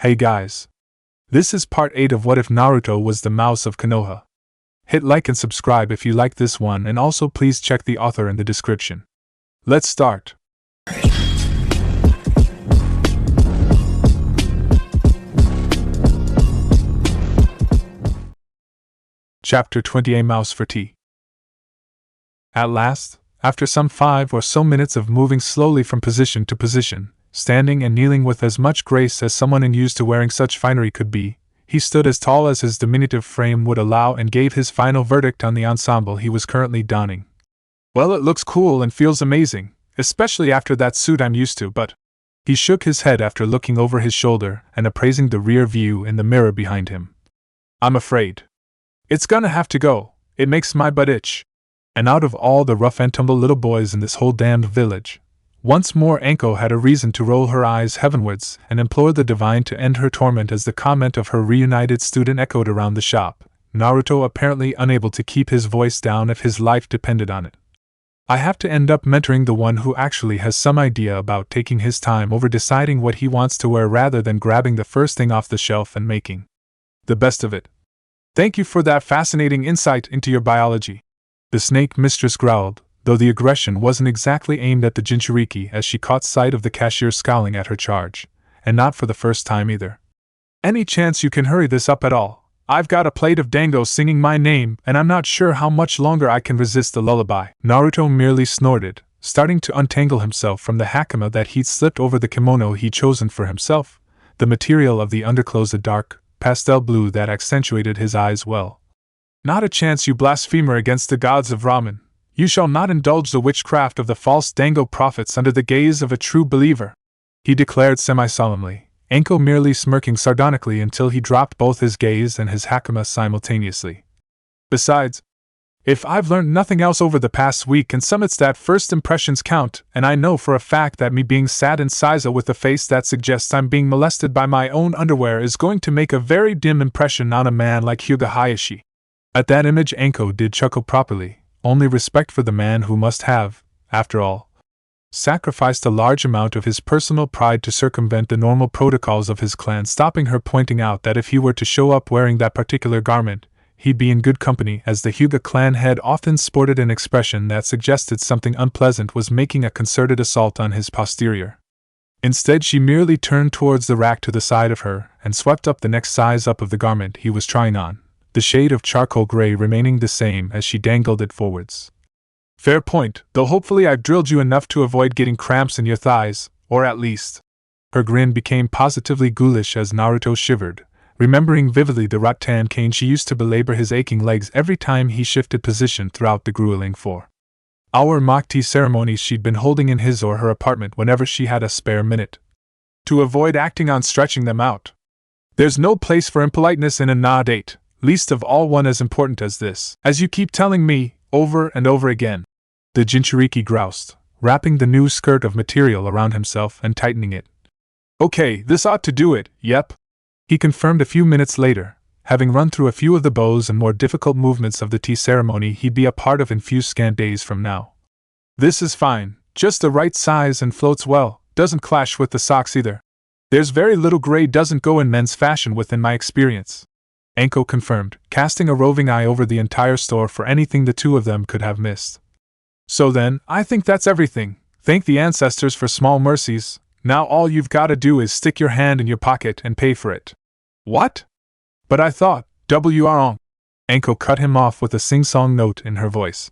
Hey guys. This is part 8 of What If Naruto Was the Mouse of Konoha. Hit like and subscribe if you like this one, and also please check the author in the description. Let's start. Chapter 20, A Mouse for Tea. At last, after some 5 or so minutes of moving slowly from position to position, standing and kneeling with as much grace as someone unused to wearing such finery could be, he stood as tall as his diminutive frame would allow and gave his final verdict on the ensemble he was currently donning. Well, it looks cool and feels amazing, especially after that suit I'm used to, but... He shook his head after looking over his shoulder and appraising the rear view in the mirror behind him. I'm afraid it's gonna have to go. It makes my butt itch. And out of all the rough and tumble little boys in this whole damned village, once more Anko had a reason to roll her eyes heavenwards and implore the divine to end her torment as the comment of her reunited student echoed around the shop, Naruto apparently unable to keep his voice down if his life depended on it. I have to end up mentoring the one who actually has some idea about taking his time over deciding what he wants to wear rather than grabbing the first thing off the shelf and making the best of it. Thank you for that fascinating insight into your biology, the snake mistress growled, though the aggression wasn't exactly aimed at the Jinchuriki as she caught sight of the cashier scowling at her charge, and not for the first time either. Any chance you can hurry this up at all? I've got a plate of dango singing my name, and I'm not sure how much longer I can resist the lullaby. Naruto merely snorted, starting to untangle himself from the hakama that he'd slipped over the kimono he'd chosen for himself, the material of the underclothes a dark, pastel blue that accentuated his eyes well. Not a chance, you blasphemer against the gods of ramen. You shall not indulge the witchcraft of the false dango prophets under the gaze of a true believer, he declared semi-solemnly, Anko merely smirking sardonically until he dropped both his gaze and his hakama simultaneously. Besides, if I've learned nothing else over the past week, and some it's that first impressions count, and I know for a fact that me being sad and Saiza with a face that suggests I'm being molested by my own underwear is going to make a very dim impression on a man like Hyuga Hayashi. At that image Anko did chuckle properly, only respect for the man who must have, after all, sacrificed a large amount of his personal pride to circumvent the normal protocols of his clan, stopping her, pointing out that if he were to show up wearing that particular garment, he'd be in good company, as the Hyuga clan head often sported an expression that suggested something unpleasant was making a concerted assault on his posterior. Instead, she merely turned towards the rack to the side of her and swept up the next size up of the garment he was trying on, the shade of charcoal gray remaining the same as she dangled it forwards. Fair point, though hopefully I've drilled you enough to avoid getting cramps in your thighs, or at least. Her grin became positively ghoulish as Naruto shivered, remembering vividly the rattan cane she used to belabor his aching legs every time he shifted position throughout the grueling 4-hour mock tea ceremonies she'd been holding in his or her apartment whenever she had a spare minute. To avoid acting on stretching them out. There's no place for impoliteness in a na date, least of all one as important as this, as you keep telling me, over and over again. The Jinchuriki groused, wrapping the new skirt of material around himself and tightening it. Okay, this ought to do it, yep, he confirmed a few minutes later, having run through a few of the bows and more difficult movements of the tea ceremony he'd be a part of in few scant days from now. This is fine, just the right size and floats well, doesn't clash with the socks either. There's very little gray doesn't go in men's fashion within my experience, Anko confirmed, casting a roving eye over the entire store for anything the two of them could have missed. So then, I think that's everything. Thank the ancestors for small mercies. Now all you've got to do is stick your hand in your pocket and pay for it. What? But I thought, wrong. Anko cut him off with a sing-song note in her voice.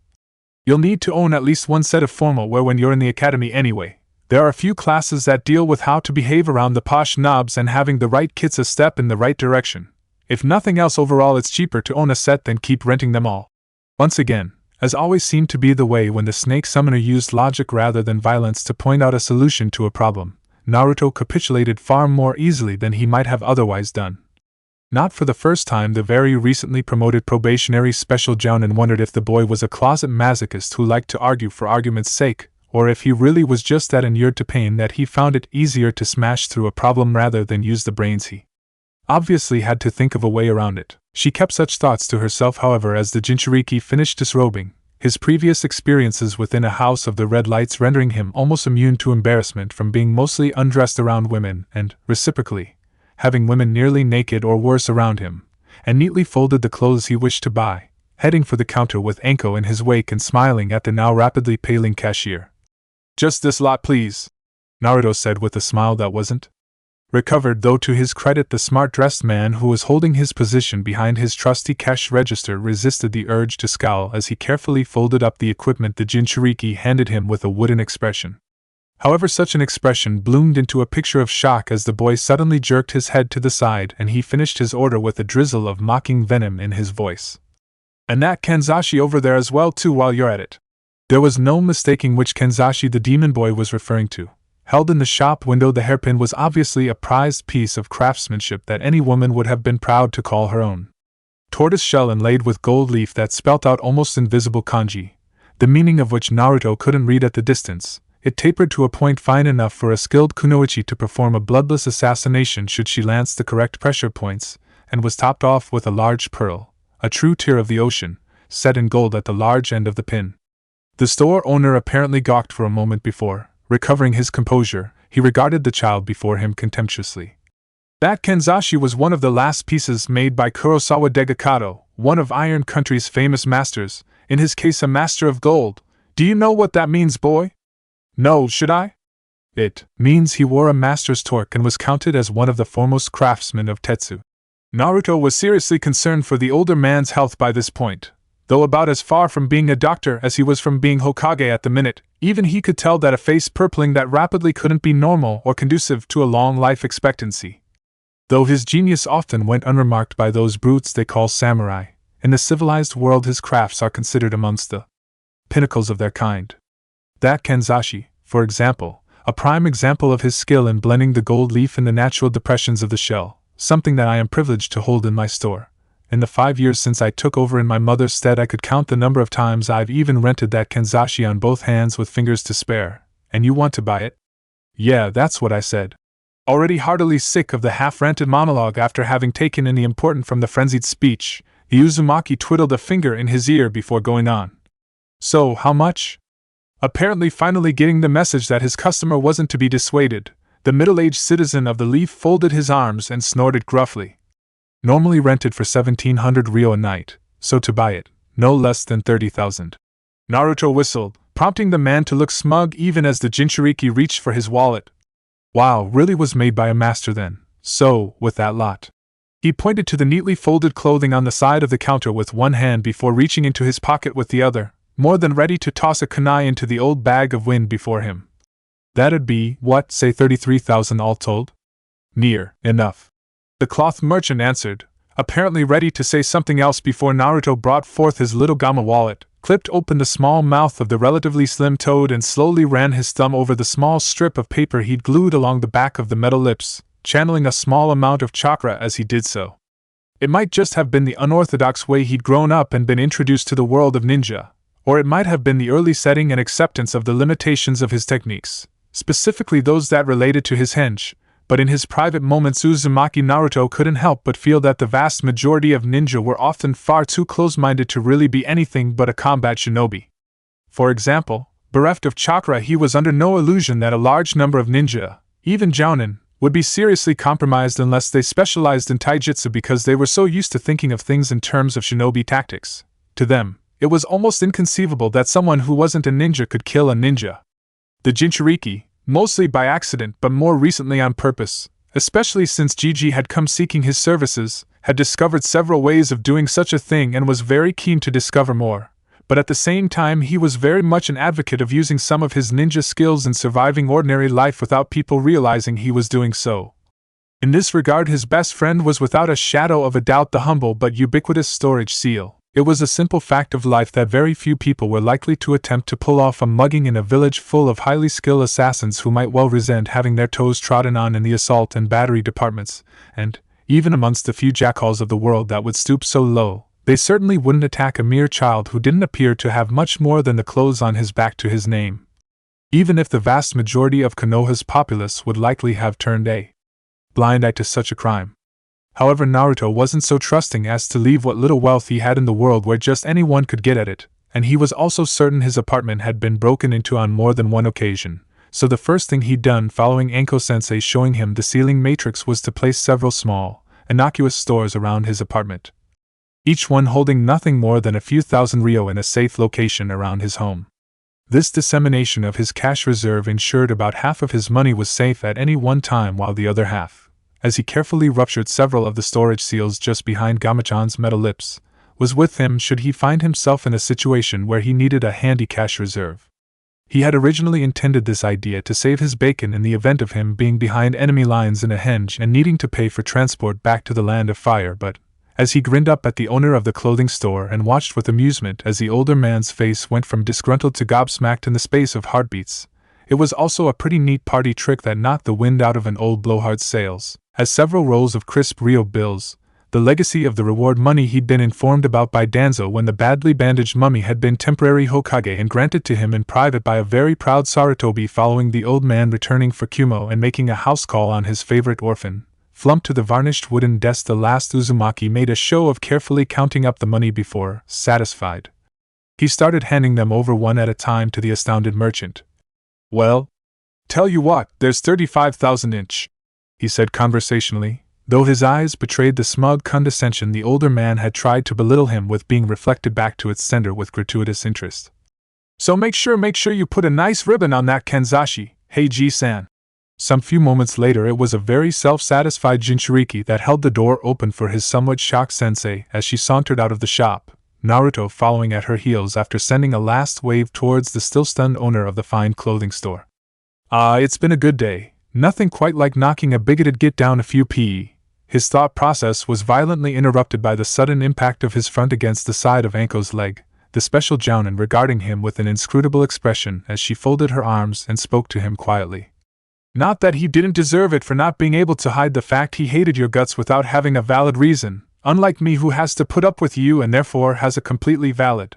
You'll need to own at least one set of formal wear when you're in the academy anyway. There are a few classes that deal with how to behave around the posh knobs, and having the right kit's a step in the right direction. If nothing else, overall it's cheaper to own a set than keep renting them all. Once again, as always seemed to be the way when the snake summoner used logic rather than violence to point out a solution to a problem, Naruto capitulated far more easily than he might have otherwise done. Not for the first time, the very recently promoted probationary special Jounin wondered if the boy was a closet masochist who liked to argue for argument's sake, or if he really was just that inured to pain that he found it easier to smash through a problem rather than use the brains he obviously had to think of a way around it. She kept such thoughts to herself, however, as the Jinchuriki finished disrobing, his previous experiences within a house of the red lights rendering him almost immune to embarrassment from being mostly undressed around women and, reciprocally, having women nearly naked or worse around him, and neatly folded the clothes he wished to buy, heading for the counter with Anko in his wake and smiling at the now rapidly paling cashier. "Just this lot, please," Naruto said with a smile that wasn't recovered, though to his credit the smart-dressed man who was holding his position behind his trusty cash register resisted the urge to scowl as he carefully folded up the equipment the Jinchuriki handed him with a wooden expression. However, such an expression bloomed into a picture of shock as the boy suddenly jerked his head to the side and he finished his order with a drizzle of mocking venom in his voice. "And that Kanzashi over there as well too while you're at it." There was no mistaking which Kanzashi the demon boy was referring to. Held in the shop window, the hairpin was obviously a prized piece of craftsmanship that any woman would have been proud to call her own. Tortoise shell inlaid with gold leaf that spelt out almost invisible kanji, the meaning of which Naruto couldn't read at the distance. It tapered to a point fine enough for a skilled kunoichi to perform a bloodless assassination should she lance the correct pressure points, and was topped off with a large pearl, a true tear of the ocean, set in gold at the large end of the pin. The store owner apparently gawked for a moment before, recovering his composure, he regarded the child before him contemptuously. "That Kanzashi was one of the last pieces made by Kurosawa Degakado, one of Iron Country's famous masters, in his case a master of gold. Do you know what that means, boy?" "No, should I?" "It means he wore a master's torque and was counted as one of the foremost craftsmen of Tetsu." Naruto was seriously concerned for the older man's health by this point. Though about as far from being a doctor as he was from being Hokage at the minute, even he could tell that a face purpling that rapidly couldn't be normal or conducive to a long life expectancy. Though his genius often went unremarked by those brutes they call samurai, in the civilized world his crafts are considered amongst the pinnacles of their kind. That Kanzashi, for example, a prime example of his skill in blending the gold leaf in the natural depressions of the shell, something that I am privileged to hold in my store. In the 5 years since I took over in my mother's stead, I could count the number of times I've even rented that Kanzashi on both hands with fingers to spare. "And you want to buy it?" "Yeah, that's what I said." Already heartily sick of the half-ranted monologue after having taken in the important from the frenzied speech, the Uzumaki twiddled a finger in his ear before going on. "So, how much?" Apparently finally getting the message that his customer wasn't to be dissuaded, the middle-aged citizen of the leaf folded his arms and snorted gruffly. "Normally rented for 1,700 ryo a night, so to buy it, no less than 30,000. Naruto whistled, prompting the man to look smug even as the Jinchuriki reached for his wallet. Wow, really was made by a master then. So, with that lot. He pointed to the neatly folded clothing on the side of the counter with one hand before reaching into his pocket with the other, more than ready to toss a kunai into the old bag of wind before him. That'd be, what, say 33,000 all told? Near enough. The cloth merchant answered, apparently ready to say something else before Naruto brought forth his little Gamma wallet, clipped open the small mouth of the relatively slim toad and slowly ran his thumb over the small strip of paper he'd glued along the back of the metal lips, channeling a small amount of chakra as he did so. It might just have been the unorthodox way he'd grown up and been introduced to the world of ninja, or it might have been the early setting and acceptance of the limitations of his techniques, specifically those that related to his henge. But in his private moments Uzumaki Naruto couldn't help but feel that the vast majority of ninja were often far too close-minded to really be anything but a combat shinobi. For example, bereft of chakra, he was under no illusion that a large number of ninja, even jounin, would be seriously compromised unless they specialized in taijutsu because they were so used to thinking of things in terms of shinobi tactics. To them, it was almost inconceivable that someone who wasn't a ninja could kill a ninja. The Jinchuriki, mostly by accident but more recently on purpose, especially since Gigi had come seeking his services, had discovered several ways of doing such a thing and was very keen to discover more, but at the same time he was very much an advocate of using some of his ninja skills in surviving ordinary life without people realizing he was doing so. In this regard his best friend was without a shadow of a doubt the humble but ubiquitous storage seal. It was a simple fact of life that very few people were likely to attempt to pull off a mugging in a village full of highly skilled assassins who might well resent having their toes trodden on in the assault and battery departments, and, even amongst the few jackals of the world that would stoop so low, they certainly wouldn't attack a mere child who didn't appear to have much more than the clothes on his back to his name. Even if the vast majority of Konoha's populace would likely have turned a blind eye to such a crime. However, Naruto wasn't so trusting as to leave what little wealth he had in the world where just anyone could get at it, and he was also certain his apartment had been broken into on more than one occasion, so the first thing he'd done following Anko-sensei showing him the ceiling matrix was to place several small, innocuous stores around his apartment, each one holding nothing more than a few thousand ryo in a safe location around his home. This dissemination of his cash reserve ensured about half of his money was safe at any one time, while the other half, as he carefully ruptured several of the storage seals just behind Gamachan's metal lips, was with him should he find himself in a situation where he needed a handy cash reserve. He had originally intended this idea to save his bacon in the event of him being behind enemy lines in a henge and needing to pay for transport back to the Land of Fire, but as he grinned up at the owner of the clothing store and watched with amusement as the older man's face went from disgruntled to gobsmacked in the space of heartbeats, it was also a pretty neat party trick that knocked the wind out of an old blowhard's sails, as several rolls of crisp Rio bills, the legacy of the reward money he'd been informed about by Danzo when the badly bandaged mummy had been temporary Hokage and granted to him in private by a very proud Sarutobi following the old man returning for Kumo and making a house call on his favorite orphan, flumped to the varnished wooden desk. The last Uzumaki made a show of carefully counting up the money before, satisfied, he started handing them over one at a time to the astounded merchant. "Well, tell you what, there's 35,000 inch," he said conversationally, though his eyes betrayed the smug condescension the older man had tried to belittle him with being reflected back to its sender with gratuitous interest. "So make sure you put a nice ribbon on that kanzashi, Heiji-san." Some few moments later it was a very self-satisfied Jinchuriki that held the door open for his somewhat shocked sensei as she sauntered out of the shop, Naruto following at her heels after sending a last wave towards the still-stunned owner of the fine clothing store. It's been a good day, nothing quite like knocking a bigoted git down a few PE. His thought process was violently interrupted by the sudden impact of his front against the side of Anko's leg, the special jounin regarding him with an inscrutable expression as she folded her arms and spoke to him quietly. "Not that he didn't deserve it for not being able to hide the fact he hated your guts without having a valid reason, unlike me who has to put up with you and therefore has a completely valid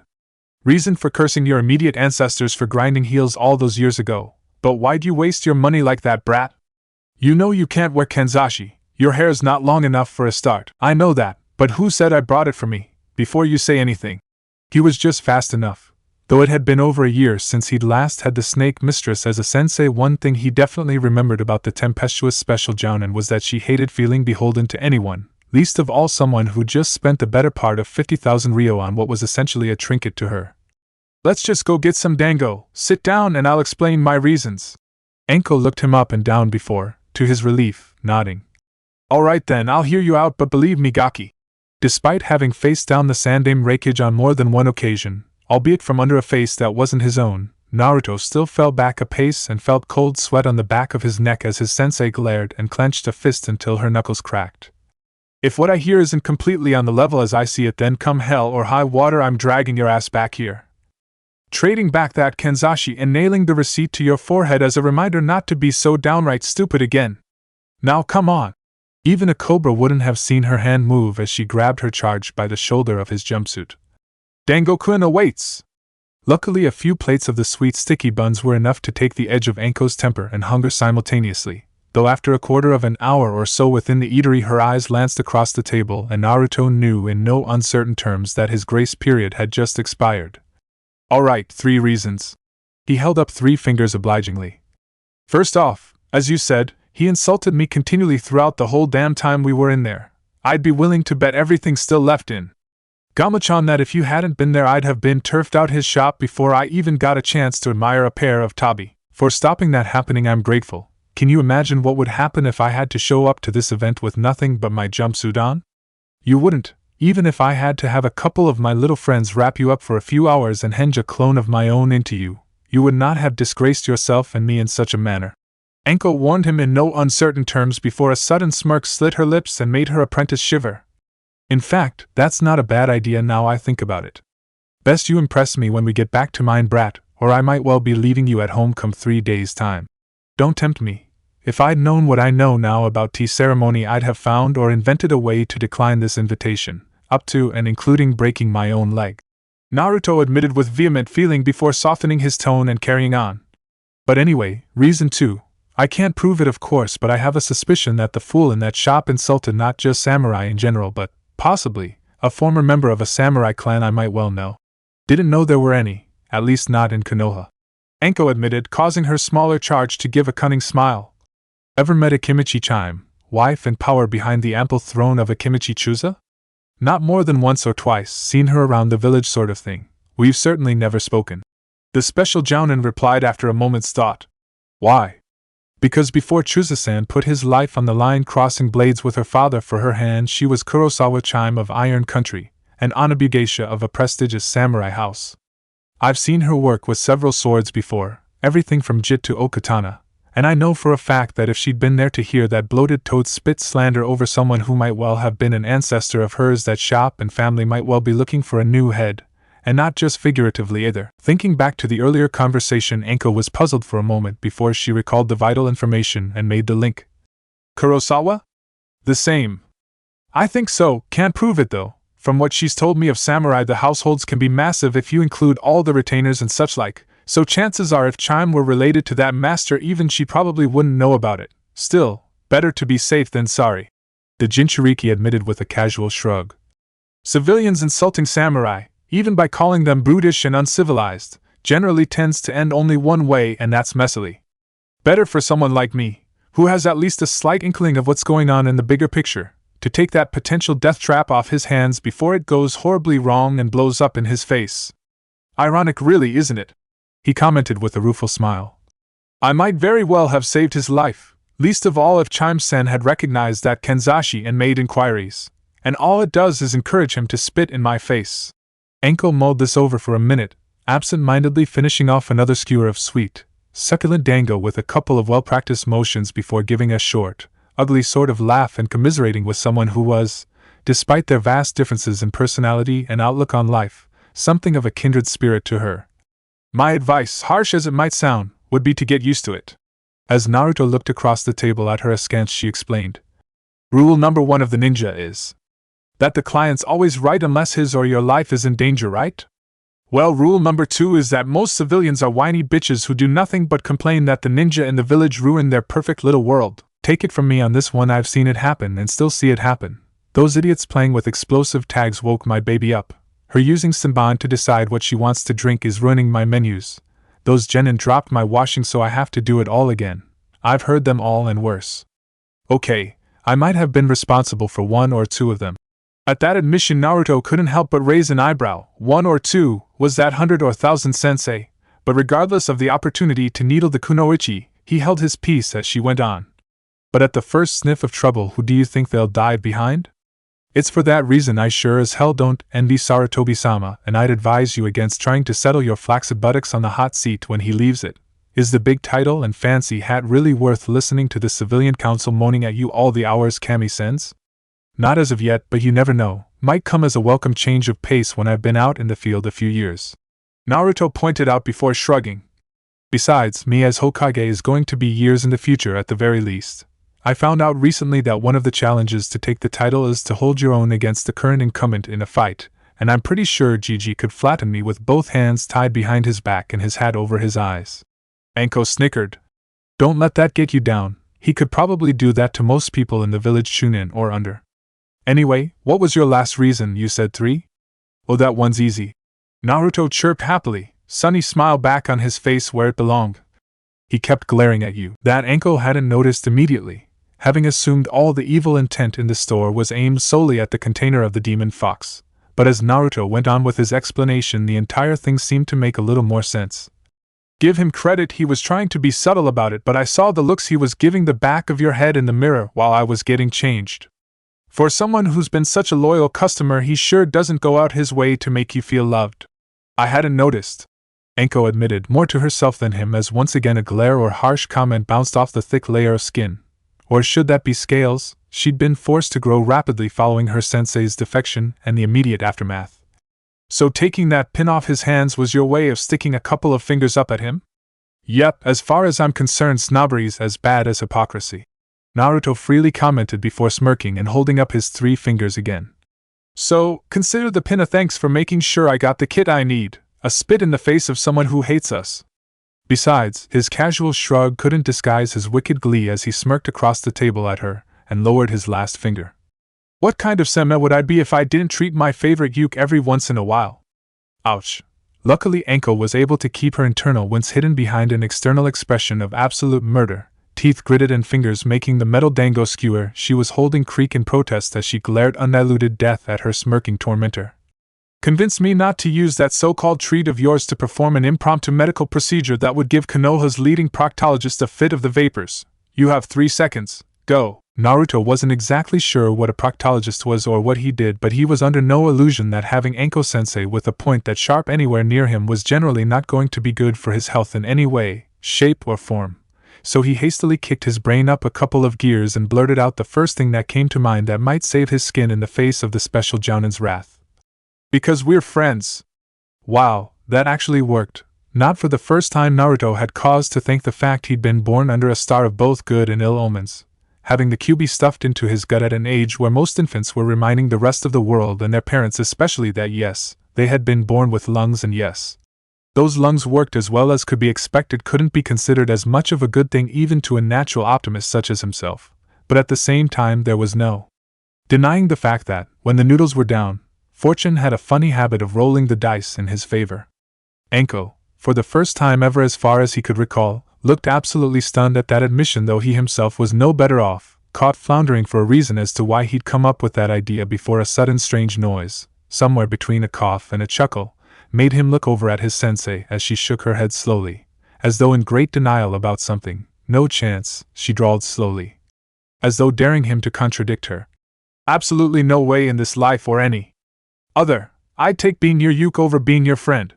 reason for cursing your immediate ancestors for grinding heels all those years ago. But why'd you waste your money like that, brat? You know you can't wear kanzashi, your hair's not long enough for a start." "I know that, but who said I brought it for me, before you say anything?" He was just fast enough. Though it had been over a year since he'd last had the snake mistress as a sensei, one thing he definitely remembered about the tempestuous special jounin was that she hated feeling beholden to anyone, least of all someone who just spent the better part of 50,000 ryo on what was essentially a trinket to her. "Let's just go get some dango, sit down and I'll explain my reasons." Anko looked him up and down before, to his relief, nodding. "All right then, I'll hear you out, but believe me, Gaki." Despite having faced down the Sandame Reikage on more than one occasion, albeit from under a face that wasn't his own, Naruto still fell back a pace and felt cold sweat on the back of his neck as his sensei glared and clenched a fist until her knuckles cracked. "If what I hear isn't completely on the level as I see it, then come hell or high water I'm dragging your ass back here. Trading back that kanzashi and nailing the receipt to your forehead as a reminder not to be so downright stupid again. Now come on." Even a cobra wouldn't have seen her hand move as she grabbed her charge by the shoulder of his jumpsuit. "Dango-kun awaits!" Luckily a few plates of the sweet sticky buns were enough to take the edge of Anko's temper and hunger simultaneously, though after a quarter of an hour or so within the eatery her eyes glanced across the table and Naruto knew in no uncertain terms that his grace period had just expired. "All right, 3 reasons." He held up 3 fingers obligingly. "First off, as you said, he insulted me continually throughout the whole damn time we were in there. I'd be willing to bet everything's still left in Gamachan that if you hadn't been there I'd have been turfed out his shop before I even got a chance to admire a pair of tabi. For stopping that happening I'm grateful. Can you imagine what would happen if I had to show up to this event with nothing but my jumpsuit on? You wouldn't, even if I had to have a couple of my little friends wrap you up for a few hours and henge a clone of my own into you. You would not have disgraced yourself and me in such a manner." Anko warned him in no uncertain terms before a sudden smirk slit her lips and made her apprentice shiver. "In fact, that's not a bad idea now I think about it. Best you impress me when we get back to mine, brat, or I might well be leaving you at home come 3 days' time. Don't tempt me. If I'd known what I know now about tea ceremony I'd have found or invented a way to decline this invitation, up to and including breaking my own leg," Naruto admitted with vehement feeling before softening his tone and carrying on. "But anyway, reason 2. I can't prove it of course, but I have a suspicion that the fool in that shop insulted not just samurai in general but, possibly, a former member of a samurai clan I might well know. Didn't know there were any, at least not in Konoha. Anko admitted, causing her smaller charge to give a cunning smile. Ever met a Kimichi-chan, wife and power behind the ample throne of a Kimichi-chusa? Not more than once or twice, seen her around the village sort of thing. We've certainly never spoken. The special jounin replied after a moment's thought. Why? Because before Chusa-san put his life on the line crossing blades with her father for her hand, she was Kurosawa-chan of Iron Country, and Anabu geisha of a prestigious samurai house. I've seen her work with several swords before, everything from jit to okatana, and I know for a fact that if she'd been there to hear that bloated toad spit slander over someone who might well have been an ancestor of hers, that shop and family might well be looking for a new head, and not just figuratively either. Thinking back to the earlier conversation, Anko was puzzled for a moment before she recalled the vital information and made the link. Kurosawa? The same. I think so, can't prove it though. From what she's told me of samurai, the households can be massive if you include all the retainers and such like, so chances are if Chime were related to that master, even she probably wouldn't know about it. Still, better to be safe than sorry. The Jinchuriki admitted with a casual shrug. Civilians insulting samurai, even by calling them brutish and uncivilized, generally tends to end only one way, and that's messily. Better for someone like me, who has at least a slight inkling of what's going on in the bigger picture, to take that potential death trap off his hands before it goes horribly wrong and blows up in his face. Ironic really, isn't it? He commented with a rueful smile. I might very well have saved his life, least of all if Chime-sen had recognized that Kenzashi and made inquiries, and all it does is encourage him to spit in my face. Anko mulled this over for a minute, absent-mindedly finishing off another skewer of sweet, succulent dango with a couple of well-practiced motions before giving a short, ugly sort of laugh and commiserating with someone who was, despite their vast differences in personality and outlook on life, something of a kindred spirit to her. My advice, harsh as it might sound, would be to get used to it. As Naruto looked across the table at her askance, she explained. Rule number 1 of the ninja is that the client's always right unless his or your life is in danger, right? Well, rule number 2 is that most civilians are whiny bitches who do nothing but complain that the ninja in the village ruined their perfect little world. Take it from me on this one, I've seen it happen and still see it happen. Those idiots playing with explosive tags woke my baby up. Her using Simban to decide what she wants to drink is ruining my menus. Those genin dropped my washing so I have to do it all again. I've heard them all and worse. Okay, I might have been responsible for 1 or 2 of them. At that admission, Naruto couldn't help but raise an eyebrow. 1 or 2, was that 100 or 1,000 sensei? But regardless of the opportunity to needle the kunoichi, he held his peace as she went on. But at the first sniff of trouble, who do you think they'll dive behind? It's for that reason I sure as hell don't envy Sarutobi-sama, and I'd advise you against trying to settle your flaccid buttocks on the hot seat when he leaves it. Is the big title and fancy hat really worth listening to the civilian council moaning at you all the hours Kami sends? Not as of yet, but you never know. Might come as a welcome change of pace when I've been out in the field a few years. Naruto pointed out before shrugging. Besides, me as Hokage is going to be years in the future at the very least. I found out recently that one of the challenges to take the title is to hold your own against the current incumbent in a fight, and I'm pretty sure Gigi could flatten me with both hands tied behind his back and his hat over his eyes. Anko snickered. Don't let that get you down. He could probably do that to most people in the village Chunin or under. Anyway, what was your last reason? You said 3? Oh, that one's easy. Naruto chirped happily, sunny smile back on his face where it belonged. He kept glaring at you. That Anko hadn't noticed immediately, having assumed all the evil intent in the store was aimed solely at the container of the demon fox. But as Naruto went on with his explanation, the entire thing seemed to make a little more sense. Give him credit, he was trying to be subtle about it, but I saw the looks he was giving the back of your head in the mirror while I was getting changed. For someone who's been such a loyal customer, he sure doesn't go out his way to make you feel loved. I hadn't noticed, Anko admitted, more to herself than him, as once again a glare or harsh comment bounced off the thick layer of skin. Or should that be scales? She'd been forced to grow rapidly following her sensei's defection and the immediate aftermath. So taking that pin off his hands was your way of sticking a couple of fingers up at him? Yep, as far as I'm concerned, snobbery's as bad as hypocrisy, Naruto freely commented before smirking and holding up his 3 fingers again. So, consider the pin a thanks for making sure I got the kit I need, a spit in the face of someone who hates us. Besides, his casual shrug couldn't disguise his wicked glee as he smirked across the table at her and lowered his last finger. What kind of seme would I be if I didn't treat my favorite uke every once in a while? Ouch. Luckily, Anko was able to keep her internal wince hidden behind an external expression of absolute murder, teeth gritted and fingers making the metal dango skewer she was holding creak in protest as she glared undiluted death at her smirking tormentor. Convince me not to use that so-called treat of yours to perform an impromptu medical procedure that would give Konoha's leading proctologist a fit of the vapors. You have 3 seconds. Go. Naruto wasn't exactly sure what a proctologist was or what he did, but he was under no illusion that having Anko-sensei with a point that sharp anywhere near him was generally not going to be good for his health in any way, shape, or form. So he hastily kicked his brain up a couple of gears and blurted out the first thing that came to mind that might save his skin in the face of the special Jounin's wrath. Because we're friends. Wow, that actually worked. Not for the first time, Naruto had cause to thank the fact he'd been born under a star of both good and ill omens, having the QB stuffed into his gut at an age where most infants were reminding the rest of the world and their parents especially that yes, they had been born with lungs, and yes, those lungs worked as well as could be expected couldn't be considered as much of a good thing even to a natural optimist such as himself. But at the same time there was no denying the fact that, when the noodles were down, fortune had a funny habit of rolling the dice in his favor. Anko, for the first time ever as far as he could recall, looked absolutely stunned at that admission, though he himself was no better off, caught floundering for a reason as to why he'd come up with that idea before a sudden strange noise, somewhere between a cough and a chuckle, made him look over at his sensei as she shook her head slowly, as though in great denial about something. No chance, she drawled slowly, as though daring him to contradict her. Absolutely no way in this life or any other. I'd take being your Yuke over being your friend.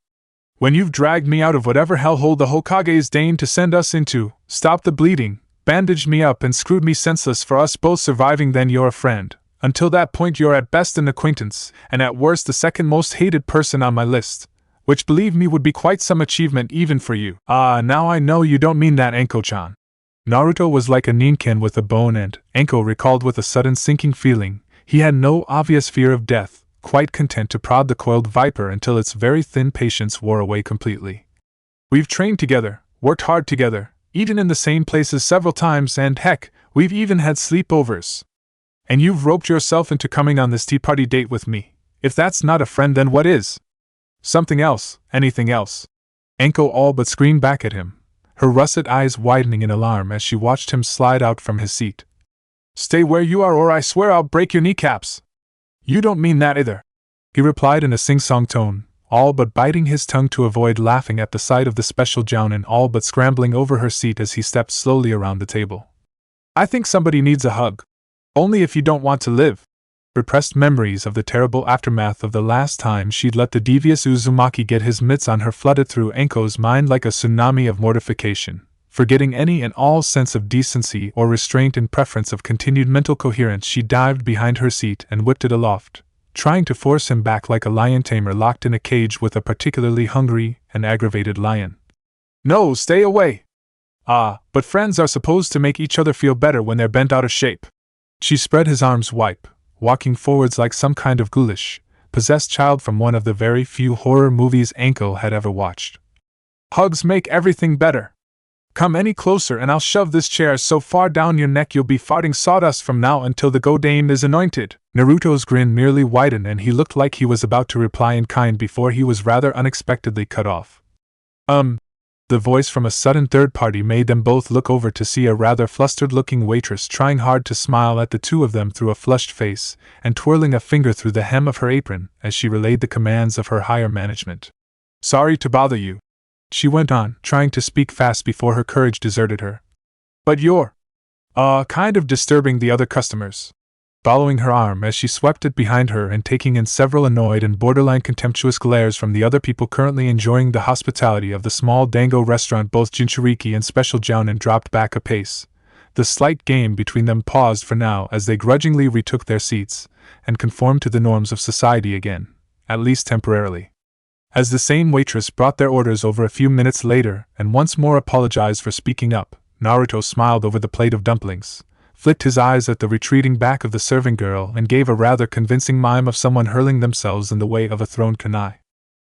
When you've dragged me out of whatever hellhole the Hokage's deigned to send us into, stopped the bleeding, bandaged me up and screwed me senseless for us both surviving, then you're a friend. Until that point you're at best an acquaintance, and at worst the second most hated person on my list, which believe me would be quite some achievement even for you. Ah, now I know you don't mean that, Anko-chan. Naruto was like a ninken with a bone, and Anko recalled with a sudden sinking feeling. He had no obvious fear of death, quite content to prod the coiled viper until its very thin patience wore away completely. We've trained together, worked hard together, eaten in the same places several times, and heck, we've even had sleepovers. And you've roped yourself into coming on this tea party date with me. If that's not a friend, then what is? Something else, anything else. Anko all but screamed back at him, her russet eyes widening in alarm as she watched him slide out from his seat. Stay where you are or I swear I'll break your kneecaps. You don't mean that either, he replied in a sing-song tone, all but biting his tongue to avoid laughing at the sight of the special Jounin all but scrambling over her seat as he stepped slowly around the table. I think somebody needs a hug. Only if you don't want to live. Repressed memories of the terrible aftermath of the last time she'd let the devious Uzumaki get his mitts on her flooded through Anko's mind like a tsunami of mortification. Forgetting any and all sense of decency or restraint in preference of continued mental coherence, she dived behind her seat and whipped it aloft, trying to force him back like a lion tamer locked in a cage with a particularly hungry and aggravated lion. No, stay away! Ah, but friends are supposed to make each other feel better when they're bent out of shape. She spread his arms wide, walking forwards like some kind of ghoulish, possessed child from one of the very few horror movies Anko had ever watched. Hugs make everything better. Come any closer and I'll shove this chair so far down your neck you'll be farting sawdust from now until the Godame is anointed. Naruto's grin merely widened and he looked like he was about to reply in kind before he was rather unexpectedly cut off. The voice from a sudden third party made them both look over to see a rather flustered-looking waitress trying hard to smile at the two of them through a flushed face, and twirling a finger through the hem of her apron as she relayed the commands of her higher management. Sorry to bother you, she went on, trying to speak fast before her courage deserted her. But you're kind of disturbing the other customers. Following her arm as she swept it behind her and taking in several annoyed and borderline contemptuous glares from the other people currently enjoying the hospitality of the small dango restaurant, both Jinchuriki and Special Jounin dropped back a pace. The slight game between them paused for now as they grudgingly retook their seats, and conformed to the norms of society again, at least temporarily. As the same waitress brought their orders over a few minutes later and once more apologized for speaking up, Naruto smiled over the plate of dumplings, flicked his eyes at the retreating back of the serving girl, and gave a rather convincing mime of someone hurling themselves in the way of a thrown kunai.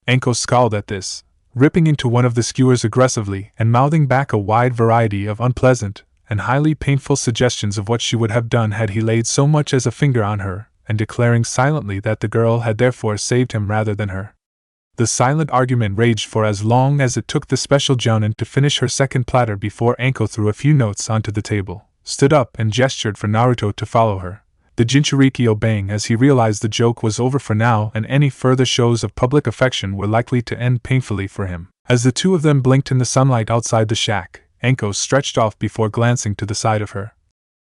Anko scowled at this, ripping into one of the skewers aggressively and mouthing back a wide variety of unpleasant and highly painful suggestions of what she would have done had he laid so much as a finger on her, and declaring silently that the girl had therefore saved him rather than her. The silent argument raged for as long as it took the special jounin to finish her second platter before Anko threw a few notes onto the table, stood up and gestured for Naruto to follow her, the Jinchuriki obeying as he realized the joke was over for now and any further shows of public affection were likely to end painfully for him. As the two of them blinked in the sunlight outside the shack, Anko stretched off before glancing to the side of her.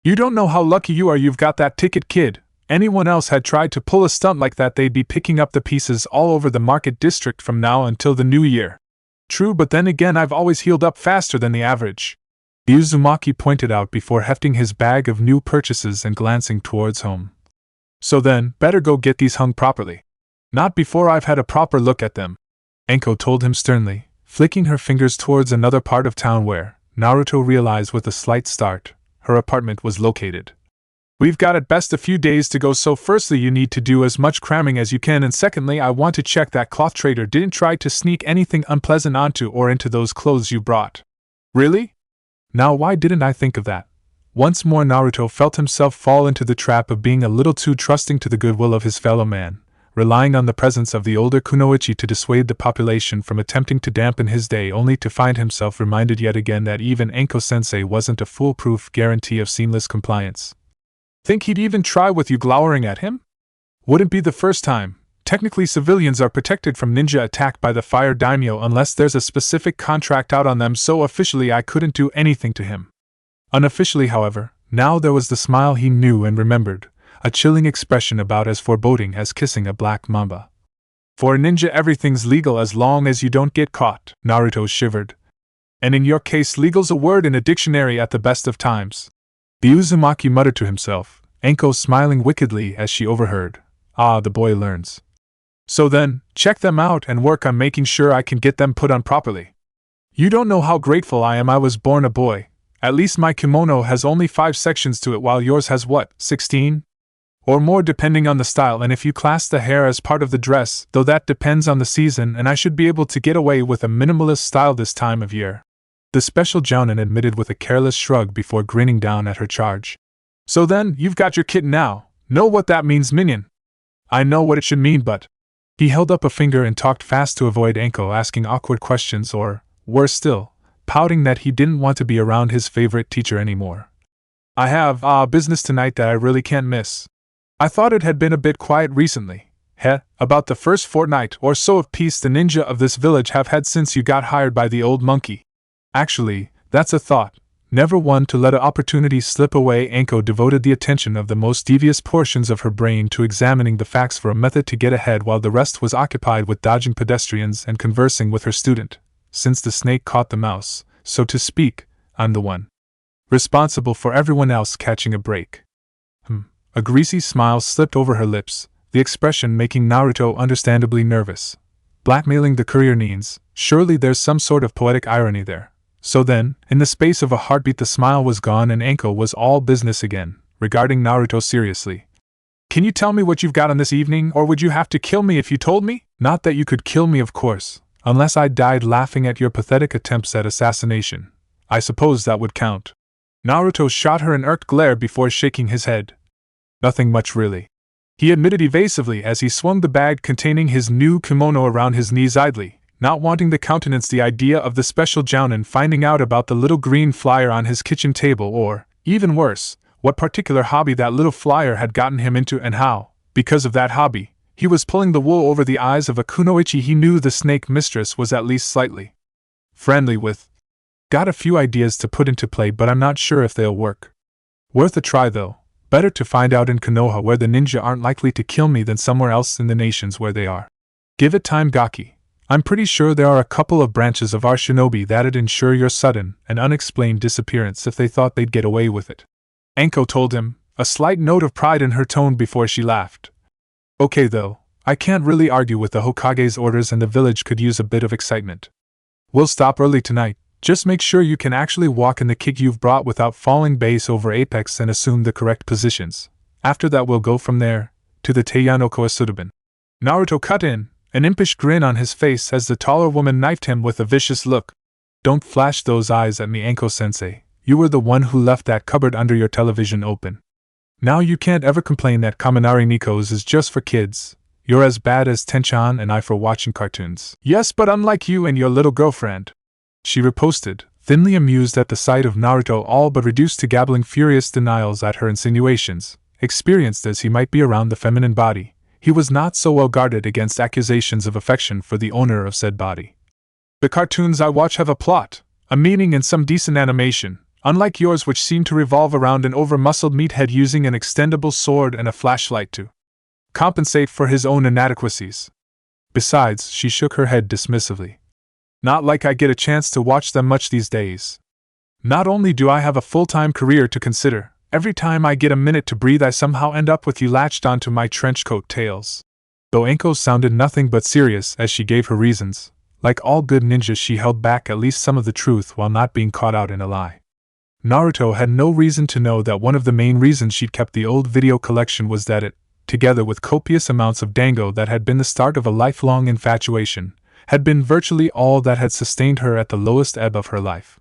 "You don't know how lucky you are you've got that ticket, kid. Anyone else had tried to pull a stunt like that, they'd be picking up the pieces all over the market district from now until the new year." "True, but then again I've always healed up faster than the average," Uzumaki pointed out before hefting his bag of new purchases and glancing towards home. "So then, better go get these hung properly." "Not before I've had a proper look at them," Anko told him sternly, flicking her fingers towards another part of town where, Naruto realized with a slight start, her apartment was located. "We've got at best a few days to go, so firstly you need to do as much cramming as you can, and secondly I want to check that cloth trader didn't try to sneak anything unpleasant onto or into those clothes you brought." "Really? Now why didn't I think of that?" Once more Naruto felt himself fall into the trap of being a little too trusting to the goodwill of his fellow man, relying on the presence of the older kunoichi to dissuade the population from attempting to dampen his day, only to find himself reminded yet again that even Anko-sensei wasn't a foolproof guarantee of seamless compliance. "Think he'd even try with you glowering at him? Wouldn't be the first time. Technically civilians are protected from ninja attack by the fire daimyo unless there's a specific contract out on them, so officially I couldn't do anything to him." Unofficially, however, now there was the smile he knew and remembered, a chilling expression about as foreboding as kissing a black mamba. "For a ninja everything's legal as long as you don't get caught," Naruto shivered. "And in your case legal's a word in a dictionary at the best of times." The Uzumaki muttered to himself, Anko smiling wickedly as she overheard. "Ah, the boy learns. So then, check them out and work on making sure I can get them put on properly. You don't know how grateful I am I was born a boy. At least my kimono has only 5 sections to it while yours has what, 16? Or more depending on the style, and if you class the hair as part of the dress, though that depends on the season, and I should be able to get away with a minimalist style this time of year," the special jounin admitted with a careless shrug before grinning down at her charge. "So then, you've got your kit now. Know what that means, minion?" "I know what it should mean, but..." He held up a finger and talked fast to avoid Anko asking awkward questions or, worse still, pouting that he didn't want to be around his favorite teacher anymore. "I have, business tonight that I really can't miss. I thought it had been a bit quiet recently. About the first fortnight or so of peace the ninja of this village have had since you got hired by the old monkey. Actually, that's a thought. Never one to let an opportunity slip away." Anko devoted the attention of the most devious portions of her brain to examining the facts for a method to get ahead while the rest was occupied with dodging pedestrians and conversing with her student. Since the snake caught the mouse, so to speak, I'm the one responsible for everyone else catching a break. A greasy smile slipped over her lips, the expression making Naruto understandably nervous. Blackmailing the courier Nins, surely there's some sort of poetic irony there. So then, in the space of a heartbeat the smile was gone and Anko was all business again, regarding Naruto seriously. "Can you tell me what you've got on this evening, or would you have to kill me if you told me?" "Not that you could kill me, of course, unless I died laughing at your pathetic attempts at assassination. I suppose that would count." Naruto shot her an irked glare before shaking his head. "Nothing much really," he admitted evasively as he swung the bag containing his new kimono around his knees idly, not wanting to countenance the idea of the special jounin finding out about the little green flyer on his kitchen table or, even worse, what particular hobby that little flyer had gotten him into and how, because of that hobby, he was pulling the wool over the eyes of a kunoichi he knew the snake mistress was at least slightly friendly with. "Got a few ideas to put into play, but I'm not sure if they'll work. Worth a try though. Better to find out in Konoha where the ninja aren't likely to kill me than somewhere else in the nations where they are. Give it time, Gaki. I'm pretty sure there are a couple of branches of our shinobi that'd ensure your sudden and unexplained disappearance if they thought they'd get away with it," Anko told him, a slight note of pride in her tone before she laughed. "Okay though, I can't really argue with the Hokage's orders and the village could use a bit of excitement. We'll stop early tonight. Just make sure you can actually walk in the kick you've brought without falling base over apex and assume the correct positions. After that we'll go from there, to the Teiyano Koasudabun." Naruto cut in, an impish grin on his face as the taller woman knifed him with a vicious look. "Don't flash those eyes at me, Anko-sensei. You were the one who left that cupboard under your television open. Now you can't ever complain that Kaminari Nikos is just for kids. You're as bad as Tenchan and I for watching cartoons. Yes, but unlike you and your little girlfriend, she riposted, thinly amused at the sight of Naruto all but reduced to gabbling furious denials at her insinuations. Experienced as he might be around the feminine body, he was not so well guarded against accusations of affection for the owner of said body. The cartoons I watch have a plot, a meaning, and some decent animation, unlike yours which seem to revolve around an over-muscled meathead using an extendable sword and a flashlight to compensate for his own inadequacies. Besides, she shook her head dismissively. Not like I get a chance to watch them much these days. Not only do I have a full-time career to consider, every time I get a minute to breathe I somehow end up with you latched onto my trenchcoat tails. Though Anko sounded nothing but serious as she gave her reasons, like all good ninjas she held back at least some of the truth while not being caught out in a lie. Naruto had no reason to know that one of the main reasons she'd kept the old video collection was that it, together with copious amounts of dango that had been the start of a lifelong infatuation, had been virtually all that had sustained her at the lowest ebb of her life.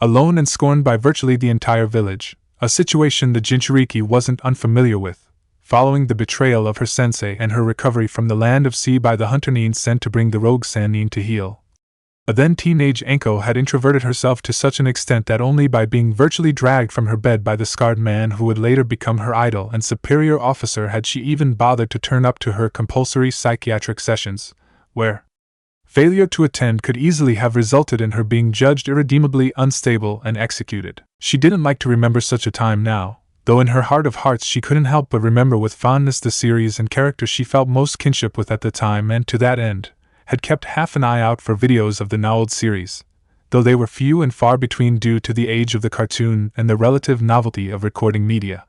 Alone and scorned by virtually the entire village, a situation the Jinchuriki wasn't unfamiliar with, following the betrayal of her sensei and her recovery from the land of sea by the hunter Nin sent to bring the rogue Sannin to heal. A then teenage Anko had introverted herself to such an extent that only by being virtually dragged from her bed by the scarred man who would later become her idol and superior officer had she even bothered to turn up to her compulsory psychiatric sessions, where failure to attend could easily have resulted in her being judged irredeemably unstable and executed. She didn't like to remember such a time now, though in her heart of hearts she couldn't help but remember with fondness the series and characters she felt most kinship with at the time, and to that end had kept half an eye out for videos of the now old series, though they were few and far between due to the age of the cartoon and the relative novelty of recording media.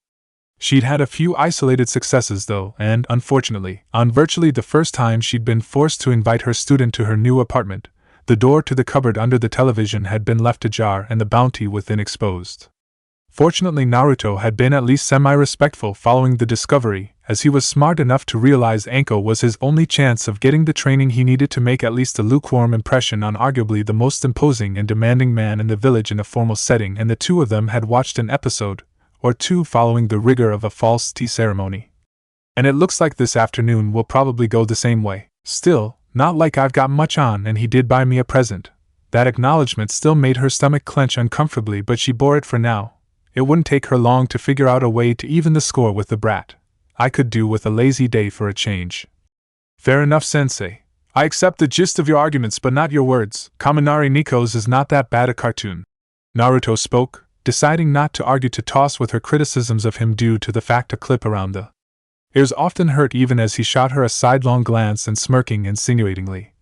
She'd had a few isolated successes though, and, unfortunately, on virtually the first time she'd been forced to invite her student to her new apartment, the door to the cupboard under the television had been left ajar and the bounty within exposed. Fortunately, Naruto had been at least semi-respectful following the discovery, as he was smart enough to realize Anko was his only chance of getting the training he needed to make at least a lukewarm impression on arguably the most imposing and demanding man in the village in a formal setting, and the two of them had watched an episode or two following the rigor of a false tea ceremony. And it looks like this afternoon will probably go the same way. Still, not like I've got much on, and he did buy me a present. That acknowledgement still made her stomach clench uncomfortably, but she bore it for now. It wouldn't take her long to figure out a way to even the score with the brat. I could do with a lazy day for a change. Fair enough, sensei. I accept the gist of your arguments but not your words. Kaminari Nikko's is not that bad a cartoon. Naruto spoke, deciding not to argue to toss with her criticisms of him due to the fact a clip around the ears often hurt even as he shot her a sidelong glance and smirking insinuatingly.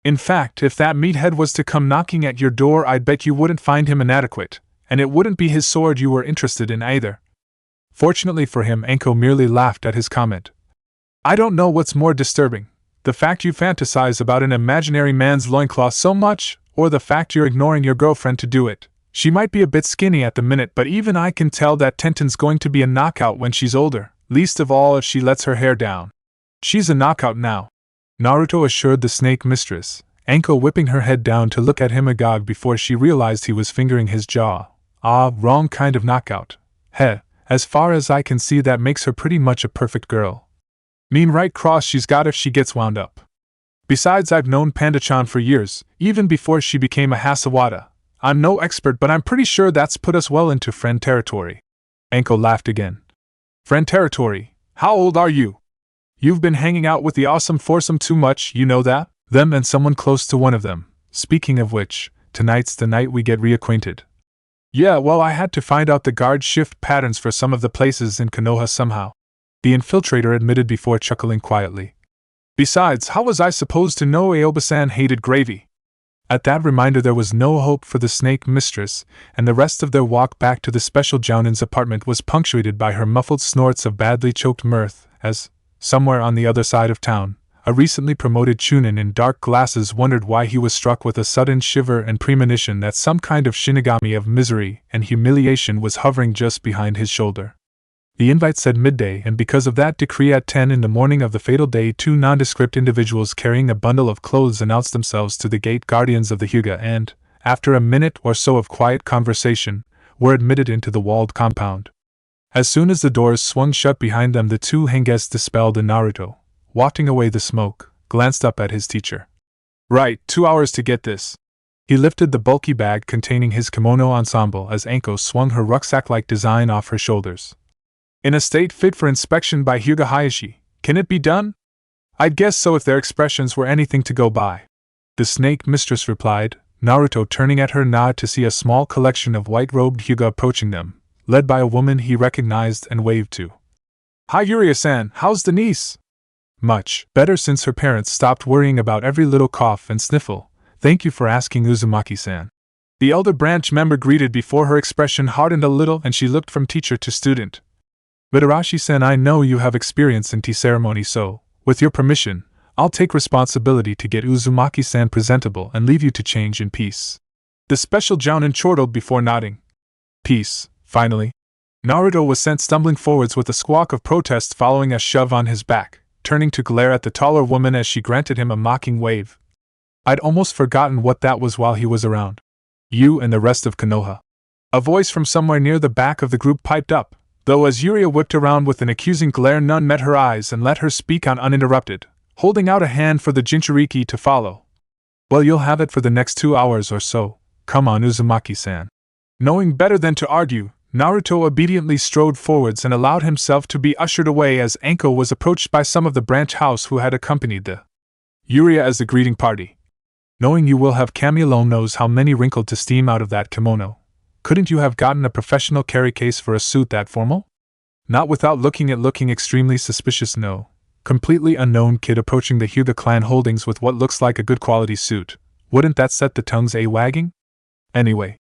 In fact, if that meathead was to come knocking at your door I'd bet you wouldn't find him inadequate, and it wouldn't be his sword you were interested in either. Fortunately for him, Anko merely laughed at his comment. I don't know what's more disturbing, the fact you fantasize about an imaginary man's loincloth so much, or the fact you're ignoring your girlfriend to do it. She might be a bit skinny at the minute, but even I can tell that Tenten's going to be a knockout when she's older, least of all if she lets her hair down. She's a knockout now, Naruto assured the snake mistress, Anko whipping her head down to look at him agog before she realized he was fingering his jaw. Ah, wrong kind of knockout. Heh, as far as I can see that makes her pretty much a perfect girl. Mean right cross she's got if she gets wound up. Besides, I've known Panda-chan for years, even before she became a Hasawada. I'm no expert, but I'm pretty sure that's put us well into friend territory. Anko laughed again. Friend territory? How old are you? You've been hanging out with the awesome foursome too much, you know that? Them and someone close to one of them. Speaking of which, tonight's the night we get reacquainted. Yeah, well, I had to find out the guard shift patterns for some of the places in Konoha somehow, the infiltrator admitted before chuckling quietly. Besides, how was I supposed to know Aoba-san hated gravy? At that reminder there was no hope for the snake mistress, and the rest of their walk back to the special Jounin's apartment was punctuated by her muffled snorts of badly choked mirth, as, somewhere on the other side of town, a recently promoted chunin in dark glasses wondered why he was struck with a sudden shiver and premonition that some kind of shinigami of misery and humiliation was hovering just behind his shoulder. The invite said midday, and because of that decree at 10 in the morning of the fatal day, two nondescript individuals carrying a bundle of clothes announced themselves to the gate guardians of the Hyuga and, after a minute or so of quiet conversation, were admitted into the walled compound. As soon as the doors swung shut behind them, the two henges dispelled in Naruto, wafting away the smoke, glanced up at his teacher. Right, 2 hours to get this. He lifted the bulky bag containing his kimono ensemble as Anko swung her rucksack-like design off her shoulders. In a state fit for inspection by Hyuga Hayashi, can it be done? I'd guess so if their expressions were anything to go by. The snake mistress replied, Naruto turning at her nod to see a small collection of white-robed Hyuga approaching them, led by a woman he recognized and waved to. Hi Yuria-san, how's the niece? Much better since her parents stopped worrying about every little cough and sniffle. Thank you for asking, Uzumaki-san. The elder branch member greeted before her expression hardened a little and she looked from teacher to student. But Arashi-san, I know you have experience in tea ceremony, so, with your permission, I'll take responsibility to get Uzumaki-san presentable and leave you to change in peace. The special jounin chortled before nodding. Peace, finally. Naruto was sent stumbling forwards with a squawk of protest following a shove on his back, turning to glare at the taller woman as she granted him a mocking wave. I'd almost forgotten what that was while he was around. You and the rest of Konoha. A voice from somewhere near the back of the group piped up, though as Yuria whipped around with an accusing glare none met her eyes and let her speak on uninterrupted, holding out a hand for the Jinchuriki to follow. Well, you'll have it for the next 2 hours or so. Come on, Uzumaki-san. Knowing better than to argue, Naruto obediently strode forwards and allowed himself to be ushered away as Anko was approached by some of the branch house who had accompanied the Yuria as the greeting party. Knowing you will have Kami alone knows how many wrinkled to steam out of that kimono. Couldn't you have gotten a professional carry case for a suit that formal? Not without looking extremely suspicious. No. Completely unknown kid approaching the Hyuga clan holdings with what looks like a good quality suit. Wouldn't that set the tongues a-wagging? Anyway,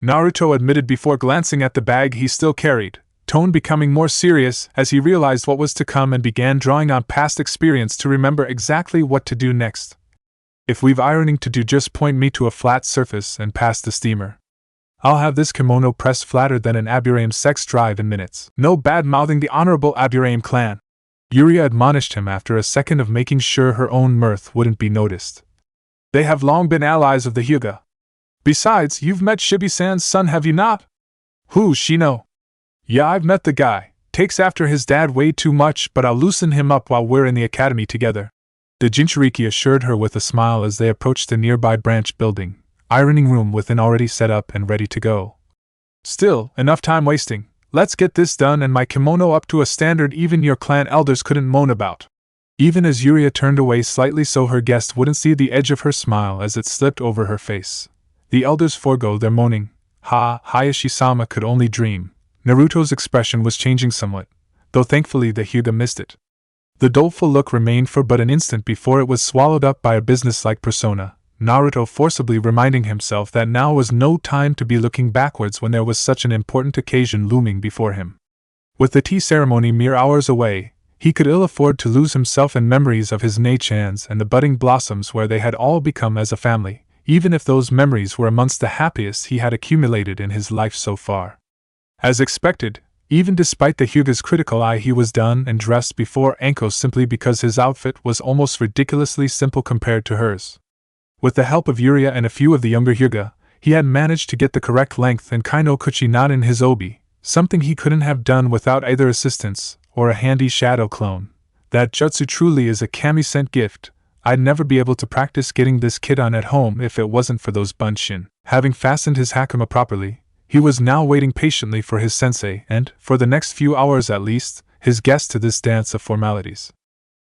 Naruto admitted before glancing at the bag he still carried, tone becoming more serious as he realized what was to come and began drawing on past experience to remember exactly what to do next. If we've ironing to do, just point me to a flat surface and pass the steamer. I'll have this kimono pressed flatter than an Aburame sex drive in minutes. No bad-mouthing the honorable Aburame clan. Yuria admonished him after a second of making sure her own mirth wouldn't be noticed. They have long been allies of the Hyuga. Besides, you've met Shibi-san's son, have you not? Who's Shino? Yeah, I've met the guy. Takes after his dad way too much, but I'll loosen him up while we're in the academy together. The Jinchuriki assured her with a smile as they approached the nearby branch building, ironing room within already set up and ready to go. Still, enough time wasting. Let's get this done and my kimono up to a standard even your clan elders couldn't moan about. Even as Yuria turned away slightly so her guest wouldn't see the edge of her smile as it slipped over her face. The elders forego their moaning. Hayashi-sama could only dream. Naruto's expression was changing somewhat, though thankfully the Hyuga missed it. The doleful look remained for but an instant before it was swallowed up by a businesslike persona, Naruto forcibly reminding himself that now was no time to be looking backwards when there was such an important occasion looming before him. With the tea ceremony mere hours away, he could ill afford to lose himself in memories of his Nei-chans and the budding blossoms where they had all become as a family, even if those memories were amongst the happiest he had accumulated in his life so far. As expected, even despite the Hyuga's critical eye, he was done and dressed before Anko simply because his outfit was almost ridiculously simple compared to hers. With the help of Yuria and a few of the younger Hyuga, he had managed to get the correct length and kainokuchi knot in his obi, something he couldn't have done without either assistance or a handy shadow clone. That jutsu truly is a kami-sent gift. I'd never be able to practice getting this kid on at home if it wasn't for those bunshin. Having fastened his hakama properly, he was now waiting patiently for his sensei and, for the next few hours at least, his guest to this dance of formalities.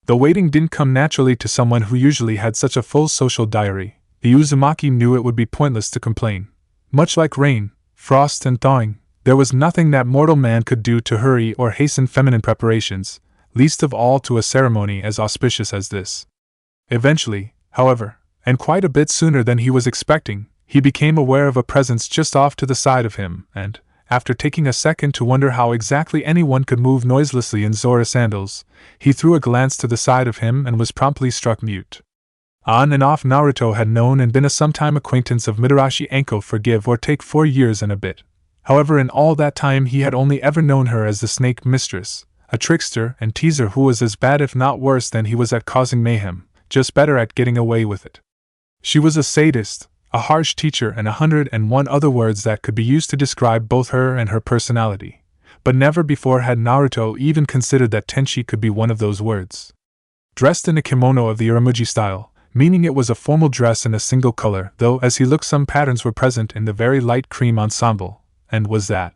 The waiting didn't come naturally to someone who usually had such a full social diary. The Uzumaki knew it would be pointless to complain. Much like rain, frost and thawing, there was nothing that mortal man could do to hurry or hasten feminine preparations, least of all to a ceremony as auspicious as this. Eventually, however, and quite a bit sooner than he was expecting, he became aware of a presence just off to the side of him, and, after taking a second to wonder how exactly anyone could move noiselessly in Zora sandals, he threw a glance to the side of him and was promptly struck mute. On and off Naruto had known and been a sometime acquaintance of Mitarashi Anko for give or take 4 years and a bit. However, in all that time he had only ever known her as the snake mistress, a trickster and teaser who was as bad if not worse than he was at causing mayhem, just better at getting away with it. She was a sadist, a harsh teacher, and 101 other words that could be used to describe both her and her personality, but never before had Naruto even considered that Tenchi could be one of those words. dressed in a kimono of the Uramuji style, meaning it was a formal dress in a single color, though as he looked some patterns were present in the very light cream ensemble, and was that.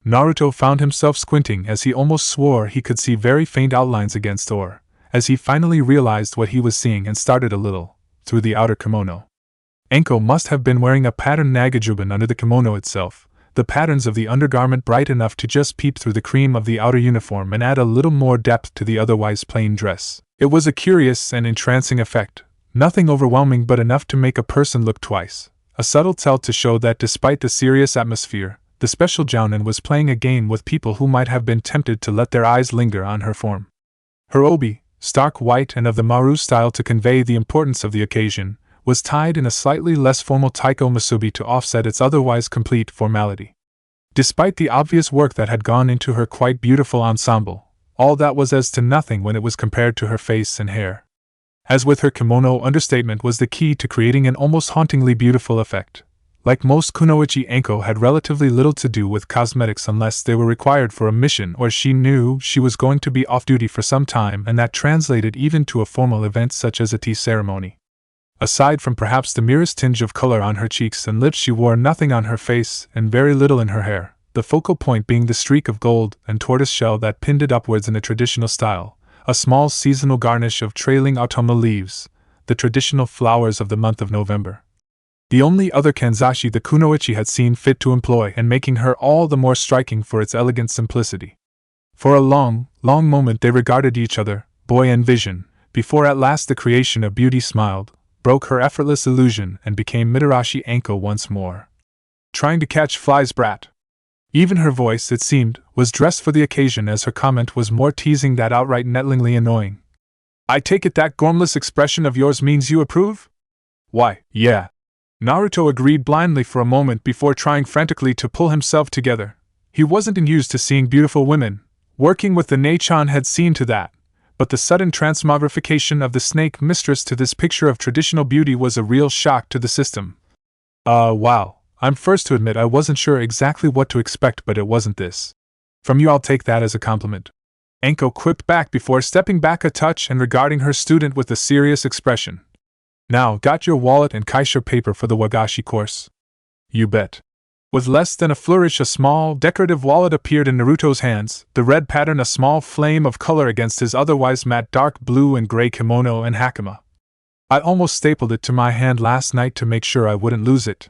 Naruto found himself squinting as he almost swore he could see very faint outlines against ore, as he finally realized what he was seeing and started a little, through the outer kimono. Anko must have been wearing a patterned nagajuban under the kimono itself, the patterns of the undergarment bright enough to just peep through the cream of the outer uniform and add a little more depth to the otherwise plain dress. It was a curious and entrancing effect, nothing overwhelming but enough to make a person look twice, a subtle tell to show that despite the serious atmosphere, the special jounin was playing a game with people who might have been tempted to let their eyes linger on her form. Her obi, stark white and of the maru style to convey the importance of the occasion, was tied in a slightly less formal taiko musubi to offset its otherwise complete formality. Despite the obvious work that had gone into her quite beautiful ensemble, all that was as to nothing when it was compared to her face and hair. As with her kimono, understatement was the key to creating an almost hauntingly beautiful effect. Like most kunoichi, Anko had relatively little to do with cosmetics unless they were required for a mission or she knew she was going to be off-duty for some time, and that translated even to a formal event such as a tea ceremony. Aside from perhaps the merest tinge of color on her cheeks and lips, she wore nothing on her face and very little in her hair, the focal point being the streak of gold and tortoiseshell that pinned it upwards in a traditional style, a small seasonal garnish of trailing autumnal leaves, the traditional flowers of the month of November. The only other kanzashi the kunoichi had seen fit to employ, and making her all the more striking for its elegant simplicity. For a long, long moment they regarded each other, boy and vision, before at last the creation of beauty smiled, broke her effortless illusion, and became Mitarashi Anko once more. Trying to catch flies, brat. Even her voice, it seemed, was dressed for the occasion, as her comment was more teasing than outright nettlingly annoying. I take it that gormless expression of yours means you approve? Why, yeah. Naruto agreed blindly for a moment before trying frantically to pull himself together. He wasn't used to seeing beautiful women. Working with the Neichan had seen to that. But the sudden transmogrification of the snake mistress to this picture of traditional beauty was a real shock to the system. Wow. I'm first to admit I wasn't sure exactly what to expect, but it wasn't this. From you I'll take that as a compliment. Anko quipped back before stepping back a touch and regarding her student with a serious expression. Now, got your wallet and kaisha paper for the wagashi course? You bet. With less than a flourish, a small, decorative wallet appeared in Naruto's hands, the red pattern a small flame of color against his otherwise matte dark blue and gray kimono and hakama. I almost stapled it to my hand last night to make sure I wouldn't lose it.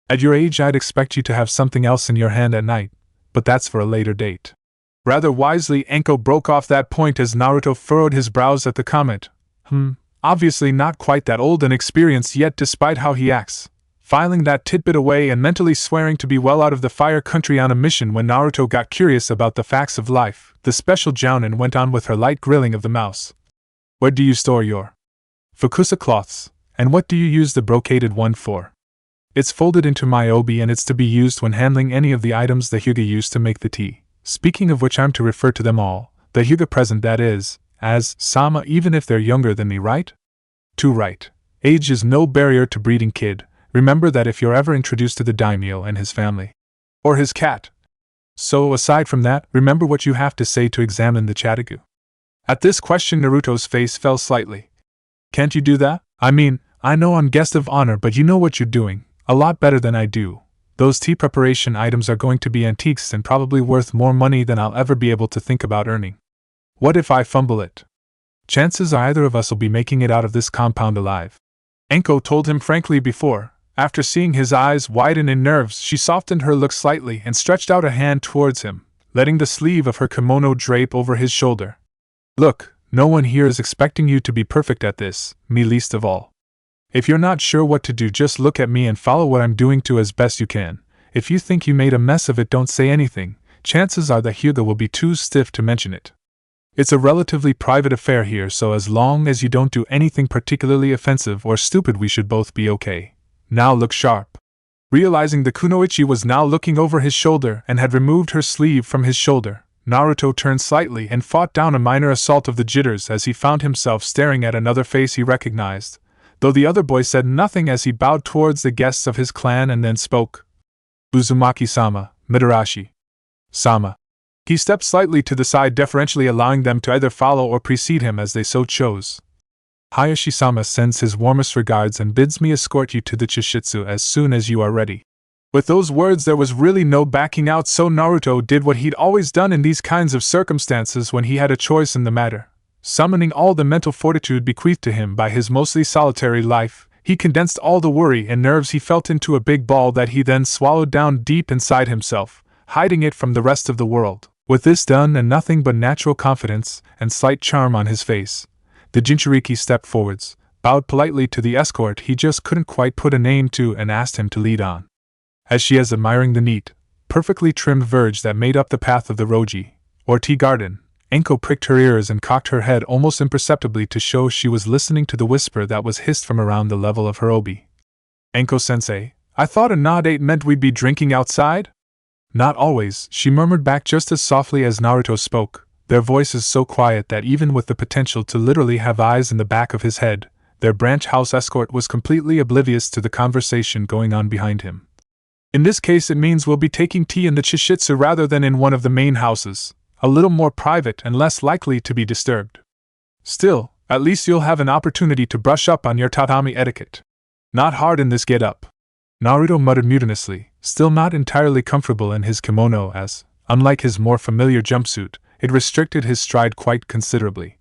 At your age I'd expect you to have something else in your hand at night, but that's for a later date. Rather wisely, Anko broke off that point as Naruto furrowed his brows at the comment. Obviously not quite that old and experienced yet, despite how he acts. Filing that tidbit away and mentally swearing to be well out of the fire country on a mission when Naruto got curious about the facts of life, the special jounin went on with her light grilling of the mouse. Where do you store your fukusa cloths, and what do you use the brocaded one for? It's folded into my obi and it's to be used when handling any of the items the hyuga use to make the tea. Speaking of which, I'm to refer to them all, the hyuga present that is, as sama, even if they're younger than me, right? Too right. Age is no barrier to breeding, kid. Remember that if you're ever introduced to the daimyo and his family. Or his cat. So, aside from that, remember what you have to say to examine the chatagu. At this question Naruto's face fell slightly. Can't you do that? I mean, I know I'm guest of honor, but you know what you're doing. A lot better than I do. Those tea preparation items are going to be antiques and probably worth more money than I'll ever be able to think about earning. What if I fumble it? Chances are either of us will be making it out of this compound alive. Anko told him frankly before. After seeing his eyes widen in nerves, she softened her look slightly and stretched out a hand towards him, letting the sleeve of her kimono drape over his shoulder. Look, no one here is expecting you to be perfect at this, me least of all. If you're not sure what to do, just look at me and follow what I'm doing to as best you can. If you think you made a mess of it, don't say anything. Chances are the hyuga will be too stiff to mention it. It's a relatively private affair here, so as long as you don't do anything particularly offensive or stupid, we should both be okay. Now look sharp. Realizing the kunoichi was now looking over his shoulder and had removed her sleeve from his shoulder, Naruto turned slightly and fought down a minor assault of the jitters as he found himself staring at another face he recognized, though the other boy said nothing as he bowed towards the guests of his clan and then spoke. Uzumaki-sama, Mitarashi. Sama. He stepped slightly to the side, deferentially allowing them to either follow or precede him as they so chose. Hayashi-sama sends his warmest regards and bids me escort you to the Chishitsu as soon as you are ready. With those words there was really no backing out, so Naruto did what he'd always done in these kinds of circumstances when he had a choice in the matter. Summoning all the mental fortitude bequeathed to him by his mostly solitary life, he condensed all the worry and nerves he felt into a big ball that he then swallowed down deep inside himself, hiding it from the rest of the world. With this done and nothing but natural confidence and slight charm on his face, the Jinchuriki stepped forwards, bowed politely to the escort he just couldn't quite put a name to, and asked him to lead on. As she was admiring the neat, perfectly trimmed verge that made up the path of the Roji, or tea garden, Enko pricked her ears and cocked her head almost imperceptibly to show she was listening to the whisper that was hissed from around the level of her obi. "Enko-sensei, I thought a nod 8 meant we'd be drinking outside?" "Not always," she murmured back just as softly as Naruto spoke, their voices so quiet that even with the potential to literally have eyes in the back of his head, their branch house escort was completely oblivious to the conversation going on behind him. "In this case it means we'll be taking tea in the Chishitsu rather than in one of the main houses, a little more private and less likely to be disturbed. Still, at least you'll have an opportunity to brush up on your tatami etiquette. Not hard in this get-up." Naruto muttered mutinously, still not entirely comfortable in his kimono as, unlike his more familiar jumpsuit, it restricted his stride quite considerably.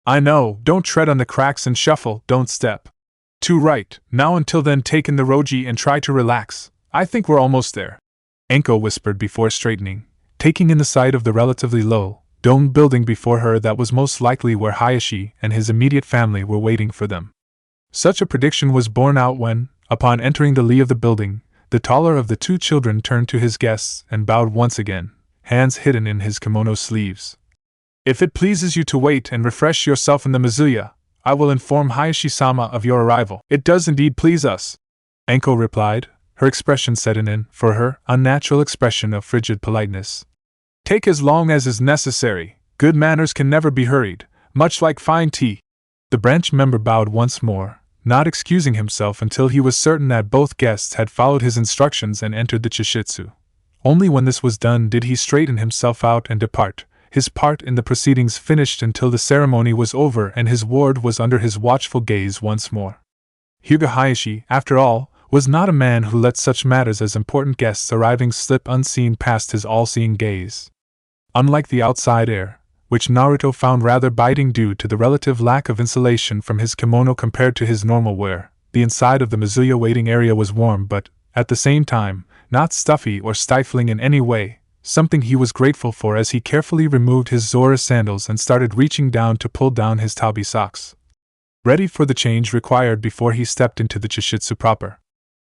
"I know, don't tread on the cracks and shuffle, don't step too right. Now until then take in the Roji and try to relax. I think we're almost there," Enko whispered before straightening, taking in the sight of the relatively low, domed building before her that was most likely where Hayashi and his immediate family were waiting for them. Such a prediction was borne out when, upon entering the lee of the building, the taller of the two children turned to his guests and bowed once again, hands hidden in his kimono sleeves. "If it pleases you to wait and refresh yourself in the Mizuya, I will inform Hayashi-sama of your arrival." "It does indeed please us," Enko replied, her expression set in, for her, unnatural expression of frigid politeness. "Take as long as is necessary. Good manners can never be hurried, much like fine tea." The branch member bowed once more, not excusing himself until he was certain that both guests had followed his instructions and entered the Chishitsu. Only when this was done did he straighten himself out and depart, his part in the proceedings finished until the ceremony was over and his ward was under his watchful gaze once more. Hyuga Hayashi, after all, was not a man who let such matters as important guests arriving slip unseen past his all-seeing gaze. Unlike the outside air, which Naruto found rather biting due to the relative lack of insulation from his kimono compared to his normal wear, the inside of the Mizuya waiting area was warm but, at the same time, not stuffy or stifling in any way, something he was grateful for as he carefully removed his Zora sandals and started reaching down to pull down his tabi socks, ready for the change required before he stepped into the Chishitsu proper.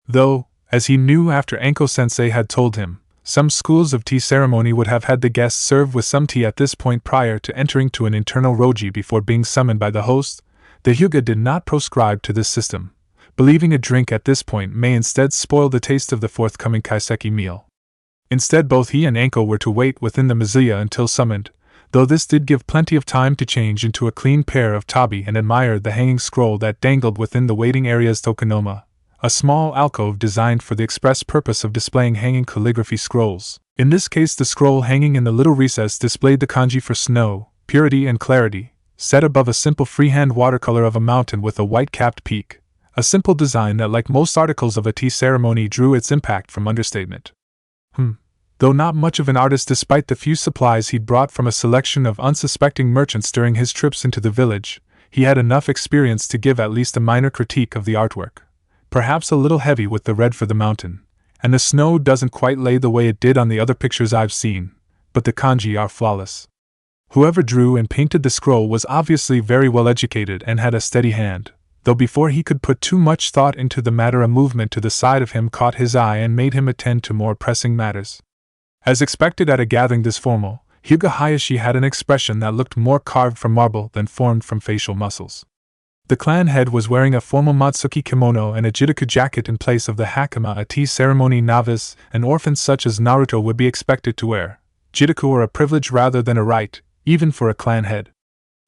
Though, as he knew after Enko-sensei had told him, some schools of tea ceremony would have had the guests served with some tea at this point prior to entering to an internal roji before being summoned by the host, the Hyuga did not proscribe to this system, believing a drink at this point may instead spoil the taste of the forthcoming kaiseki meal. Instead both he and Enko were to wait within the Mizuya until summoned, though this did give plenty of time to change into a clean pair of tabi and admire the hanging scroll that dangled within the waiting area's tokonoma, a small alcove designed for the express purpose of displaying hanging calligraphy scrolls. In this case the scroll hanging in the little recess displayed the kanji for snow, purity and clarity, set above a simple freehand watercolor of a mountain with a white-capped peak, a simple design that like most articles of a tea ceremony drew its impact from understatement. Though not much of an artist despite the few supplies he'd brought from a selection of unsuspecting merchants during his trips into the village, he had enough experience to give at least a minor critique of the artwork. Perhaps a little heavy with the red for the mountain, and the snow doesn't quite lay the way it did on the other pictures I've seen, but the kanji are flawless. Whoever drew and painted the scroll was obviously very well educated and had a steady hand, though before he could put too much thought into the matter a movement to the side of him caught his eye and made him attend to more pressing matters. As expected at a gathering this formal, Hyuga Hayashi had an expression that looked more carved from marble than formed from facial muscles. The clan head was wearing a formal Matsuki kimono and a jidaku jacket in place of the hakama a tea ceremony novice and orphan such as Naruto would be expected to wear. Jidaku were a privilege rather than a right, even for a clan head.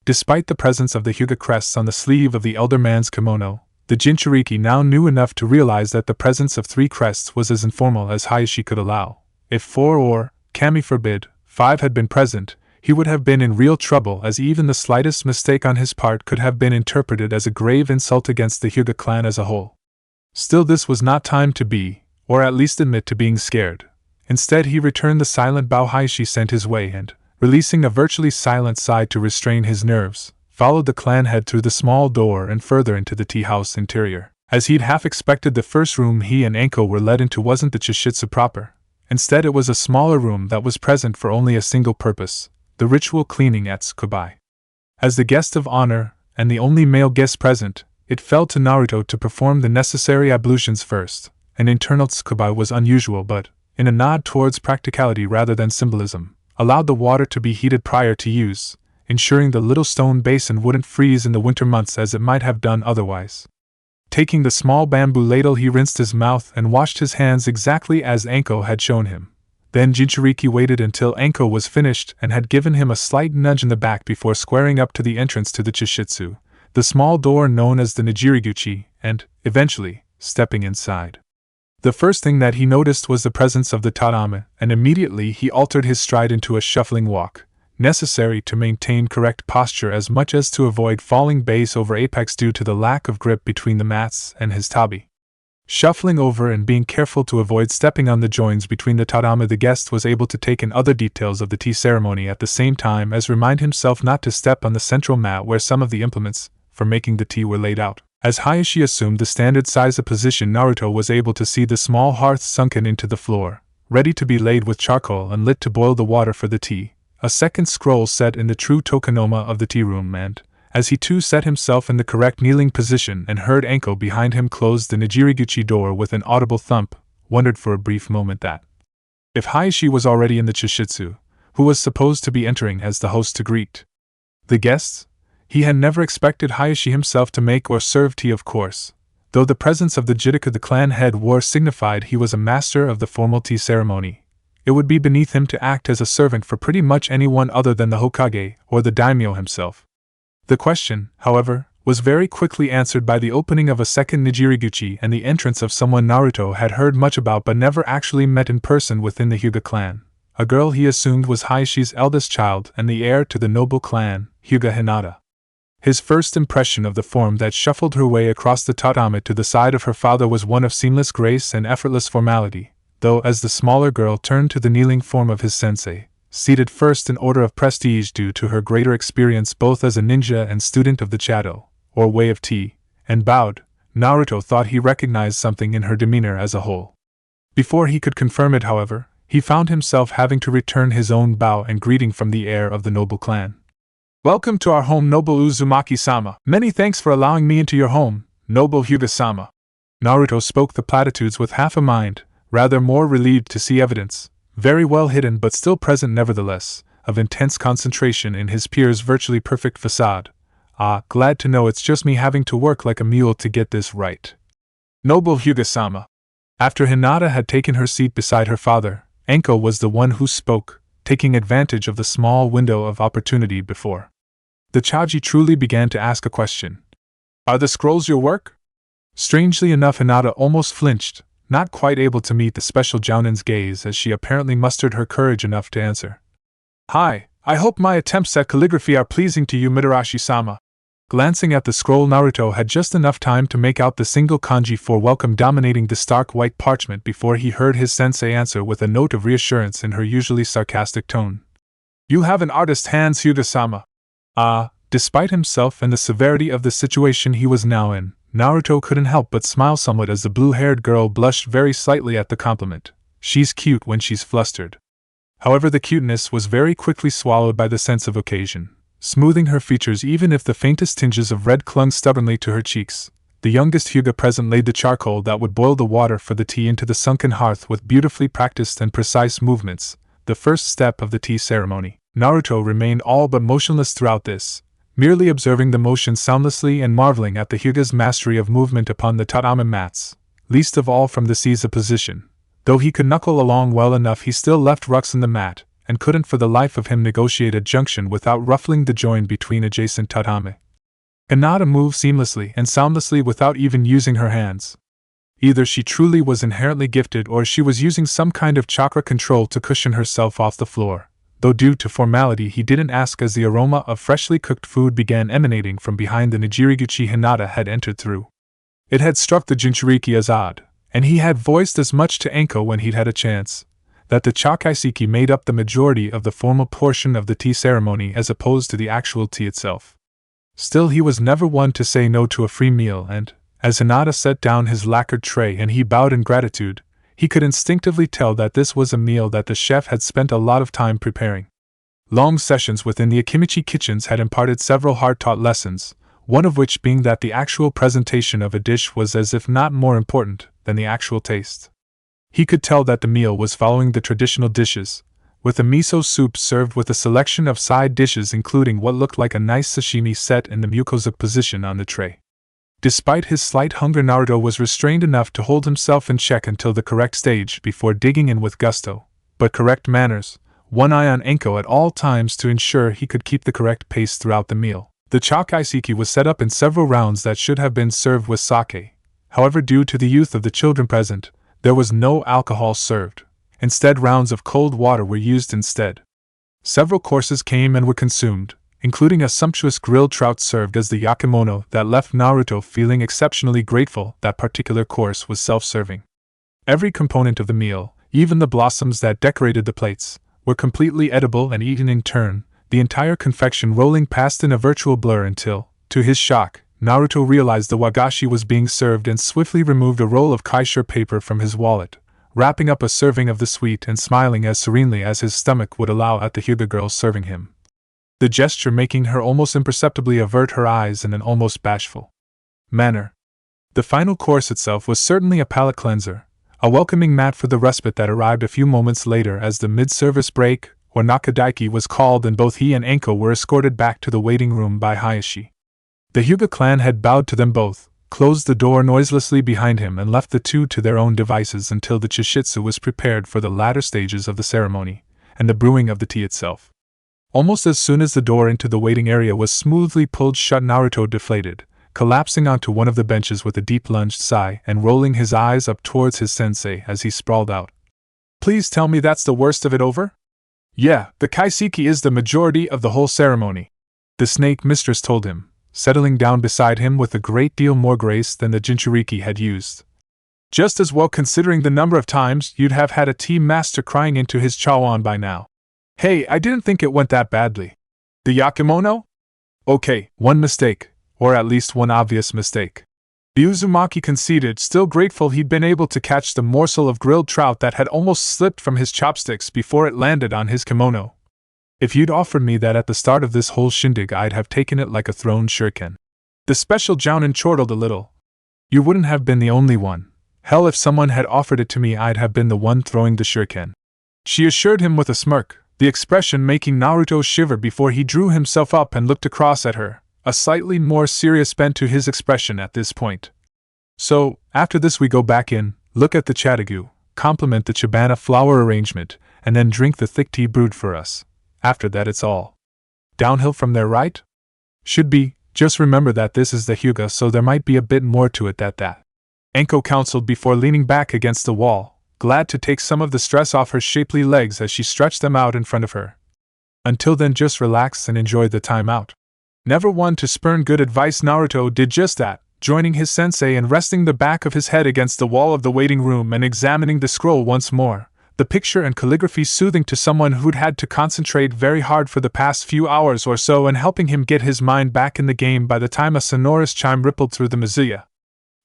Despite the presence of the Hyuga crests on the sleeve of the elder man's kimono, the Jinchuriki now knew enough to realize that the presence of 3 crests was as informal as Hayashi could allow, if 4 or, kami forbid, 5 had been present, he would have been in real trouble, as even the slightest mistake on his part could have been interpreted as a grave insult against the Hyuga clan as a whole. Still, this was not time to be, or at least admit to being scared. Instead, he returned the silent bow Hayashi sent his way and, releasing a virtually silent sigh to restrain his nerves, followed the clan head through the small door and further into the tea house interior. As he'd half expected, the first room he and Anko were led into wasn't the Chishitsu proper. Instead, it was a smaller room that was present for only a single purpose: the ritual cleaning at Tsukubai. As the guest of honor, and the only male guest present, it fell to Naruto to perform the necessary ablutions first. An internal Tsukubai was unusual, but, in a nod towards practicality rather than symbolism, allowed the water to be heated prior to use, ensuring the little stone basin wouldn't freeze in the winter months as it might have done otherwise. Taking the small bamboo ladle, he rinsed his mouth and washed his hands exactly as Anko had shown him. Then Jinchuriki waited until Anko was finished and had given him a slight nudge in the back before squaring up to the entrance to the Chishitsu, the small door known as the Nijiriguchi, and, eventually, stepping inside. The first thing that he noticed was the presence of the tatame, and immediately he altered his stride into a shuffling walk, necessary to maintain correct posture as much as to avoid falling base over apex due to the lack of grip between the mats and his tabi. Shuffling over and being careful to avoid stepping on the joins between the tatame, the guest was able to take in other details of the tea ceremony at the same time as remind himself not to step on the central mat where some of the implements for making the tea were laid out. As Hayashi assumed the standard size of position, Naruto was able to see the small hearth sunken into the floor, ready to be laid with charcoal and lit to boil the water for the tea, a second scroll set in the true tokonoma of the tea room, and, as he too set himself in the correct kneeling position and heard Anko behind him close the Nijiriguchi door with an audible thump, wondered for a brief moment that, if Hayashi was already in the Chishitsu, who was supposed to be entering as the host to greet the guests? He had never expected Hayashi himself to make or serve tea, of course, though the presence of the Jidaka, the clan head, signified he was a master of the formal tea ceremony. It would be beneath him to act as a servant for pretty much anyone other than the Hokage or the daimyo himself. The question, however, was very quickly answered by the opening of a second Nijiriguchi and the entrance of someone Naruto had heard much about but never actually met in person within the Hyuga clan, a girl he assumed was Hayashi's eldest child and the heir to the noble clan, Hyuga Hinata. His first impression of the form that shuffled her way across the tatame to the side of her father was one of seamless grace and effortless formality, though as the smaller girl turned to the kneeling form of his sensei, seated first in order of prestige due to her greater experience both as a ninja and student of the Chado, or way of tea, and bowed, Naruto thought he recognized something in her demeanor as a whole. Before he could confirm it, however, he found himself having to return his own bow and greeting from the heir of the noble clan. "Welcome to our home, noble Uzumaki-sama. Many thanks for allowing me into your home, noble Hyuga-sama." Naruto spoke the platitudes with half a mind, rather more relieved to see evidence, very well hidden but still present nevertheless, of intense concentration in his peer's virtually perfect facade. "Ah, glad to know it's just me having to work like a mule to get this right. Noble Hyuga-sama." After Hinata had taken her seat beside her father, Anko was the one who spoke, taking advantage of the small window of opportunity before the Choji truly began to ask a question. "Are the scrolls your work?" Strangely enough, Hinata almost flinched, not quite able to meet the special Jounin's gaze as she apparently mustered her courage enough to answer. "Hi, I hope my attempts at calligraphy are pleasing to you, Mitarashi-sama." Glancing at the scroll, Naruto had just enough time to make out the single kanji for welcome dominating the stark white parchment before he heard his sensei answer with a note of reassurance in her usually sarcastic tone. "You have an artist's hands, Hyuga-sama." Despite himself and the severity of the situation he was now in, Naruto couldn't help but smile somewhat as the blue-haired girl blushed very slightly at the compliment. She's cute when she's flustered. However, the cuteness was very quickly swallowed by the sense of occasion, smoothing her features even if the faintest tinges of red clung stubbornly to her cheeks. The youngest Hyuga present laid the charcoal that would boil the water for the tea into the sunken hearth with beautifully practiced and precise movements, the first step of the tea ceremony. Naruto remained all but motionless throughout this, merely observing the motion soundlessly and marveling at the Hyuga's mastery of movement upon the tatame mats, least of all from the seiza position. Though he could knuckle along well enough, he still left rucks in the mat, and couldn't for the life of him negotiate a junction without ruffling the join between adjacent tatame. Hinata moved seamlessly and soundlessly without even using her hands. Either she truly was inherently gifted or she was using some kind of chakra control to cushion herself off the floor, though due to formality he didn't ask as the aroma of freshly cooked food began emanating from behind the Nijiriguchi Hinata had entered through. It had struck the Jinchuriki as odd, and he had voiced as much to Enko when he'd had a chance, that the chakaiseki made up the majority of the formal portion of the tea ceremony as opposed to the actual tea itself. Still, he was never one to say no to a free meal, and, as Hinata set down his lacquered tray and he bowed in gratitude, he could instinctively tell that this was a meal that the chef had spent a lot of time preparing. Long sessions within the Akimichi kitchens had imparted several hard-taught lessons, one of which being that the actual presentation of a dish was as if not more important than the actual taste. He could tell that the meal was following the traditional dishes, with a miso soup served with a selection of side dishes including what looked like a nice sashimi set in the mukozuki position on the tray. Despite his slight hunger, Naruto was restrained enough to hold himself in check until the correct stage before digging in with gusto, but correct manners, one eye on Enko at all times to ensure he could keep the correct pace throughout the meal. The chakaiseki was set up in several rounds that should have been served with sake. However, due to the youth of the children present, there was no alcohol served. Instead, rounds of cold water were used instead. Several courses came and were consumed, including a sumptuous grilled trout served as the yakimono that left Naruto feeling exceptionally grateful that particular course was self-serving. Every component of the meal, even the blossoms that decorated the plates, were completely edible and eaten in turn, the entire confection rolling past in a virtual blur until, to his shock, Naruto realized the wagashi was being served and swiftly removed a roll of kaisha paper from his wallet, wrapping up a serving of the sweet and smiling as serenely as his stomach would allow at the Hyuga girl serving him, the gesture making her almost imperceptibly avert her eyes in an almost bashful manner. The final course itself was certainly a palate cleanser, a welcoming mat for the respite that arrived a few moments later as the mid-service break, or nakadaiki, was called and both he and Enko were escorted back to the waiting room by Hayashi. The Hyuga clan had bowed to them both, closed the door noiselessly behind him and left the two to their own devices until the chishitsu was prepared for the latter stages of the ceremony, and the brewing of the tea itself. Almost as soon as the door into the waiting area was smoothly pulled shut, Naruto deflated, collapsing onto one of the benches with a deep lunged sigh and rolling his eyes up towards his sensei as he sprawled out. "Please tell me that's the worst of it over?" "Yeah, the kaiseki is the majority of the whole ceremony," the snake mistress told him, settling down beside him with a great deal more grace than the Jinchuriki had used. "Just as well considering the number of times you'd have had a tea master crying into his chawan by now. Hey, I didn't think it went that badly. The yakimono? Okay, one mistake, or at least one obvious mistake." Uzumaki conceded, still grateful he'd been able to catch the morsel of grilled trout that had almost slipped from his chopsticks before it landed on his kimono. "If you'd offered me that at the start of this whole shindig, I'd have taken it like a thrown shuriken." The special jounin chortled a little. "You wouldn't have been the only one. Hell, if someone had offered it to me, I'd have been the one throwing the shuriken," she assured him with a smirk, the expression making Naruto shiver before he drew himself up and looked across at her, a slightly more serious bent to his expression at this point. "So, after this we go back in, look at the chatagu, compliment the Chibana flower arrangement, and then drink the thick tea brewed for us. After that it's all downhill from there, right?" "Should be, just remember that this is the Hyuga, so there might be a bit more to it that Enko counseled before leaning back against the wall, glad to take some of the stress off her shapely legs as she stretched them out in front of her. "Until then, just relax and enjoy the time out." Never one to spurn good advice, Naruto did just that, joining his sensei and resting the back of his head against the wall of the waiting room and examining the scroll once more, the picture and calligraphy soothing to someone who'd had to concentrate very hard for the past few hours or so and helping him get his mind back in the game by the time a sonorous chime rippled through the mizuya.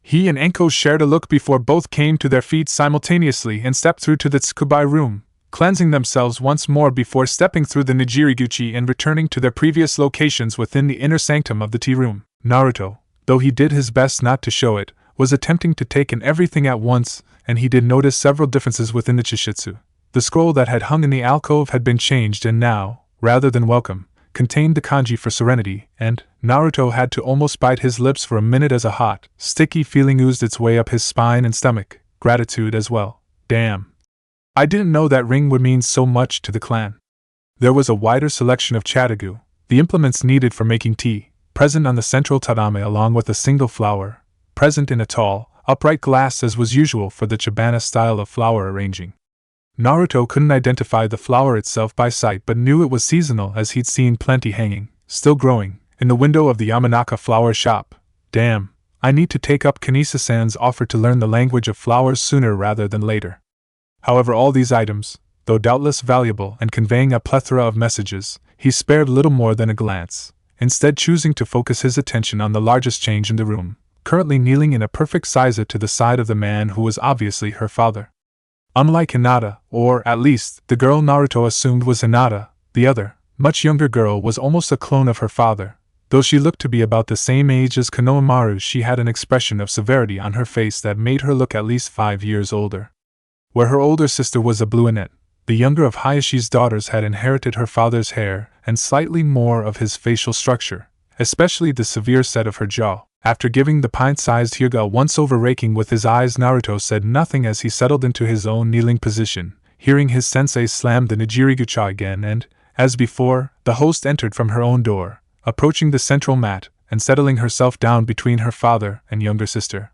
He and Enko shared a look before both came to their feet simultaneously and stepped through to the tsukubai room, cleansing themselves once more before stepping through the Nijiriguchi and returning to their previous locations within the inner sanctum of the tea room. Naruto, though he did his best not to show it, was attempting to take in everything at once, and he did notice several differences within the chishitsu. The scroll that had hung in the alcove had been changed and now, rather than welcome, contained the kanji for serenity, and Naruto had to almost bite his lips for a minute as a hot, sticky feeling oozed its way up his spine and stomach. Gratitude as well. Damn. I didn't know that ring would mean so much to the clan. There was a wider selection of chatagu, the implements needed for making tea, present on the central tatame along with a single flower, present in a tall, upright glass as was usual for the Chibana style of flower arranging. Naruto couldn't identify the flower itself by sight but knew it was seasonal as he'd seen plenty hanging, still growing, in the window of the Yamanaka flower shop. Damn, I need to take up Kanisa-san's offer to learn the language of flowers sooner rather than later. However, all these items, though doubtless valuable and conveying a plethora of messages, he spared little more than a glance, instead choosing to focus his attention on the largest change in the room, currently kneeling in a perfect seiza to the side of the man who was obviously her father. Unlike Hinata, or at least the girl Naruto assumed was Hinata, the other, much younger girl was almost a clone of her father. Though she looked to be about the same age as Konoha, she had an expression of severity on her face that made her look at least 5 years older. Where her older sister was a brunette, the younger of Hayashi's daughters had inherited her father's hair and slightly more of his facial structure, especially the severe set of her jaw. After giving the pint-sized Hyuga a once-over raking with his eyes, Naruto said nothing as he settled into his own kneeling position, hearing his sensei slam the Nijirigucha again and, as before, the host entered from her own door, approaching the central mat and settling herself down between her father and younger sister.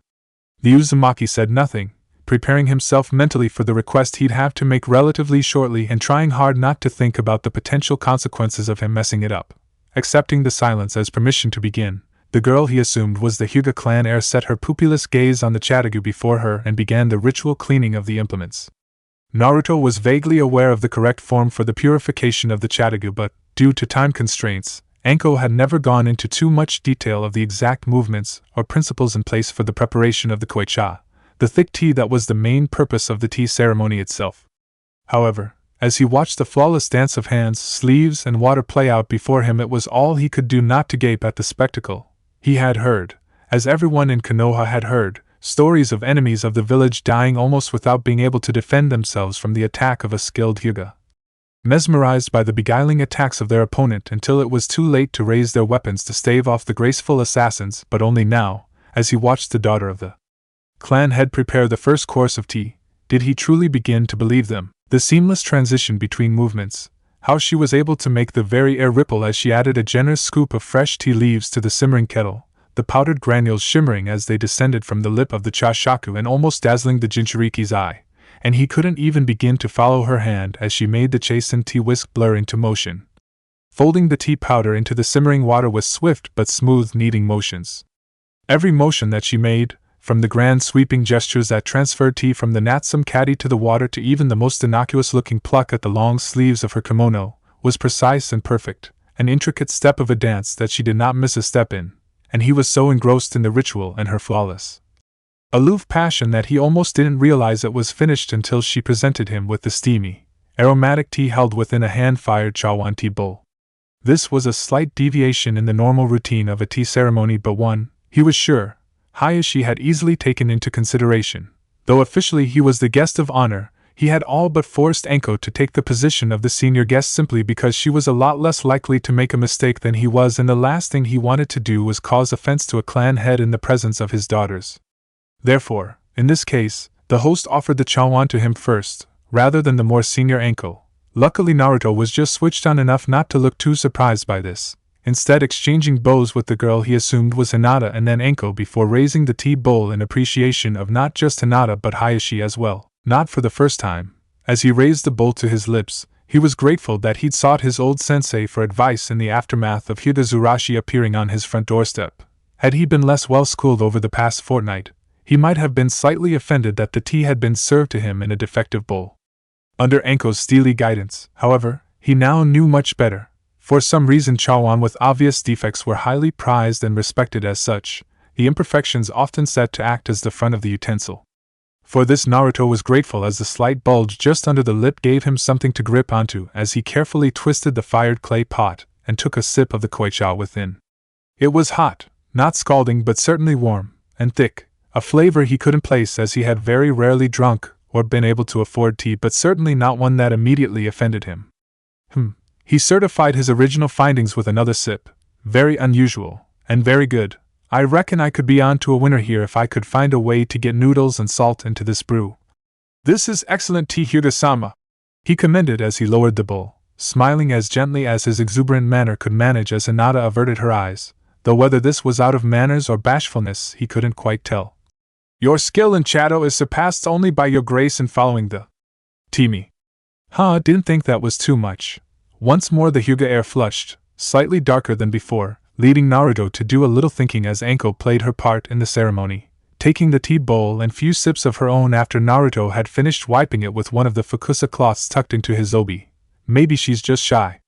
The Uzumaki said nothing, preparing himself mentally for the request he'd have to make relatively shortly and trying hard not to think about the potential consequences of him messing it up. Accepting the silence as permission to begin, the girl he assumed was the Hyuga clan heir set her pupilless gaze on the Chatagu before her and began the ritual cleaning of the implements. Naruto was vaguely aware of the correct form for the purification of the Chatagu, but, due to time constraints, Anko had never gone into too much detail of the exact movements or principles in place for the preparation of the koicha, the thick tea that was the main purpose of the tea ceremony itself. However, as he watched the flawless dance of hands, sleeves, and water play out before him, it was all he could do not to gape at the spectacle. He had heard, as everyone in Konoha had heard, stories of enemies of the village dying almost without being able to defend themselves from the attack of a skilled Hyuga. Mesmerized by the beguiling attacks of their opponent until it was too late to raise their weapons to stave off the graceful assassins, but only now, as he watched the daughter of the clan head prepare the first course of tea, did he truly begin to believe them. The seamless transition between movements, how she was able to make the very air ripple as she added a generous scoop of fresh tea leaves to the simmering kettle, the powdered granules shimmering as they descended from the lip of the chashaku and almost dazzling the Jinchuriki's eye, and he couldn't even begin to follow her hand as she made the chastened tea whisk blur into motion, folding the tea powder into the simmering water with swift but smooth kneading motions. Every motion that she made, from the grand sweeping gestures that transferred tea from the Natsum caddy to the water to even the most innocuous-looking pluck at the long sleeves of her kimono, was precise and perfect, an intricate step of a dance that she did not miss a step in, and he was so engrossed in the ritual and her flawless, aloof passion that he almost didn't realize it was finished until she presented him with the steamy, aromatic tea held within a hand-fired chawan tea bowl. This was a slight deviation in the normal routine of a tea ceremony, but one, he was sure, Hayashi had easily taken into consideration. Though officially he was the guest of honor, he had all but forced Anko to take the position of the senior guest simply because she was a lot less likely to make a mistake than he was, and the last thing he wanted to do was cause offense to a clan head in the presence of his daughters. Therefore, in this case, the host offered the chawan to him first, rather than the more senior Anko. Luckily Naruto was just switched on enough not to look too surprised by this, instead exchanging bows with the girl he assumed was Hinata and then Anko before raising the tea bowl in appreciation of not just Hinata but Hayashi as well. Not for the first time. As he raised the bowl to his lips, he was grateful that he'd sought his old sensei for advice in the aftermath of Hyuga Zurashi appearing on his front doorstep. Had he been less well-schooled over the past fortnight, he might have been slightly offended that the tea had been served to him in a defective bowl. Under Anko's steely guidance, however, he now knew much better. For some reason chawan with obvious defects were highly prized and respected as such, the imperfections often set to act as the front of the utensil. For this Naruto was grateful as the slight bulge just under the lip gave him something to grip onto as he carefully twisted the fired clay pot and took a sip of the koicha within. It was hot, not scalding but certainly warm, and thick, a flavor he couldn't place as he had very rarely drunk or been able to afford tea, but certainly not one that immediately offended him. He certified his original findings with another sip. Very unusual, and very good. I reckon I could be on to a winner here if I could find a way to get noodles and salt into this brew. This is excellent tea, Hyuga-sama, he commended as he lowered the bowl, smiling as gently as his exuberant manner could manage as Hinata averted her eyes, though whether this was out of manners or bashfulness he couldn't quite tell. Your skill in Chato is surpassed only by your grace in following the Timi. Didn't think that was too much. Once more the Hyuga air flushed, slightly darker than before, leading Naruto to do a little thinking as Anko played her part in the ceremony, taking the tea bowl and few sips of her own after Naruto had finished wiping it with one of the fukusa cloths tucked into his obi. Maybe she's just shy.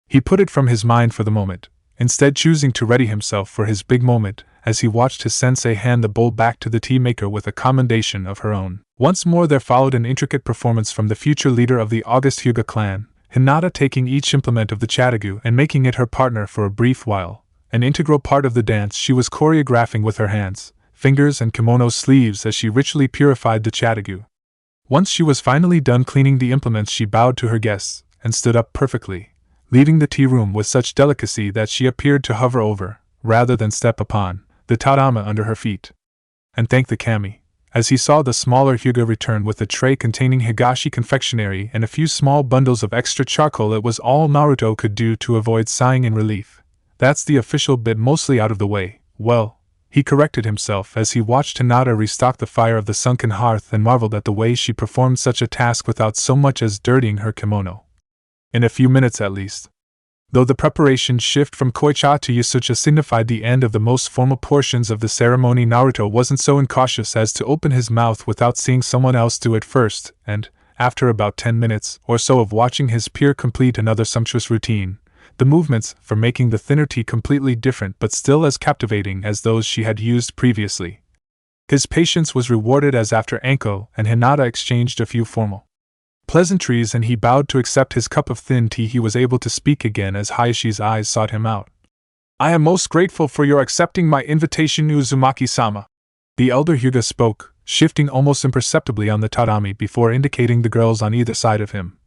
He put it from his mind for the moment, instead choosing to ready himself for his big moment as he watched his sensei hand the bowl back to the tea maker with a commendation of her own. Once more there followed an intricate performance from the future leader of the August Hyuga clan, Hinata taking each implement of the chatagyu and making it her partner for a brief while, an integral part of the dance she was choreographing with her hands, fingers and kimono sleeves as she ritually purified the chatagyu. Once she was finally done cleaning the implements, she bowed to her guests and stood up perfectly, leaving the tea room with such delicacy that she appeared to hover over, rather than step upon, the tatama under her feet. And thanked the kami, as he saw the smaller Hyuga return with a tray containing higashi confectionery and a few small bundles of extra charcoal. It was all Naruto could do to avoid sighing in relief. That's the official bit mostly out of the way. Well, he corrected himself as he watched Hinata restock the fire of the sunken hearth and marveled at the way she performed such a task without so much as dirtying her kimono. In a few minutes at least. Though the preparation shift from koicha to yasucha signified the end of the most formal portions of the ceremony, Naruto wasn't so incautious as to open his mouth without seeing someone else do it first, and, after about 10 minutes or so of watching his peer complete another sumptuous routine, the movements for making the thinner tea completely different but still as captivating as those she had used previously. His patience was rewarded as after Anko and Hinata exchanged a few formal pleasantries and he bowed to accept his cup of thin tea, he was able to speak again as Hayashi's eyes sought him out. "I am most grateful for your accepting my invitation, Uzumaki-sama." The elder Hyuga spoke, shifting almost imperceptibly on the tatami before indicating the girls on either side of him.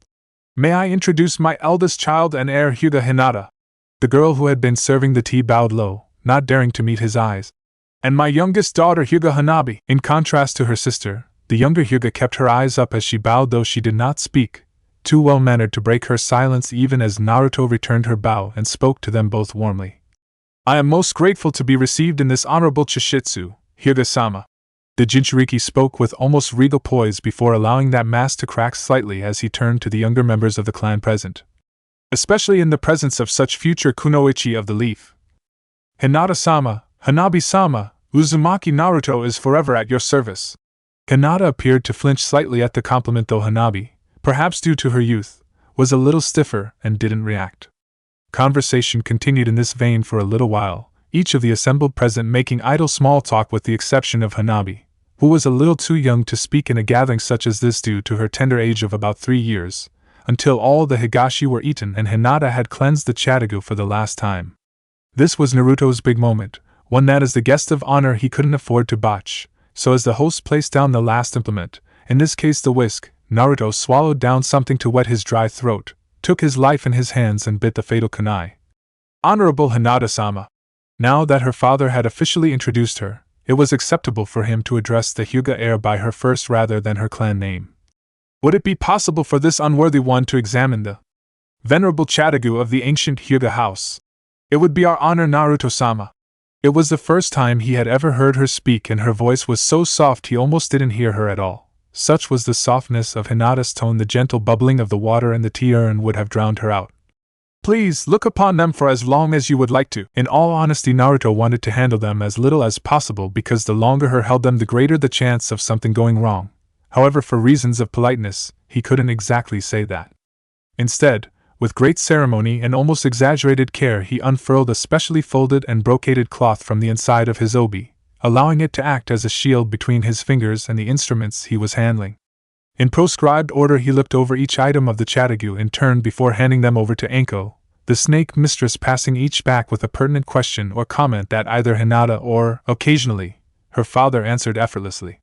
"May I introduce my eldest child and heir, Hyuga Hinata?" The girl who had been serving the tea bowed low, not daring to meet his eyes. "And my youngest daughter, Hyuga Hanabi." In contrast to her sister, the younger Hyuga kept her eyes up as she bowed, though she did not speak, too well-mannered to break her silence even as Naruto returned her bow and spoke to them both warmly. "I am most grateful to be received in this honorable Chishitsu, Hyuga-sama." The Jinchuriki spoke with almost regal poise before allowing that mask to crack slightly as he turned to the younger members of the clan present. "Especially in the presence of such future kunoichi of the leaf. Hinata-sama, Hanabi-sama, Uzumaki Naruto is forever at your service." Hinata appeared to flinch slightly at the compliment, though Hanabi, perhaps due to her youth, was a little stiffer and didn't react. Conversation continued in this vein for a little while, each of the assembled present making idle small talk with the exception of Hanabi, who was a little too young to speak in a gathering such as this due to her tender age of about 3 years, until all the higashi were eaten and Hinata had cleansed the chatagyu for the last time. This was Naruto's big moment, one that as the guest of honor he couldn't afford to botch. So as the host placed down the last implement, in this case the whisk, Naruto swallowed down something to wet his dry throat, took his life in his hands and bit the fatal kunai. "Honorable Hinata-sama." Now that her father had officially introduced her, it was acceptable for him to address the Hyuga heir by her first rather than her clan name. "Would it be possible for this unworthy one to examine the venerable chatagyu of the ancient Hyuga house?" "It would be our honor, Naruto-sama." It was the first time he had ever heard her speak, and her voice was so soft he almost didn't hear her at all. Such was the softness of Hinata's tone, the gentle bubbling of the water in the tea urn would have drowned her out. "Please look upon them for as long as you would like to." In all honesty, Naruto wanted to handle them as little as possible because the longer her held them, the greater the chance of something going wrong. However, for reasons of politeness, he couldn't exactly say that. Instead, with great ceremony and almost exaggerated care, he unfurled a specially folded and brocaded cloth from the inside of his obi, allowing it to act as a shield between his fingers and the instruments he was handling. In proscribed order he looked over each item of the chatagyu in turn before handing them over to Anko, the snake mistress, passing each back with a pertinent question or comment that either Hinata or, occasionally, her father answered effortlessly.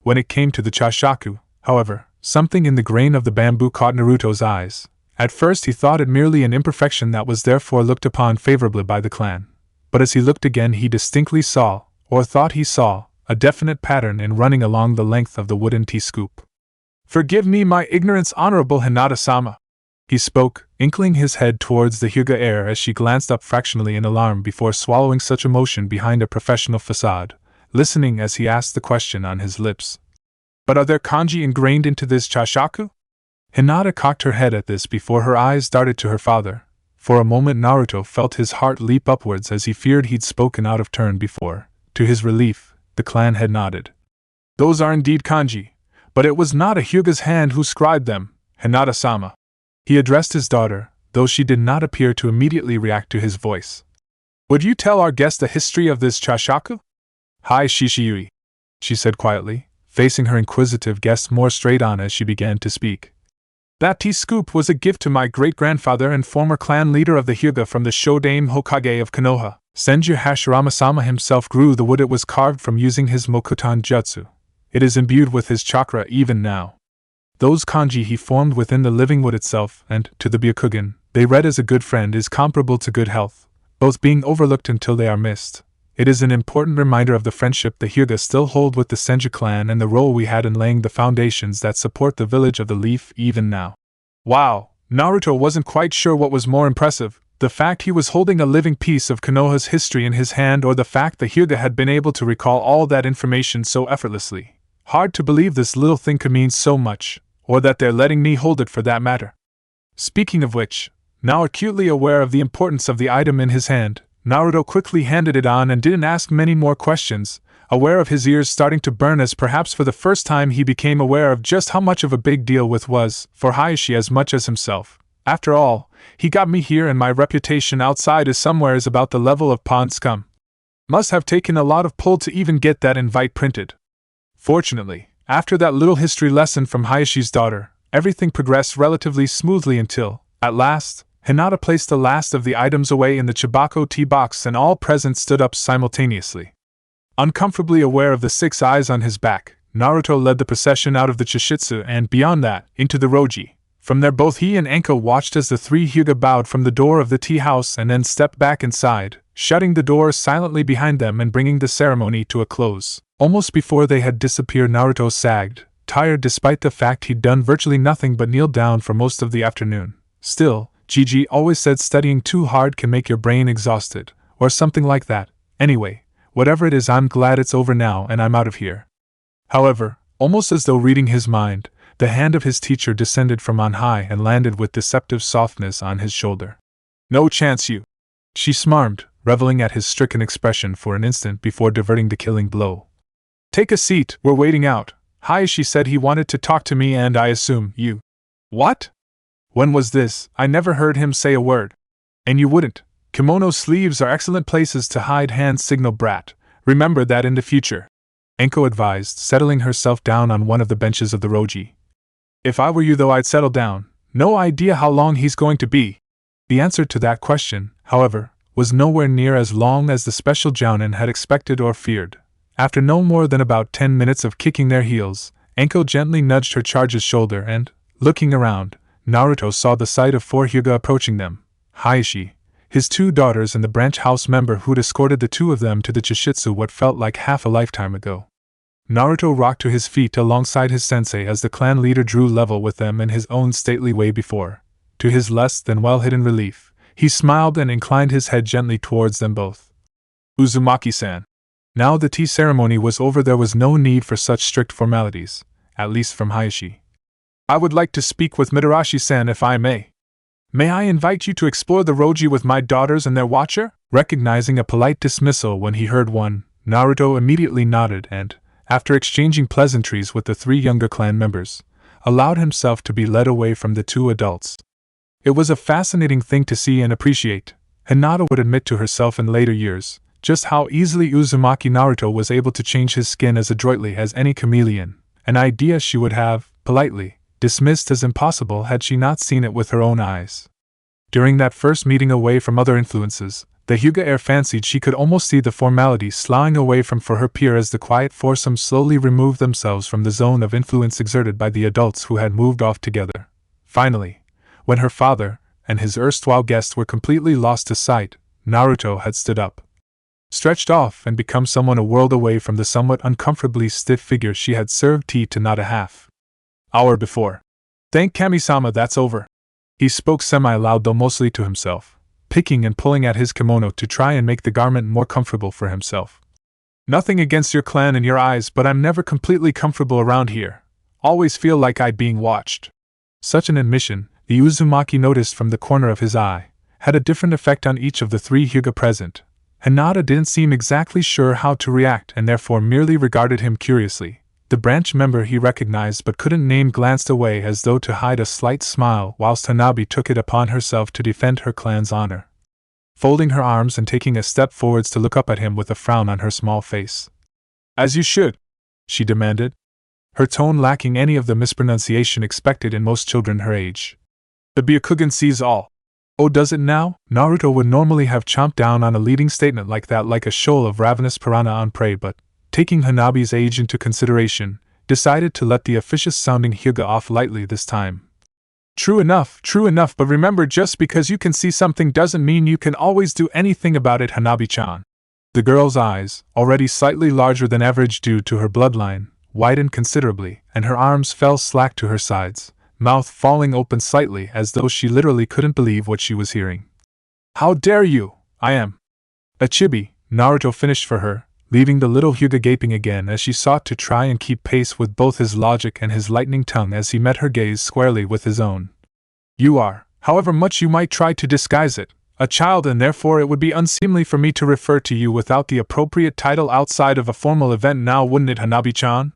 When it came to the chashaku, however, something in the grain of the bamboo caught Naruto's eyes. At first he thought it merely an imperfection that was therefore looked upon favorably by the clan. But as he looked again he distinctly saw, or thought he saw, a definite pattern in running along the length of the wooden tea scoop. "Forgive me my ignorance, Honorable Hinata-sama," he spoke, inclining his head towards the Hyuga heir as she glanced up fractionally in alarm before swallowing such emotion behind a professional facade, listening as he asked the question on his lips. "But are there kanji ingrained into this chashaku?" Hinata cocked her head at this before her eyes darted to her father. For a moment Naruto felt his heart leap upwards as he feared he'd spoken out of turn before. To his relief, the clan had nodded. Those are indeed kanji, but it was not a Hyuga's hand who scribed them, Hinata-sama. He addressed his daughter, though she did not appear to immediately react to his voice. Would you tell our guest the history of this chashaku? Hi Shishiyui, she said quietly, facing her inquisitive guest more straight on as she began to speak. That tea scoop was a gift to my great-grandfather and former clan leader of the Hyuga from the Shodaime Hokage of Konoha. Senju Hashirama-sama himself grew the wood it was carved from using his Mokutan Jutsu. It is imbued with his chakra even now. Those kanji he formed within the living wood itself, and, to the Byakugan, they read as a good friend is comparable to good health, both being overlooked until they are missed. It is an important reminder of the friendship the Hyuga still hold with the Senju clan and the role we had in laying the foundations that support the village of the Leaf even now. Wow, Naruto wasn't quite sure what was more impressive, the fact he was holding a living piece of Konoha's history in his hand or the fact the Hyuga had been able to recall all that information so effortlessly. Hard to believe this little thing could mean so much, or that they're letting me hold it for that matter. Speaking of which, now acutely aware of the importance of the item in his hand, Naruto quickly handed it on and didn't ask many more questions, aware of his ears starting to burn as perhaps for the first time he became aware of just how much of a big deal with was, for Hayashi as much as himself. After all, he got me here and my reputation outside is somewheres about the level of pond scum. Must have taken a lot of pull to even get that invite printed. Fortunately, after that little history lesson from Hayashi's daughter, everything progressed relatively smoothly until, at last, Hinata placed the last of the items away in the Chibako tea box and all present stood up simultaneously. Uncomfortably aware of the 6 eyes on his back, Naruto led the procession out of the Chishitsu and, beyond that, into the Roji. From there both he and Enko watched as the 3 Hyuga bowed from the door of the tea house and then stepped back inside, shutting the door silently behind them and bringing the ceremony to a close. Almost before they had disappeared Naruto sagged, tired despite the fact he'd done virtually nothing but kneel down for most of the afternoon. Still, Gigi always said studying too hard can make your brain exhausted, or something like that. Anyway, whatever it is, I'm glad it's over now and I'm out of here. However, almost as though reading his mind, the hand of his teacher descended from on high and landed with deceptive softness on his shoulder. No chance you! She smarmed, reveling at his stricken expression for an instant before diverting the killing blow. Take a seat, we're waiting out. Hayashi said he wanted to talk to me and I assume you. What? When was this? I never heard him say a word. And you wouldn't. Kimono sleeves are excellent places to hide hand signal, brat. Remember that in the future. Enko advised, settling herself down on one of the benches of the Roji. If I were you though I'd settle down. No idea how long he's going to be. The answer to that question, however, was nowhere near as long as the special Jounin had expected or feared. After no more than about 10 minutes of kicking their heels, Enko gently nudged her charge's shoulder and, looking around, Naruto saw the sight of 4 Hyuga approaching them. Hayashi, his 2 daughters and the branch house member who'd escorted the 2 of them to the Chishitsu what felt like half a lifetime ago. Naruto rocked to his feet alongside his sensei as the clan leader drew level with them in his own stately way before. To his less than well-hidden relief, he smiled and inclined his head gently towards them both. Uzumaki-san. Now the tea ceremony was over, there was no need for such strict formalities, at least from Hayashi. I would like to speak with Mitarashi-san if I may. May I invite you to explore the Roji with my daughters and their watcher? Recognizing a polite dismissal when he heard one, Naruto immediately nodded and, after exchanging pleasantries with the 3 younger clan members, allowed himself to be led away from the 2 adults. It was a fascinating thing to see and appreciate. Hinata would admit to herself in later years just how easily Uzumaki Naruto was able to change his skin as adroitly as any chameleon, an idea she would have, politely, dismissed as impossible had she not seen it with her own eyes. During that first meeting away from other influences, the Hyuga heir fancied she could almost see the formalities sloughing away from for her peer as the quiet foursome slowly removed themselves from the zone of influence exerted by the adults who had moved off together. Finally, when her father and his erstwhile guest were completely lost to sight, Naruto had stood up, stretched off and become someone a world away from the somewhat uncomfortably stiff figure she had served tea to not a half-hour before. Thank Kami-sama, that's over. He spoke semi-loud though mostly to himself, picking and pulling at his kimono to try and make the garment more comfortable for himself. Nothing against your clan and your eyes, but I'm never completely comfortable around here. Always feel like I'm being watched. Such an admission, the Uzumaki noticed from the corner of his eye, had a different effect on each of the three Hyuga present. Hinata didn't seem exactly sure how to react and therefore merely regarded him curiously. The branch member he recognized but couldn't name glanced away as though to hide a slight smile, whilst Hanabi took it upon herself to defend her clan's honor, folding her arms and taking a step forwards to look up at him with a frown on her small face. "As you should," she demanded, her tone lacking any of the mispronunciation expected in most children her age. "The Byakugan sees all." "Oh, does it now?" Naruto would normally have chomped down on a leading statement like that like a shoal of ravenous piranha on prey, but, taking Hanabi's age into consideration, decided to let the officious-sounding Hyuga off lightly this time. True enough, but remember, just because you can see something doesn't mean you can always do anything about it, Hanabi-chan." The girl's eyes, already slightly larger than average due to her bloodline, widened considerably, and her arms fell slack to her sides, mouth falling open slightly as though she literally couldn't believe what she was hearing. "How dare you! I am a chibi," Naruto finished for her, leaving the little Hyuga gaping again as she sought to try and keep pace with both his logic and his lightning tongue as he met her gaze squarely with his own. "You are, however much you might try to disguise it, a child, and therefore it would be unseemly for me to refer to you without the appropriate title outside of a formal event now, wouldn't it, Hanabi-chan?"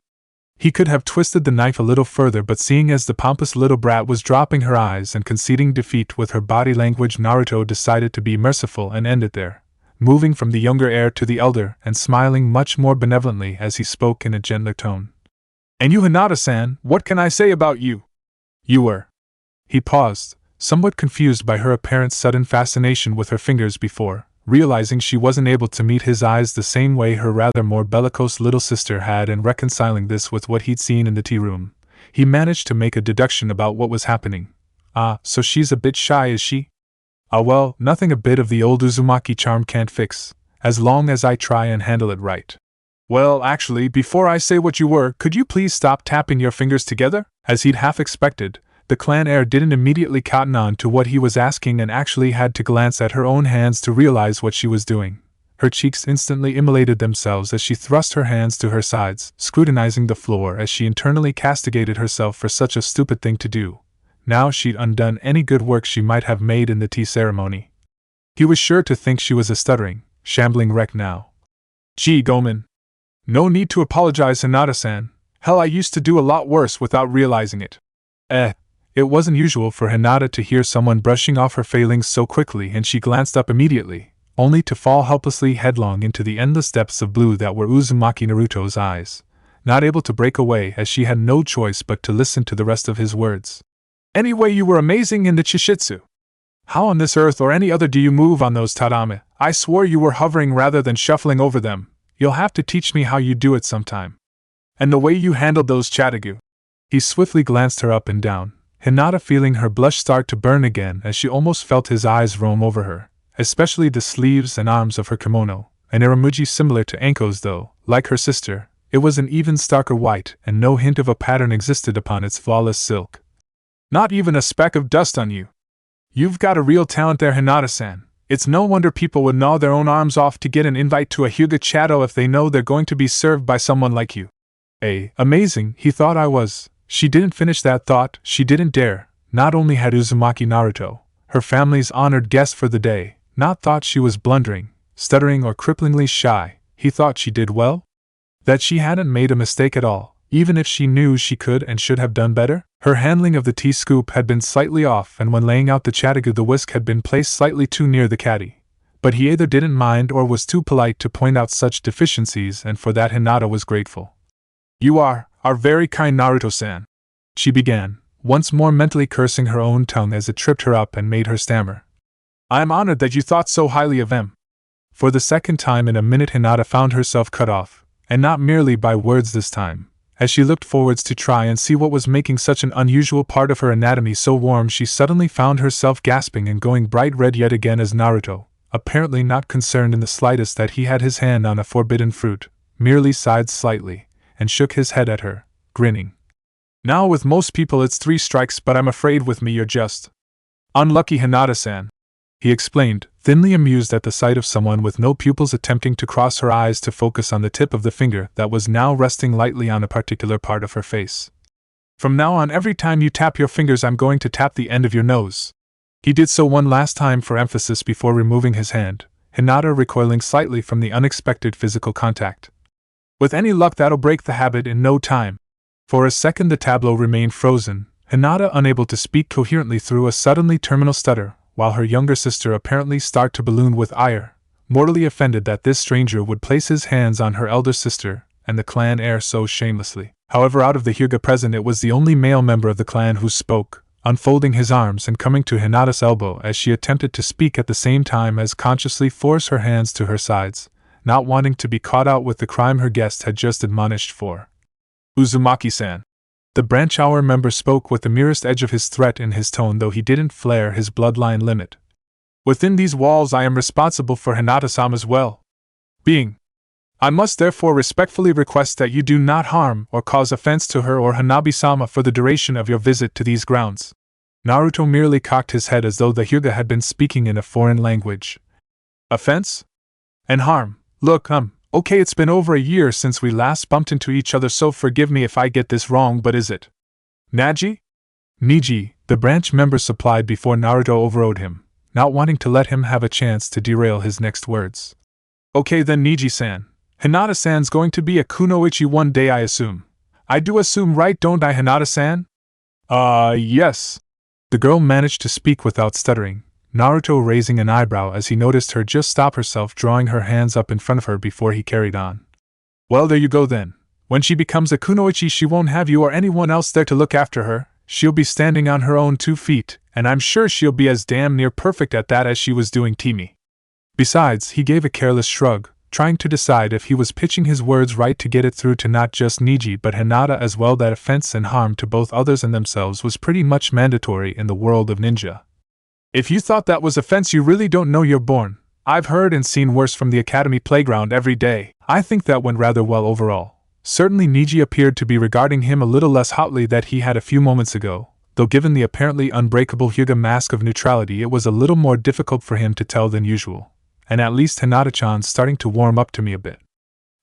He could have twisted the knife a little further, but seeing as the pompous little brat was dropping her eyes and conceding defeat with her body language, Naruto decided to be merciful and end it there, moving from the younger heir to the elder and smiling much more benevolently as he spoke in a gentler tone. "And you, Hinata-san, what can I say about you? You were..." He paused, somewhat confused by her apparent sudden fascination with her fingers before, realizing she wasn't able to meet his eyes the same way her rather more bellicose little sister had, and reconciling this with what he'd seen in the tea room, he managed to make a deduction about what was happening. "Ah, so she's a bit shy, is she? Ah well, nothing a bit of the old Uzumaki charm can't fix, as long as I try and handle it right." "Well, actually, before I say what you were, could you please stop tapping your fingers together?" As he'd half expected, the clan heir didn't immediately cotton on to what he was asking and actually had to glance at her own hands to realize what she was doing. Her cheeks instantly immolated themselves as she thrust her hands to her sides, scrutinizing the floor as she internally castigated herself for such a stupid thing to do. Now she'd undone any good work she might have made in the tea ceremony. He was sure to think she was a stuttering, shambling wreck now. "Gee, Gomen. No need to apologize, Hinata-san. Hell, I used to do a lot worse without realizing it." It wasn't usual for Hinata to hear someone brushing off her failings so quickly, and she glanced up immediately, only to fall helplessly headlong into the endless depths of blue that were Uzumaki Naruto's eyes, not able to break away as she had no choice but to listen to the rest of his words. "Anyway, you were amazing in the Chishitsu. How on this earth or any other do you move on those tatame? I swore you were hovering rather than shuffling over them. You'll have to teach me how you do it sometime. And the way you handled those chatagu." He swiftly glanced her up and down, Hinata feeling her blush start to burn again as she almost felt his eyes roam over her, especially the sleeves and arms of her kimono, an iramuji similar to Anko's, though, like her sister, it was an even starker white and no hint of a pattern existed upon its flawless silk. "Not even a speck of dust on you. You've got a real talent there, Hinata-san. It's no wonder people would gnaw their own arms off to get an invite to a Hyuga Chato if they know they're going to be served by someone like you." Amazing, he thought I was. She didn't finish that thought, she didn't dare. Not only had Uzumaki Naruto, her family's honored guest for the day, not thought she was blundering, stuttering or cripplingly shy, he thought she did well? That she hadn't made a mistake at all, even if she knew she could and should have done better? Her handling of the tea scoop had been slightly off, and when laying out the chatagu the whisk had been placed slightly too near the caddy. But he either didn't mind or was too polite to point out such deficiencies, and for that Hinata was grateful. "You are very kind, Naruto-san," she began, once more mentally cursing her own tongue as it tripped her up and made her stammer. "I am honored that you thought so highly of him." For the second time in a minute Hinata found herself cut off, and not merely by words this time. As she looked forwards to try and see what was making such an unusual part of her anatomy so warm, she suddenly found herself gasping and going bright red yet again as Naruto, apparently not concerned in the slightest that he had his hand on a forbidden fruit, merely sighed slightly and shook his head at her, grinning. "Now with most people it's 3 strikes, but I'm afraid with me you're just unlucky, Hinata-san," he explained, thinly amused at the sight of someone with no pupils attempting to cross her eyes to focus on the tip of the finger that was now resting lightly on a particular part of her face. From now on, every time you tap your fingers, I'm going to tap the end of your nose. He did so one last time for emphasis before removing his hand, Hinata recoiling slightly from the unexpected physical contact. With any luck, that'll break the habit in no time. For a second the tableau remained frozen, Hinata unable to speak coherently through a suddenly terminal stutter, while her younger sister apparently started to balloon with ire, mortally offended that this stranger would place his hands on her elder sister and the clan heir so shamelessly. However, out of the Hyuga present, it was the only male member of the clan who spoke, unfolding his arms and coming to Hinata's elbow as she attempted to speak at the same time as consciously force her hands to her sides, not wanting to be caught out with the crime her guest had just admonished for. Uzumaki-san. The branch hour member spoke with the merest edge of his threat in his tone, though he didn't flare his bloodline limit. Within these walls I am responsible for Hinata-sama's well-being. I must therefore respectfully request that you do not harm or cause offense to her or Hanabi-sama for the duration of your visit to these grounds. Naruto merely cocked his head as though the Hyuga had been speaking in a foreign language. Offense? And harm? Look, okay, it's been over a year since we last bumped into each other, so forgive me if I get this wrong, but is it Naji? Niji, the branch member supplied before Naruto overrode him, not wanting to let him have a chance to derail his next words. Okay then, Niji-san. Hinata-san's going to be a kunoichi one day, I assume. I do assume, right, don't I, Hinata-san? Yes. The girl managed to speak without stuttering, Naruto raising an eyebrow as he noticed her just stop herself, drawing her hands up in front of her before he carried on. Well, there you go then. When she becomes a kunoichi, she won't have you or anyone else there to look after her. She'll be standing on her own 2 feet, and I'm sure she'll be as damn near perfect at that as she was doing Timi. Besides, he gave a careless shrug, trying to decide if he was pitching his words right to get it through to not just Niji but Hinata as well, that offense and harm to both others and themselves was pretty much mandatory in the world of ninja. If you thought that was offense, you really don't know you're born. I've heard and seen worse from the academy playground every day. I think that went rather well overall. Certainly Niji appeared to be regarding him a little less hotly than he had a few moments ago, though given the apparently unbreakable Hyuga mask of neutrality it was a little more difficult for him to tell than usual. And at least Hinata-chan's starting to warm up to me a bit.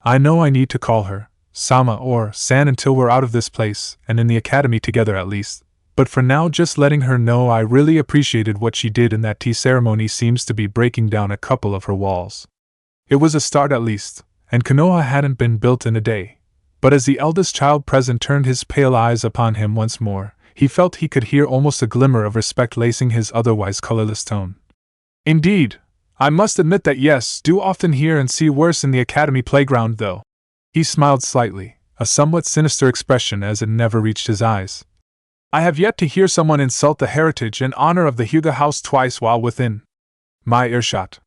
I know I need to call her Sama or San until we're out of this place and in the academy together at least, but for now just letting her know I really appreciated what she did in that tea ceremony seems to be breaking down a couple of her walls. It was a start at least, and Konoha hadn't been built in a day. But as the eldest child present turned his pale eyes upon him once more, he felt he could hear almost a glimmer of respect lacing his otherwise colorless tone. Indeed, I must admit that yes, do often hear and see worse in the academy playground though. He smiled slightly, a somewhat sinister expression as it never reached his eyes. I have yet to hear someone insult the heritage and honor of the Hyuga house twice while within my earshot.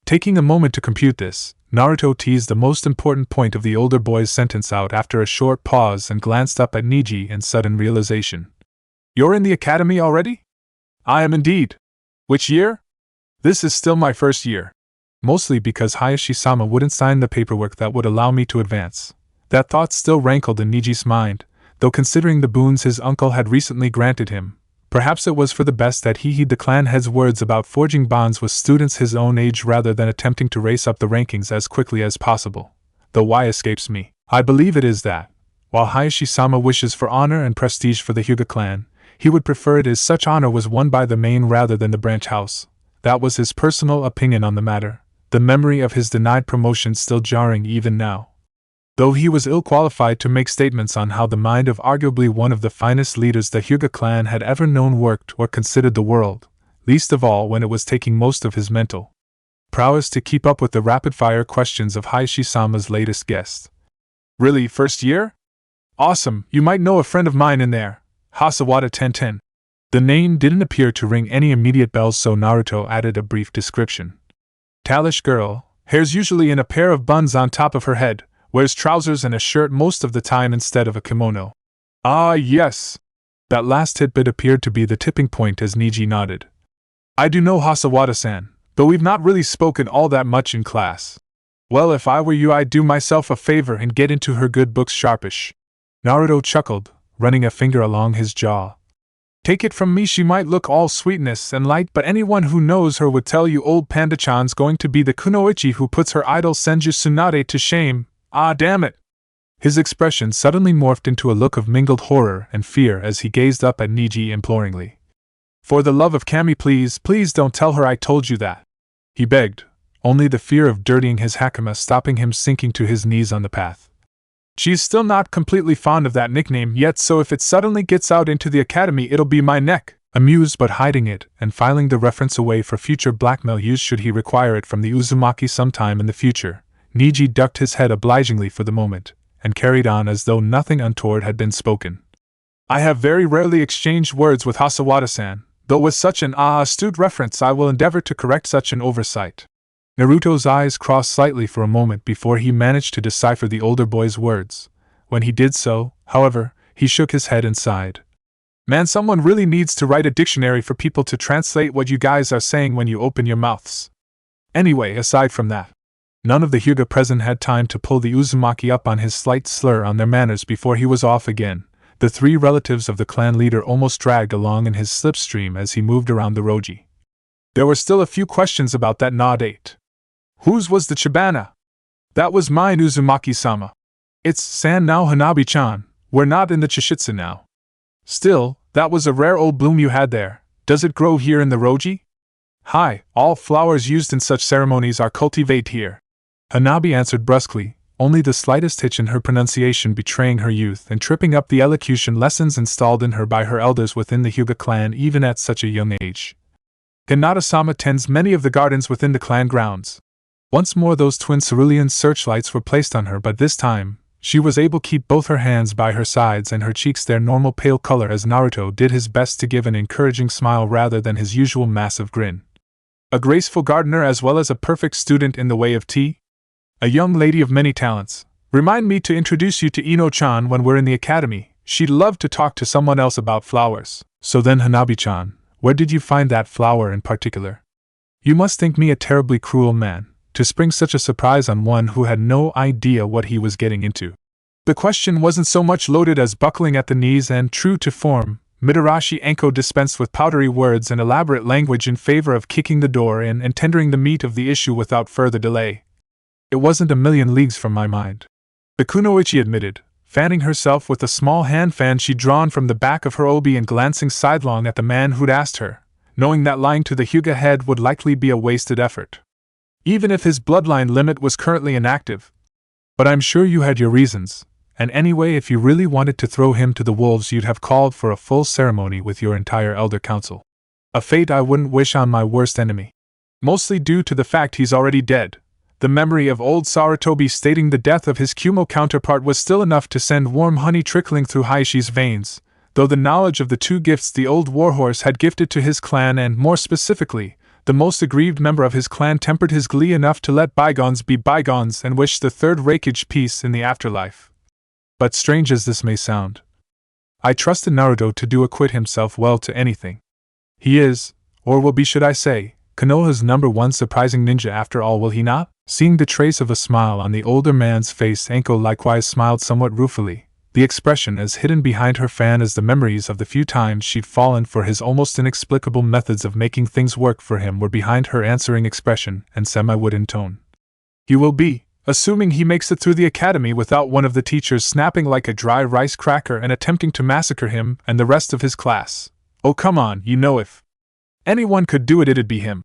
Taking a moment to compute this, Naruto teased the most important point of the older boy's sentence out after a short pause and glanced up at Niji in sudden realization. You're in the academy already? I am indeed. Which year? This is still my first year. Mostly because Hayashi-sama wouldn't sign the paperwork that would allow me to advance. That thought still rankled in Niji's mind, though considering the boons his uncle had recently granted him, perhaps it was for the best that he heed the clan head's words about forging bonds with students his own age rather than attempting to race up the rankings as quickly as possible. Though why escapes me. I believe it is that, while Hayashi-sama wishes for honor and prestige for the Hyuga clan, he would prefer it as such honor was won by the main rather than the branch house. That was his personal opinion on the matter, the memory of his denied promotion still jarring even now. Though he was ill-qualified to make statements on how the mind of arguably one of the finest leaders the Hyuga clan had ever known worked or considered the world, least of all when it was taking most of his mental prowess to keep up with the rapid-fire questions of Hayashi-sama's latest guest. Really, first year? Awesome, you might know a friend of mine in there, Hasawada 1010. The name didn't appear to ring any immediate bells, so Naruto added a brief description. Tallish girl, hair's usually in a pair of buns on top of her head, wears trousers and a shirt most of the time instead of a kimono. Ah yes! That last tidbit appeared to be the tipping point as Niji nodded. I do know Hasawada-san, though we've not really spoken all that much in class. Well, if I were you I'd do myself a favor and get into her good books sharpish. Naruto chuckled, running a finger along his jaw. Take it from me, she might look all sweetness and light, but anyone who knows her would tell you old Panda-chan's going to be the kunoichi who puts her idol Senju Tsunade to shame. Ah damn it! His expression suddenly morphed into a look of mingled horror and fear as he gazed up at Niji imploringly. For the love of Kami, please, please don't tell her I told you that, he begged, only the fear of dirtying his hakama stopping him sinking to his knees on the path. She's still not completely fond of that nickname yet, so if it suddenly gets out into the academy it'll be my neck. Amused but hiding it, and filing the reference away for future blackmail use should he require it from the Uzumaki sometime in the future, Niji ducked his head obligingly for the moment, and carried on as though nothing untoward had been spoken. I have very rarely exchanged words with Hasawada-san, though with such an astute reference I will endeavor to correct such an oversight. Naruto's eyes crossed slightly for a moment before he managed to decipher the older boy's words. When he did so, however, he shook his head and sighed. Man, someone really needs to write a dictionary for people to translate what you guys are saying when you open your mouths. Anyway, aside from that, none of the Hyuga present had time to pull the Uzumaki up on his slight slur on their manners before he was off again, the three relatives of the clan leader almost dragged along in his slipstream as he moved around the Roji. There were still a few questions about that date. Whose was the Chibana? That was mine, Uzumaki-sama. It's San now, Hanabi-chan. We're not in the Chishitsu now. Still, that was a rare old bloom you had there. Does it grow here in the Roji? Hi, all flowers used in such ceremonies are cultivated here. Hanabi answered brusquely, only the slightest hitch in her pronunciation betraying her youth and tripping up the elocution lessons installed in her by her elders within the Hyuga clan even at such a young age. Hinata-sama tends many of the gardens within the clan grounds. Once more those twin cerulean searchlights were placed on her, but this time, she was able to keep both her hands by her sides and her cheeks their normal pale color as Naruto did his best to give an encouraging smile rather than his usual massive grin. A graceful gardener as well as a perfect student in the way of tea? A young lady of many talents. Remind me to introduce you to Ino-chan when we're in the academy. She'd love to talk to someone else about flowers. So then, Hanabi-chan, where did you find that flower in particular? You must think me a terribly cruel man to spring such a surprise on one who had no idea what he was getting into. The question wasn't so much loaded as buckling at the knees, and true to form, Mitarashi Enko dispensed with powdery words and elaborate language in favor of kicking the door in and tendering the meat of the issue without further delay. It wasn't a million leagues from my mind, the Kunoichi admitted, fanning herself with a small hand fan she'd drawn from the back of her obi and glancing sidelong at the man who'd asked her, knowing that lying to the Hyuga head would likely be a wasted effort, even if his bloodline limit was currently inactive. But I'm sure you had your reasons, and anyway, if you really wanted to throw him to the wolves you'd have called for a full ceremony with your entire elder council. A fate I wouldn't wish on my worst enemy. Mostly due to the fact he's already dead. The memory of old Sarutobi stating the death of his Kumo counterpart was still enough to send warm honey trickling through Haishi's veins, though the knowledge of the two gifts the old warhorse had gifted to his clan and, more specifically, the most aggrieved member of his clan tempered his glee enough to let bygones be bygones and wish the third rakage peace in the afterlife. But strange as this may sound, I trusted Naruto to acquit himself well to anything. He is, or will be should I say, Konoha's #1 surprising ninja after all, will he not? Seeing the trace of a smile on the older man's face, Enko likewise smiled somewhat ruefully, the expression as hidden behind her fan as the memories of the few times she'd fallen for his almost inexplicable methods of making things work for him were behind her answering expression and semi-wooden tone. He will be, assuming he makes it through the academy without one of the teachers snapping like a dry rice cracker and attempting to massacre him and the rest of his class. Oh come on, you know if anyone could do it, it'd be him.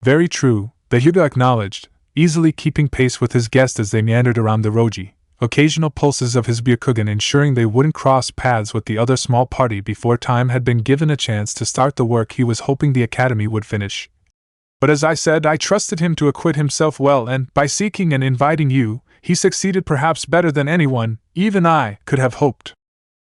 Very true, the Hyuga acknowledged, easily keeping pace with his guest as they meandered around the Roji, occasional pulses of his Byakugan ensuring they wouldn't cross paths with the other small party before time had been given a chance to start the work he was hoping the academy would finish. But as I said, I trusted him to acquit himself well, and by seeking and inviting you, he succeeded perhaps better than anyone, even I, could have hoped.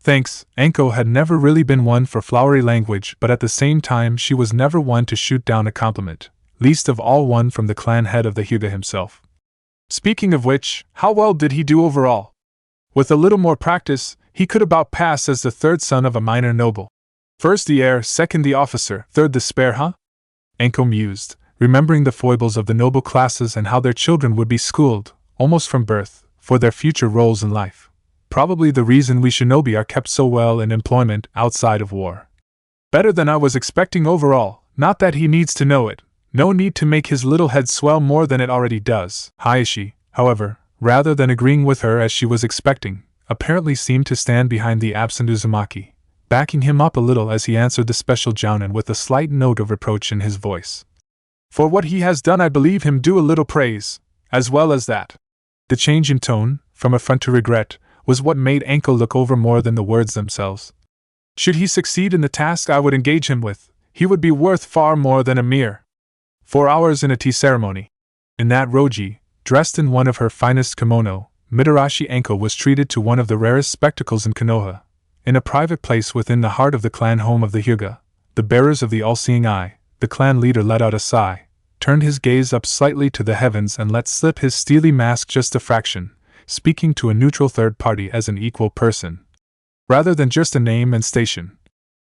Thanks. Enko had never really been one for flowery language, but at the same time she was never one to shoot down a compliment, least of all one from the clan head of the Hyuga himself. Speaking of which, how well did he do overall? With a little more practice, he could about pass as the third son of a minor noble. First the heir, second the officer, third the spare, huh? Enko mused, remembering the foibles of the noble classes and how their children would be schooled, almost from birth, for their future roles in life. Probably the reason we shinobi are kept so well in employment outside of war. Better than I was expecting overall, not that he needs to know it. No need to make his little head swell more than it already does. Hayashi, however, rather than agreeing with her as she was expecting, apparently seemed to stand behind the absent Uzumaki, backing him up a little as he answered the special jounin with a slight note of reproach in his voice. For what he has done I believe him due a little praise, as well as that. The change in tone, from affront to regret, was what made Anko look over more than the words themselves. Should he succeed in the task I would engage him with, he would be worth far more than a mere 4 hours in a tea ceremony. In that Roji, dressed in one of her finest kimono, Mitarashi Anko was treated to one of the rarest spectacles in Konoha. In a private place within the heart of the clan home of the Hyuga, the bearers of the all-seeing eye, the clan leader let out a sigh, turned his gaze up slightly to the heavens and let slip his steely mask just a fraction, speaking to a neutral third party as an equal person, rather than just a name and station.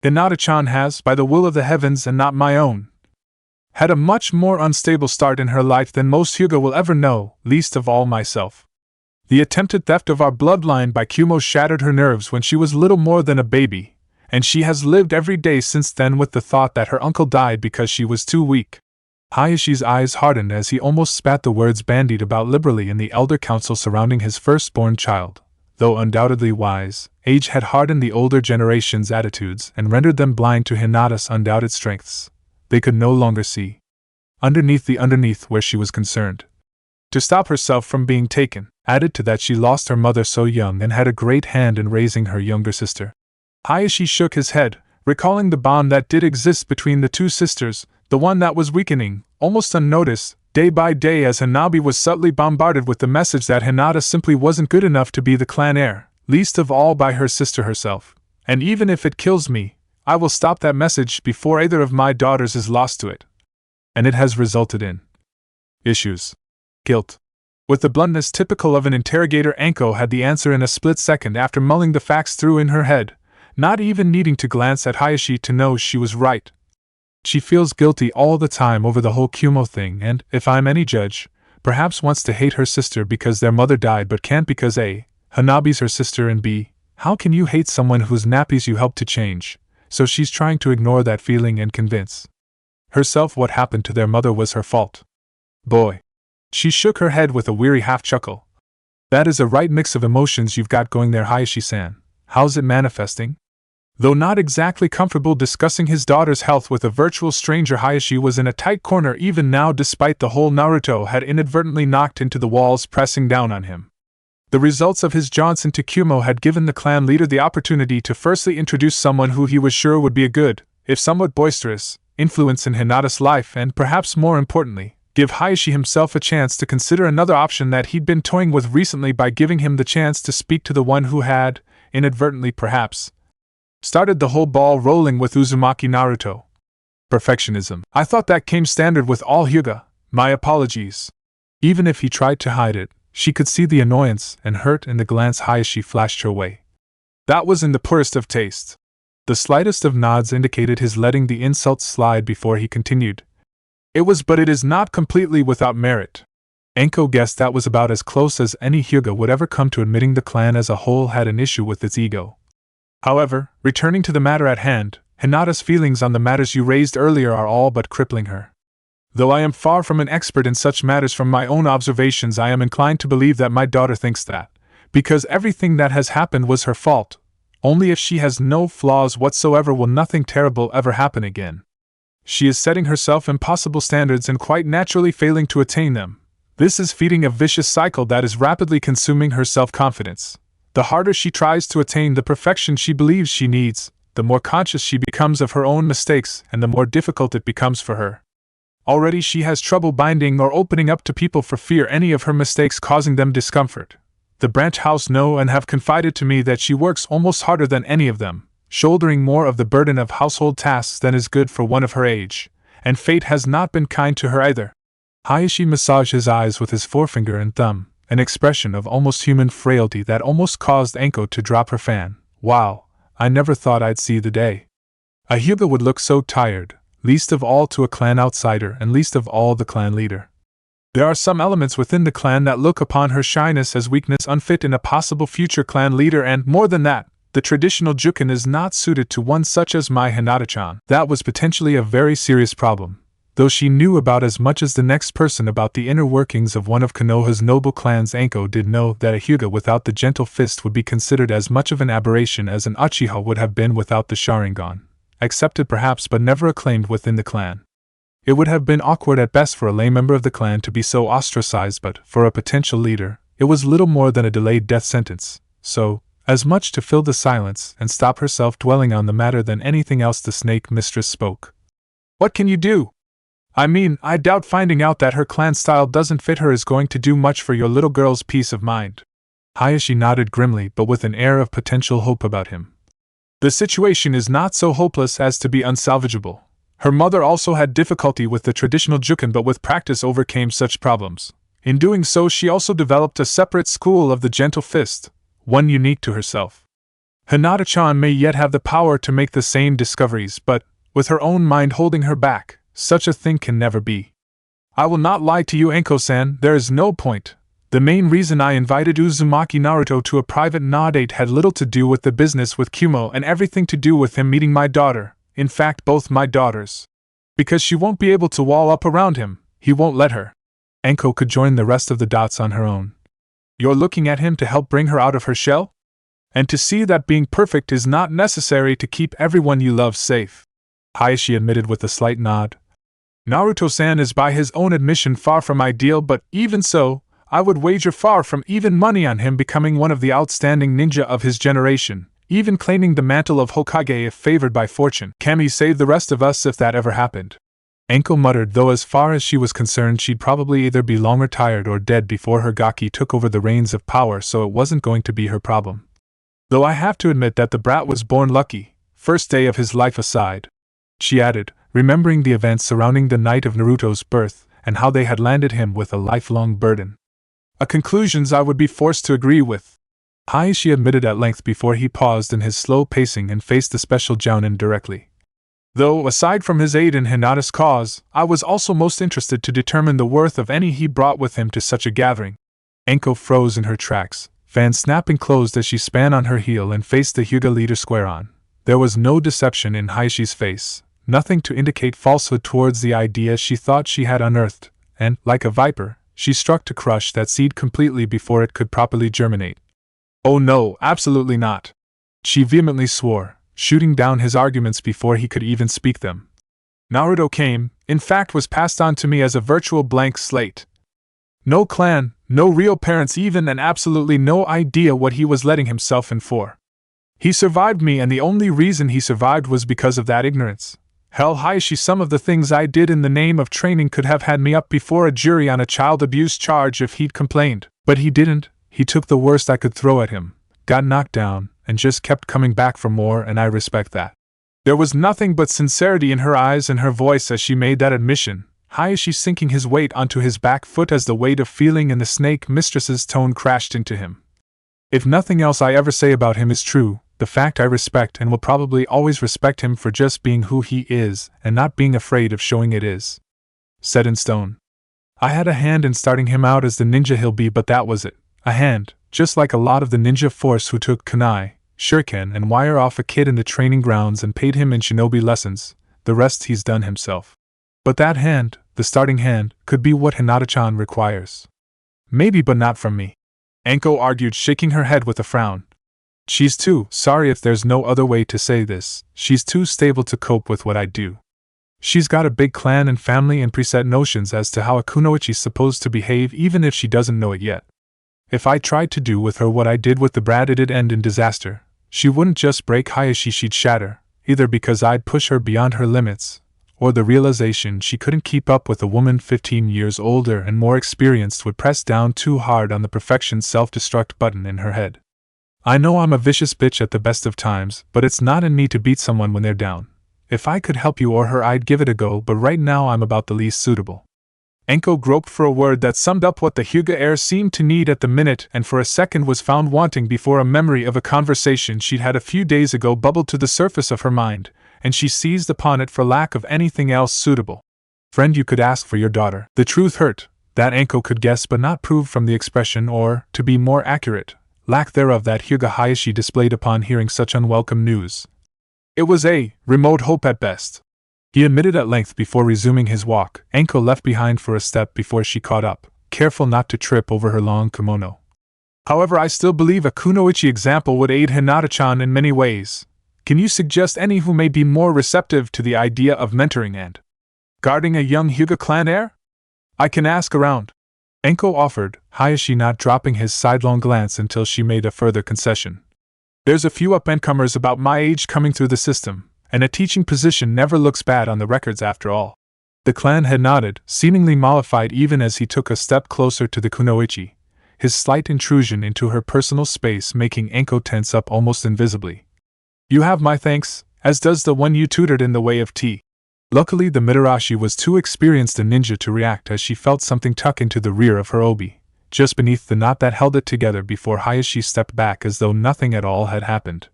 Hinata-chan has, by the will of the heavens and not my own, had a much more unstable start in her life than most Hyuga will ever know, least of all myself. The attempted theft of our bloodline by Kumo shattered her nerves when she was little more than a baby, and she has lived every day since then with the thought that her uncle died because she was too weak. Hayashi's eyes hardened as he almost spat the words bandied about liberally in the elder council surrounding his firstborn child. Though undoubtedly wise, age had hardened the older generation's attitudes and rendered them blind to Hinata's undoubted strengths. They could no longer see underneath where she was concerned. To stop herself from being taken, added to that she lost her mother so young and had a great hand in raising her younger sister. Hayashi shook his head, recalling the bond that did exist between the two sisters, the one that was weakening, almost unnoticed, day by day as Hanabi was subtly bombarded with the message that Hinata simply wasn't good enough to be the clan heir, least of all by her sister herself. And even if it kills me, I will stop that message before either of my daughters is lost to it. And it has resulted in issues. Guilt. With the bluntness typical of an interrogator, Anko had the answer in a split second after mulling the facts through in her head, not even needing to glance at Hayashi to know she was right. She feels guilty all the time over the whole Kumo thing and, if I'm any judge, perhaps wants to hate her sister because their mother died but can't because A. Hanabi's her sister and B. How can you hate someone whose nappies you helped to change? So she's trying to ignore that feeling and convince herself what happened to their mother was her fault. Boy. She shook her head with a weary half-chuckle. That is a right mix of emotions you've got going there, Hayashi-san. How's it manifesting? Though not exactly comfortable discussing his daughter's health with a virtual stranger, Hayashi was in a tight corner even now despite the hole Naruto had inadvertently knocked into the walls pressing down on him. The results of his jaunts into Kumo had given the clan leader the opportunity to firstly introduce someone who he was sure would be a good, if somewhat boisterous, influence in Hinata's life and, perhaps more importantly, give Hayashi himself a chance to consider another option that he'd been toying with recently by giving him the chance to speak to the one who had, inadvertently perhaps, started the whole ball rolling with Uzumaki Naruto. Perfectionism. I thought that came standard with all Hyuga. My apologies. Even if he tried to hide it, she could see the annoyance and hurt in the glance Hayashi flashed her way. That was in the poorest of taste. The slightest of nods indicated his letting the insult slide before he continued. It was, but it is not completely without merit. Anko guessed that was about as close as any Hyuga would ever come to admitting the clan as a whole had an issue with its ego. However, returning to the matter at hand, Hinata's feelings on the matters you raised earlier are all but crippling her. Though I am far from an expert in such matters, from my own observations I am inclined to believe that my daughter thinks that, because everything that has happened was her fault, only if she has no flaws whatsoever will nothing terrible ever happen again. She is setting herself impossible standards and quite naturally failing to attain them. This is feeding a vicious cycle that is rapidly consuming her self-confidence. The harder she tries to attain the perfection she believes she needs, the more conscious she becomes of her own mistakes and the more difficult it becomes for her. Already she has trouble binding or opening up to people for fear any of her mistakes causing them discomfort. The branch house know and have confided to me that she works almost harder than any of them, shouldering more of the burden of household tasks than is good for one of her age, and fate has not been kind to her either. Hayashi massaged his eyes with his forefinger and thumb, an expression of almost human frailty that almost caused Anko to drop her fan. Wow, I never thought I'd see the day. A Hyuga would look so tired, least of all to a clan outsider and least of all the clan leader. There are some elements within the clan that look upon her shyness as weakness unfit in a possible future clan leader, and more than that, the traditional jukin is not suited to one such as my Hinata-chan. That was potentially a very serious problem. though she knew about as much as the next person about the inner workings of one of Konoha's noble clans. Anko did know that a Hyuga without the gentle fist would be considered as much of an aberration as an Uchiha would have been without the Sharingan, accepted perhaps but never acclaimed within the clan. It would have been awkward at best for a lay member of the clan to be so ostracized, but for a potential leader, it was little more than a delayed death sentence. So, as much to fill the silence and stop herself dwelling on the matter than anything else, the snake mistress spoke. "What can you do? I mean, I doubt finding out that her clan style doesn't fit her is going to do much for your little girl's peace of mind." Hayashi nodded grimly but with an air of potential hope about him. "The situation is not so hopeless as to be unsalvageable. Her mother also had difficulty with the traditional juken but with practice overcame such problems. In doing so she also developed a separate school of the gentle fist, one unique to herself. Hinata-chan may yet have the power to make the same discoveries, but, with her own mind holding her back, such a thing can never be. I will not lie to you, Anko-san, there is no point. The main reason I invited Uzumaki Naruto to a private date had little to do with the business with Kumo and everything to do with him meeting my daughter, in fact both my daughters. Because she won't be able to wall up around him, he won't let her." Anko could join the rest of the dots on her own. "You're looking at him to help bring her out of her shell? And to see that being perfect is not necessary to keep everyone you love safe," Hayashi admitted with a slight nod. "Naruto-san is by his own admission far from ideal, but even so, I would wager far from even money on him becoming one of the outstanding ninja of his generation, even claiming the mantle of Hokage if favored by fortune. Kami save the rest of us if that ever happened." Anko muttered, though as far as she was concerned she'd probably either be long retired or dead before her Gaki took over the reins of power, so it wasn't going to be her problem. "Though I have to admit that the brat was born lucky, first day of his life aside," she added, remembering the events surrounding the night of Naruto's birth and how they had landed him with a lifelong burden. "A conclusions I would be forced to agree with," Hayashi admitted at length before he paused in his slow pacing and faced the special Jounin directly. "Though, aside from his aid in Hinata's cause, I was also most interested to determine the worth of any he brought with him to such a gathering." Anko froze in her tracks, fan snapping closed as she span on her heel and faced the Hyuga leader square on. There was no deception in Hayashi's face, nothing to indicate falsehood towards the idea she thought she had unearthed, and, like a viper, she struck to crush that seed completely before it could properly germinate. "Oh no, absolutely not!" she vehemently swore, shooting down his arguments before he could even speak them. "Naruto came, in fact was passed on to me as a virtual blank slate. No clan, no real parents even, and absolutely no idea what he was letting himself in for. He survived me, and the only reason he survived was because of that ignorance. Hell, Hayashi, some of the things I did in the name of training could have had me up before a jury on a child abuse charge if he'd complained. But he didn't. He took the worst I could throw at him, got knocked down, and just kept coming back for more, and I respect that." There was nothing but sincerity in her eyes and her voice as she made that admission, Hayashi sinking his weight onto his back foot as the weight of feeling in the snake mistress's tone crashed into him. "If nothing else I ever say about him is true, the fact I respect and will probably always respect him for just being who he is and not being afraid of showing it is set in stone. I had a hand in starting him out as the ninja he'll be, but that was it. A hand, just like a lot of the ninja force who took kunai, shuriken and wire off a kid in the training grounds and paid him in shinobi lessons. The rest he's done himself. But that hand, the starting hand, could be what Hinata-chan requires." "Maybe, but not from me," Anko argued, shaking her head with a frown. "She's too, sorry if there's no other way to say this, she's too stable to cope with what I do. She's got a big clan and family and preset notions as to how a kunoichi's supposed to behave even if she doesn't know it yet. If I tried to do with her what I did with the brat, it'd end in disaster. She wouldn't just break Hayashi, she'd shatter, either because I'd push her beyond her limits, or the realization she couldn't keep up with a woman 15 years older and more experienced would press down too hard on the perfection self-destruct button in her head. I know I'm a vicious bitch at the best of times, but it's not in me to beat someone when they're down. If I could help you or her, I'd give it a go, but right now I'm about the least suitable." Anko groped for a word that summed up what the Hyuga heir seemed to need at the minute, and for a second was found wanting before a memory of a conversation she'd had a few days ago bubbled to the surface of her mind, and she seized upon it for lack of anything else suitable. "Friend, you could ask for your daughter." The truth hurt, that Anko could guess but not prove from the expression or, to be more accurate, lack thereof that Hyuga Hayashi displayed upon hearing such unwelcome news. It was a remote hope at best. he admitted at length before resuming his walk, Anko left behind for a step before she caught up, careful not to trip over her long kimono. However, I still believe a kunoichi example would aid Hinata-chan in many ways. Can you suggest any who may be more receptive to the idea of mentoring and guarding a young Hyuga clan heir? I can ask around, Anko offered, Hayashi not dropping his sidelong glance until she made a further concession. There's a few up-and-comers about my age coming through the system, and a teaching position never looks bad on the records after all. The clan head nodded, seemingly mollified even as he took a step closer to the kunoichi, his slight intrusion into her personal space making Anko tense up almost invisibly. You have my thanks, as does the one you tutored in the way of tea. Luckily the Mitarashi was too experienced a ninja to react as she felt something tuck into the rear of her obi, just beneath the knot that held it together before Hayashi stepped back as though nothing at all had happened.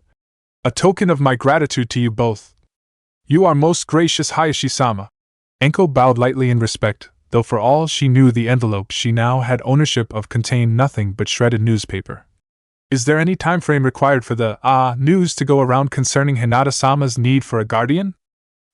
A token of my gratitude to you both. You are most gracious, Hayashi-sama. Anko bowed lightly in respect, though for all she knew the envelope she now had ownership of contained nothing but shredded newspaper. Is there any time frame required for the news to go around concerning Hinata-sama's need for a guardian?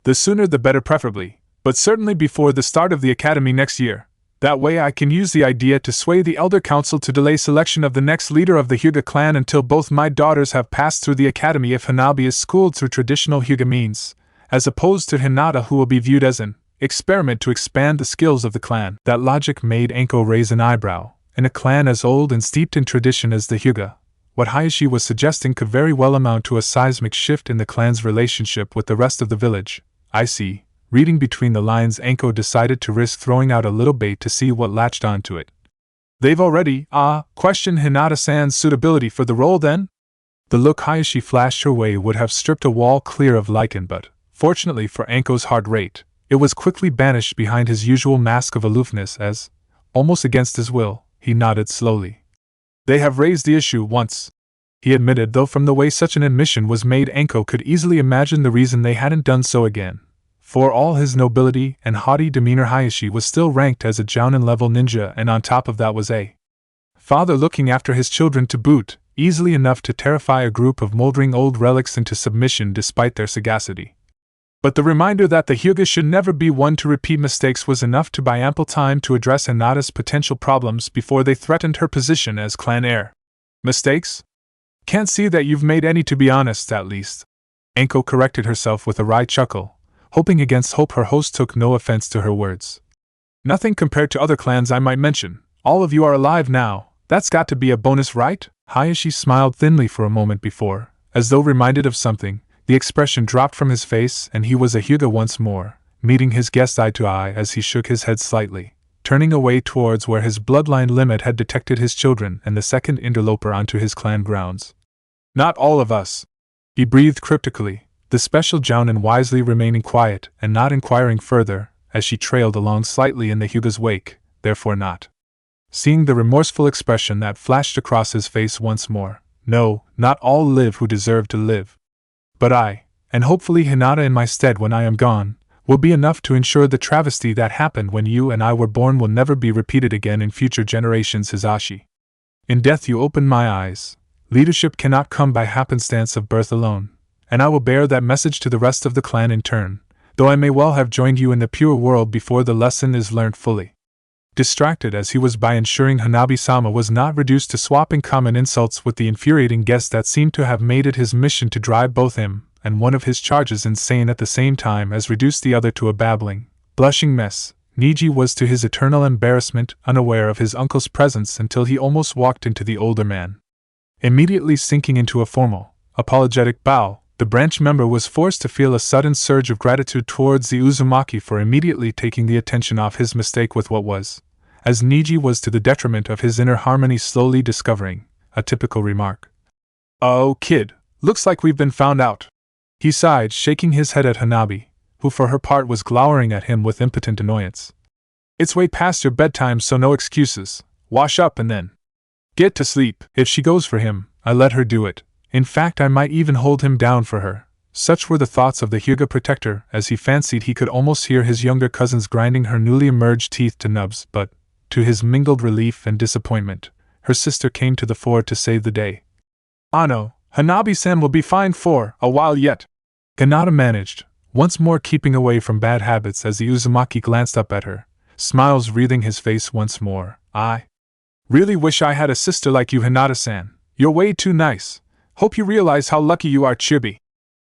The sooner the better preferably, but certainly before the start of the academy next year. That way I can use the idea to sway the Elder Council to delay selection of the next leader of the Hyuga clan until both my daughters have passed through the academy if Hanabi is schooled through traditional Hyuga means, as opposed to Hinata who will be viewed as an experiment to expand the skills of the clan. That logic made Anko raise an eyebrow. In a clan as old and steeped in tradition as the Hyuga, what Hayashi was suggesting could very well amount to a seismic shift in the clan's relationship with the rest of the village. I see. Reading between the lines, Anko decided to risk throwing out a little bait to see what latched onto it. They've already, questioned Hinata-san's suitability for the role then? The look Hayashi flashed her way would have stripped a wall clear of lichen, but, fortunately for Anko's heart rate, it was quickly banished behind his usual mask of aloofness as, almost against his will, he nodded slowly. They have raised the issue once, he admitted, though from the way such an admission was made Anko could easily imagine the reason they hadn't done so again. For all his nobility and haughty demeanor, Hayashi was still ranked as a Jounin-level ninja, and on top of that was a father looking after his children to boot, easily enough to terrify a group of moldering old relics into submission despite their sagacity. But the reminder that the Hyuga should never be one to repeat mistakes was enough to buy ample time to address Hinata's potential problems before they threatened her position as clan heir. Mistakes? Can't see that you've made any, to be honest, at least. Anko corrected herself with a wry chuckle, hoping against hope her host took no offense to her words. Nothing compared to other clans I might mention. All of you are alive now. That's got to be a bonus, right? Hayashi smiled thinly for a moment before, as though reminded of something, the expression dropped from his face and he was a Hyuga once more, meeting his guest eye to eye as he shook his head slightly, turning away towards where his bloodline limit had detected his children and the second interloper onto his clan grounds. Not all of us. He breathed cryptically, the special Jounin wisely remaining quiet and not inquiring further, as she trailed along slightly in the Hyuga's wake, therefore not seeing the remorseful expression that flashed across his face once more. No, not all live who deserve to live. But I, and hopefully Hinata in my stead when I am gone, will be enough to ensure the travesty that happened when you and I were born will never be repeated again in future generations, Hisashi. In death you opened my eyes. Leadership cannot come by happenstance of birth alone, and I will bear that message to the rest of the clan in turn, though I may well have joined you in the pure world before the lesson is learnt fully. Distracted as he was by ensuring Hanabi-sama was not reduced to swapping common insults with the infuriating guest that seemed to have made it his mission to drive both him and one of his charges insane at the same time as reduce the other to a babbling, blushing mess, Niji was to his eternal embarrassment unaware of his uncle's presence until he almost walked into the older man. Immediately sinking into a formal, apologetic bow, the branch member was forced to feel a sudden surge of gratitude towards the Uzumaki for immediately taking the attention off his mistake with what was, as Niji was to the detriment of his inner harmony slowly discovering, a typical remark. "Oh, kid, looks like we've been found out." He sighed, shaking his head at Hanabi, who for her part was glowering at him with impotent annoyance. "It's way past your bedtime, so no excuses. Wash up and then get to sleep. If she goes for him, I let her do it. In fact, I might even hold him down for her." Such were the thoughts of the Hyuga protector as he fancied he could almost hear his younger cousins grinding her newly emerged teeth to nubs, but, to his mingled relief and disappointment, her sister came to the fore to save the day. "Ano, Hanabi-san will be fine for a while yet." Hinata managed, once more keeping away from bad habits as the Uzumaki glanced up at her, smiles wreathing his face once more. I really wish I had a sister like you, Hinata-san. You're way too nice. Hope you realize how lucky you are, Chibi.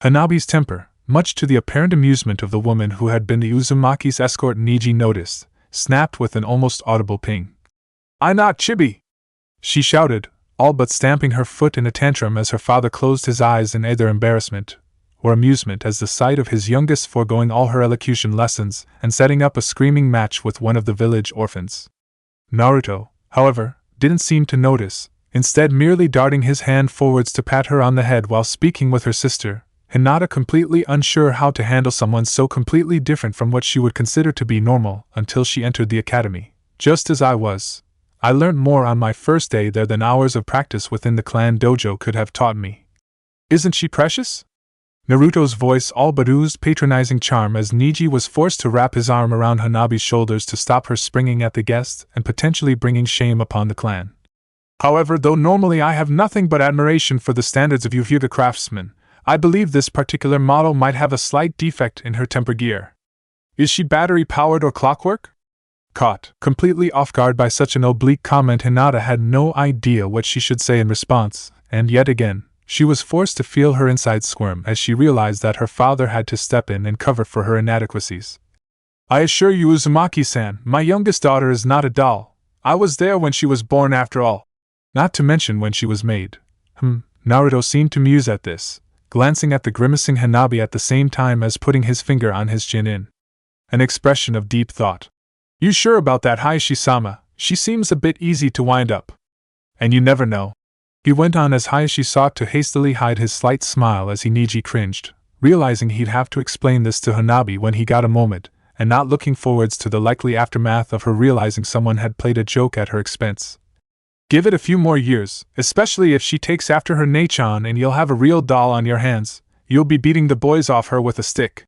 Hanabi's temper, much to the apparent amusement of the woman who had been the Uzumaki's escort, Niji noticed, snapped with an almost audible ping. "I not Chibi!" she shouted, all but stamping her foot in a tantrum as her father closed his eyes in either embarrassment or amusement as the sight of his youngest foregoing all her elocution lessons and setting up a screaming match with one of the village orphans. Naruto, however, didn't seem to notice, instead merely darting his hand forwards to pat her on the head while speaking with her sister, Hinata completely unsure how to handle someone so completely different from what she would consider to be normal until she entered the academy. Just as I was. I learnt more on my first day there than hours of practice within the clan dojo could have taught me. Isn't she precious? Naruto's voice all but oozed patronizing charm as Niji was forced to wrap his arm around Hanabi's shoulders to stop her springing at the guest and potentially bringing shame upon the clan. However, though normally I have nothing but admiration for the standards of Hyuga craftsmen, I believe this particular model might have a slight defect in her temper gear. Is she battery-powered or clockwork? Caught completely off guard by such an oblique comment, Hinata had no idea what she should say in response, and yet again, she was forced to feel her insides squirm as she realized that her father had to step in and cover for her inadequacies. I assure you, Uzumaki-san, my youngest daughter is not a doll. I was there when she was born after all. Not to mention when she was made. Naruto seemed to muse at this, glancing at the grimacing Hanabi at the same time as putting his finger on his chin in an expression of deep thought. You sure about that, Hayashi-sama? She seems a bit easy to wind up. And you never know. He went on as Hayashi sought to hastily hide his slight smile as Niji cringed, realizing he'd have to explain this to Hanabi when he got a moment, and not looking forwards to the likely aftermath of her realizing someone had played a joke at her expense. Give it a few more years, especially if she takes after her Nachan, and you'll have a real doll on your hands. You'll be beating the boys off her with a stick.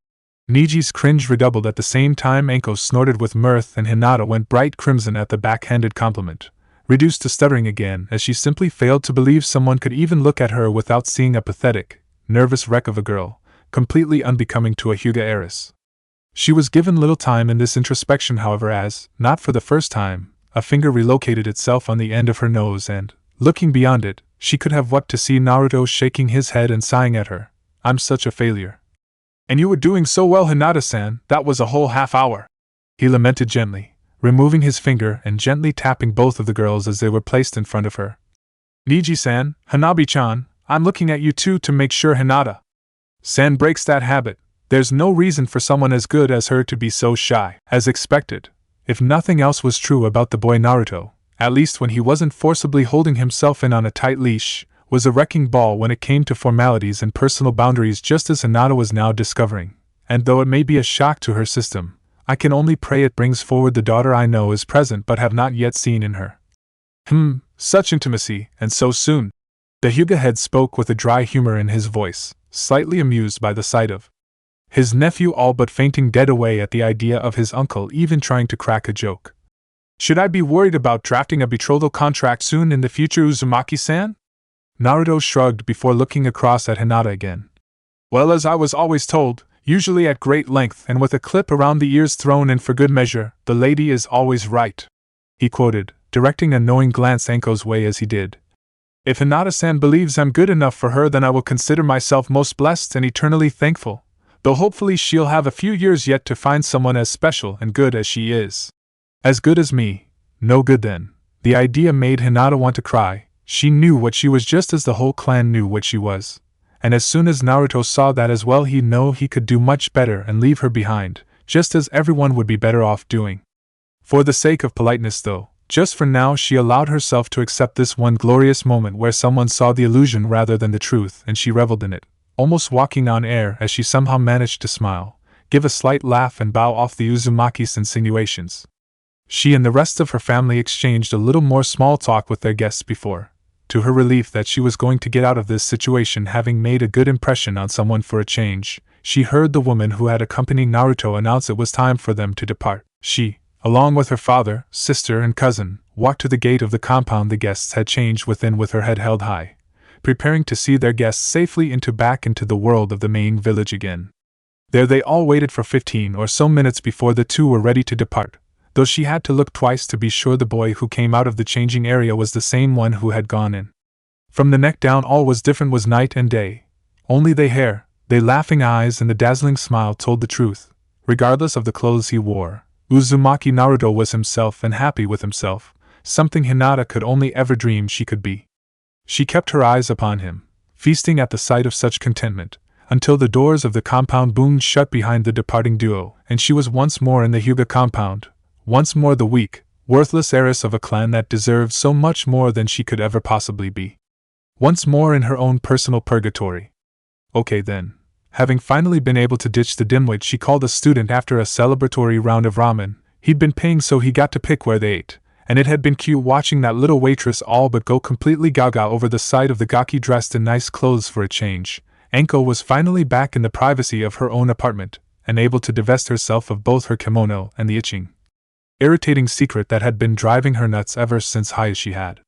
Niji's cringe redoubled at the same time Anko snorted with mirth and Hinata went bright crimson at the backhanded compliment, reduced to stuttering again as she simply failed to believe someone could even look at her without seeing a pathetic, nervous wreck of a girl, completely unbecoming to a Hyuga heiress. She was given little time in this introspection, however, as, not for the first time, a finger relocated itself on the end of her nose and, looking beyond it, she could have wept to see Naruto shaking his head and sighing at her. I'm such a failure. And you were doing so well, Hinata-san, that was a whole half hour. He lamented gently, removing his finger and gently tapping both of the girls as they were placed in front of her. Niji-san, Hanabi-chan, I'm looking at you too to make sure Hinata-san breaks that habit. There's no reason for someone as good as her to be so shy. As expected, if nothing else was true about the boy Naruto, at least when he wasn't forcibly holding himself in on a tight leash, was a wrecking ball when it came to formalities and personal boundaries, just as Hinata was now discovering. And though it may be a shock to her system, I can only pray it brings forward the daughter I know is present but have not yet seen in her. Such intimacy, and so soon. The Hyuga head spoke with a dry humor in his voice, slightly amused by the sight of his nephew all but fainting dead away at the idea of his uncle even trying to crack a joke. Should I be worried about drafting a betrothal contract soon in the future, Uzumaki-san? Naruto shrugged before looking across at Hinata again. Well, as I was always told, usually at great length and with a clip around the ears thrown in for good measure, the lady is always right, he quoted, directing a knowing glance Anko's way as he did. If Hinata-san believes I'm good enough for her, then I will consider myself most blessed and eternally thankful, though hopefully she'll have a few years yet to find someone as special and good as she is. As good as me? No good then. The idea made Hinata want to cry. She knew what she was just as the whole clan knew what she was. And as soon as Naruto saw that as well, he'd know he could do much better and leave her behind, just as everyone would be better off doing. For the sake of politeness though, just for now she allowed herself to accept this one glorious moment where someone saw the illusion rather than the truth, and she reveled in it, almost walking on air as she somehow managed to smile, give a slight laugh and bow off the Uzumaki's insinuations. She and the rest of her family exchanged a little more small talk with their guests before, to her relief that she was going to get out of this situation having made a good impression on someone for a change, she heard the woman who had accompanied Naruto announce it was time for them to depart. She, along with her father, sister, and cousin, walked to the gate of the compound the guests had changed within with her head held high, preparing to see their guests safely back into the world of the main village again. There they all waited for 15 or so minutes before the two were ready to depart, though she had to look twice to be sure the boy who came out of the changing area was the same one who had gone in. From the neck down all was different, was night and day. Only the hair, the laughing eyes and the dazzling smile told the truth. Regardless of the clothes he wore, Uzumaki Naruto was himself and happy with himself, something Hinata could only ever dream she could be. She kept her eyes upon him, feasting at the sight of such contentment, until the doors of the compound boomed shut behind the departing duo, and she was once more in the Hyuga compound, once more the weak, worthless heiress of a clan that deserved so much more than she could ever possibly be. Once more in her own personal purgatory. Okay then. Having finally been able to ditch the dimwit, she called a student after a celebratory round of ramen. He'd been paying, so he got to pick where they ate, and it had been cute watching that little waitress all but go completely gaga over the sight of the gaki dressed in nice clothes for a change. Anko was finally back in the privacy of her own apartment, and able to divest herself of both her kimono and the itching, irritating secret that had been driving her nuts ever since Hayashi had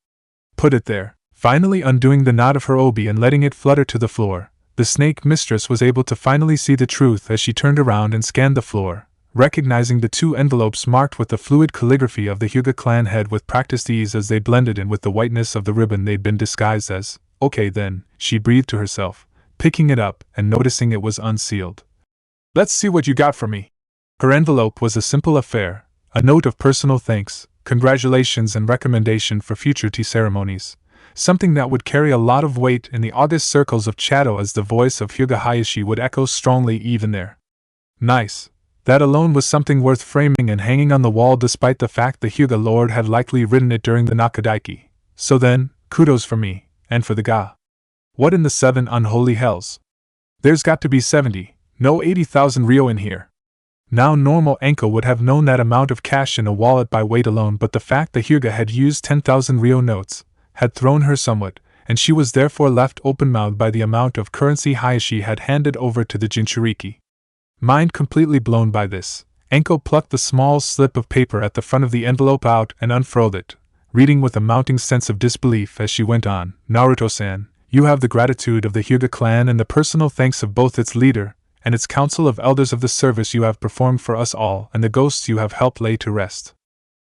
put it there. Finally undoing the knot of her obi and letting it flutter to the floor, the snake mistress was able to finally see the truth as she turned around and scanned the floor, recognizing the two envelopes marked with the fluid calligraphy of the Hyuga clan head with practiced ease as they blended in with the whiteness of the ribbon they'd been disguised as. Okay then, she breathed to herself, picking it up and noticing it was unsealed. Let's see what you got for me. Her envelope was a simple affair, a note of personal thanks, congratulations and recommendation for future tea ceremonies. Something that would carry a lot of weight in the august circles of Chato, as the voice of Hyuga Hayashi would echo strongly even there. Nice. That alone was something worth framing and hanging on the wall, despite the fact the Hyuga lord had likely written it during the Nakadaiki. So then, kudos for me, and for the ga. What in the 7 unholy hells? There's got to be 70, no 80,000 ryo in here. Now normal Anko would have known that amount of cash in a wallet by weight alone, but the fact the Hyuga had used 10,000 ryo notes had thrown her somewhat, and she was therefore left open-mouthed by the amount of currency Hayashi had handed over to the Jinchuriki. Mind completely blown by this, Anko plucked the small slip of paper at the front of the envelope out and unfurled it, reading with a mounting sense of disbelief as she went on. Naruto-san, you have the gratitude of the Hyuga clan and the personal thanks of both its leader and its council of elders of the service you have performed for us all and the ghosts you have helped lay to rest.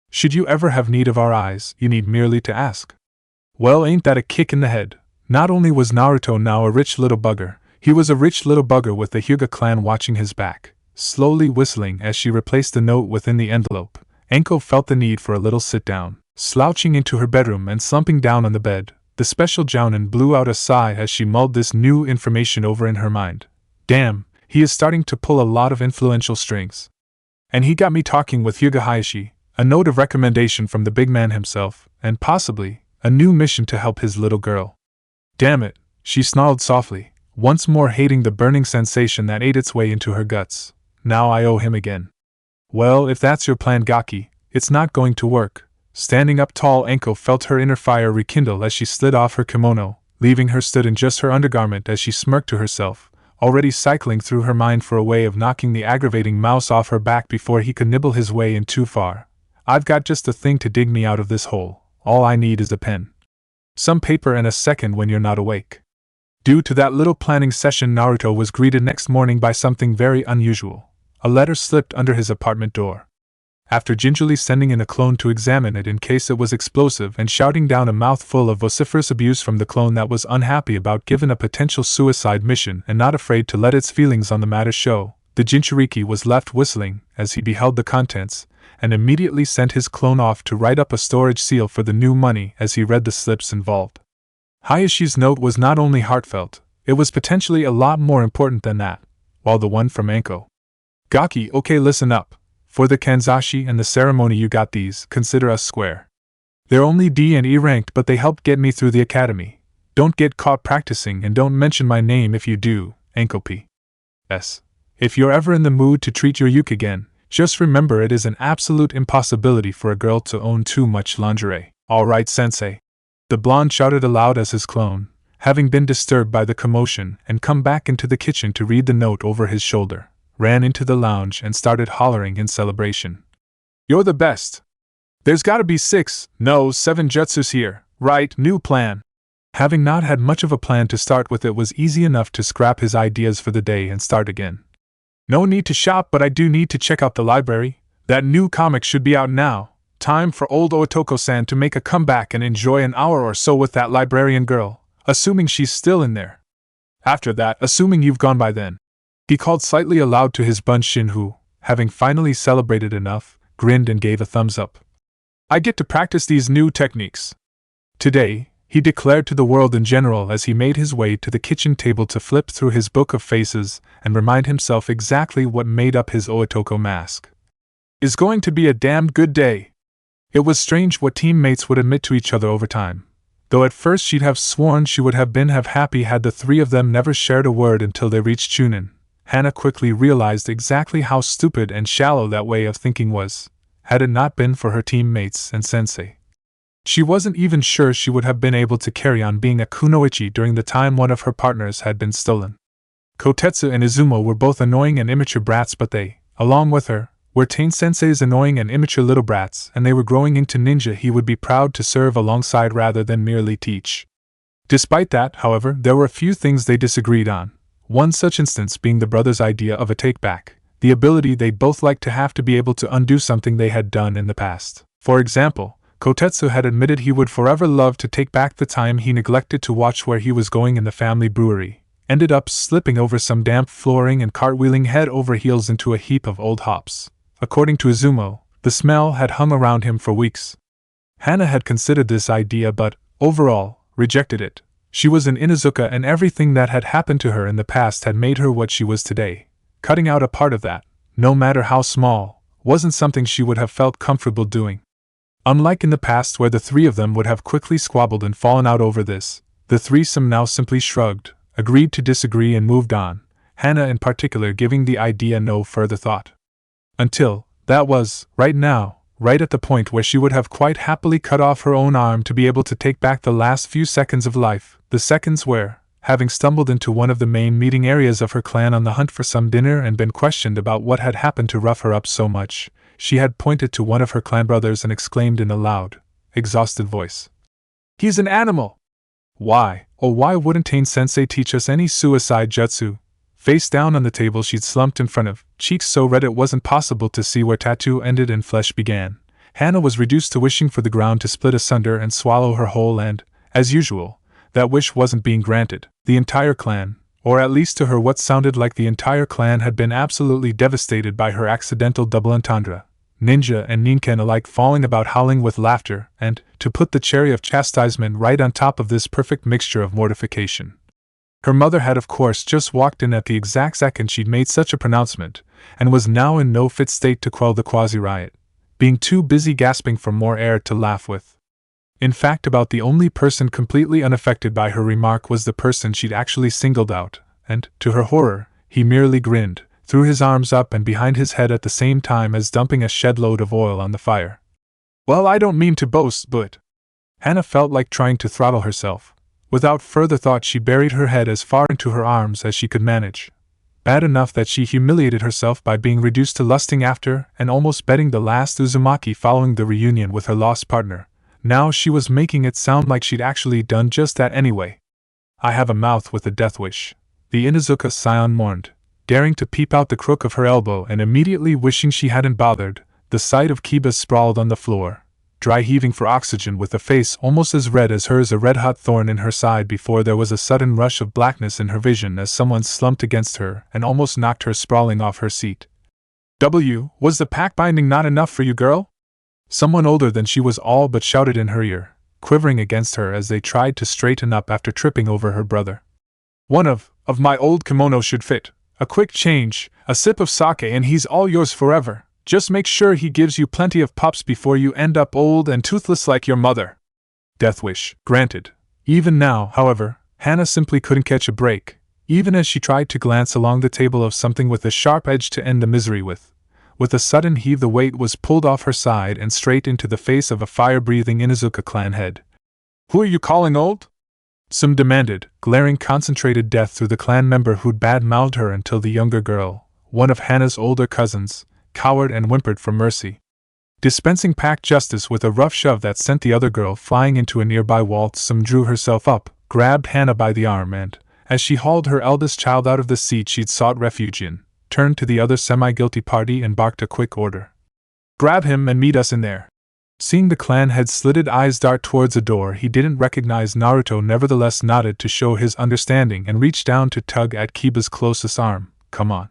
Should you ever have need of our eyes, you need merely to ask. Well, ain't that a kick in the head? Not only was Naruto now a rich little bugger, he was a rich little bugger with the Hyuga clan watching his back. Slowly whistling as she replaced the note within the envelope, Anko felt the need for a little sit-down. Slouching into her bedroom and slumping down on the bed, the special jounin blew out a sigh as she mulled this new information over in her mind. Damn, he is starting to pull a lot of influential strings. And he got me talking with Hyuga Hayashi, a note of recommendation from the big man himself, and possibly a new mission to help his little girl. Damn it, she snarled softly, once more hating the burning sensation that ate its way into her guts. Now I owe him again. Well, if that's your plan, Gaki, it's not going to work. Standing up tall, Anko felt her inner fire rekindle as she slid off her kimono, leaving her stood in just her undergarment as she smirked to herself, already cycling through her mind for a way of knocking the aggravating mouse off her back before he could nibble his way in too far. I've got just the thing to dig me out of this hole. All I need is a pen, some paper, and a second when you're not awake. Due to that little planning session, Naruto was greeted next morning by something very unusual. A letter slipped under his apartment door. After gingerly sending in a clone to examine it in case it was explosive and shouting down a mouthful of vociferous abuse from the clone that was unhappy about given a potential suicide mission and not afraid to let its feelings on the matter show, the Jinchuriki was left whistling as he beheld the contents, and immediately sent his clone off to write up a storage seal for the new money as he read the slips involved. Hayashi's note was not only heartfelt, it was potentially a lot more important than that, while the one from Anko. Gaki, okay, listen up. For the Kanzashi and the ceremony you got these, consider us square. They're only D and E ranked, but they helped get me through the academy. Don't get caught practicing and don't mention my name if you do, Anko P.S. If you're ever in the mood to treat your Yuke again, just remember it is an absolute impossibility for a girl to own too much lingerie. Alright, sensei. The blonde shouted aloud as his clone, having been disturbed by the commotion and come back into the kitchen to read the note over his shoulder, ran into the lounge and started hollering in celebration. You're the best! There's gotta be 6, no 7 jutsus here, right, new plan. Having not had much of a plan to start with, it was easy enough to scrap his ideas for the day and start again. No need to shop, but I do need to check out the library. That new comic should be out now. Time for old Otoko-san to make a comeback and enjoy an hour or so with that librarian girl, assuming she's still in there. After that, assuming you've gone by then. He called slightly aloud to his bunshin who, having finally celebrated enough, grinned and gave a thumbs up. I get to practice these new techniques today, he declared to the world in general as he made his way to the kitchen table to flip through his book of faces and remind himself exactly what made up his Otoko mask. Is going to be a damned good day. It was strange what teammates would admit to each other over time, though at first she'd have sworn she would have been happy had the three of them never shared a word until they reached Chunin. Hana quickly realized exactly how stupid and shallow that way of thinking was, had it not been for her teammates and sensei. She wasn't even sure she would have been able to carry on being a kunoichi during the time one of her partners had been stolen. Kotetsu and Izumo were both annoying and immature brats, but they, along with her, were Tain-sensei's annoying and immature little brats, and they were growing into ninja he would be proud to serve alongside rather than merely teach. Despite that, however, there were a few things they disagreed on. One such instance being the brothers' idea of a take-back, the ability they'd both like to have to be able to undo something they had done in the past. For example, Kotetsu had admitted he would forever love to take back the time he neglected to watch where he was going in the family brewery, ended up slipping over some damp flooring and cartwheeling head over heels into a heap of old hops. According to Izumo, the smell had hung around him for weeks. Hana had considered this idea but, overall, rejected it. She was an Inuzuka and everything that had happened to her in the past had made her what she was today. Cutting out a part of that, no matter how small, wasn't something she would have felt comfortable doing. Unlike in the past where the three of them would have quickly squabbled and fallen out over this, the threesome now simply shrugged, agreed to disagree and moved on, Hana in particular giving the idea no further thought. Until, that was, right now, right at the point where she would have quite happily cut off her own arm to be able to take back the last few seconds of life, the seconds where, having stumbled into one of the main meeting areas of her clan on the hunt for some dinner and been questioned about what had happened to rough her up so much, she had pointed to one of her clan brothers and exclaimed in a loud, exhausted voice, "He's an animal! Why, oh why wouldn't Tain-sensei teach us any suicide jutsu?" Face down on the table she'd slumped in front of, cheeks so red it wasn't possible to see where tattoo ended and flesh began. Hana was reduced to wishing for the ground to split asunder and swallow her whole and, as usual, that wish wasn't being granted. The entire clan, or at least to her what sounded like the entire clan, had been absolutely devastated by her accidental double entendre, ninja and ninken alike falling about howling with laughter, and, to put the cherry of chastisement right on top of this perfect mixture of mortification, her mother had of course just walked in at the exact second she'd made such a pronouncement, and was now in no fit state to quell the quasi-riot, being too busy gasping for more air to laugh with. In fact, about the only person completely unaffected by her remark was the person she'd actually singled out, and, to her horror, he merely grinned, threw his arms up and behind his head at the same time as dumping a shed load of oil on the fire. "Well, I don't mean to boast, but..." Hana felt like trying to throttle herself. Without further thought she buried her head as far into her arms as she could manage. Bad enough that she humiliated herself by being reduced to lusting after and almost betting the last Uzumaki following the reunion with her lost partner. Now she was making it sound like she'd actually done just that anyway. "I have a mouth with a death wish," the Inuzuka scion mourned, daring to peep out the crook of her elbow and immediately wishing she hadn't bothered. The sight of Kiba sprawled on the floor, dry heaving for oxygen with a face almost as red as hers, a red-hot thorn in her side, before there was a sudden rush of blackness in her vision as someone slumped against her and almost knocked her sprawling off her seat. Was the pack binding not enough for you, girl?" Someone older than she was all but shouted in her ear, quivering against her as they tried to straighten up after tripping over her brother. "One of my old kimonos should fit. A quick change, a sip of sake, and he's all yours forever. Just make sure he gives you plenty of pups before you end up old and toothless like your mother." Death wish, granted. Even now, however, Hana simply couldn't catch a break, even as she tried to glance along the table of something with a sharp edge to end the misery with. With a sudden heave the weight was pulled off her side and straight into the face of a fire-breathing Inuzuka clan head. "Who are you calling old?" Some demanded, glaring concentrated death through the clan member who'd bad-mouthed her until the younger girl, one of Hana's older cousins, cowered and whimpered for mercy. Dispensing pack justice with a rough shove that sent the other girl flying into a nearby wall, Some drew herself up, grabbed Hana by the arm and, as she hauled her eldest child out of the seat she'd sought refuge in, turned to the other semi-guilty party and barked a quick order. "Grab him and meet us in there." Seeing the clan head's slitted eyes dart towards a door he didn't recognize, Naruto nevertheless nodded to show his understanding and reached down to tug at Kiba's closest arm. "Come on,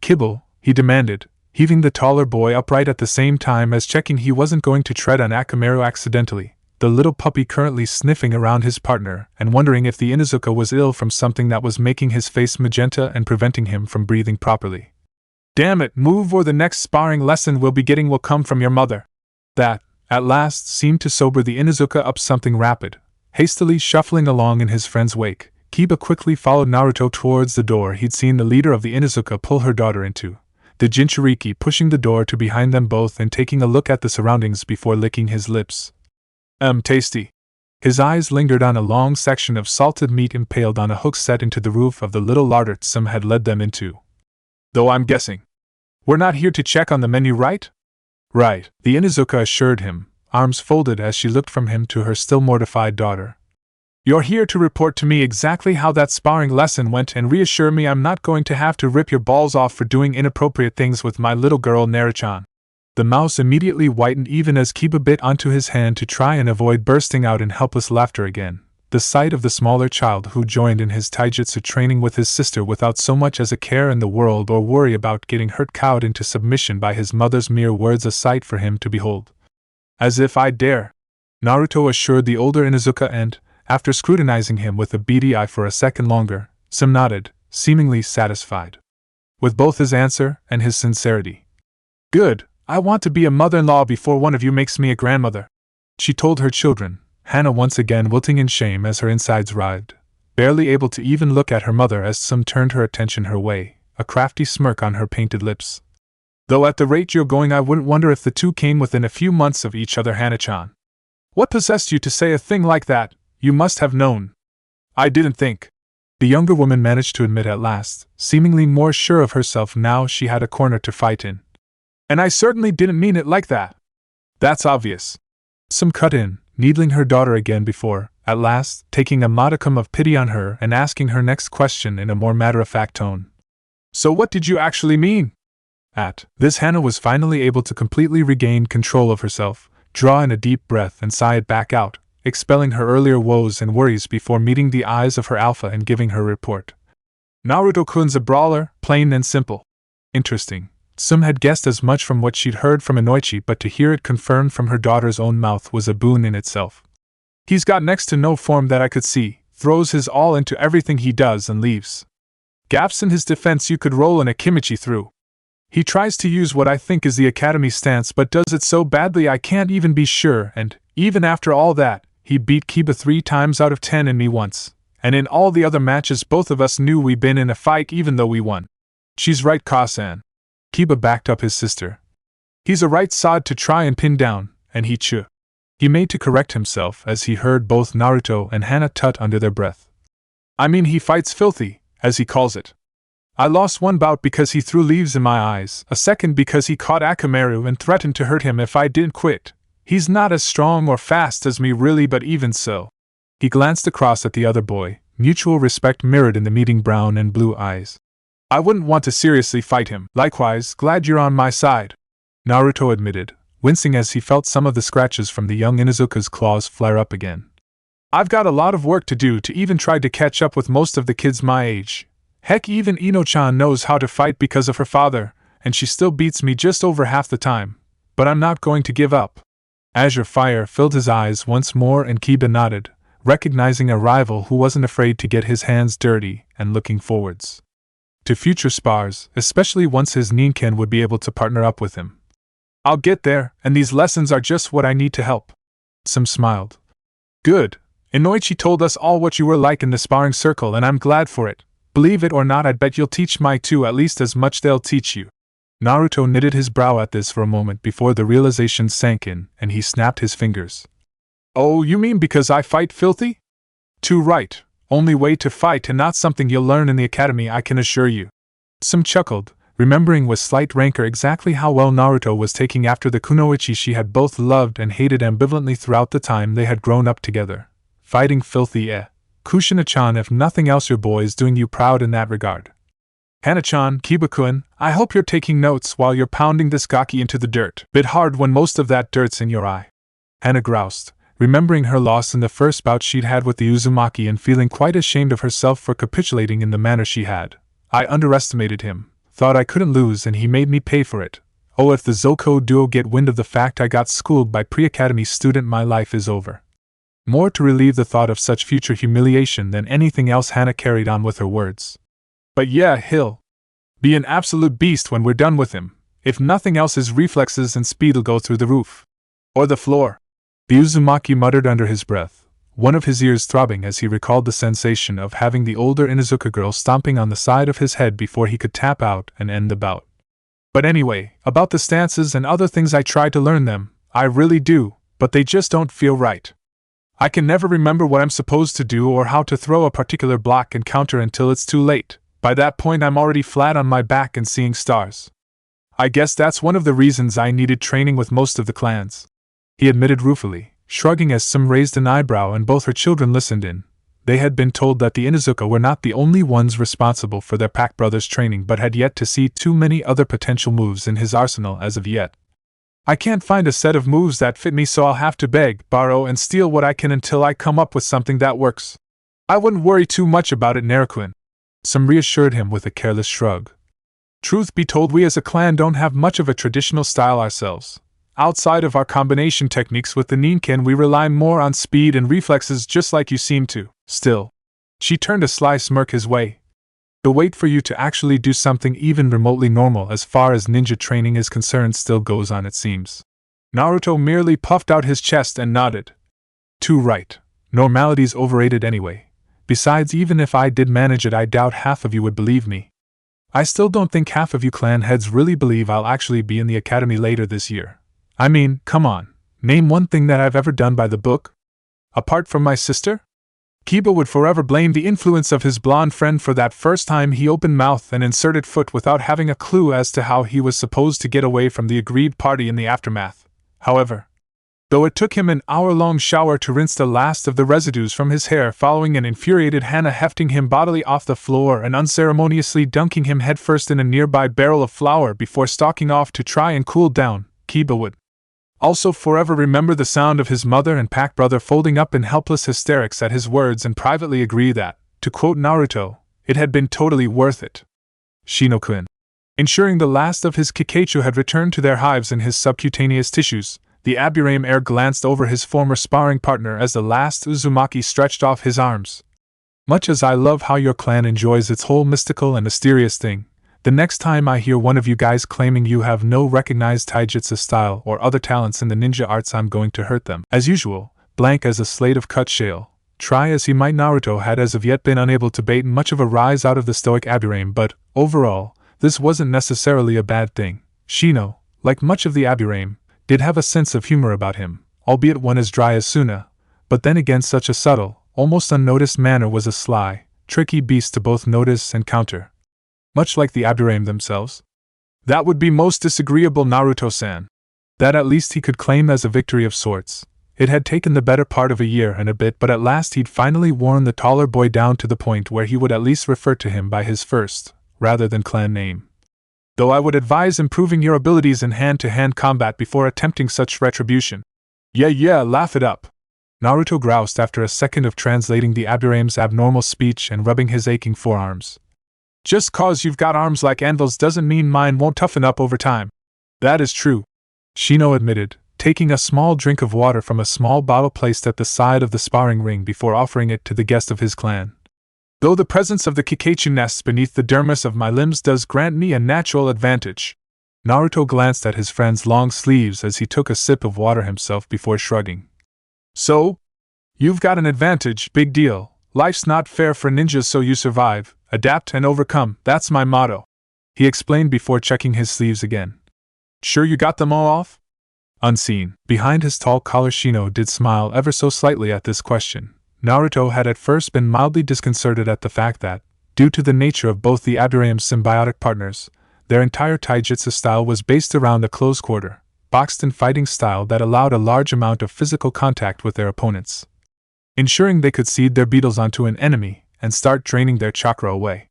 Kibble," he demanded, heaving the taller boy upright at the same time as checking he wasn't going to tread on Akamaru accidentally, the little puppy currently sniffing around his partner and wondering if the Inuzuka was ill from something that was making his face magenta and preventing him from breathing properly. "Damn it, move, or the next sparring lesson we'll be getting will come from your mother." That, at last, seemed to sober the Inuzuka up something rapid. Hastily shuffling along in his friend's wake, Kiba quickly followed Naruto towards the door he'd seen the leader of the Inuzuka pull her daughter into, the Jinchuriki pushing the door to behind them both and taking a look at the surroundings before licking his lips. Tasty." His eyes lingered on a long section of salted meat impaled on a hook set into the roof of the little larder some had led them into. "Though I'm guessing we're not here to check on the menu, right?" "Right," the Inuzuka assured him, arms folded as she looked from him to her still mortified daughter. "You're here to report to me exactly how that sparring lesson went and reassure me I'm not going to have to rip your balls off for doing inappropriate things with my little girl Naruto." The mouse immediately whitened even as Kiba bit onto his hand to try and avoid bursting out in helpless laughter again. The sight of the smaller child who joined in his taijutsu training with his sister without so much as a care in the world or worry about getting hurt cowed into submission by his mother's mere words, a sight for him to behold. "As if I dare," Naruto assured the older Inuzuka and, after scrutinizing him with a beady eye for a second longer, Sim nodded, seemingly satisfied with both his answer and his sincerity. "Good. I want to be a mother-in-law before one of you makes me a grandmother," she told her children, Hana once again wilting in shame as her insides writhed, barely able to even look at her mother as Sim turned her attention her way, a crafty smirk on her painted lips. "Though at the rate you're going I wouldn't wonder if the two came within a few months of each other, Hana-chan." "What possessed you to say a thing like that? You must have known." "I didn't think," the younger woman managed to admit at last, seemingly more sure of herself now she had a corner to fight in. "And I certainly didn't mean it like that." "That's obvious," Sim cut in, needling her daughter again before, at last, taking a modicum of pity on her and asking her next question in a more matter-of-fact tone. "So what did you actually mean?" At this, Hana was finally able to completely regain control of herself, draw in a deep breath and sigh it back out, expelling her earlier woes and worries before meeting the eyes of her alpha and giving her report. "Naruto-kun's a brawler, plain and simple." Interesting. Sim had guessed as much from what she'd heard from Inoichi, but to hear it confirmed from her daughter's own mouth was a boon in itself. "He's got next to no form that I could see, throws his all into everything he does and leaves gaps in his defense you could roll in a kimchi through. He tries to use what I think is the academy stance but does it so badly I can't even be sure, and, even after all that, he beat Kiba 3 times out of 10 and me once, and in all the other matches both of us knew we'd been in a fight even though we won." "She's right, Ka-san." Kiba backed up his sister. "He's a right sod to try and pin down, and he made to correct himself as he heard both Naruto and Hana tut under their breath. "I mean he fights filthy, as he calls it. I lost one bout because he threw leaves in my eyes, a second because he caught Akamaru and threatened to hurt him if I didn't quit. He's not as strong or fast as me really, but even so." He glanced across at the other boy, mutual respect mirrored in the meeting brown and blue eyes. "I wouldn't want to seriously fight him." "Likewise, glad you're on my side," Naruto admitted, wincing as he felt some of the scratches from the young Inuzuka's claws flare up again. "I've got a lot of work to do to even try to catch up with most of the kids my age. Heck, even Ino-chan knows how to fight because of her father, and she still beats me just over half the time. But I'm not going to give up." Azure fire filled his eyes once more and Kiba nodded, recognizing a rival who wasn't afraid to get his hands dirty and looking forwards to future spars, especially once his Ninken would be able to partner up with him. "I'll get there, and these lessons are just what I need to help." Sim smiled. "Good. Inoichi told us all what you were like in the sparring circle and I'm glad for it. Believe it or not, I'd bet you'll teach my two at least as much they'll teach you." Naruto knitted his brow at this for a moment before the realization sank in and he snapped his fingers. "Oh, you mean because I fight filthy?" "Too right. Only way to fight and not something you'll learn in the academy, I can assure you." Sim chuckled, remembering with slight rancor exactly how well Naruto was taking after the kunoichi she had both loved and hated ambivalently throughout the time they had grown up together. "Fighting filthy, Kushina-chan, if nothing else your boy is doing you proud in that regard." Hana-chan, Kiba-kun, I hope you're taking notes while you're pounding this gaki into the dirt. Bit hard when most of that dirt's in your eye. Hana groused, remembering her loss in the first bout she'd had with the Uzumaki and feeling quite ashamed of herself for capitulating in the manner she had. I underestimated him, thought I couldn't lose, and he made me pay for it. Oh, if the Zoko duo get wind of the fact I got schooled by pre-academy student, my life is over. More to relieve the thought of such future humiliation than anything else, Hana carried on with her words. But yeah, he'll be an absolute beast when we're done with him. If nothing else, his reflexes and speed'll go through the roof. Or the floor. The Uzumaki muttered under his breath, one of his ears throbbing as he recalled the sensation of having the older Inuzuka girl stomping on the side of his head before he could tap out and end the bout. But anyway, about the stances and other things, I try to learn them, I really do, but they just don't feel right. I can never remember what I'm supposed to do or how to throw a particular block and counter until it's too late. By that point, I'm already flat on my back and seeing stars. I guess that's one of the reasons I needed training with most of the clans, he admitted ruefully, shrugging as Sum raised an eyebrow and both her children listened in. They had been told that the Inuzuka were not the only ones responsible for their pack brother's training, but had yet to see too many other potential moves in his arsenal as of yet. I can't find a set of moves that fit me, so I'll have to beg, borrow, and steal what I can until I come up with something that works. I wouldn't worry too much about it, Naruto. Sum reassured him with a careless shrug. Truth be told, we as a clan don't have much of a traditional style ourselves. Outside of our combination techniques with the Ninken, we rely more on speed and reflexes, just like you seem to. Still, she turned a sly smirk his way. The wait for you to actually do something even remotely normal as far as ninja training is concerned still goes on, it seems. Naruto merely puffed out his chest and nodded. Too right. Normality's overrated anyway. Besides, even if I did manage it, I doubt half of you would believe me. I still don't think half of you clan heads really believe I'll actually be in the academy later this year. I mean, come on, name one thing that I've ever done by the book? Apart from my sister? Kiba would forever blame the influence of his blonde friend for that first time he opened mouth and inserted foot without having a clue as to how he was supposed to get away from the agreed party in the aftermath. However, though it took him an hour-long shower to rinse the last of the residues from his hair following an infuriated Hana hefting him bodily off the floor and unceremoniously dunking him headfirst in a nearby barrel of flour before stalking off to try and cool down, Kiba would also forever remember the sound of his mother and pack brother folding up in helpless hysterics at his words and privately agree that, to quote Naruto, it had been totally worth it. Shino-kun. Ensuring the last of his Kikaichu had returned to their hives in his subcutaneous tissues, the Aburame heir glanced over his former sparring partner as the last Uzumaki stretched off his arms. Much as I love how your clan enjoys its whole mystical and mysterious thing, the next time I hear one of you guys claiming you have no recognized taijutsu style or other talents in the ninja arts, I'm going to hurt them. As usual, blank as a slate of cut shale. Try as he might, Naruto had as of yet been unable to bait much of a rise out of the stoic Aburame, but, overall, this wasn't necessarily a bad thing. Shino, like much of the Aburame, did have a sense of humor about him, albeit one as dry as Suna, but then again such a subtle, almost unnoticed manner was a sly, tricky beast to both notice and counter. Much like the Aburame themselves. That would be most disagreeable, Naruto-san. That at least he could claim as a victory of sorts. It had taken the better part of a year and a bit, but at last he'd finally worn the taller boy down to the point where he would at least refer to him by his first, rather than clan name. Though I would advise improving your abilities in hand-to-hand combat before attempting such retribution. Yeah, laugh it up. Naruto groused after a second of translating the Aburame's abnormal speech and rubbing his aching forearms. Just cause you've got arms like anvils doesn't mean mine won't toughen up over time. That is true, Shino admitted, taking a small drink of water from a small bottle placed at the side of the sparring ring before offering it to the guest of his clan. Though the presence of the Kikaichu nests beneath the dermis of my limbs does grant me a natural advantage. Naruto glanced at his friend's long sleeves as he took a sip of water himself before shrugging. So? You've got an advantage, big deal. Life's not fair for ninjas, so you survive, adapt and overcome, that's my motto, he explained before checking his sleeves again. Sure you got them all off? Unseen, behind his tall collar, Shino did smile ever so slightly at this question. Naruto had at first been mildly disconcerted at the fact that, due to the nature of both the Aburame's symbiotic partners, their entire taijutsu style was based around a close-quarter, boxed-in fighting style that allowed a large amount of physical contact with their opponents, ensuring they could seed their beetles onto an enemy and start draining their chakra away.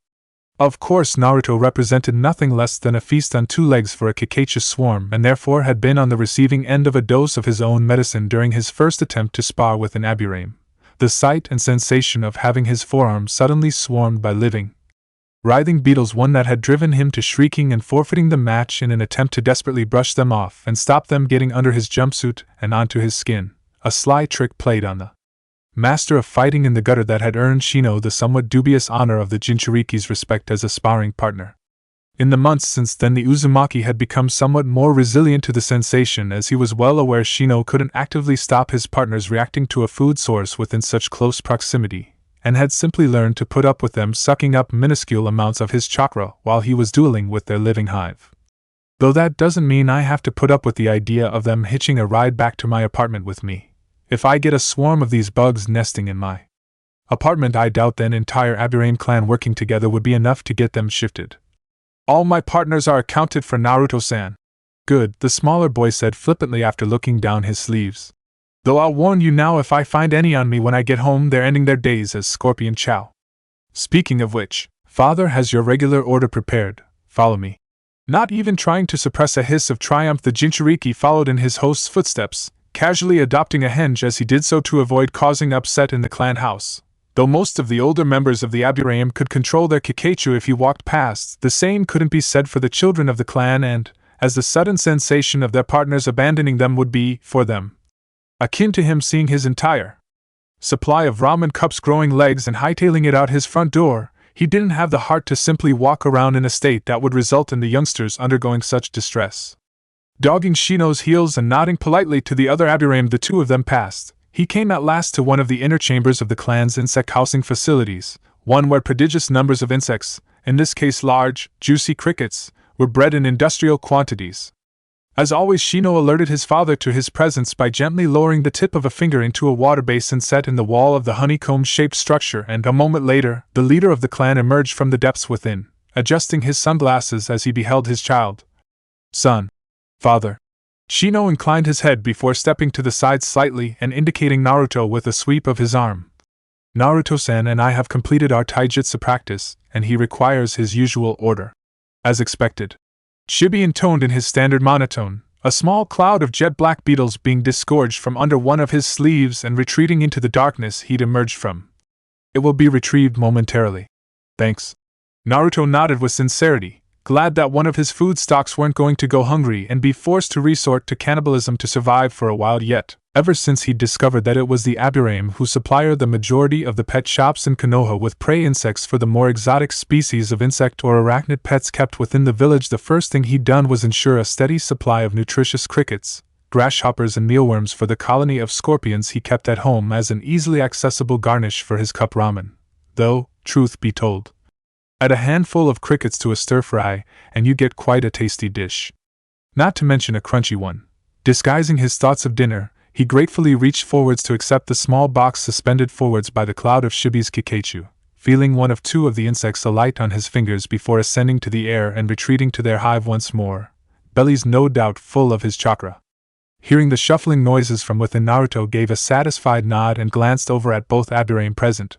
Of course, Naruto represented nothing less than a feast on two legs for a Kakashi swarm, and therefore had been on the receiving end of a dose of his own medicine during his first attempt to spar with an Aburame. The sight and sensation of having his forearm suddenly swarmed by living, writhing beetles, one that had driven him to shrieking and forfeiting the match in an attempt to desperately brush them off and stop them getting under his jumpsuit and onto his skin, a sly trick played on the master of fighting in the gutter that had earned Shino the somewhat dubious honor of the Jinchuriki's respect as a sparring partner. In the months since then, the Uzumaki had become somewhat more resilient to the sensation, as he was well aware Shino couldn't actively stop his partners reacting to a food source within such close proximity, and had simply learned to put up with them sucking up minuscule amounts of his chakra while he was dueling with their living hive. Though that doesn't mean I have to put up with the idea of them hitching a ride back to my apartment with me. If I get a swarm of these bugs nesting in my apartment, I doubt the entire Aburame clan working together would be enough to get them shifted. All my partners are accounted for, Naruto-san. Good, the smaller boy said flippantly after looking down his sleeves. Though I'll warn you now, if I find any on me when I get home, they're ending their days as Scorpion Chow. Speaking of which, father has your regular order prepared. Follow me. Not even trying to suppress a hiss of triumph, the Jinchuriki followed in his host's footsteps, casually adopting a henge as he did so to avoid causing upset in the clan house. Though most of the older members of the Aburame could control their Kakashi if he walked past, the same couldn't be said for the children of the clan, and, as the sudden sensation of their partners abandoning them would be, for them, akin to him seeing his entire supply of ramen cups growing legs and hightailing it out his front door, he didn't have the heart to simply walk around in a state that would result in the youngsters undergoing such distress. Dogging Shino's heels and nodding politely to the other Aburame, the two of them passed. He came at last to one of the inner chambers of the clan's insect housing facilities, one where prodigious numbers of insects, in this case large, juicy crickets, were bred in industrial quantities. As always, Shino alerted his father to his presence by gently lowering the tip of a finger into a water basin set in the wall of the honeycomb-shaped structure, and a moment later, the leader of the clan emerged from the depths within, adjusting his sunglasses as he beheld his child. Son. Father. Shino inclined his head before stepping to the side slightly and indicating Naruto with a sweep of his arm. Naruto-san and I have completed our taijutsu practice, and he requires his usual order. As expected. Chibi intoned in his standard monotone, a small cloud of jet-black beetles being disgorged from under one of his sleeves and retreating into the darkness he'd emerged from. It will be retrieved momentarily. Thanks. Naruto nodded with sincerity, glad that one of his food stocks weren't going to go hungry and be forced to resort to cannibalism to survive for a while yet, ever since he'd discovered that it was the Aburame who supplied the majority of the pet shops in Konoha with prey insects for the more exotic species of insect or arachnid pets kept within the village. The first thing he'd done was ensure a steady supply of nutritious crickets, grasshoppers and mealworms for the colony of scorpions he kept at home as an easily accessible garnish for his cup ramen. Though, truth be told, add a handful of crickets to a stir-fry, and you get quite a tasty dish. Not to mention a crunchy one. Disguising his thoughts of dinner, he gratefully reached forwards to accept the small box suspended forwards by the cloud of Shibi's Kakashi, feeling one of two of the insects alight on his fingers before ascending to the air and retreating to their hive once more, bellies no doubt full of his chakra. Hearing the shuffling noises from within, Naruto gave a satisfied nod and glanced over at both Aburame present.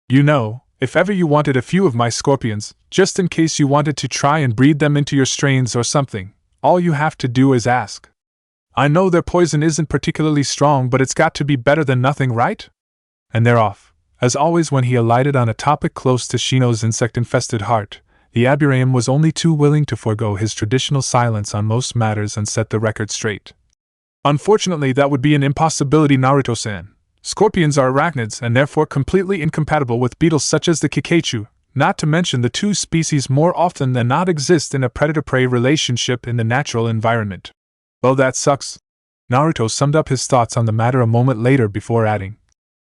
You know, if ever you wanted a few of my scorpions, just in case you wanted to try and breed them into your strains or something, all you have to do is ask. I know their poison isn't particularly strong, but it's got to be better than nothing, right? And they're off. As always, when he alighted on a topic close to Shino's insect-infested heart, the Aburame was only too willing to forego his traditional silence on most matters and set the record straight. Unfortunately, that would be an impossibility, Naruto-san. Scorpions are arachnids and therefore completely incompatible with beetles such as the Kakashi, not to mention the two species more often than not exist in a predator-prey relationship in the natural environment. Well, that sucks. Naruto summed up his thoughts on the matter a moment later before adding.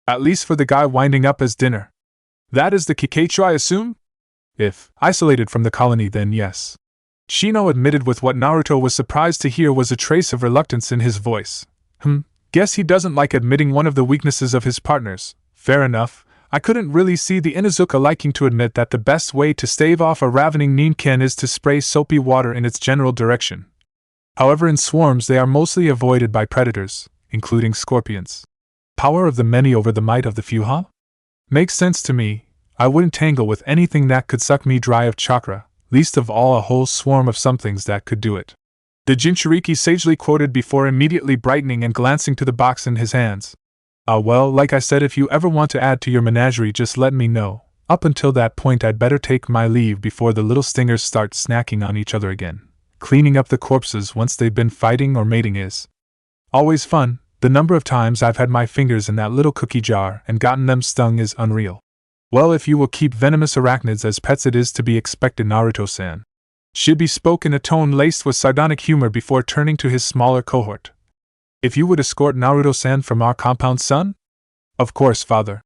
At least for the guy winding up as dinner. That is the Kakashi, I assume? If isolated from the colony, then yes. Shino admitted with what Naruto was surprised to hear was a trace of reluctance in his voice. Guess he doesn't like admitting one of the weaknesses of his partners. Fair enough. I couldn't really see the Inuzuka liking to admit that the best way to stave off a ravening ninken is to spray soapy water in its general direction. However, in swarms they are mostly avoided by predators, including scorpions. Power of the many over the might of the few, huh? Makes sense to me. I wouldn't tangle with anything that could suck me dry of chakra, least of all a whole swarm of somethings that could do it. The Jinchuriki sagely quoted before immediately brightening and glancing to the box in his hands. Well, like I said, if you ever want to add to your menagerie, just let me know. Up until that point, I'd better take my leave before the little stingers start snacking on each other again. Cleaning up the corpses once they've been fighting or mating is always fun. The number of times I've had my fingers in that little cookie jar and gotten them stung is unreal. Well, if you will keep venomous arachnids as pets, it is to be expected, Naruto-san. Shibi spoke in a tone laced with sardonic humor before turning to his smaller cohort. If you would escort Naruto-san from our compound, son? Of course, father.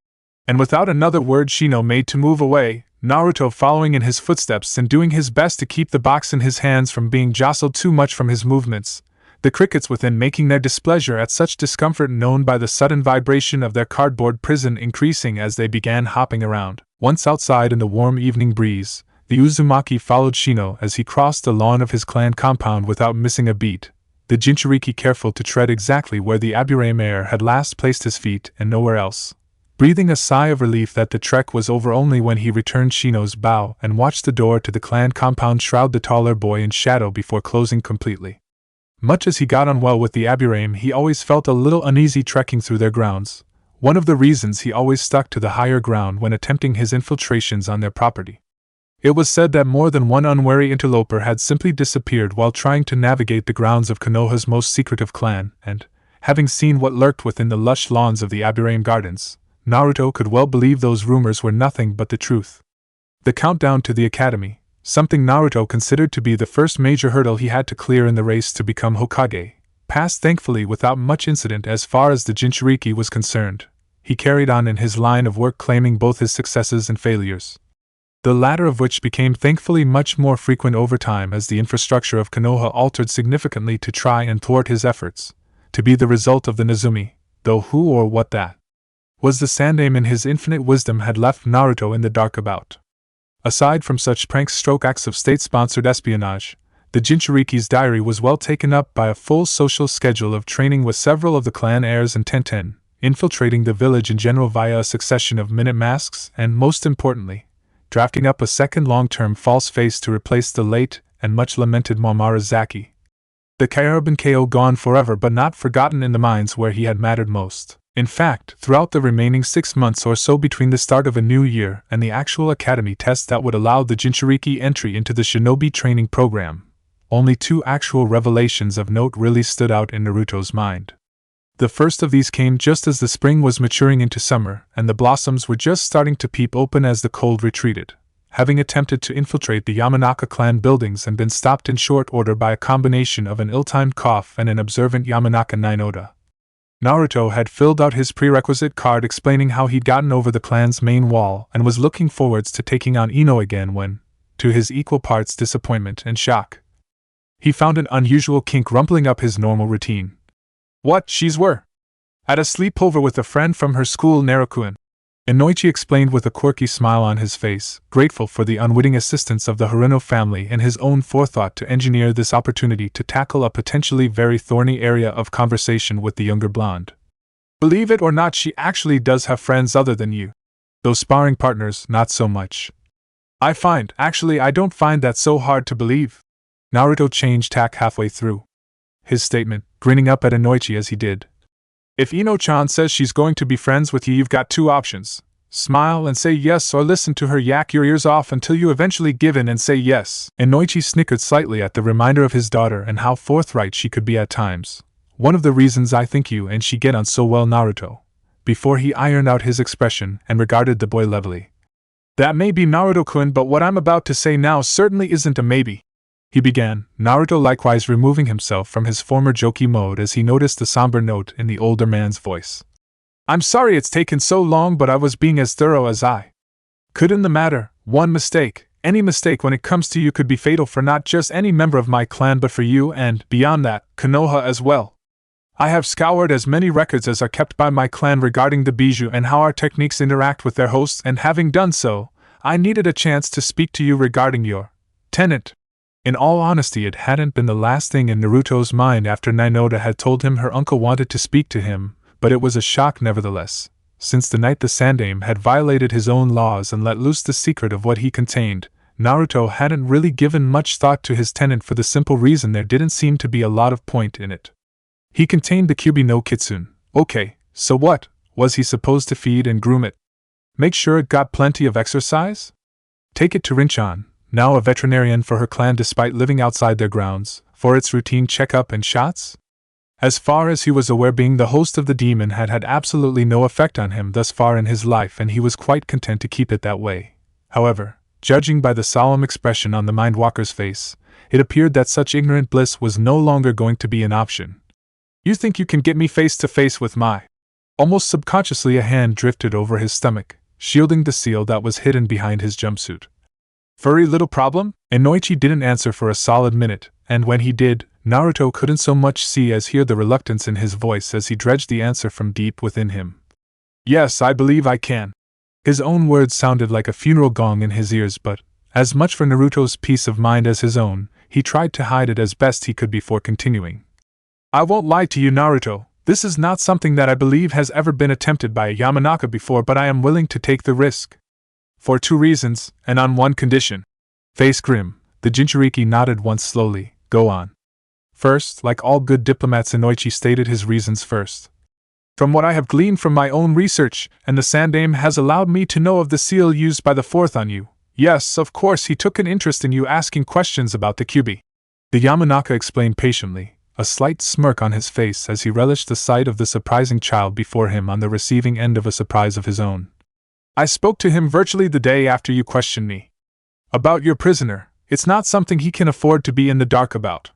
And without another word, Shino made to move away, Naruto following in his footsteps and doing his best to keep the box in his hands from being jostled too much from his movements, the crickets within making their displeasure at such discomfort known by the sudden vibration of their cardboard prison increasing as they began hopping around. Once outside in the warm evening breeze, the Uzumaki followed Shino as he crossed the lawn of his clan compound without missing a beat, the Jinchuriki careful to tread exactly where the Aburame heir had last placed his feet and nowhere else. Breathing a sigh of relief that the trek was over only when he returned Shino's bow and watched the door to the clan compound shroud the taller boy in shadow before closing completely. Much as he got on well with the Aburame, he always felt a little uneasy trekking through their grounds, one of the reasons he always stuck to the higher ground when attempting his infiltrations on their property. It was said that more than one unwary interloper had simply disappeared while trying to navigate the grounds of Konoha's most secretive clan, and, having seen what lurked within the lush lawns of the Aburame Gardens, Naruto could well believe those rumors were nothing but the truth. The countdown to the academy, something Naruto considered to be the first major hurdle he had to clear in the race to become Hokage, passed thankfully without much incident as far as the Jinchuriki was concerned. He carried on in his line of work, claiming both his successes and failures, the latter of which became thankfully much more frequent over time as the infrastructure of Konoha altered significantly to try and thwart his efforts, to be the result of the Nezumi, though who or what that was the Sandaime in his infinite wisdom had left Naruto in the dark about. Aside from such prank-stroke acts of state-sponsored espionage, the Jinchuriki's diary was well taken up by a full social schedule of training with several of the clan heirs and Tenten, infiltrating the village in general via a succession of minute masks, and, most importantly, drafting up a second long-term false face to replace the late and much-lamented Mamorizaki. The Kyurban KO gone forever but not forgotten in the minds where he had mattered most. In fact, throughout the remaining 6 months or so between the start of a new year and the actual academy test that would allow the Jinchuriki entry into the shinobi training program, only 2 actual revelations of note really stood out in Naruto's mind. The first of these came just as the spring was maturing into summer and the blossoms were just starting to peep open as the cold retreated. Having attempted to infiltrate the Yamanaka clan buildings and been stopped in short order by a combination of an ill-timed cough and an observant Yamanaka Nainoda, Naruto had filled out his prerequisite card explaining how he'd gotten over the clan's main wall and was looking forwards to taking on Ino again when, to his equal parts disappointment and shock, he found an unusual kink rumpling up his normal routine. What, she's were at a sleepover with a friend from her school, Naruto-kun, Inoichi explained with a quirky smile on his face, grateful for the unwitting assistance of the Haruno family and his own forethought to engineer this opportunity to tackle a potentially very thorny area of conversation with the younger blonde. Believe it or not, she actually does have friends other than you. Though sparring partners, not so much. I don't find that so hard to believe. Naruto changed tack halfway through his statement, grinning up at Inoichi as he did. If Ino-chan says she's going to be friends with you, you've got 2 options. Smile and say yes, or listen to her yak your ears off until you eventually give in and say yes. Inoichi snickered slightly at the reminder of his daughter and how forthright she could be at times. One of the reasons I think you and she get on so well, Naruto. Before he ironed out his expression and regarded the boy levelly. That may be, Naruto-kun, but what I'm about to say now certainly isn't a maybe, he began, Naruto likewise removing himself from his former jokey mode as he noticed the somber note in the older man's voice. I'm sorry it's taken so long, but I was being as thorough as I could in the matter. One mistake, any mistake when it comes to you, could be fatal for not just any member of my clan but for you and, beyond that, Konoha as well. I have scoured as many records as are kept by my clan regarding the bijou and how our techniques interact with their hosts, and having done so, I needed a chance to speak to you regarding your tenant. In all honesty, it hadn't been the last thing in Naruto's mind after Nainoda had told him her uncle wanted to speak to him, but it was a shock nevertheless. since the night the Sandaime had violated his own laws and let loose the secret of what he contained, Naruto hadn't really given much thought to his tenant for the simple reason there didn't seem to be a lot of point in it. He contained the Kyuubi no Kitsune. Okay, so what? Was he supposed to feed and groom it? Make sure it got plenty of exercise? Take it to Rinchan, now a veterinarian for her clan despite living outside their grounds, for its routine checkup and shots? As far as he was aware, being the host of the demon had had absolutely no effect on him thus far in his life, and he was quite content to keep it that way. However, judging by the solemn expression on the Mindwalker's face, it appeared that such ignorant bliss was no longer going to be an option. You think you can get me face to face with my... Almost subconsciously a hand drifted over his stomach, shielding the seal that was hidden behind his jumpsuit. Furry little problem? Inoichi didn't answer for a solid minute, and when he did, Naruto couldn't so much see as hear the reluctance in his voice as he dredged the answer from deep within him. Yes, I believe I can. His own words sounded like a funeral gong in his ears, but, as much for Naruto's peace of mind as his own, he tried to hide it as best he could before continuing. I won't lie to you, Naruto, this is not something that I believe has ever been attempted by a Yamanaka before, but I am willing to take the risk. For 2 reasons, and on one condition. Face grim, the Jinchuriki nodded once slowly. Go on. First, like all good diplomats, Inoichi stated his reasons first. From what I have gleaned from my own research, and the Sandaime has allowed me to know of the seal used by the fourth on you. Yes, of course he took an interest in you asking questions about the Kyuubi. The Yamanaka explained patiently, a slight smirk on his face as he relished the sight of the surprising child before him on the receiving end of a surprise of his own. I spoke to him virtually the day after you questioned me. About your prisoner, it's not something he can afford to be in the dark about.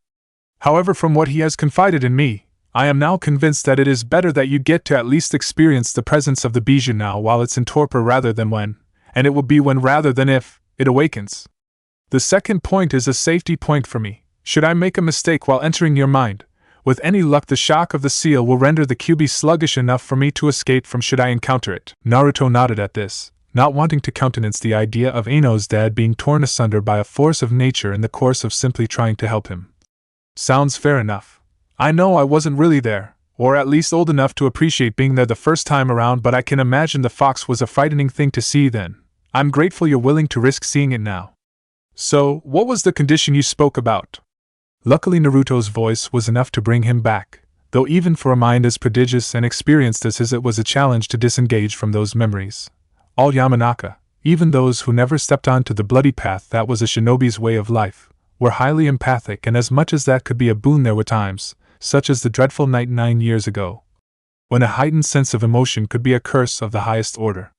However, from what he has confided in me, I am now convinced that it is better that you get to at least experience the presence of the bijou now while it's in torpor rather than when, and it will be when rather than if, it awakens. The second point is a safety point for me. Should I make a mistake while entering your mind, with any luck the shock of the seal will render the Kyuubi sluggish enough for me to escape from should I encounter it. Naruto nodded at this, not wanting to countenance the idea of Ino's dad being torn asunder by a force of nature in the course of simply trying to help him. Sounds fair enough. I know I wasn't really there, or at least old enough to appreciate being there the first time around, but I can imagine the fox was a frightening thing to see then. I'm grateful you're willing to risk seeing it now. So, what was the condition you spoke about? Luckily Naruto's voice was enough to bring him back, though even for a mind as prodigious and experienced as his it was a challenge to disengage from those memories. All Yamanaka, even those who never stepped onto the bloody path that was a shinobi's way of life, were highly empathic, and as much as that could be a boon there were times, such as the dreadful night 9 years ago, when a heightened sense of emotion could be a curse of the highest order.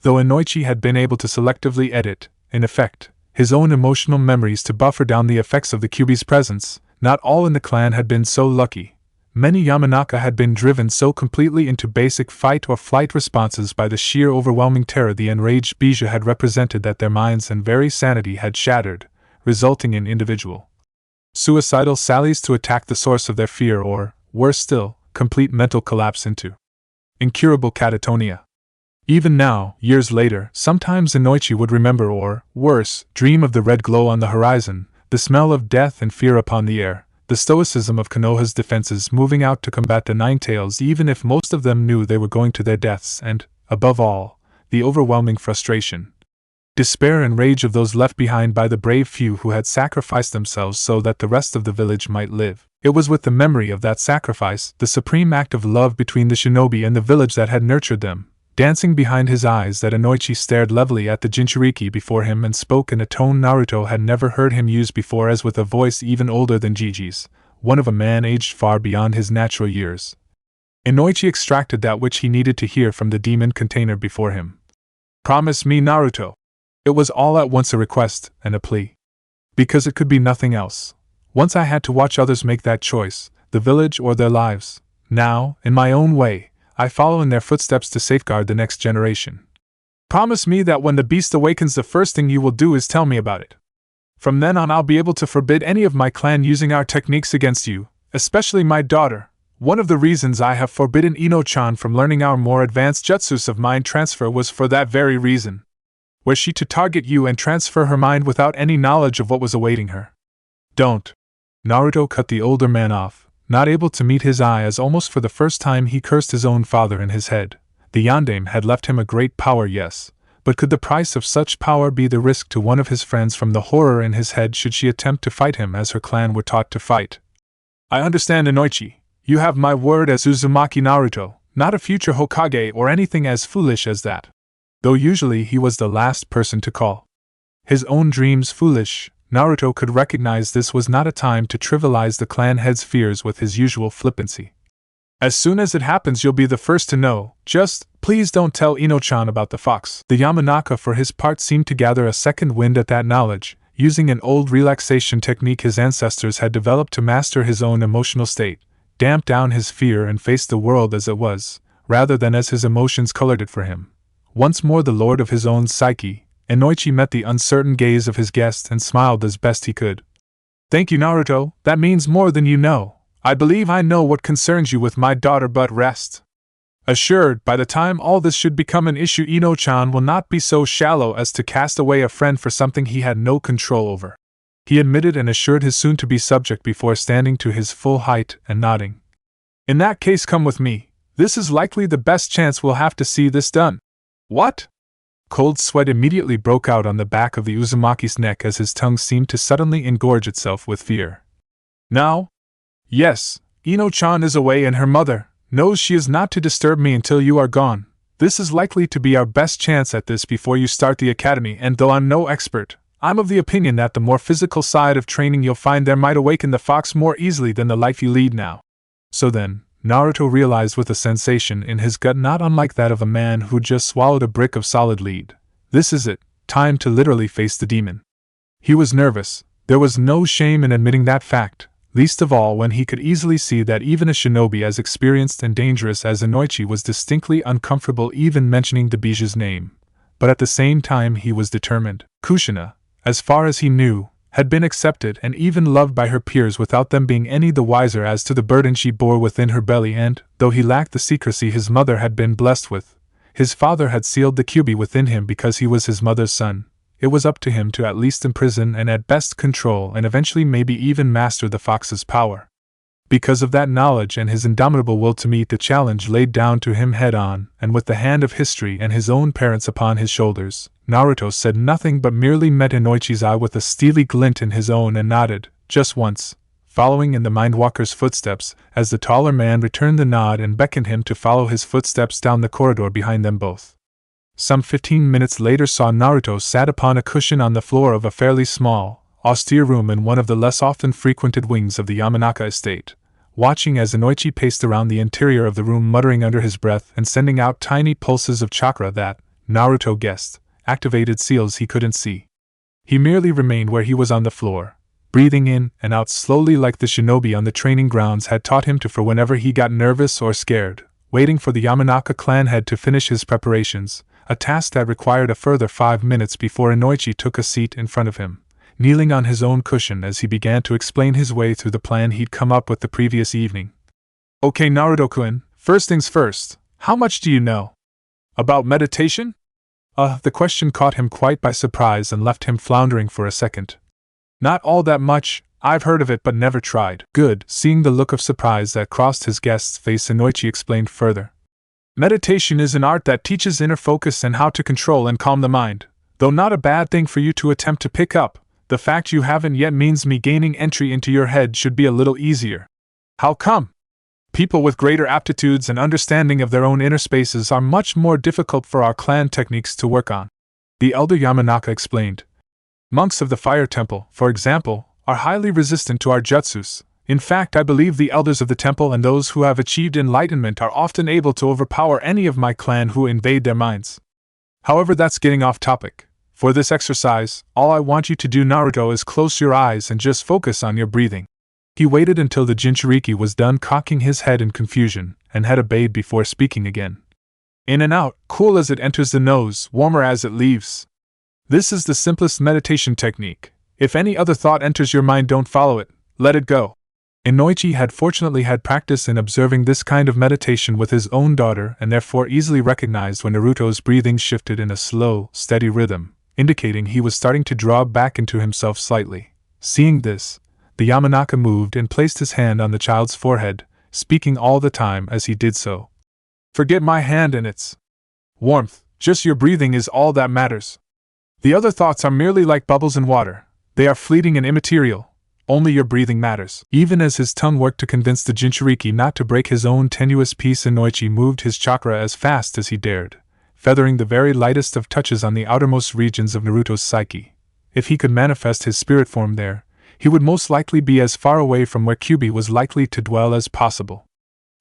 Though Inoichi had been able to selectively edit, in effect, his own emotional memories to buffer down the effects of the Kyuubi's presence, not all in the clan had been so lucky. Many Yamanaka had been driven so completely into basic fight or flight responses by the sheer overwhelming terror the enraged bijou had represented that their minds and very sanity had shattered, resulting in individual suicidal sallies to attack the source of their fear or, worse still, complete mental collapse into incurable catatonia. Even now, years later, sometimes Inoichi would remember or, worse, dream of the red glow on the horizon, the smell of death and fear upon the air, the stoicism of Konoha's defenses moving out to combat the Ninetales even if most of them knew they were going to their deaths, and, above all, the overwhelming frustration, despair and rage of those left behind by the brave few who had sacrificed themselves so that the rest of the village might live. It was with the memory of that sacrifice, the supreme act of love between the shinobi and the village that had nurtured them, dancing behind his eyes, that Inoichi stared levelly at the Jinchuriki before him and spoke in a tone Naruto had never heard him use before, as with a voice even older than Jiji's, one of a man aged far beyond his natural years. Inoichi extracted that which he needed to hear from the demon container before him. Promise me, Naruto. It was all at once a request and a plea. Because it could be nothing else. Once I had to watch others make that choice, the village or their lives. Now, in my own way, I follow in their footsteps to safeguard the next generation. Promise me that when the beast awakens, the first thing you will do is tell me about it. From then on, I'll be able to forbid any of my clan using our techniques against you, especially my daughter. One of the reasons I have forbidden Ino-chan from learning our more advanced jutsus of mind transfer was for that very reason. Were she to target you and transfer her mind without any knowledge of what was awaiting her? Don't. Naruto cut the older man off, not able to meet his eye as almost for the first time he cursed his own father in his head. The yandame had left him a great power, yes, but could the price of such power be the risk to one of his friends from the horror in his head should she attempt to fight him as her clan were taught to fight? I understand, Inoichi. You have my word as Uzumaki Naruto, not a future Hokage or anything as foolish as that. Though usually he was the last person to call his own dreams foolish, Naruto could recognize this was not a time to trivialize the clan head's fears with his usual flippancy. As soon as it happens, you'll be the first to know. Just, please don't tell Ino-chan about the fox. The Yamanaka for his part seemed to gather a second wind at that knowledge, using an old relaxation technique his ancestors had developed to master his own emotional state, damp down his fear and face the world as it was, rather than as his emotions colored it for him. Once more the lord of his own psyche, Inoichi met the uncertain gaze of his guest and smiled as best he could. Thank you, Naruto, that means more than you know. I believe I know what concerns you with my daughter, but rest assured, by the time all this should become an issue, Ino-chan will not be so shallow as to cast away a friend for something he had no control over. He admitted and assured his soon-to-be subject before standing to his full height and nodding. In that case, come with me. This is likely the best chance we'll have to see this done. What? Cold sweat immediately broke out on the back of the Uzumaki's neck as his tongue seemed to suddenly engorge itself with fear. Now? Yes, Ino-chan is away and her mother knows she is not to disturb me until you are gone. This is likely to be our best chance at this before you start the academy, and though I'm no expert, I'm of the opinion that the more physical side of training you'll find there might awaken the fox more easily than the life you lead now. So then, Naruto realized with a sensation in his gut not unlike that of a man who just swallowed a brick of solid lead. This is it, time to literally face the demon. He was nervous. There was no shame in admitting that fact, least of all when he could easily see that even a shinobi as experienced and dangerous as Inoichi was distinctly uncomfortable even mentioning the Biju's name. But at the same time he was determined. Kushina, as far as he knew, had been accepted and even loved by her peers without them being any the wiser as to the burden she bore within her belly, and, though he lacked the secrecy his mother had been blessed with, his father had sealed the kyubi within him because he was his mother's son. It was up to him to at least imprison and at best control and eventually maybe even master the fox's power. Because of that knowledge and his indomitable will to meet the challenge laid down to him head-on, and with the hand of history and his own parents upon his shoulders, Naruto said nothing but merely met Inoichi's eye with a steely glint in his own and nodded, just once, following in the Mindwalker's footsteps, as the taller man returned the nod and beckoned him to follow his footsteps down the corridor behind them both. Some 15 minutes later saw Naruto sat upon a cushion on the floor of a fairly small, austere room in one of the less often frequented wings of the Yamanaka estate, watching as Inoichi paced around the interior of the room muttering under his breath and sending out tiny pulses of chakra that, Naruto guessed, activated seals he couldn't see. He merely remained where he was on the floor, breathing in and out slowly like the shinobi on the training grounds had taught him to for whenever he got nervous or scared, waiting for the Yamanaka clan head to finish his preparations, a task that required a further 5 minutes before Inoichi took a seat in front of him, kneeling on his own cushion as he began to explain his way through the plan he'd come up with the previous evening. Okay, Naruto-kun, first things first, how much do you know about meditation? The question caught him quite by surprise and left him floundering for a second. Not all that much, I've heard of it but never tried. Good, seeing the look of surprise that crossed his guest's face, Inoichi explained further. Meditation is an art that teaches inner focus and how to control and calm the mind, though not a bad thing for you to attempt to pick up. The fact you haven't yet means me gaining entry into your head should be a little easier. How come? People with greater aptitudes and understanding of their own inner spaces are much more difficult for our clan techniques to work on, the elder Yamanaka explained. Monks of the fire temple, for example, are highly resistant to our jutsus. In fact, I believe the elders of the temple and those who have achieved enlightenment are often able to overpower any of my clan who invade their minds. However, that's getting off topic. For this exercise, all I want you to do, Naruto, is close your eyes and just focus on your breathing. He waited until the Jinchuriki was done cocking his head in confusion, and had obeyed before speaking again. In and out, cool as it enters the nose, warmer as it leaves. This is the simplest meditation technique. If any other thought enters your mind, don't follow it, let it go. Inoichi had fortunately had practice in observing this kind of meditation with his own daughter and therefore easily recognized when Naruto's breathing shifted in a slow, steady rhythm, indicating he was starting to draw back into himself slightly. Seeing this, the Yamanaka moved and placed his hand on the child's forehead, speaking all the time as he did so. Forget my hand and its Warmth, just your breathing is all that matters. The other thoughts are merely like bubbles in water. They are fleeting and immaterial. Only your breathing matters. Even as his tongue worked to convince the Jinchuriki not to break his own tenuous peace, Inoichi moved his chakra as fast as he dared, feathering the very lightest of touches on the outermost regions of Naruto's psyche. If he could manifest his spirit form there, he would most likely be as far away from where Kyubi was likely to dwell as possible.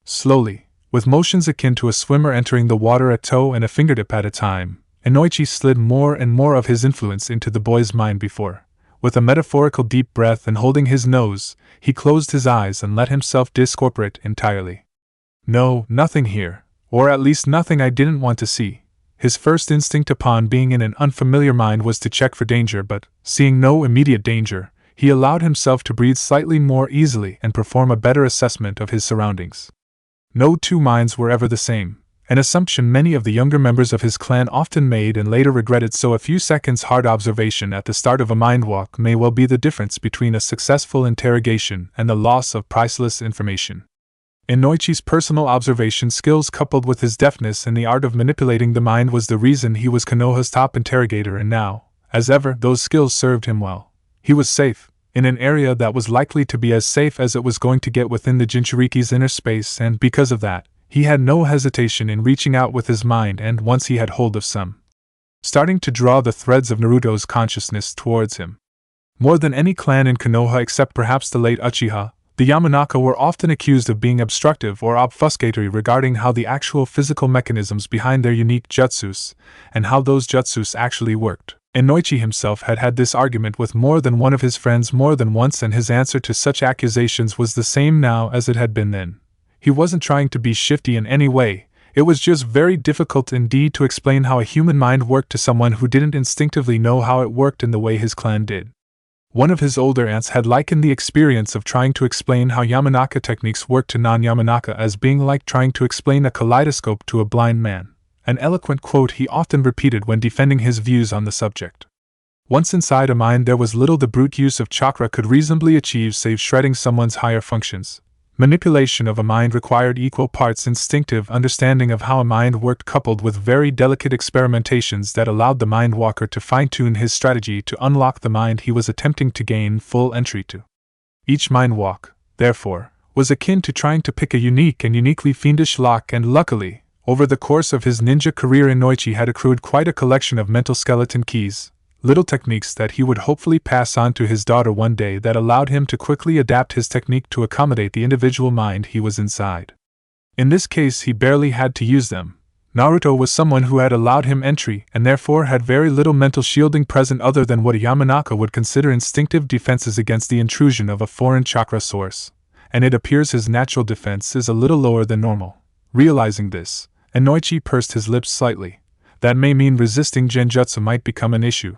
Slowly, with motions akin to a swimmer entering the water a toe and a fingertip at a time, Inoichi slid more and more of his influence into the boy's mind before. With a metaphorical deep breath and holding his nose, he closed his eyes and let himself discorporate entirely. No, nothing here, or at least nothing I didn't want to see. His first instinct upon being in an unfamiliar mind was to check for danger, but, seeing no immediate danger, he allowed himself to breathe slightly more easily and perform a better assessment of his surroundings. No two minds were ever the same, an assumption many of the younger members of his clan often made and later regretted, so a few seconds hard observation at the start of a mind walk may well be the difference between a successful interrogation and the loss of priceless information. Inoichi's personal observation skills coupled with his deftness in the art of manipulating the mind was the reason he was Konoha's top interrogator, and now, as ever, those skills served him well. He was safe, in an area that was likely to be as safe as it was going to get within the Jinchuriki's inner space, and because of that, he had no hesitation in reaching out with his mind and, once he had hold of some, starting to draw the threads of Naruto's consciousness towards him. More than any clan in Konoha except perhaps the late Uchiha, the Yamanaka were often accused of being obstructive or obfuscatory regarding how the actual physical mechanisms behind their unique jutsus, and how those jutsus actually worked. Inoichi himself had had this argument with more than one of his friends more than once, and his answer to such accusations was the same now as it had been then. He wasn't trying to be shifty in any way, it was just very difficult indeed to explain how a human mind worked to someone who didn't instinctively know how it worked in the way his clan did. One of his older aunts had likened the experience of trying to explain how Yamanaka techniques work to non-Yamanaka as being like trying to explain a kaleidoscope to a blind man, an eloquent quote he often repeated when defending his views on the subject. Once inside a mind, there was little the brute use of chakra could reasonably achieve save shredding someone's higher functions. Manipulation of a mind required equal parts instinctive understanding of how a mind worked coupled with very delicate experimentations that allowed the mind walker to fine-tune his strategy to unlock the mind he was attempting to gain full entry to. Each mind walk, therefore, was akin to trying to pick a unique and uniquely fiendish lock, and luckily, over the course of his ninja career, Inoichi had accrued quite a collection of mental skeleton keys, little techniques that he would hopefully pass on to his daughter one day that allowed him to quickly adapt his technique to accommodate the individual mind he was inside. In this case, he barely had to use them. Naruto was someone who had allowed him entry and therefore had very little mental shielding present other than what a Yamanaka would consider instinctive defenses against the intrusion of a foreign chakra source, and it appears his natural defense is a little lower than normal. Realizing this, Inoichi pursed his lips slightly. That may mean resisting genjutsu might become an issue.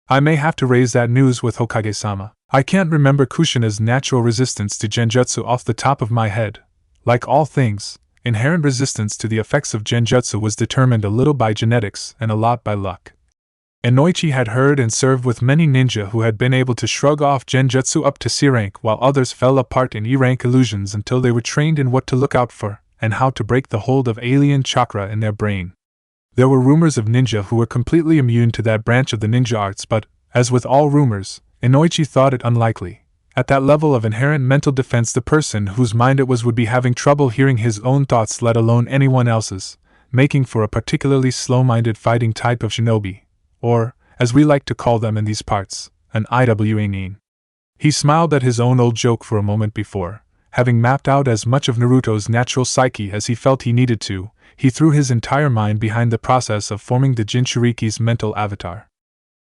I may have to raise that news with Hokage-sama. I can't remember Kushina's natural resistance to genjutsu off the top of my head. Like all things, inherent resistance to the effects of genjutsu was determined a little by genetics and a lot by luck. Inoichi had heard and served with many ninja who had been able to shrug off genjutsu up to C rank, while others fell apart in E rank illusions until they were trained in what to look out for and how to break the hold of alien chakra in their brain. There were rumors of ninja who were completely immune to that branch of the ninja arts, but, as with all rumors, Inoichi thought it unlikely. At that level of inherent mental defense, the person whose mind it was would be having trouble hearing his own thoughts, let alone anyone else's, making for a particularly slow-minded fighting type of shinobi, or, as we like to call them in these parts, an Iwa-nin. He smiled at his own old joke for a moment before, having mapped out as much of Naruto's natural psyche as he felt he needed to. He threw his entire mind behind the process of forming the Jinchuriki's mental avatar.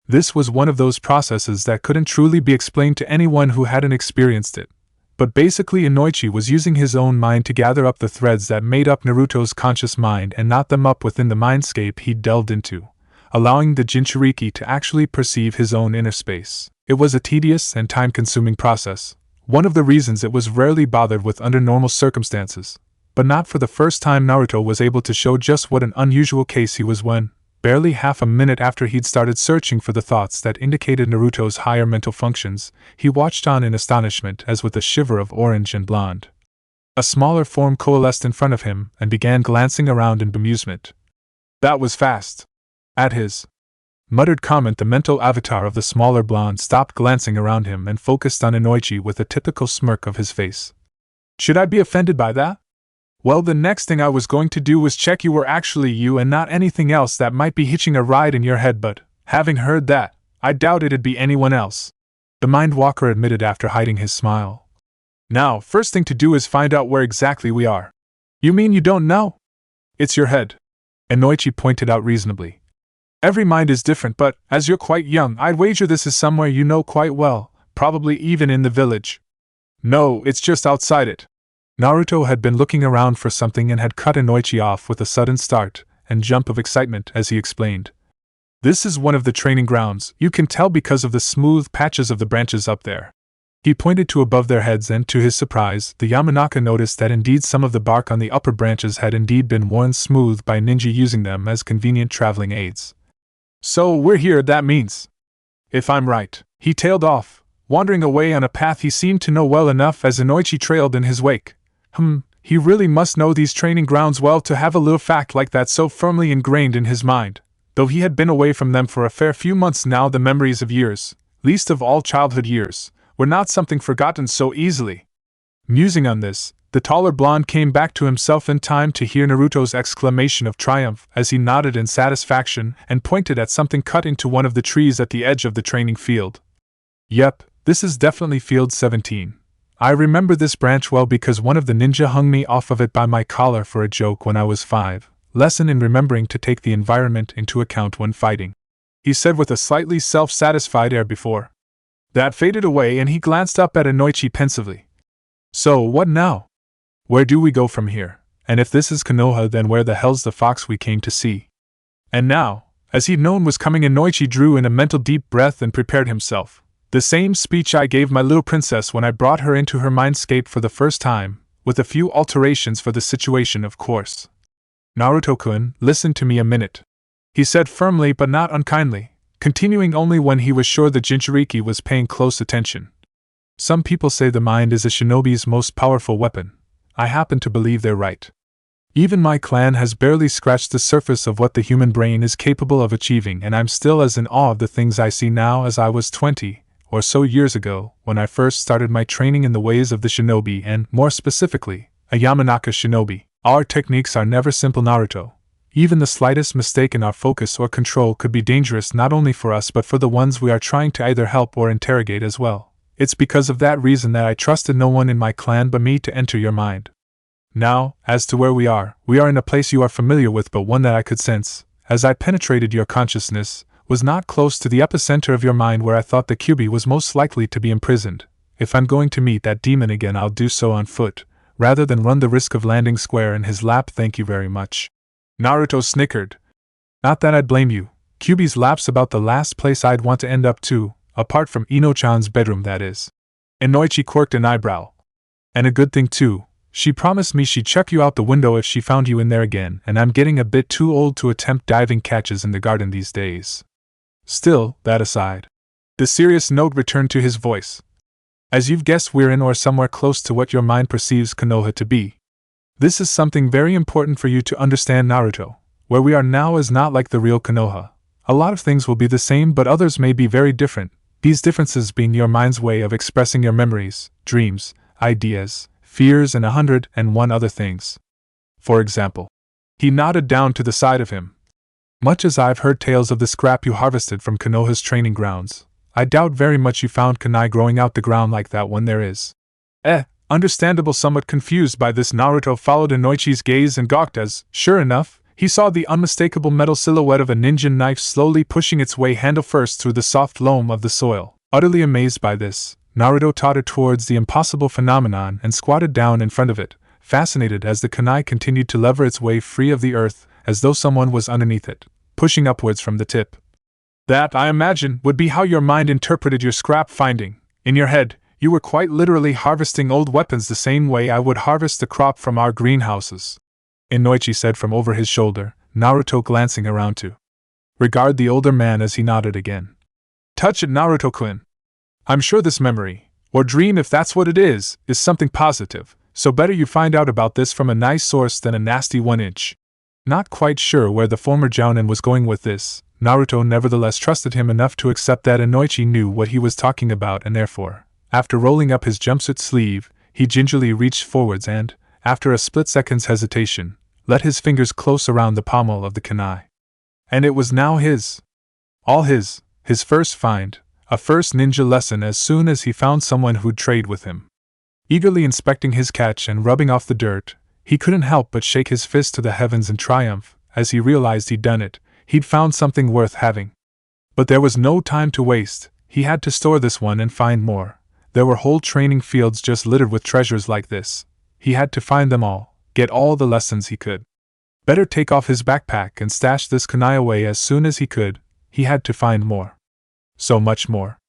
This was one of those processes that couldn't truly be explained to anyone who hadn't experienced it. But basically, Inoichi was using his own mind to gather up the threads that made up Naruto's conscious mind and knot them up within the mindscape he'd delved into, allowing the Jinchuriki to actually perceive his own inner space. It was a tedious and time-consuming process, one of the reasons it was rarely bothered with under normal circumstances. But not for the first time Naruto was able to show just what an unusual case he was when, barely half a minute after he'd started searching for the thoughts that indicated Naruto's higher mental functions, he watched on in astonishment as with a shiver of orange and blonde, a smaller form coalesced in front of him and began glancing around in bemusement. That was fast. At his muttered comment, the mental avatar of the smaller blonde stopped glancing around him and focused on Inoichi with a typical smirk of his face. Should I be offended by that? Well, the next thing I was going to do was check you were actually you and not anything else that might be hitching a ride in your head, but, having heard that, I doubt it'd be anyone else, the Mind Walker admitted after hiding his smile. Now, first thing to do is find out where exactly we are. You mean you don't know? It's your head, Inoichi pointed out reasonably. Every mind is different, but, as you're quite young, I'd wager this is somewhere you know quite well, probably even in the village. No, it's just outside it. Naruto had been looking around for something and had cut Inoichi off with a sudden start and jump of excitement as he explained. This is one of the training grounds, you can tell because of the smooth patches of the branches up there. He pointed to above their heads and, to his surprise, the Yamanaka noticed that indeed some of the bark on the upper branches had indeed been worn smooth by ninja using them as convenient traveling aids. So we're here, that means. If I'm right, he tailed off, wandering away on a path he seemed to know well enough as Inoichi trailed in his wake. He really must know these training grounds well to have a little fact like that so firmly ingrained in his mind. Though he had been away from them for a fair few months now, the memories of years, least of all childhood years, were not something forgotten so easily. Musing on this, the taller blonde came back to himself in time to hear Naruto's exclamation of triumph as he nodded in satisfaction and pointed at something cut into one of the trees at the edge of the training field. Yep, this is definitely Field 17. I remember this branch well because one of the ninja hung me off of it by my collar for a joke when I was 5. Lesson in remembering to take the environment into account when fighting, he said with a slightly self-satisfied air before that faded away, and he glanced up at Inoichi pensively. So, what now? Where do we go from here? And if this is Konoha, then where the hell's the fox we came to see? And now, as he'd known was coming, Inoichi drew in a mental deep breath and prepared himself. The same speech I gave my little princess when I brought her into her mindscape for the first time, with a few alterations for the situation, of course. Naruto-kun, listen to me a minute, he said firmly but not unkindly, continuing only when he was sure the Jinchuriki was paying close attention. Some people say the mind is a shinobi's most powerful weapon. I happen to believe they're right. Even my clan has barely scratched the surface of what the human brain is capable of achieving, and I'm still as in awe of the things I see now as I was 20 or so years ago, when I first started my training in the ways of the shinobi and, more specifically, a Yamanaka shinobi. Our techniques are never simple, Naruto. Even the slightest mistake in our focus or control could be dangerous not only for us but for the ones we are trying to either help or interrogate as well. It's because of that reason that I trusted no one in my clan but me to enter your mind. Now, as to where we are in a place you are familiar with, but one that I could sense, as I penetrated your consciousness, was not close to the epicenter of your mind where I thought the Kyuubi was most likely to be imprisoned. If I'm going to meet that demon again, I'll do so on foot, rather than run the risk of landing square in his lap. Thank you very much. Naruto snickered. Not that I'd blame you. Kyuubi's lap's about the last place I'd want to end up too, apart from Ino-chan's bedroom, that is. Inoichi quirked an eyebrow. And a good thing too. She promised me she'd chuck you out the window if she found you in there again, and I'm getting a bit too old to attempt diving catches in the garden these days. Still, that aside. The serious note returned to his voice. As you've guessed, we're in or somewhere close to what your mind perceives Konoha to be. This is something very important for you to understand, Naruto. Where we are now is not like the real Konoha. A lot of things will be the same, but others may be very different, these differences being your mind's way of expressing your memories, dreams, ideas, fears, and 101 other things. For example, he nodded down to the side of him. Much as I've heard tales of the scrap you harvested from Konoha's training grounds, I doubt very much you found kunai growing out the ground like that one there is. Understandable. Somewhat confused by this, Naruto followed Inoichi's gaze and gawked as, sure enough, he saw the unmistakable metal silhouette of a ninja knife slowly pushing its way handle first through the soft loam of the soil. Utterly amazed by this, Naruto tottered towards the impossible phenomenon and squatted down in front of it, fascinated as the kunai continued to lever its way free of the earth, as though someone was underneath it, pushing upwards from the tip. That, I imagine, would be how your mind interpreted your scrap finding. In your head, you were quite literally harvesting old weapons the same way I would harvest the crop from our greenhouses, Inoichi said from over his shoulder, Naruto glancing around to regard the older man as he nodded again. Touch it, Naruto-kun. I'm sure this memory, or dream if that's what it is something positive, so better you find out about this from a nice source than a nasty 1-inch. Not quite sure where the former Jounin was going with this, Naruto nevertheless trusted him enough to accept that Inoichi knew what he was talking about, and therefore, after rolling up his jumpsuit sleeve, he gingerly reached forwards and, after a split second's hesitation, let his fingers close around the pommel of the kunai. And it was now his. All his first find, a first ninja lesson as soon as he found someone who'd trade with him. Eagerly inspecting his catch and rubbing off the dirt, he couldn't help but shake his fist to the heavens in triumph, as he realized he'd done it. He'd found something worth having. But there was no time to waste. He had to store this one and find more. There were whole training fields just littered with treasures like this. He had to find them all, get all the lessons he could. Better take off his backpack and stash this kunai away as soon as he could. He had to find more. So much more.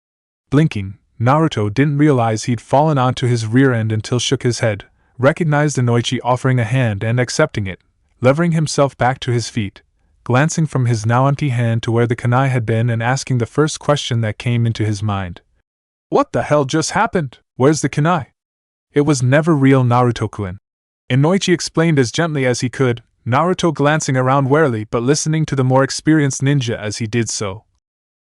Blinking, Naruto didn't realize he'd fallen onto his rear end until shook his head, recognized Inoichi offering a hand and accepting it, levering himself back to his feet, glancing from his now empty hand to where the kunai had been and asking the first question that came into his mind. What the hell just happened? Where's the kunai? It was never real, Naruto-kun. Inoichi explained as gently as he could, Naruto glancing around warily but listening to the more experienced ninja as he did so.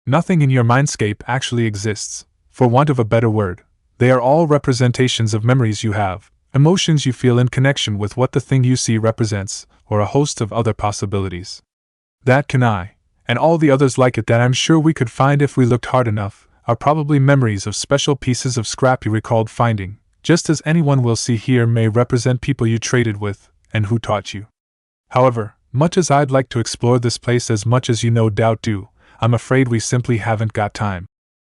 Nothing in your mindscape actually exists, for want of a better word. They are all representations of memories you have, emotions you feel in connection with what the thing you see represents, or a host of other possibilities. That kunai, and all the others like it that I'm sure we could find if we looked hard enough, are probably memories of special pieces of scrap you recalled finding, just as anyone we'll see here may represent people you traded with, and who taught you. However, much as I'd like to explore this place as much as you no doubt do, I'm afraid we simply haven't got time.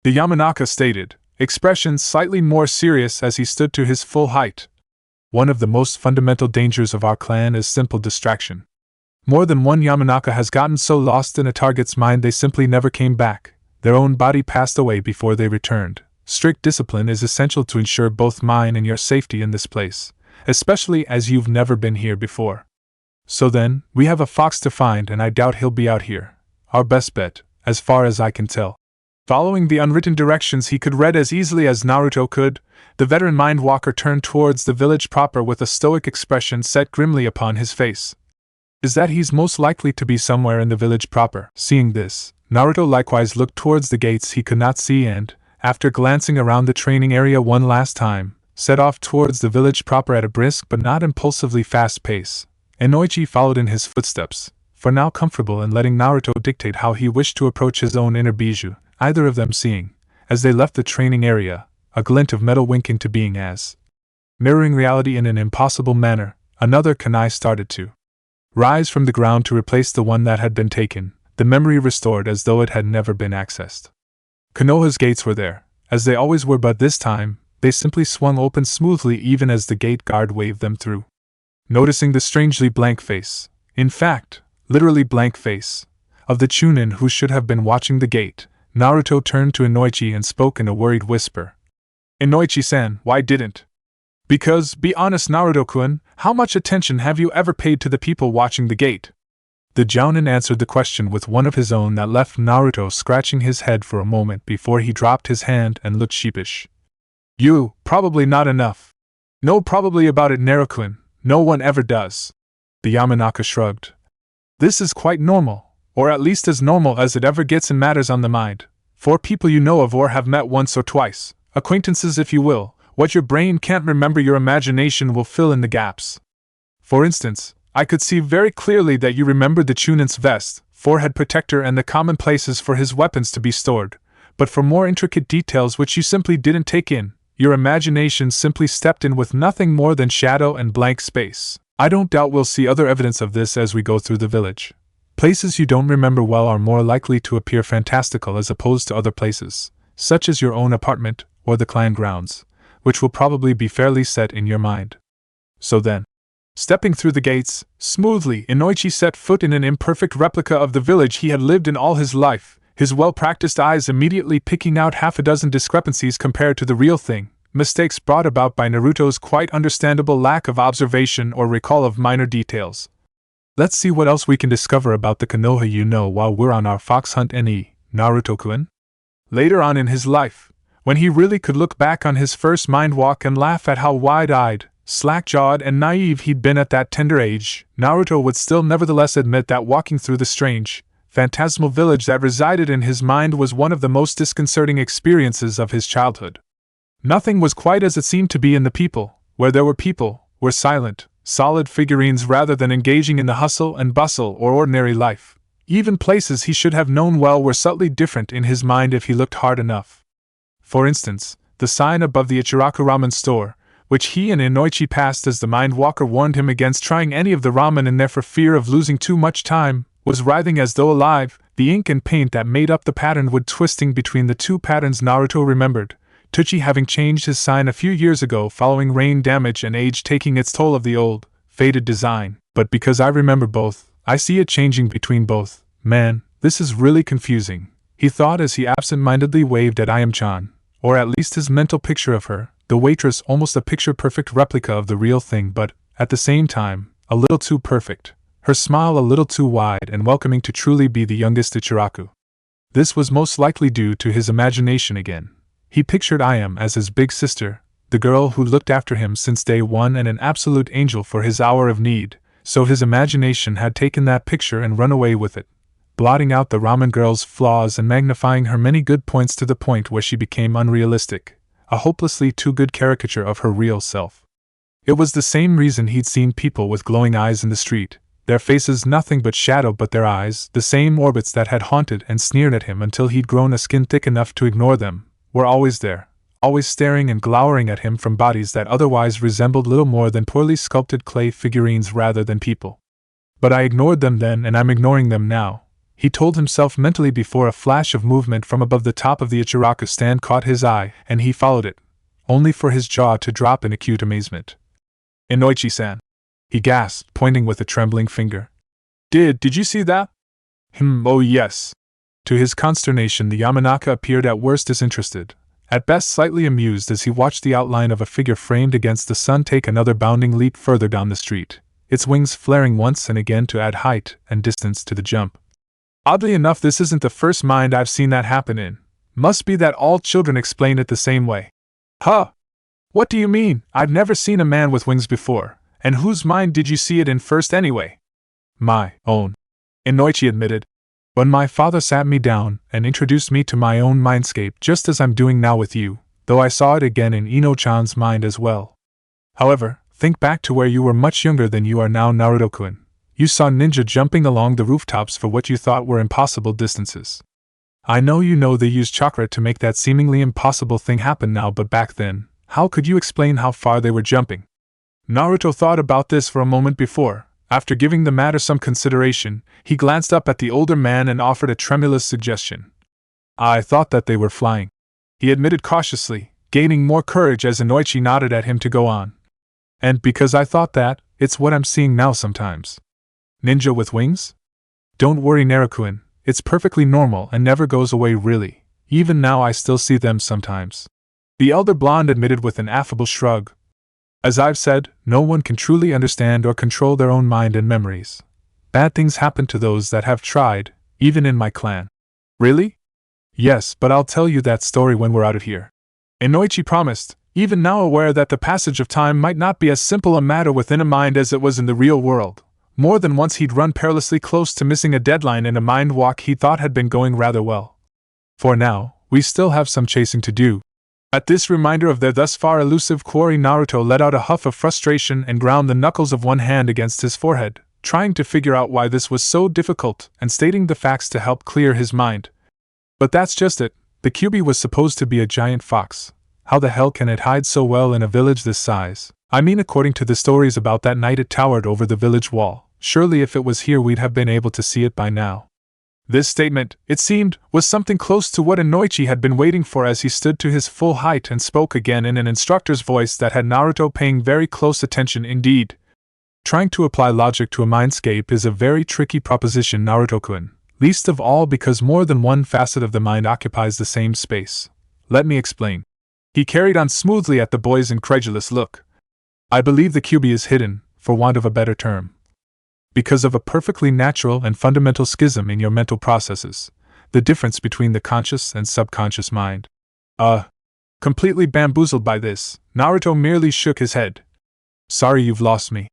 The Yamanaka stated, expression slightly more serious as he stood to his full height. One of the most fundamental dangers of our clan is simple distraction. More than one Yamanaka has gotten so lost in a target's mind they simply never came back. Their own body passed away before they returned. Strict discipline is essential to ensure both mine and your safety in this place, especially as you've never been here before. So then, we have a fox to find, and I doubt he'll be out here. Our best bet, as far as I can tell. Following the unwritten directions he could read as easily as Naruto could, the veteran mindwalker turned towards the village proper with a stoic expression set grimly upon his face. Is that he's most likely to be somewhere in the village proper? Seeing this, Naruto likewise looked towards the gates he could not see and, after glancing around the training area one last time, set off towards the village proper at a brisk but not impulsively fast pace. Inoichi followed in his footsteps, for now comfortable in letting Naruto dictate how he wished to approach his own inner bijou, either of them seeing, as they left the training area, a glint of metal winking to being as, mirroring reality in an impossible manner, another kunai started to rise from the ground to replace the one that had been taken, the memory restored as though it had never been accessed. Konoha's gates were there, as they always were, but this time, they simply swung open smoothly even as the gate guard waved them through. Noticing the strangely blank face, in fact, literally blank face, of the Chunin who should have been watching the gate, Naruto turned to Inoichi and spoke in a worried whisper. Inoichi-san, why didn't? Because, be honest Naruto-kun, how much attention have you ever paid to the people watching the gate? The Jounin answered the question with one of his own that left Naruto scratching his head for a moment before he dropped his hand and looked sheepish. You, probably not enough. No probably about it Naruto-kun, no one ever does. The Yamanaka shrugged. This is quite normal, or at least as normal as it ever gets in matters on the mind. For people you know of or have met once or twice, acquaintances if you will, what your brain can't remember your imagination will fill in the gaps. For instance, I could see very clearly that you remembered the Chunin's vest, forehead protector and the common places for his weapons to be stored, but for more intricate details which you simply didn't take in, your imagination simply stepped in with nothing more than shadow and blank space. I don't doubt we'll see other evidence of this as we go through the village. Places you don't remember well are more likely to appear fantastical as opposed to other places, such as your own apartment or the clan grounds, which will probably be fairly set in your mind. So then, stepping through the gates, smoothly, Inoichi set foot in an imperfect replica of the village he had lived in all his life, his well-practiced eyes immediately picking out half a dozen discrepancies compared to the real thing, mistakes brought about by Naruto's quite understandable lack of observation or recall of minor details. Let's see what else we can discover about the Konoha you know while we're on our fox hunt Naruto-kun. Later on in his life, when he really could look back on his first mind walk and laugh at how wide-eyed, Slack-jawed and naive he'd been at that tender age, Naruto would still nevertheless admit that walking through the strange, phantasmal village that resided in his mind was one of the most disconcerting experiences of his childhood. Nothing was quite as it seemed to be in the people. Where there were people, were silent, solid figurines rather than engaging in the hustle and bustle or ordinary life. Even places he should have known well were subtly different in his mind if he looked hard enough. For instance, the sign above the Ichiraku ramen store, which he and Inoichi passed as the mind walker warned him against trying any of the ramen in there for fear of losing too much time, was writhing as though alive. The ink and paint that made up the pattern would twisting between the two patterns Naruto remembered, Tsuchi having changed his sign a few years ago following rain damage and age taking its toll of the old, faded design. But because I remember both, I see it changing between both. Man, this is really confusing, he thought as he absent-mindedly waved at Ayam-chan, or at least his mental picture of her, the waitress, almost a picture-perfect replica of the real thing but, at the same time, a little too perfect, her smile a little too wide and welcoming to truly be the youngest Ichiraku. This was most likely due to his imagination again. He pictured Ayam as his big sister, the girl who looked after him since day one and an absolute angel for his hour of need, so his imagination had taken that picture and run away with it, blotting out the ramen girl's flaws and magnifying her many good points to the point where she became unrealistic, a hopelessly too good caricature of her real self. It was the same reason he'd seen people with glowing eyes in the street, their faces nothing but shadow but their eyes, the same orbits that had haunted and sneered at him until he'd grown a skin thick enough to ignore them, were always there, always staring and glowering at him from bodies that otherwise resembled little more than poorly sculpted clay figurines rather than people. But I ignored them then and I'm ignoring them now, he told himself mentally before a flash of movement from above the top of the Ichiraku stand caught his eye, and he followed it, only for his jaw to drop in acute amazement. Inoichi-san, he gasped, pointing with a trembling finger. Did you see that? Oh yes. To his consternation the Yamanaka appeared at worst disinterested, at best slightly amused as he watched the outline of a figure framed against the sun take another bounding leap further down the street, its wings flaring once and again to add height and distance to the jump. Oddly enough, this isn't the first mind I've seen that happen in. Must be that all children explain it the same way. Huh? What do you mean? I've never seen a man with wings before, and whose mind did you see it in first anyway? My own, Inoichi admitted. When my father sat me down and introduced me to my own mindscape just as I'm doing now with you, though I saw it again in Ino-chan's mind as well. However, think back to where you were much younger than you are now, Naruto-kun. You saw ninja jumping along the rooftops for what you thought were impossible distances. I know they use chakra to make that seemingly impossible thing happen now, but back then, how could you explain how far they were jumping? Naruto thought about this for a moment before. After giving the matter some consideration, he glanced up at the older man and offered a tremulous suggestion. I thought that they were flying, he admitted cautiously, gaining more courage as Inoichi nodded at him to go on. And because I thought that, it's what I'm seeing now sometimes. Ninja with wings? Don't worry, Naruto-kun, it's perfectly normal and never goes away really. Even now I still see them sometimes. The elder blonde admitted with an affable shrug. As I've said, no one can truly understand or control their own mind and memories. Bad things happen to those that have tried, even in my clan. Really? Yes, but I'll tell you that story when we're out of here. Inoichi promised, even now aware that the passage of time might not be as simple a matter within a mind as it was in the real world. More than once he'd run perilously close to missing a deadline in a mind walk he thought had been going rather well. For now, we still have some chasing to do. At this reminder of their thus far elusive quarry, Naruto let out a huff of frustration and ground the knuckles of one hand against his forehead, trying to figure out why this was so difficult and stating the facts to help clear his mind. But that's just it, the Kyuubi was supposed to be a giant fox. How the hell can it hide so well in a village this size? I mean, according to the stories about that night it towered over the village wall. Surely if it was here we'd have been able to see it by now. This statement, it seemed, was something close to what Inoichi had been waiting for as he stood to his full height and spoke again in an instructor's voice that had Naruto paying very close attention indeed. Trying to apply logic to a mindscape is a very tricky proposition, Naruto-kun, least of all because more than one facet of the mind occupies the same space. Let me explain. He carried on smoothly at the boy's incredulous look. I believe the Kyuubi is hidden, for want of a better term, because of a perfectly natural and fundamental schism in your mental processes, the difference between the conscious and subconscious mind. Completely bamboozled by this, Naruto merely shook his head. Sorry you've lost me.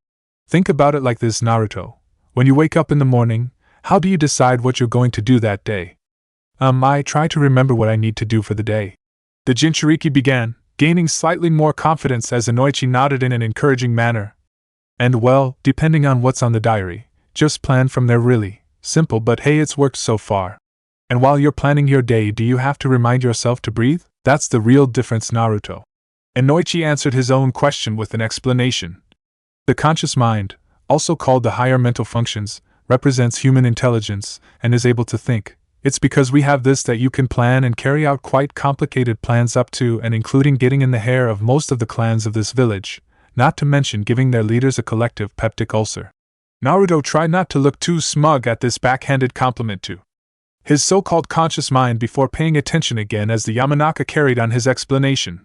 Think about it like this, Naruto. When you wake up in the morning, how do you decide what you're going to do that day? I try to remember what I need to do for the day. The Jinchuriki began, gaining slightly more confidence as Inoichi nodded in an encouraging manner. And well, depending on what's on the diary, just plan from there really. Simple, but hey, it's worked so far. And while you're planning your day, do you have to remind yourself to breathe? That's the real difference, Naruto. Inoichi answered his own question with an explanation. The conscious mind, also called the higher mental functions, represents human intelligence and is able to think. It's because we have this that you can plan and carry out quite complicated plans up to and including getting in the hair of most of the clans of this village, not to mention giving their leaders a collective peptic ulcer. Naruto tried not to look too smug at this backhanded compliment to his so-called conscious mind before paying attention again as the Yamanaka carried on his explanation.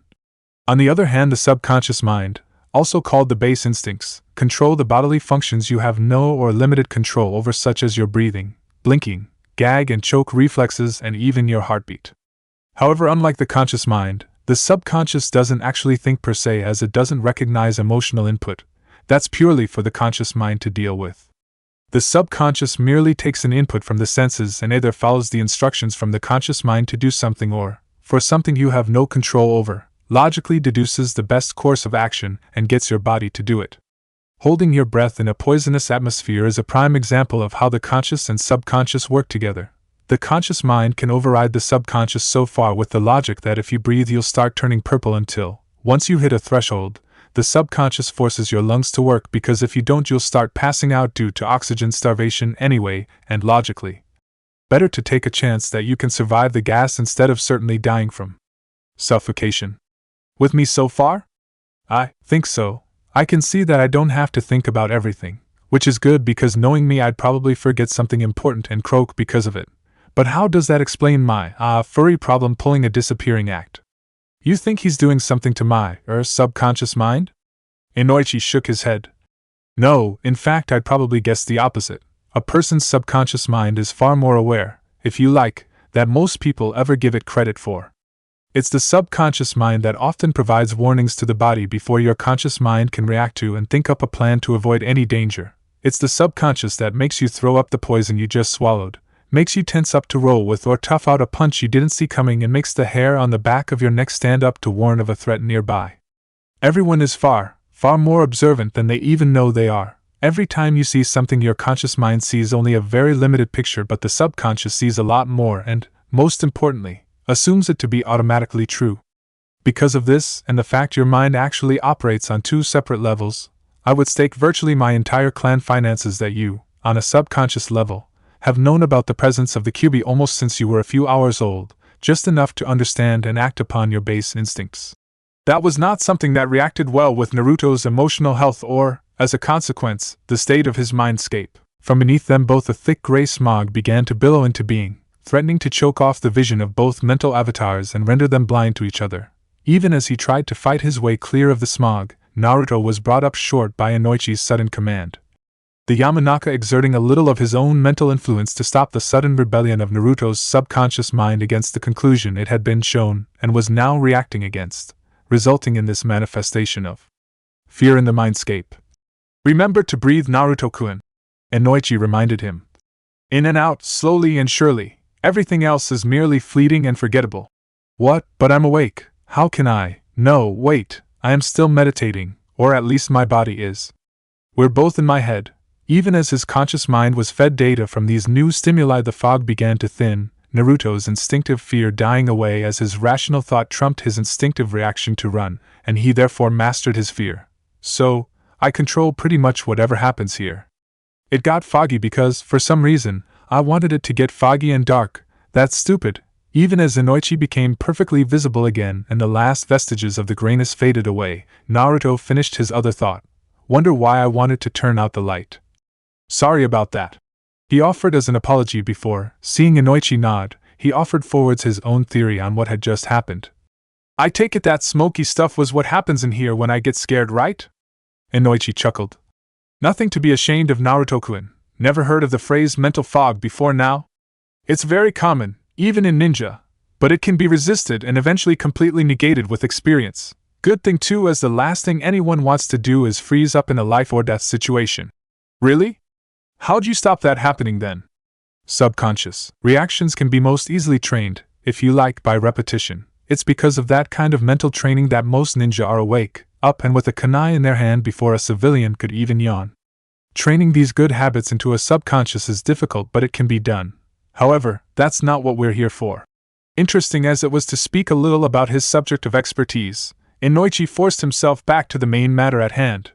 On the other hand, the subconscious mind, also called the base instincts, control the bodily functions you have no or limited control over, such as your breathing, blinking, gag and choke reflexes, and even your heartbeat. However, unlike the conscious mind, the subconscious doesn't actually think per se, as it doesn't recognize emotional input. That's purely for the conscious mind to deal with. The subconscious merely takes an input from the senses and either follows the instructions from the conscious mind to do something or, for something you have no control over, logically deduces the best course of action and gets your body to do it. Holding your breath in a poisonous atmosphere is a prime example of how the conscious and subconscious work together. The conscious mind can override the subconscious so far with the logic that if you breathe you'll start turning purple until, once you hit a threshold, the subconscious forces your lungs to work, because if you don't you'll start passing out due to oxygen starvation anyway, and logically, better to take a chance that you can survive the gas instead of certainly dying from suffocation. With me so far? I think so. I can see that I don't have to think about everything, which is good because knowing me I'd probably forget something important and croak because of it. But how does that explain my, furry problem pulling a disappearing act? You think he's doing something to my, subconscious mind? Inoichi shook his head. No, in fact I'd probably guess the opposite. A person's subconscious mind is far more aware, if you like, than most people ever give it credit for. It's the subconscious mind that often provides warnings to the body before your conscious mind can react to and think up a plan to avoid any danger. It's the subconscious that makes you throw up the poison you just swallowed, makes you tense up to roll with or tough out a punch you didn't see coming, and makes the hair on the back of your neck stand up to warn of a threat nearby. Everyone is far, far more observant than they even know they are. Every time you see something, your conscious mind sees only a very limited picture, but the subconscious sees a lot more and, most importantly, assumes it to be automatically true. Because of this, and the fact your mind actually operates on two separate levels, I would stake virtually my entire clan finances that you, on a subconscious level, have known about the presence of the Kyuubi almost since you were a few hours old, just enough to understand and act upon your base instincts. That was not something that reacted well with Naruto's emotional health or, as a consequence, the state of his mindscape. From beneath them both a thick gray smog began to billow into being, threatening to choke off the vision of both mental avatars and render them blind to each other. Even as he tried to fight his way clear of the smog, Naruto was brought up short by Inoichi's sudden command. The Yamanaka exerting a little of his own mental influence to stop the sudden rebellion of Naruto's subconscious mind against the conclusion it had been shown and was now reacting against, resulting in this manifestation of fear in the mindscape. Remember to breathe, Naruto-kun, Inoichi reminded him. In and out, slowly and surely. Everything else is merely fleeting and forgettable. What? But I'm awake. How can I? No, wait, I am still meditating, or at least my body is. We're both in my head. Even as his conscious mind was fed data from these new stimuli, the fog began to thin, Naruto's instinctive fear dying away as his rational thought trumped his instinctive reaction to run, and he therefore mastered his fear. So, I control pretty much whatever happens here. It got foggy because, for some reason, I wanted it to get foggy and dark. That's stupid. Even as Inoichi became perfectly visible again and the last vestiges of the grayness faded away, Naruto finished his other thought. Wonder why I wanted to turn out the light. Sorry about that. He offered as an apology before, seeing Inoichi nod, he offered forwards his own theory on what had just happened. I take it that smoky stuff was what happens in here when I get scared, right? Inoichi chuckled. Nothing to be ashamed of, Naruto-kun. Never heard of the phrase mental fog before now? It's very common, even in ninja, but it can be resisted and eventually completely negated with experience. Good thing too, as the last thing anyone wants to do is freeze up in a life or death situation. Really? How'd you stop that happening then? Subconscious reactions can be most easily trained, if you like, by repetition. It's because of that kind of mental training that most ninja are awake, up and with a kunai in their hand before a civilian could even yawn. Training these good habits into a subconscious is difficult, but it can be done. However, that's not what we're here for. Interesting as it was to speak a little about his subject of expertise, Inoichi forced himself back to the main matter at hand.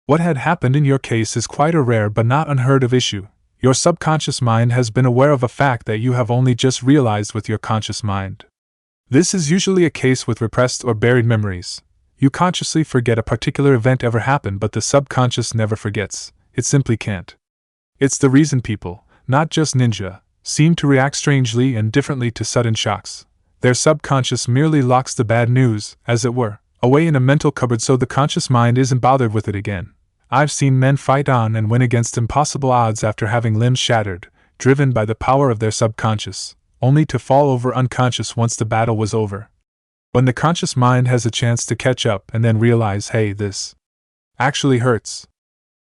What had happened in your case is quite a rare but not unheard of issue. Your subconscious mind has been aware of a fact that you have only just realized with your conscious mind. This is usually a case with repressed or buried memories. You consciously forget a particular event ever happened, but the subconscious never forgets. It simply can't. It's the reason people, not just ninja, seem to react strangely and differently to sudden shocks. Their subconscious merely locks the bad news, as it were, away in a mental cupboard so the conscious mind isn't bothered with it again. I've seen men fight on and win against impossible odds after having limbs shattered, driven by the power of their subconscious, only to fall over unconscious once the battle was over. When the conscious mind has a chance to catch up and then realize, hey, this actually hurts.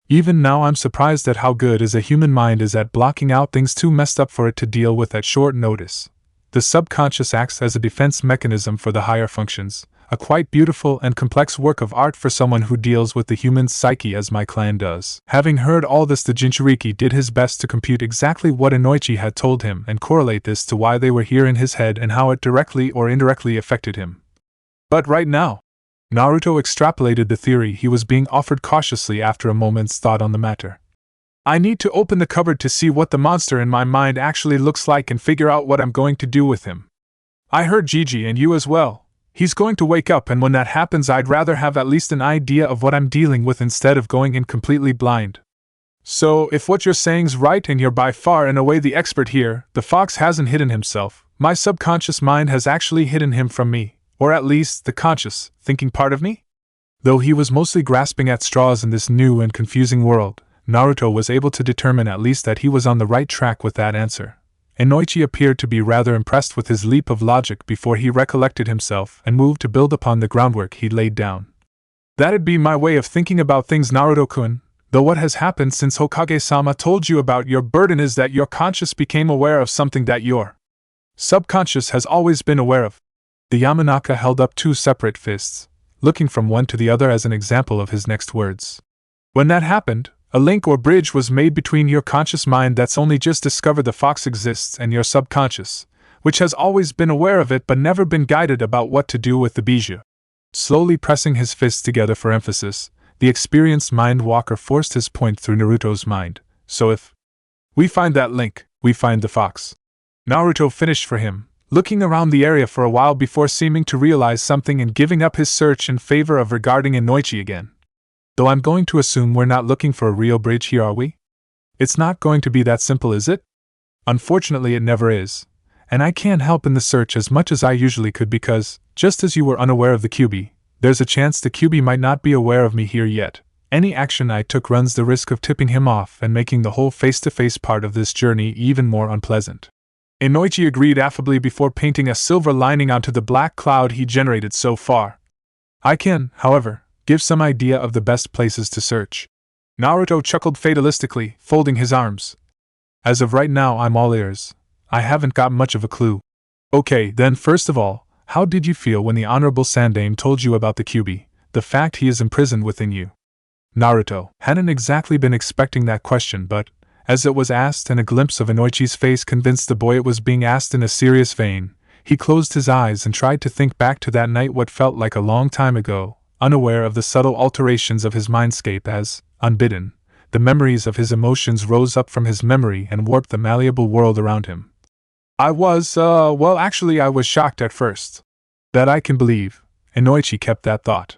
Even now I'm surprised at how good as a human mind is at blocking out things too messed up for it to deal with at short notice. The subconscious acts as a defense mechanism for the higher functions, a quite beautiful and complex work of art for someone who deals with the human psyche as my clan does. Having heard all this, the Jinchuriki did his best to compute exactly what Inoichi had told him and correlate this to why they were here in his head and how it directly or indirectly affected him. But right now, Naruto extrapolated the theory he was being offered cautiously after a moment's thought on the matter. I need to open the cupboard to see what the monster in my mind actually looks like and figure out what I'm going to do with him. I heard Gigi and you as well. He's going to wake up, and when that happens I'd rather have at least an idea of what I'm dealing with instead of going in completely blind. So, if what you're saying's right and you're by far and away the expert here, the fox hasn't hidden himself. My subconscious mind has actually hidden him from me, or at least the conscious, thinking part of me? Though he was mostly grasping at straws in this new and confusing world, Naruto was able to determine at least that he was on the right track with that answer. Inoichi appeared to be rather impressed with his leap of logic before he recollected himself and moved to build upon the groundwork he'd laid down. That'd be my way of thinking about things, Naruto-kun, though what has happened since Hokage-sama told you about your burden is that your conscious became aware of something that your subconscious has always been aware of. The Yamanaka held up two separate fists, looking from one to the other as an example of his next words. When that happened, a link or bridge was made between your conscious mind that's only just discovered the fox exists and your subconscious, which has always been aware of it but never been guided about what to do with the bijou. Slowly pressing his fists together for emphasis, the experienced mind walker forced his point through Naruto's mind. So if we find that link, we find the fox. Naruto finished for him, looking around the area for a while before seeming to realize something and giving up his search in favor of regarding Inoichi again. Though I'm going to assume we're not looking for a real bridge here, are we? It's not going to be that simple, is it? Unfortunately, it never is. And I can't help in the search as much as I usually could because, just as you were unaware of the QB, there's a chance the QB might not be aware of me here yet. Any action I took runs the risk of tipping him off and making the whole face-to-face part of this journey even more unpleasant. Inoichi agreed affably before painting a silver lining onto the black cloud he generated so far. I can, however, give some idea of the best places to search. Naruto chuckled fatalistically, folding his arms. As of right now, I'm all ears. I haven't got much of a clue. Okay, then first of all, how did you feel when the Honorable Sandame told you about the QB, the fact he is imprisoned within you? Naruto hadn't exactly been expecting that question, but, as it was asked and a glimpse of Inoichi's face convinced the boy it was being asked in a serious vein, he closed his eyes and tried to think back to that night, what felt like a long time ago, unaware of the subtle alterations of his mindscape as, unbidden, the memories of his emotions rose up from his memory and warped the malleable world around him. I was shocked at first. That I can believe. Inoichi kept that thought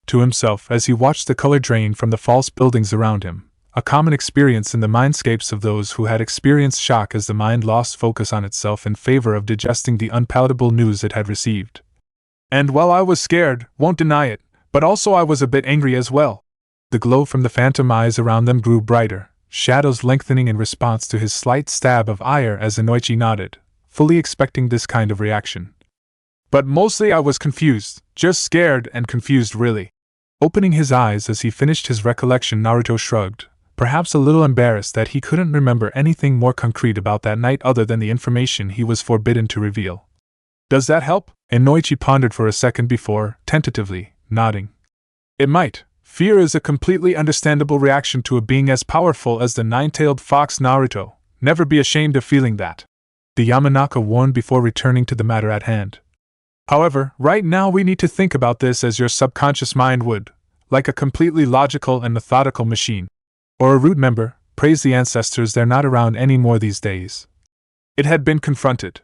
to himself as he watched the color drain from the false buildings around him, a common experience in the mindscapes of those who had experienced shock as the mind lost focus on itself in favor of digesting the unpalatable news it had received. And while I was scared, won't deny it, but also I was a bit angry as well. The glow from the phantom eyes around them grew brighter, shadows lengthening in response to his slight stab of ire as Inoichi nodded, fully expecting this kind of reaction. But mostly I was confused, just scared and confused really. Opening his eyes as he finished his recollection, Naruto shrugged, perhaps a little embarrassed that he couldn't remember anything more concrete about that night other than the information he was forbidden to reveal. Does that help? Inoichi pondered for a second before, tentatively, nodding. It might. Fear is a completely understandable reaction to a being as powerful as the nine-tailed fox Naruto. Never be ashamed of feeling that, the Yamanaka warned before returning to the matter at hand. However, right now we need to think about this as your subconscious mind would, like a completely logical and methodical machine. Or a root member, praise the ancestors, they're not around anymore these days. It had been confronted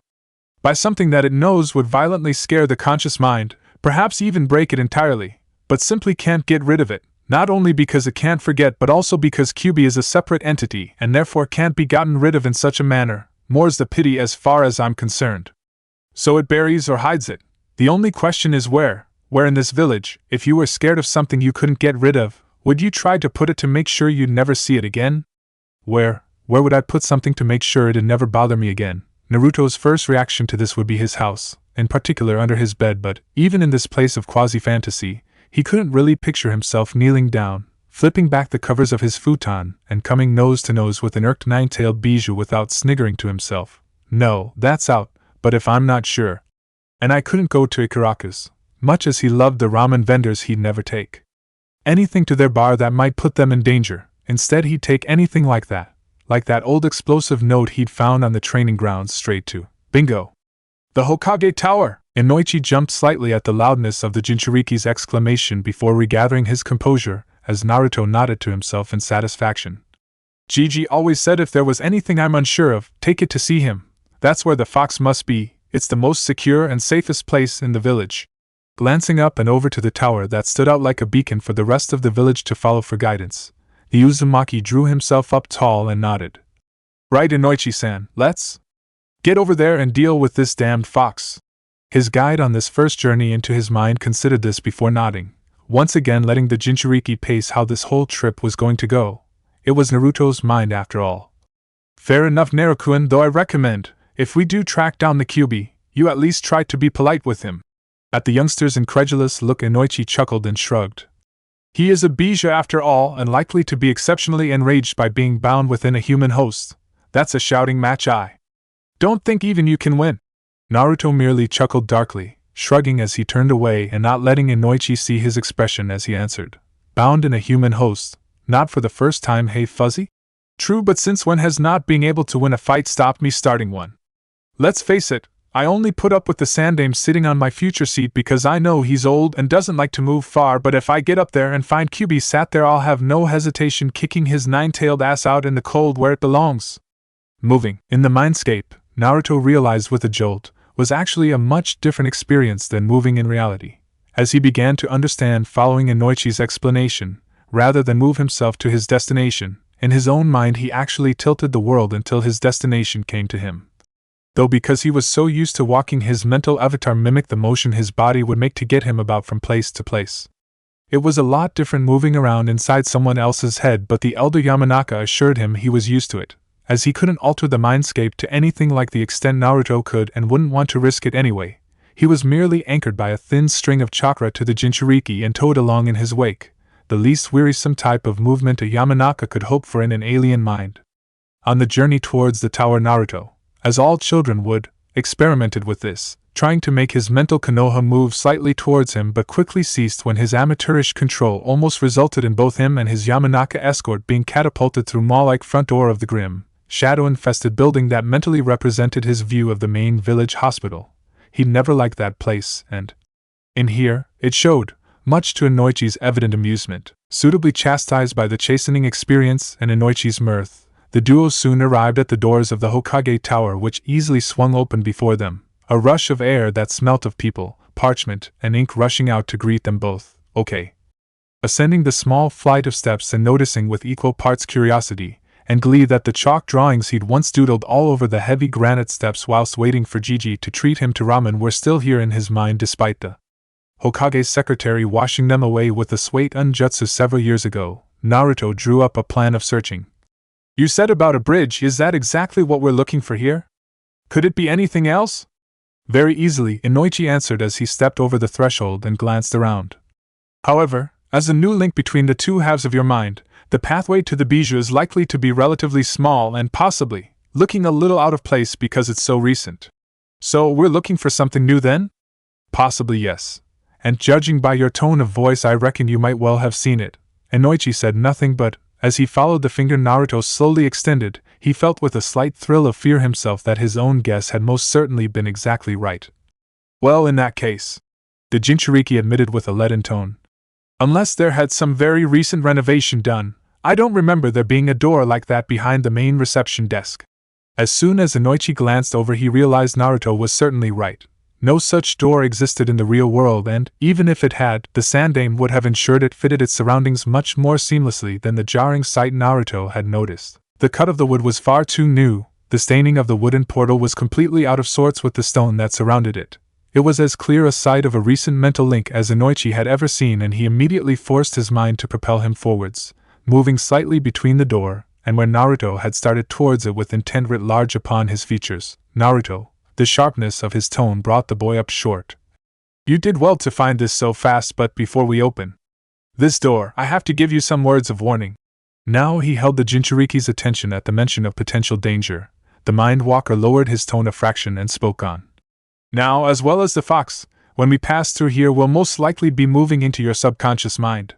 by something that it knows would violently scare the conscious mind, perhaps even break it entirely, but simply can't get rid of it, not only because it can't forget but also because QB is a separate entity and therefore can't be gotten rid of in such a manner, more's the pity as far as I'm concerned. So it buries or hides it. The only question is where in this village, if you were scared of something you couldn't get rid of, would you try to put it to make sure you'd never see it again? Where would I put something to make sure it'd never bother me again? Naruto's first reaction to this would be his house, in particular under his bed, but even in this place of quasi-fantasy, he couldn't really picture himself kneeling down, flipping back the covers of his futon, and coming nose to nose with an irked nine-tailed bijou without sniggering to himself, "No, that's out, but if I'm not sure." And I couldn't go to Ikaraka's. Much as he loved the ramen vendors, he'd never take anything to their bar that might put them in danger. Instead, he'd take anything like that old explosive note he'd found on the training grounds, straight to bingo. The Hokage Tower! Inoichi jumped slightly at the loudness of the Jinchuriki's exclamation before regathering his composure, as Naruto nodded to himself in satisfaction. Gigi always said if there was anything I'm unsure of, take it to see him. That's where the fox must be. It's the most secure and safest place in the village. Glancing up and over to the tower that stood out like a beacon for the rest of the village to follow for guidance, the Uzumaki drew himself up tall and nodded. Right, Inoichi-san, let's get over there and deal with this damned fox. His guide on this first journey into his mind considered this before nodding, once again letting the Jinchuriki pace how this whole trip was going to go. It was Naruto's mind after all. Fair enough, Naruto-kun, though I recommend, if we do track down the QB, you at least try to be polite with him. At the youngster's incredulous look, Inoichi chuckled and shrugged. He is a bijou after all, and likely to be exceptionally enraged by being bound within a human host. That's a shouting match I don't think even you can win. Naruto merely chuckled darkly, shrugging as he turned away and not letting Inoichi see his expression as he answered. Bound in a human host, not for the first time, hey Fuzzy? True, but since when has not being able to win a fight stopped me starting one? Let's face it, I only put up with the Sandame sitting on my future seat because I know he's old and doesn't like to move far, but if I get up there and find QB sat there, I'll have no hesitation kicking his nine-tailed ass out in the cold where it belongs. Moving in the mindscape, Naruto realized with a jolt, was actually a much different experience than moving in reality. As he began to understand following Inoichi's explanation, rather than move himself to his destination, in his own mind he actually tilted the world until his destination came to him. Though because he was so used to walking, his mental avatar mimicked the motion his body would make to get him about from place to place. It was a lot different moving around inside someone else's head, but the elder Yamanaka assured him he was used to it, as he couldn't alter the mindscape to anything like the extent Naruto could and wouldn't want to risk it anyway. He was merely anchored by a thin string of chakra to the Jinchuriki and towed along in his wake, the least wearisome type of movement a Yamanaka could hope for in an alien mind. On the journey towards the tower, Naruto, as all children would, experimented with this, trying to make his mental Konoha move slightly towards him, but quickly ceased when his amateurish control almost resulted in both him and his Yamanaka escort being catapulted through mall-like front door of the grim, shadow-infested building that mentally represented his view of the main village hospital. He never liked that place, and in here, it showed, much to Inoichi's evident amusement. Suitably chastised by the chastening experience and Inoichi's mirth, the duo soon arrived at the doors of the Hokage Tower, which easily swung open before them, a rush of air that smelt of people, parchment, and ink rushing out to greet them both. Okay. Ascending the small flight of steps and noticing with equal parts curiosity and glee that the chalk drawings he'd once doodled all over the heavy granite steps whilst waiting for Gigi to treat him to ramen were still here in his mind despite the Hokage's secretary washing them away with the Swate Unjutsu several years ago, Naruto drew up a plan of searching. You said about a bridge, is that exactly what we're looking for here? Could it be anything else? Very easily, Inoichi answered as he stepped over the threshold and glanced around. However, as a new link between the two halves of your mind, the pathway to the bijou is likely to be relatively small and possibly looking a little out of place because it's so recent. So, we're looking for something new then? Possibly yes. And judging by your tone of voice, I reckon you might well have seen it. Inoichi said nothing, but, as he followed the finger Naruto slowly extended, he felt with a slight thrill of fear himself that his own guess had most certainly been exactly right. Well, in that case, the Jinchuriki admitted with a leaden tone. Unless there had some very recent renovation done, I don't remember there being a door like that behind the main reception desk. As soon as Inoichi glanced over, he realized Naruto was certainly right. No such door existed in the real world, and, even if it had, the Sandaime would have ensured it fitted its surroundings much more seamlessly than the jarring sight Naruto had noticed. The cut of the wood was far too new, the staining of the wooden portal was completely out of sorts with the stone that surrounded it. It was as clear a sight of a recent mental link as Inoichi had ever seen, and he immediately forced his mind to propel him forwards, moving slightly between the door and where Naruto had started towards it with intent writ large upon his features. Naruto. The sharpness of his tone brought the boy up short. You did well to find this so fast, but before we open this door, I have to give you some words of warning. Now he held the Jinchuriki's attention at the mention of potential danger. The Mind Walker lowered his tone a fraction and spoke on. Now, as well as the fox, when we pass through here, we'll most likely be moving into your subconscious mind.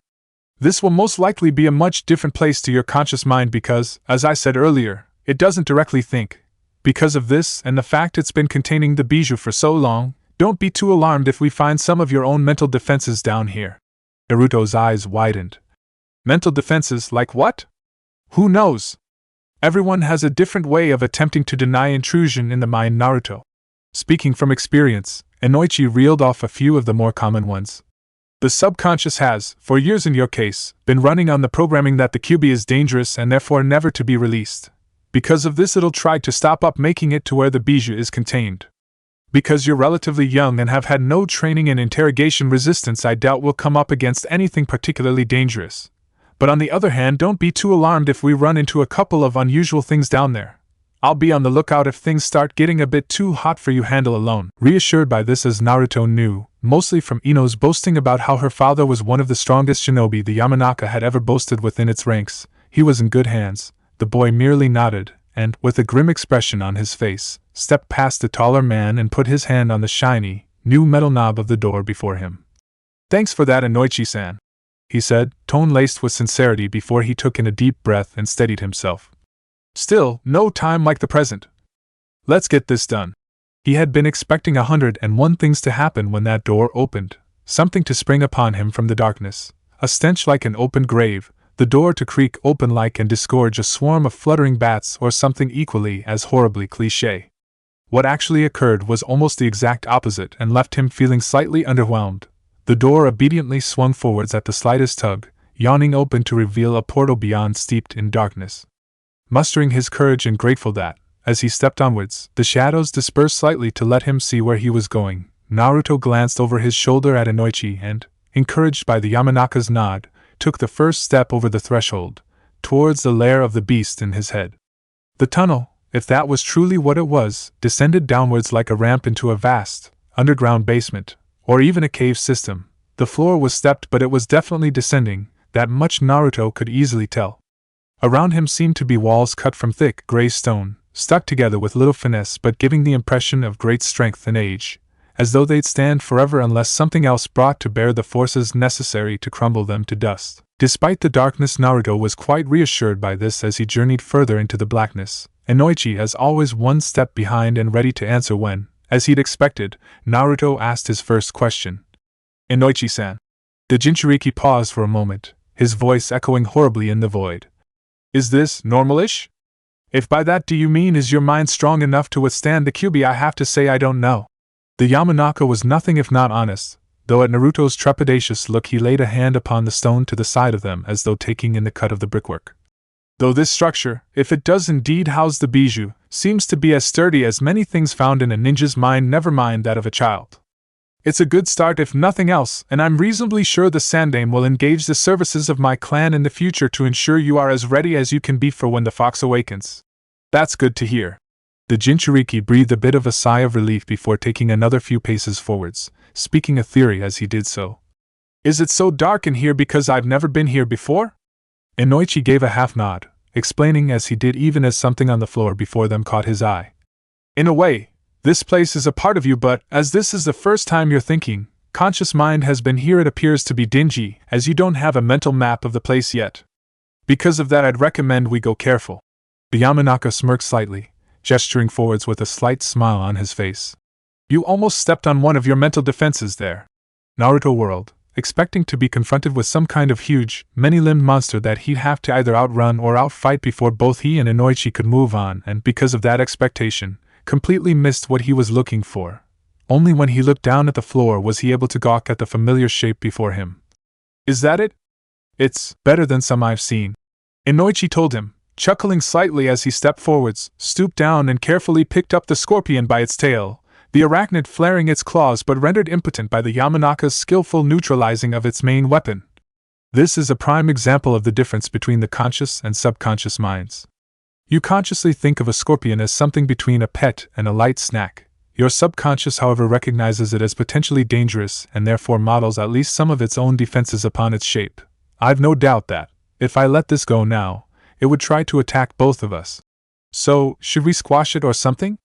This will most likely be a much different place to your conscious mind because, as I said earlier, it doesn't directly think. Because of this, and the fact it's been containing the bijou for so long, don't be too alarmed if we find some of your own mental defenses down here. Naruto's eyes widened. Mental defenses like what? Who knows? Everyone has a different way of attempting to deny intrusion in the mind, Naruto. Speaking from experience, Inoichi reeled off a few of the more common ones. The subconscious has, for years in your case, been running on the programming that the QB is dangerous and therefore never to be released. Because of this, it'll try to stop up making it to where the bijou is contained. Because you're relatively young and have had no training in interrogation resistance, I doubt we'll come up against anything particularly dangerous. But on the other hand, don't be too alarmed if we run into a couple of unusual things down there. I'll be on the lookout if things start getting a bit too hot for you to handle alone. Reassured by this, as Naruto knew, mostly from Ino's boasting about how her father was one of the strongest shinobi the Yamanaka had ever boasted within its ranks, he was in good hands. The boy merely nodded, and, with a grim expression on his face, stepped past the taller man and put his hand on the shiny, new metal knob of the door before him. Thanks for that, Inoichi-san, he said, tone laced with sincerity before he took in a deep breath and steadied himself. Still, no time like the present. Let's get this done. He had been expecting 101 things to happen when that door opened, something to spring upon him from the darkness, a stench like an open grave, the door to creak open like and disgorge a swarm of fluttering bats, or something equally as horribly cliché. What actually occurred was almost the exact opposite and left him feeling slightly underwhelmed. The door obediently swung forwards at the slightest tug, yawning open to reveal a portal beyond steeped in darkness. Mustering his courage and grateful that, as he stepped onwards, the shadows dispersed slightly to let him see where he was going, Naruto glanced over his shoulder at Inoichi and, encouraged by the Yamanaka's nod, took the first step over the threshold, towards the lair of the beast in his head. The tunnel, if that was truly what it was, descended downwards like a ramp into a vast, underground basement, or even a cave system. The floor was stepped, but it was definitely descending, that much Naruto could easily tell. Around him seemed to be walls cut from thick, gray stone, stuck together with little finesse but giving the impression of great strength and age, as though they'd stand forever unless something else brought to bear the forces necessary to crumble them to dust. Despite the darkness, Naruto was quite reassured by this as he journeyed further into the blackness, Inoichi as always one step behind and ready to answer when, as he'd expected, Naruto asked his first question. Inoichi-san. The Jinchuriki paused for a moment, his voice echoing horribly in the void. Is this normalish? If by that do you mean is your mind strong enough to withstand the QB, I have to say I don't know. The Yamanaka was nothing if not honest, though at Naruto's trepidatious look he laid a hand upon the stone to the side of them as though taking in the cut of the brickwork. Though this structure, if it does indeed house the bijou, seems to be as sturdy as many things found in a ninja's mind, never mind that of a child. It's a good start if nothing else, and I'm reasonably sure the Sandaime will engage the services of my clan in the future to ensure you are as ready as you can be for when the fox awakens. That's good to hear. The Jinchuriki breathed a bit of a sigh of relief before taking another few paces forwards, speaking a theory as he did so. Is it so dark in here because I've never been here before? Inoichi gave a half nod, explaining as he did even as something on the floor before them caught his eye. In a way, this place is a part of you, but as this is the first time you're thinking, conscious mind has been here, it appears to be dingy, as you don't have a mental map of the place yet. Because of that, I'd recommend we go careful. The Yamanaka smirked slightly, gesturing forwards with a slight smile on his face. You almost stepped on one of your mental defenses there. Naruto whirled, expecting to be confronted with some kind of huge, many-limbed monster that he'd have to either outrun or outfight before both he and Inoichi could move on, and because of that expectation, completely missed what he was looking for. Only when he looked down at the floor was he able to gawk at the familiar shape before him. Is that it? It's better than some I've seen, Inoichi told him, chuckling slightly as he stepped forwards, stooped down and carefully picked up the scorpion by its tail, the arachnid flaring its claws but rendered impotent by the Yamanaka's skillful neutralizing of its main weapon. This is a prime example of the difference between the conscious and subconscious minds. You consciously think of a scorpion as something between a pet and a light snack. Your subconscious, however, recognizes it as potentially dangerous and therefore models at least some of its own defenses upon its shape. I've no doubt that, if I let this go now, it would try to attack both of us. So, should we squash it or something?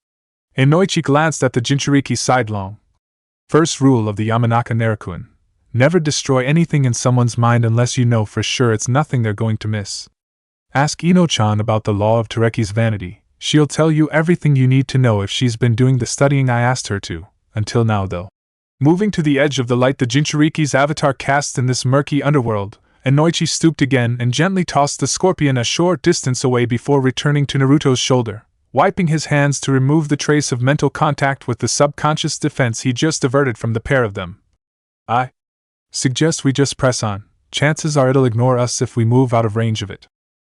Inoichi glanced at the Jinchuriki sidelong. First rule of the Yamanaka Narukuin: never destroy anything in someone's mind unless you know for sure it's nothing they're going to miss. Ask Ino-chan about the law of Tereki's vanity. She'll tell you everything you need to know if she's been doing the studying I asked her to, until now though. Moving to the edge of the light the Jinchuriki's avatar cast in this murky underworld, Inoichi stooped again and gently tossed the scorpion a short distance away before returning to Naruto's shoulder, wiping his hands to remove the trace of mental contact with the subconscious defense he just averted from the pair of them. I suggest we just press on. Chances are it'll ignore us if we move out of range of it.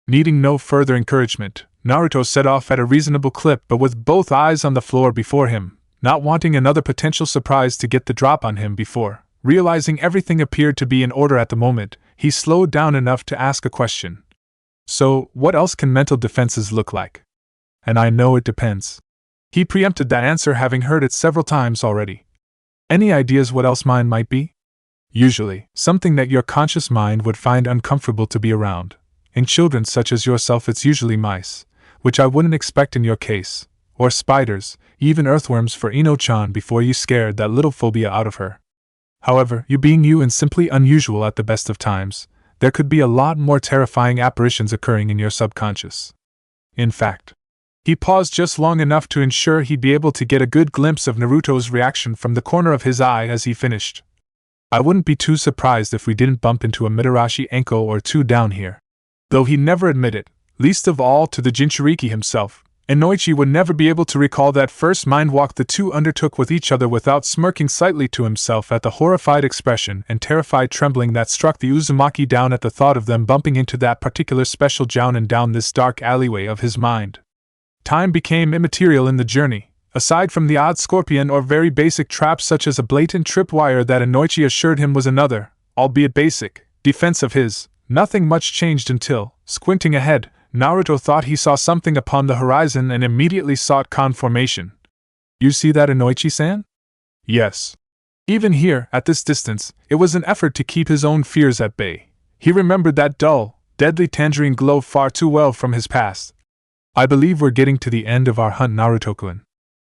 Needing no further encouragement, Naruto set off at a reasonable clip but with both eyes on the floor before him, not wanting another potential surprise to get the drop on him before, realizing everything appeared to be in order at the moment, he slowed down enough to ask a question. So, what else can mental defenses look like? And I know it depends. He preempted that answer having heard it several times already. Any ideas what else mine might be? Usually, something that your conscious mind would find uncomfortable to be around. In children such as yourself it's usually mice, which I wouldn't expect in your case, or spiders, even earthworms for Ino-chan before you scared that little phobia out of her. However, you being you and simply unusual at the best of times, there could be a lot more terrifying apparitions occurring in your subconscious. In fact, he paused just long enough to ensure he'd be able to get a good glimpse of Naruto's reaction from the corner of his eye as he finished. I wouldn't be too surprised if we didn't bump into a Mitarashi Enko or two down here. Though he'd never admit it, least of all to the Jinchuriki himself, Inoichi would never be able to recall that first mind walk the two undertook with each other without smirking slightly to himself at the horrified expression and terrified trembling that struck the Uzumaki down at the thought of them bumping into that particular special jounin down this dark alleyway of his mind. Time became immaterial in the journey, aside from the odd scorpion or very basic trap such as a blatant tripwire that Inoichi assured him was another, albeit basic, defense of his. Nothing much changed until, squinting ahead, Naruto thought he saw something upon the horizon and immediately sought confirmation. You see that, Inoichi-san? Yes. Even here, at this distance, it was an effort to keep his own fears at bay. He remembered that dull, deadly tangerine glow far too well from his past. I believe we're getting to the end of our hunt, Naruto-kun.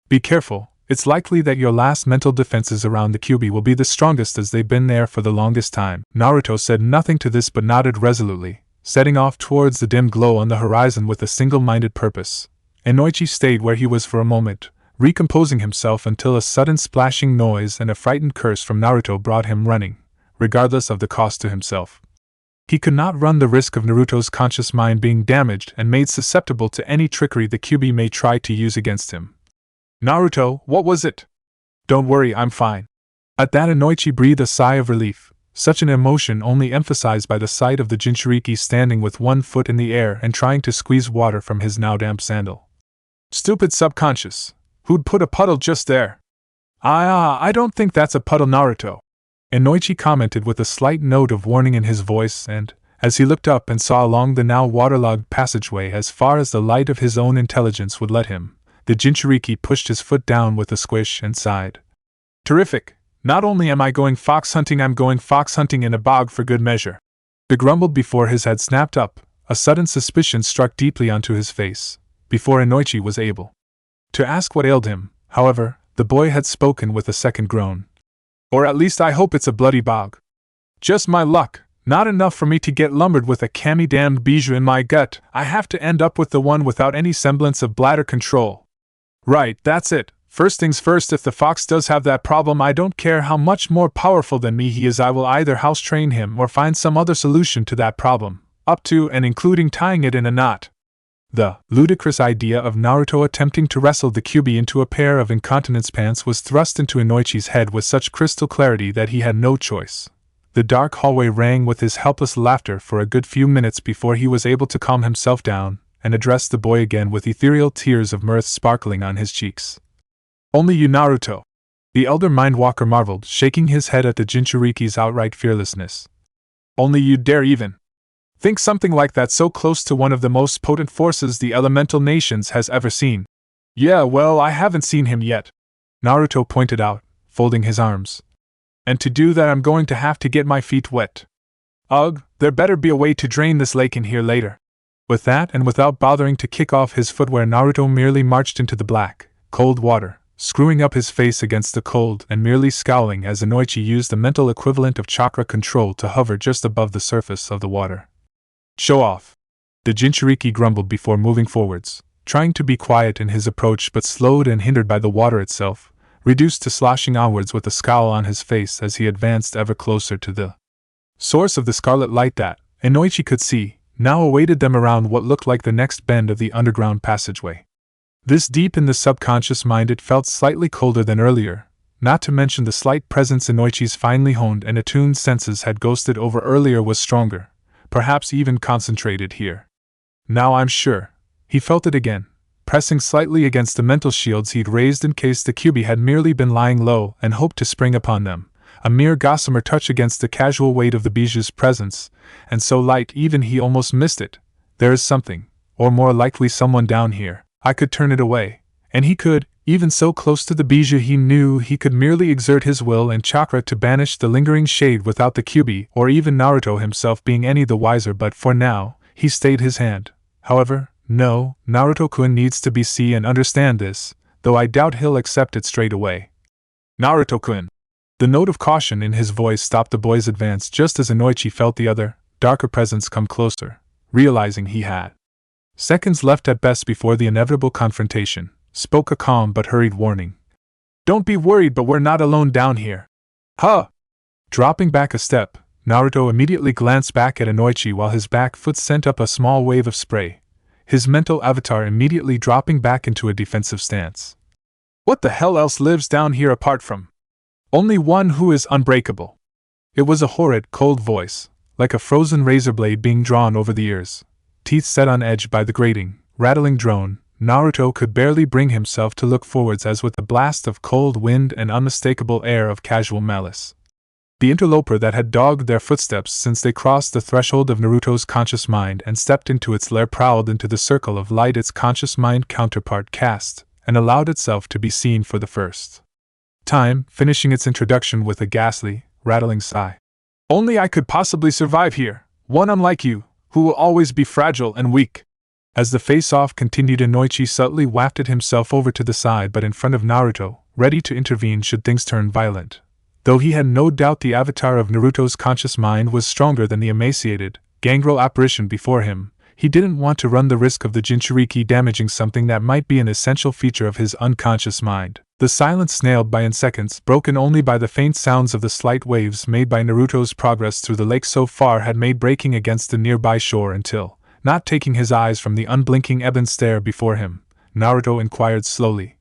Be careful, it's likely that your last mental defenses around the Kyuubi will be the strongest as they've been there for the longest time. Naruto said nothing to this but nodded resolutely, setting off towards the dim glow on the horizon with a single-minded purpose. Inoichi stayed where he was for a moment, recomposing himself until a sudden splashing noise and a frightened curse from Naruto brought him running, regardless of the cost to himself. He could not run the risk of Naruto's conscious mind being damaged and made susceptible to any trickery the Kyuubi may try to use against him. Naruto, what was it? Don't worry, I'm fine. At that Inoichi breathed a sigh of relief, such an emotion only emphasized by the sight of the Jinchuriki standing with one foot in the air and trying to squeeze water from his now damp sandal. Stupid subconscious. Who'd put a puddle just there? I don't think that's a puddle, Naruto. Inoichi commented with a slight note of warning in his voice and, as he looked up and saw along the now waterlogged passageway as far as the light of his own intelligence would let him, The Jinchuriki pushed his foot down with a squish and sighed. Terrific! Not only am I going fox hunting, I'm going fox hunting in a bog for good measure. He grumbled before his head snapped up. A sudden suspicion struck deeply onto his face. Before Inoichi was able to ask what ailed him, however, the boy had spoken with a second groan. Or at least I hope it's a bloody bog. Just my luck, not enough for me to get lumbered with a damned bijou in my gut. I have to end up with the one without any semblance of bladder control. Right, that's it. First things first, if the fox does have that problem, I don't care how much more powerful than me he is, I will either house train him or find some other solution to that problem, up to and including tying it in a knot. The ludicrous idea of Naruto attempting to wrestle the Kyuubi into a pair of incontinence pants was thrust into Inoichi's head with such crystal clarity that he had no choice. The dark hallway rang with his helpless laughter for a good few minutes before he was able to calm himself down and address the boy again with ethereal tears of mirth sparkling on his cheeks. Only you, Naruto? The elder Mindwalker marveled, shaking his head at the Jinchuriki's outright fearlessness. Only you dare even think something like that so close to one of the most potent forces the elemental nations has ever seen. Yeah, well, I haven't seen him yet, Naruto pointed out, folding his arms. And to do that I'm going to have to get my feet wet. Ugh, there better be a way to drain this lake in here later. With that, and without bothering to kick off his footwear, Naruto merely marched into the black, cold water, screwing up his face against the cold and merely scowling as Inoichi used the mental equivalent of chakra control to hover just above the surface of the water. Show off! The Jinchuriki grumbled before moving forwards, trying to be quiet in his approach but slowed and hindered by the water itself, reduced to sloshing onwards with a scowl on his face as he advanced ever closer to the source of the scarlet light that, Inoichi could see, now awaited them around what looked like the next bend of the underground passageway. This deep in the subconscious mind it felt slightly colder than earlier, not to mention the slight presence Inoichi's finely honed and attuned senses had ghosted over earlier was stronger, perhaps even concentrated here. Now I'm sure. He felt it again, pressing slightly against the mental shields he'd raised in case the Kyuubi had merely been lying low and hoped to spring upon them, a mere gossamer touch against the casual weight of the bijou's presence, and so light even he almost missed it. There is something, or more likely someone down here. I could turn it away, and he could, even so close to the bijou he knew he could merely exert his will and chakra to banish the lingering shade without the Kyuubi or even Naruto himself being any the wiser, but for now, he stayed his hand. However, no, Naruto-kun needs to be see and understand this, though I doubt he'll accept it straight away. Naruto-kun! The note of caution in his voice stopped the boy's advance just as Inoichi felt the other, darker presence come closer, realizing he had seconds left at best before the inevitable confrontation, spoke a calm but hurried warning. Don't be worried, but we're not alone down here. Huh! Dropping back a step, Naruto immediately glanced back at Inoichi while his back foot sent up a small wave of spray, his mental avatar immediately dropping back into a defensive stance. What the hell else lives down here apart from only one who is unbreakable? It was a horrid, cold voice, like a frozen razor blade being drawn over the ears. Teeth set on edge by the grating, rattling drone, Naruto could barely bring himself to look forwards as with a blast of cold wind and unmistakable air of casual malice. The interloper that had dogged their footsteps since they crossed the threshold of Naruto's conscious mind and stepped into its lair prowled into the circle of light its conscious mind counterpart cast, and allowed itself to be seen for the first time, finishing its introduction with a ghastly, rattling sigh. Only I could possibly survive here, one unlike you, who will always be fragile and weak. As the face-off continued, Inoichi subtly wafted himself over to the side but in front of Naruto, ready to intervene should things turn violent. Though he had no doubt the avatar of Naruto's conscious mind was stronger than the emaciated, gangrel apparition before him, he didn't want to run the risk of the Jinchuriki damaging something that might be an essential feature of his unconscious mind. The silence snailed by in seconds, broken only by the faint sounds of the slight waves made by Naruto's progress through the lake so far had made breaking against the nearby shore until, not taking his eyes from the unblinking ebon stare before him, Naruto inquired slowly.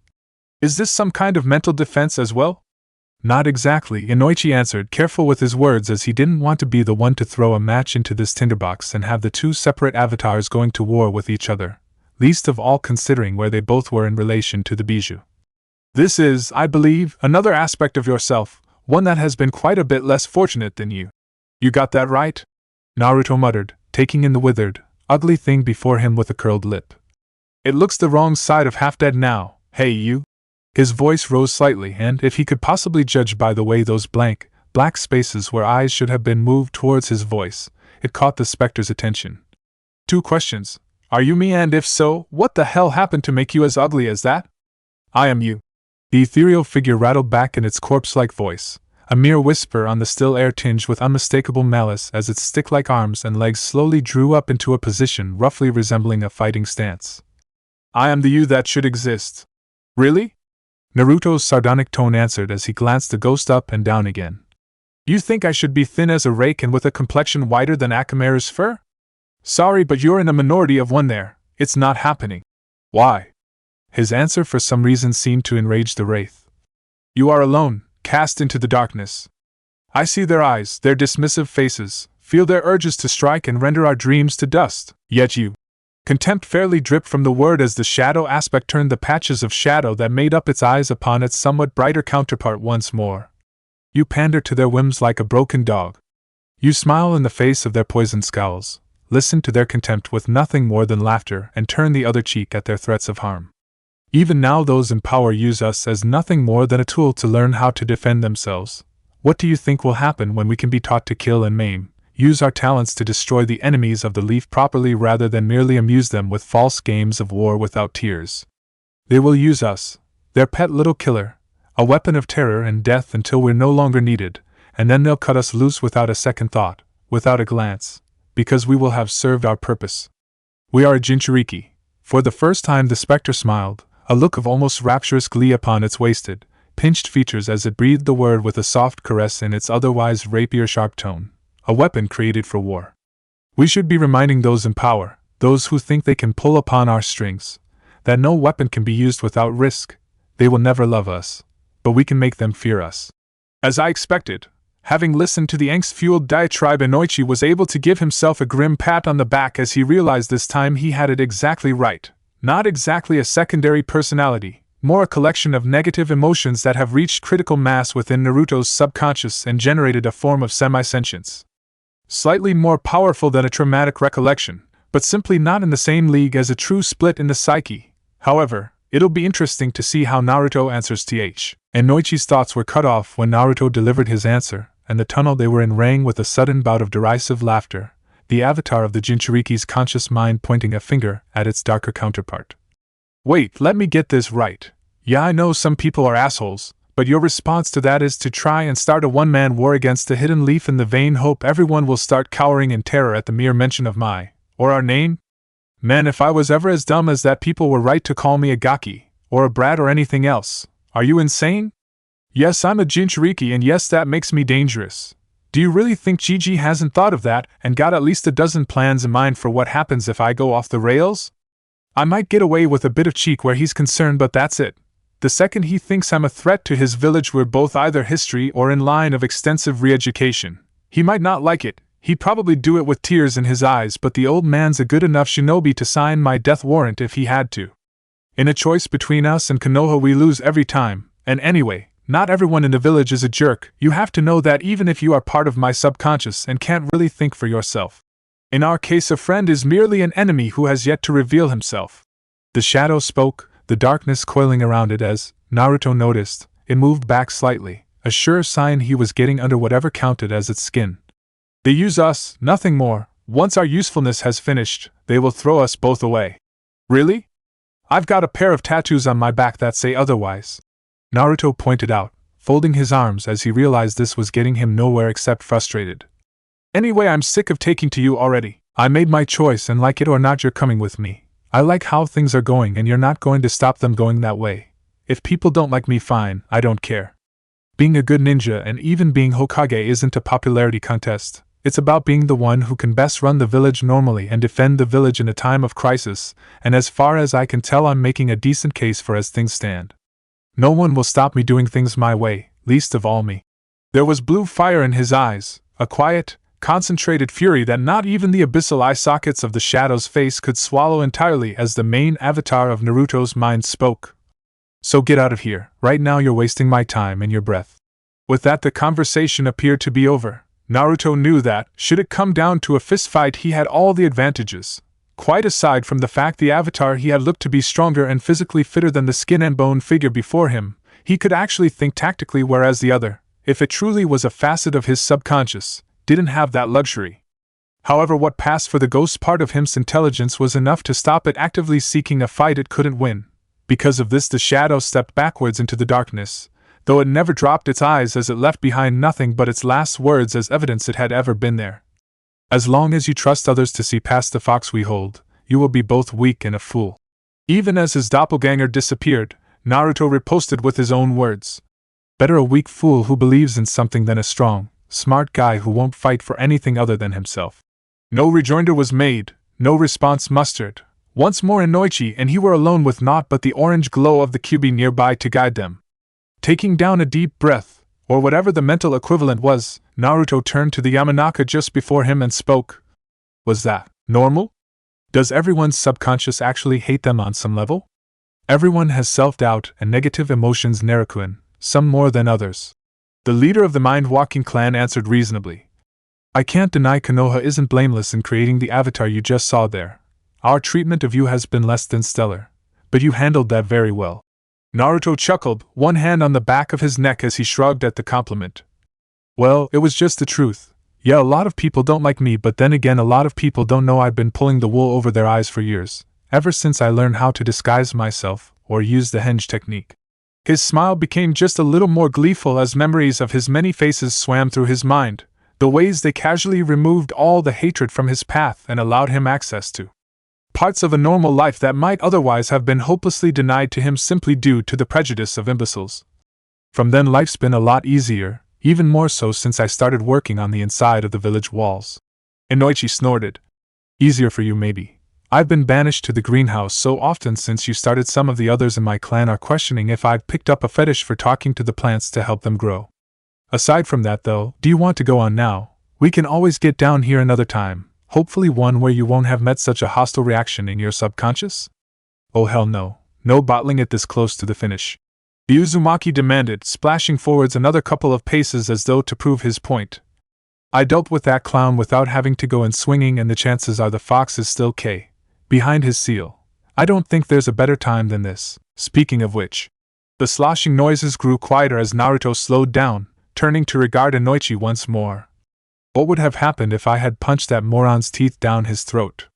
Is this some kind of mental defense as well? Not exactly, Inoichi answered, careful with his words as he didn't want to be the one to throw a match into this tinderbox and have the two separate avatars going to war with each other, least of all considering where they both were in relation to the bijou. This is, I believe, another aspect of yourself, one that has been quite a bit less fortunate than you. You got that right? Naruto muttered, taking in the withered, ugly thing before him with a curled lip. It looks the wrong side of half dead now, hey you? His voice rose slightly, and if he could possibly judge by the way those blank, black spaces where eyes should have been moved towards his voice, it caught the specter's attention. 2 questions. Are you me, and if so, what the hell happened to make you as ugly as that? I am you. The ethereal figure rattled back in its corpse-like voice, a mere whisper on the still air tinged with unmistakable malice as its stick-like arms and legs slowly drew up into a position roughly resembling a fighting stance. I am the you that should exist. Really? Naruto's sardonic tone answered as he glanced the ghost up and down again. You think I should be thin as a rake and with a complexion whiter than Akamaru's fur? Sorry, but you're in a minority of one there. It's not happening. Why? His answer for some reason seemed to enrage the wraith. You are alone, cast into the darkness. I see their eyes, their dismissive faces, feel their urges to strike and render our dreams to dust, yet you. Contempt fairly dripped from the word as the shadow aspect turned the patches of shadow that made up its eyes upon its somewhat brighter counterpart once more. You pander to their whims like a broken dog. You smile in the face of their poisoned scowls, listen to their contempt with nothing more than laughter, and turn the other cheek at their threats of harm. Even now those in power use us as nothing more than a tool to learn how to defend themselves. What do you think will happen when we can be taught to kill and maim, use our talents to destroy the enemies of the leaf properly rather than merely amuse them with false games of war without tears? They will use us, their pet little killer, a weapon of terror and death until we're no longer needed, and then they'll cut us loose without a second thought, without a glance, because we will have served our purpose. We are a Jinchuriki. For the first time the specter smiled, a look of almost rapturous glee upon its wasted, pinched features as it breathed the word with a soft caress in its otherwise rapier-sharp tone. A weapon created for war. We should be reminding those in power, those who think they can pull upon our strings, that no weapon can be used without risk. They will never love us, but we can make them fear us. As I expected, having listened to the angst-fueled diatribe, Inoichi was able to give himself a grim pat on the back as he realized this time he had it exactly right. Not exactly a secondary personality, more a collection of negative emotions that have reached critical mass within Naruto's subconscious and generated a form of semi-sentience. Slightly more powerful than a traumatic recollection, but simply not in the same league as a true split in the psyche. However, it'll be interesting to see how Naruto answers th. And Noichi's thoughts were cut off when Naruto delivered his answer, and the tunnel they were in rang with a sudden bout of derisive laughter, the avatar of the Jinchuriki's conscious mind pointing a finger at its darker counterpart. Wait, let me get this right. Yeah, I know some people are assholes, but your response to that is to try and start a one-man war against the hidden leaf in the vain hope everyone will start cowering in terror at the mere mention of my, or our name? Man, if I was ever as dumb as that, people were right to call me a gaki, or a brat or anything else. Are you insane? Yes, I'm a Jinchuriki, and yes, that makes me dangerous. Do you really think Gigi hasn't thought of that and got at least a dozen plans in mind for what happens if I go off the rails? I might get away with a bit of cheek where he's concerned, but that's it. The second he thinks I'm a threat to his village, we're both either history or in line of extensive re-education. He might not like it, he'd probably do it with tears in his eyes, but the old man's a good enough shinobi to sign my death warrant if he had to. In a choice between us and Konoha, we lose every time, and anyway, not everyone in the village is a jerk. You have to know that even if you are part of my subconscious and can't really think for yourself. In our case, a friend is merely an enemy who has yet to reveal himself. The shadow spoke, the darkness coiling around it as, Naruto noticed, it moved back slightly, a sure sign he was getting under whatever counted as its skin. They use us, nothing more. Once our usefulness has finished, they will throw us both away. Really? I've got a pair of tattoos on my back that say otherwise. Naruto pointed out, folding his arms as he realized this was getting him nowhere except frustrated. Anyway, I'm sick of taking to you already. I made my choice, and like it or not, you're coming with me. I like how things are going, and you're not going to stop them going that way. If people don't like me, fine, I don't care. Being a good ninja and even being Hokage isn't a popularity contest. It's about being the one who can best run the village normally and defend the village in a time of crisis, and as far as I can tell, I'm making a decent case for as things stand. No one will stop me doing things my way, least of all me. There was blue fire in his eyes, a quiet, concentrated fury that not even the abyssal eye sockets of the shadow's face could swallow entirely as the main avatar of Naruto's mind spoke. So get out of here, right now you're wasting my time and your breath. With that, the conversation appeared to be over. Naruto knew that, should it come down to a fistfight, he had all the advantages. Quite aside from the fact the avatar he had looked to be stronger and physically fitter than the skin and bone figure before him, he could actually think tactically, whereas the other, if it truly was a facet of his subconscious, didn't have that luxury. However, what passed for the ghost part of him's intelligence was enough to stop it actively seeking a fight it couldn't win. Because of this, the shadow stepped backwards into the darkness, though it never dropped its eyes as it left behind nothing but its last words as evidence it had ever been there. As long as you trust others to see past the fox we hold, you will be both weak and a fool. Even as his doppelganger disappeared, Naruto riposted with his own words. Better a weak fool who believes in something than a strong, smart guy who won't fight for anything other than himself. No rejoinder was made, no response mustered. Once more Inoichi and he were alone with naught but the orange glow of the Kyuubi nearby to guide them. Taking down a deep breath, or whatever the mental equivalent was, Naruto turned to the Yamanaka just before him and spoke. Was that normal? Does everyone's subconscious actually hate them on some level? Everyone has self-doubt and negative emotions, Narukun, some more than others. The leader of the Mind-Walking clan answered reasonably. I can't deny Konoha isn't blameless in creating the avatar you just saw there. Our treatment of you has been less than stellar, but you handled that very well. Naruto chuckled, one hand on the back of his neck as he shrugged at the compliment. Well, it was just the truth. Yeah, a lot of people don't like me, but then again a lot of people don't know I've been pulling the wool over their eyes for years, ever since I learned how to disguise myself, or use the henge technique. His smile became just a little more gleeful as memories of his many faces swam through his mind, the ways they casually removed all the hatred from his path and allowed him access to parts of a normal life that might otherwise have been hopelessly denied to him simply due to the prejudice of imbeciles. From then life's been a lot easier, even more so since I started working on the inside of the village walls. Inoichi snorted. Easier for you maybe. I've been banished to the greenhouse so often since you started. Some of the others in my clan are questioning if I've picked up a fetish for talking to the plants to help them grow. Aside from that though, do you want to go on now? We can always get down here another time. Hopefully one where you won't have met such a hostile reaction in your subconscious? Oh hell no, no bottling it this close to the finish. The Uzumaki demanded, splashing forwards another couple of paces as though to prove his point. I dealt with that clown without having to go in swinging, and the chances are the fox is still behind his seal. I don't think there's a better time than this. Speaking of which. The sloshing noises grew quieter as Naruto slowed down, turning to regard Inoichi once more. What would have happened if I had punched that moron's teeth down his throat?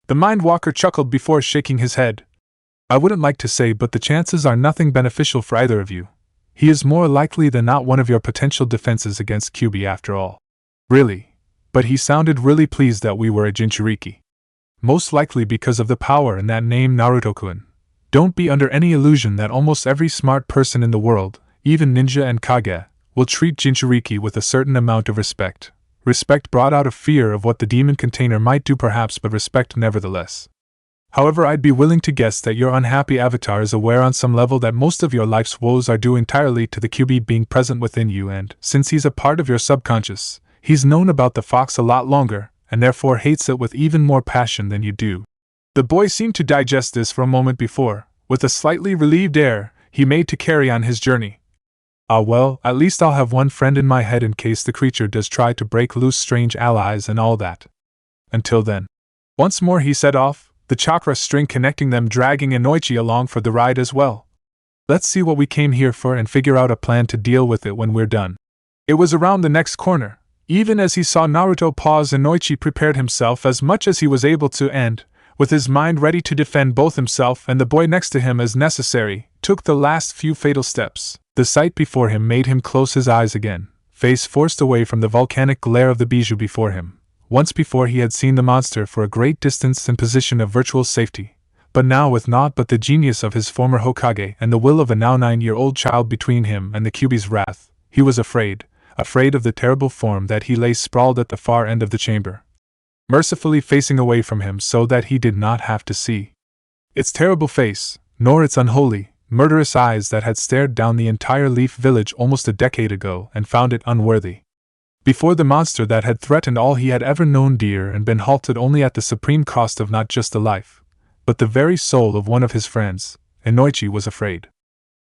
The Mind-Walker chuckled before shaking his head. I wouldn't like to say, but the chances are nothing beneficial for either of you. He is more likely than not one of your potential defenses against Kyuubi after all. Really? But he sounded really pleased that we were a Jinchuriki. Most likely because of the power in that name, Naruto-kun. Don't be under any illusion that almost every smart person in the world, even ninja and kage, will treat Jinchuriki with a certain amount of respect. Respect brought out of fear of what the demon container might do perhaps, but respect nevertheless. However, I'd be willing to guess that your unhappy avatar is aware on some level that most of your life's woes are due entirely to the Kyuubi being present within you, and, since he's a part of your subconscious, he's known about the fox a lot longer, and therefore hates it with even more passion than you do. The boy seemed to digest this for a moment before, with a slightly relieved air, he made to carry on his journey. Ah well, at least I'll have one friend in my head in case the creature does try to break loose, strange allies and all that. Until then. Once more he set off, the chakra string connecting them dragging Inoichi along for the ride as well. Let's see what we came here for and figure out a plan to deal with it when we're done. It was around the next corner. Even as he saw Naruto pause, Inoichi prepared himself as much as he was able to and, with his mind ready to defend both himself and the boy next to him as necessary, took the last few fatal steps. The sight before him made him close his eyes again, face forced away from the volcanic glare of the bijou before him. Once before he had seen the monster for a great distance in position of virtual safety, but now with naught but the genius of his former Hokage and the will of a now 9-year-old child between him and the Kyuubi's wrath, he was afraid of the terrible form that he lay sprawled at the far end of the chamber, mercifully facing away from him so that he did not have to see its terrible face, nor its unholy, murderous eyes that had stared down the entire Leaf Village almost a decade ago and found it unworthy. Before the monster that had threatened all he had ever known dear and been halted only at the supreme cost of not just the life, but the very soul of one of his friends, Inoichi was afraid.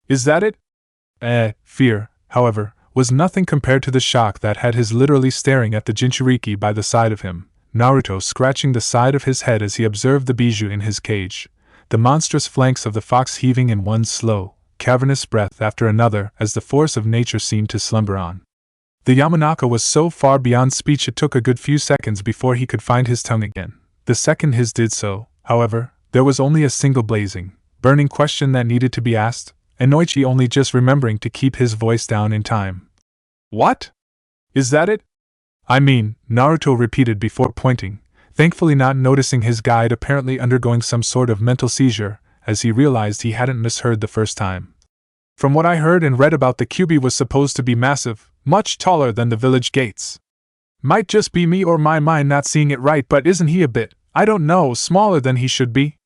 Is that it? Fear, however, was nothing compared to the shock that had his literally staring at the Jinchuriki by the side of him. Naruto scratching the side of his head as he observed the bijou in his cage, the monstrous flanks of the fox heaving in one slow, cavernous breath after another as the force of nature seemed to slumber on. The Yamanaka was so far beyond speech it took a good few seconds before he could find his tongue again. The second his did so, however, there was only a single blazing, burning question that needed to be asked, and Noichi only just remembering to keep his voice down in time. "What? Is that it?" "I mean," Naruto repeated before pointing, thankfully not noticing his guide apparently undergoing some sort of mental seizure, as he realized he hadn't misheard the first time. "From what I heard and read about, the Kyuubi was supposed to be massive, much taller than the village gates. Might just be me or my mind not seeing it right, but isn't he a bit, I don't know, smaller than he should be?"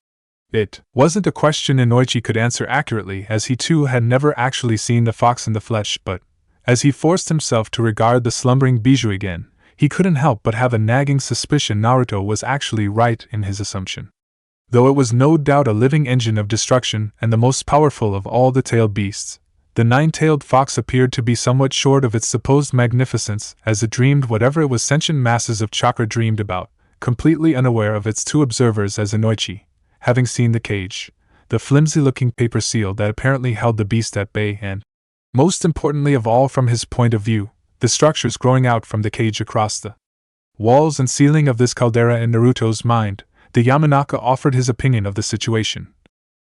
It wasn't a question Inoichi could answer accurately, as he too had never actually seen the fox in the flesh, but, as he forced himself to regard the slumbering bijou again, he couldn't help but have a nagging suspicion Naruto was actually right in his assumption. Though it was no doubt a living engine of destruction and the most powerful of all the tailed beasts, the nine-tailed fox appeared to be somewhat short of its supposed magnificence as it dreamed whatever it was sentient masses of chakra dreamed about, completely unaware of its two observers as Inoichi, having seen the cage, the flimsy-looking paper seal that apparently held the beast at bay, and, most importantly of all from his point of view, the structures growing out from the cage across the walls and ceiling of this caldera. In Naruto's mind, the Yamanaka offered his opinion of the situation.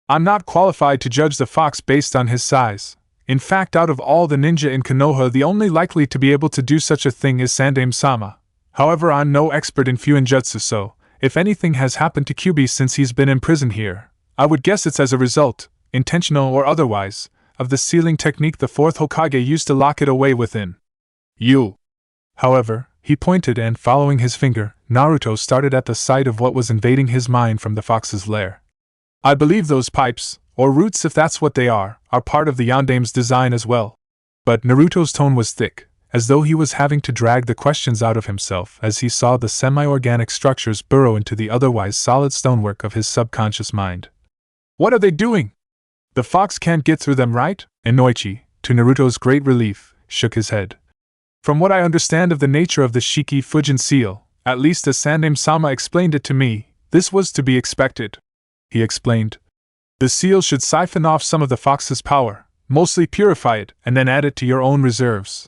"I'm not qualified to judge the fox based on his size. In fact, out of all the ninja in Konoha, the only likely to be able to do such a thing is Sandaime-sama. However, I'm no expert in Fuinjutsu, so, if anything has happened to Kyuubi since he's been imprisoned here, I would guess it's as a result, intentional or otherwise, of the sealing technique the fourth Hokage used to lock it away within. You." However, he pointed and, following his finger, Naruto started at the sight of what was invading his mind from the fox's lair. "I believe those pipes, or roots if that's what they are part of the Yandaime's design as well." But Naruto's tone was thick, as though he was having to drag the questions out of himself as he saw the semi-organic structures burrow into the otherwise solid stonework of his subconscious mind. "What are they doing? The fox can't get through them, right?" Inoichi, to Naruto's great relief, shook his head. "From what I understand of the nature of the Shiki Fujin seal, at least as Sandaime-sama explained it to me, this was to be expected," he explained. "The seal should siphon off some of the fox's power, mostly purify it, and then add it to your own reserves.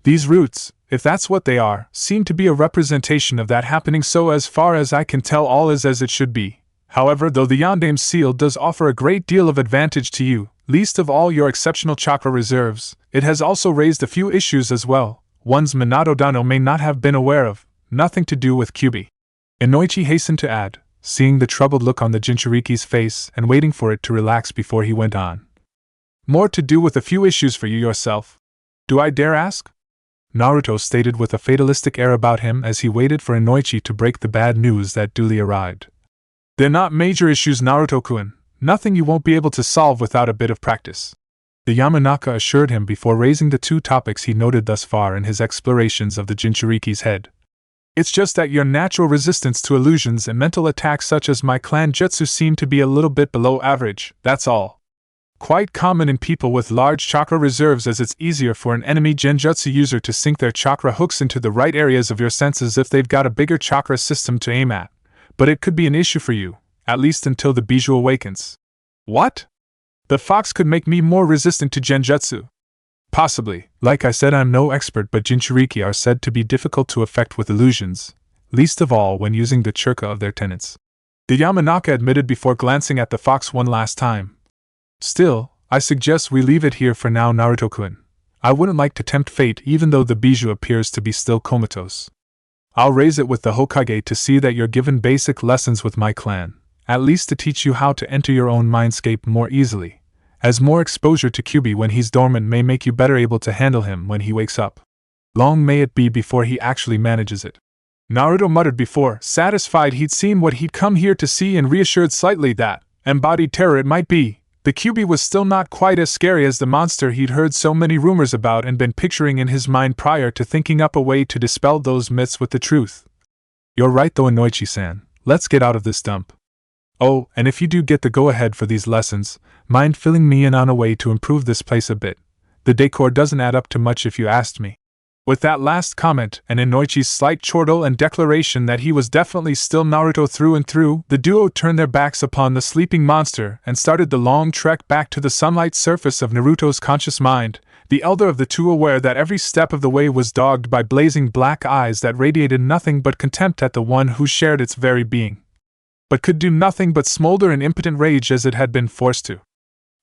These roots, if that's what they are, seem to be a representation of that happening, so as far as I can tell all is as it should be. However, though the Yondaime seal does offer a great deal of advantage to you, least of all your exceptional chakra reserves, it has also raised a few issues as well, ones Minato Dano may not have been aware of, nothing to do with Kyuubi," Inoichi hastened to add, seeing the troubled look on the Jinchuriki's face and waiting for it to relax before he went on. "More to do with a few issues for you yourself. Do I dare ask?" Naruto stated with a fatalistic air about him as he waited for Inoichi to break the bad news that duly arrived. "They're not major issues, Naruto-kun. Nothing you won't be able to solve without a bit of practice," the Yamanaka assured him before raising the two topics he noted thus far in his explorations of the Jinchuriki's head. "It's just that your natural resistance to illusions and mental attacks such as my clan jutsu seem to be a little bit below average, that's all. Quite common in people with large chakra reserves, as it's easier for an enemy genjutsu user to sink their chakra hooks into the right areas of your senses if they've got a bigger chakra system to aim at. But it could be an issue for you, at least until the bijou awakens." "What? The fox could make me more resistant to genjutsu?" "Possibly. Like I said, I'm no expert, but Jinchuriki are said to be difficult to affect with illusions, least of all when using the chakra of their tenants," the Yamanaka admitted before glancing at the fox one last time. "Still, I suggest we leave it here for now, Naruto-kun. I wouldn't like to tempt fate even though the bijou appears to be still comatose. I'll raise it with the Hokage to see that you're given basic lessons with my clan, at least to teach you how to enter your own mindscape more easily, as more exposure to Kyuubi when he's dormant may make you better able to handle him when he wakes up. Long may it be before he actually manages it." Naruto muttered before, satisfied he'd seen what he'd come here to see and reassured slightly that, embodied terror it might be, the Kyuubi was still not quite as scary as the monster he'd heard so many rumors about and been picturing in his mind prior to thinking up a way to dispel those myths with the truth. "You're right though, Inoichi-san. Let's get out of this dump. Oh, and if you do get the go-ahead for these lessons, mind filling me in on a way to improve this place a bit. The decor doesn't add up to much if you asked me." With that last comment and Inoichi's slight chortle and declaration that he was definitely still Naruto through and through, the duo turned their backs upon the sleeping monster and started the long trek back to the sunlight surface of Naruto's conscious mind, the elder of the two aware that every step of the way was dogged by blazing black eyes that radiated nothing but contempt at the one who shared its very being, but could do nothing but smolder in impotent rage as it had been forced to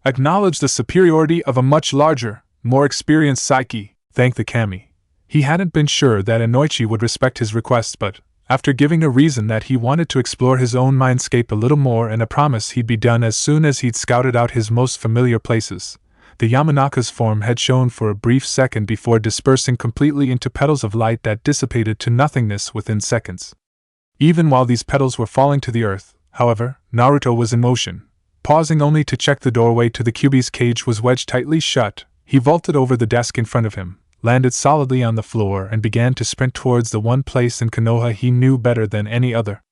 acknowledge the superiority of a much larger, more experienced psyche. Thank the kami. He hadn't been sure that Inoichi would respect his request, but, after giving a reason that he wanted to explore his own mindscape a little more and a promise he'd be done as soon as he'd scouted out his most familiar places, the Yamanaka's form had shown for a brief second before dispersing completely into petals of light that dissipated to nothingness within seconds. Even while these petals were falling to the earth, however, Naruto was in motion. Pausing only to check the doorway to the Kyuubi's cage was wedged tightly shut, he vaulted over the desk in front of him, landed solidly on the floor and began to sprint towards the one place in Konoha he knew better than any other.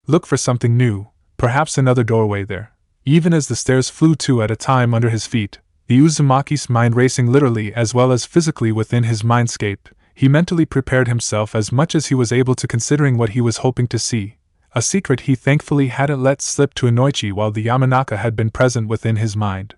Look for something new, perhaps another doorway there. Even as the stairs flew two at a time under his feet, the Uzumaki's mind racing literally as well as physically within his mindscape, he mentally prepared himself as much as he was able to considering what he was hoping to see, a secret he thankfully hadn't let slip to Inoichi while the Yamanaka had been present within his mind.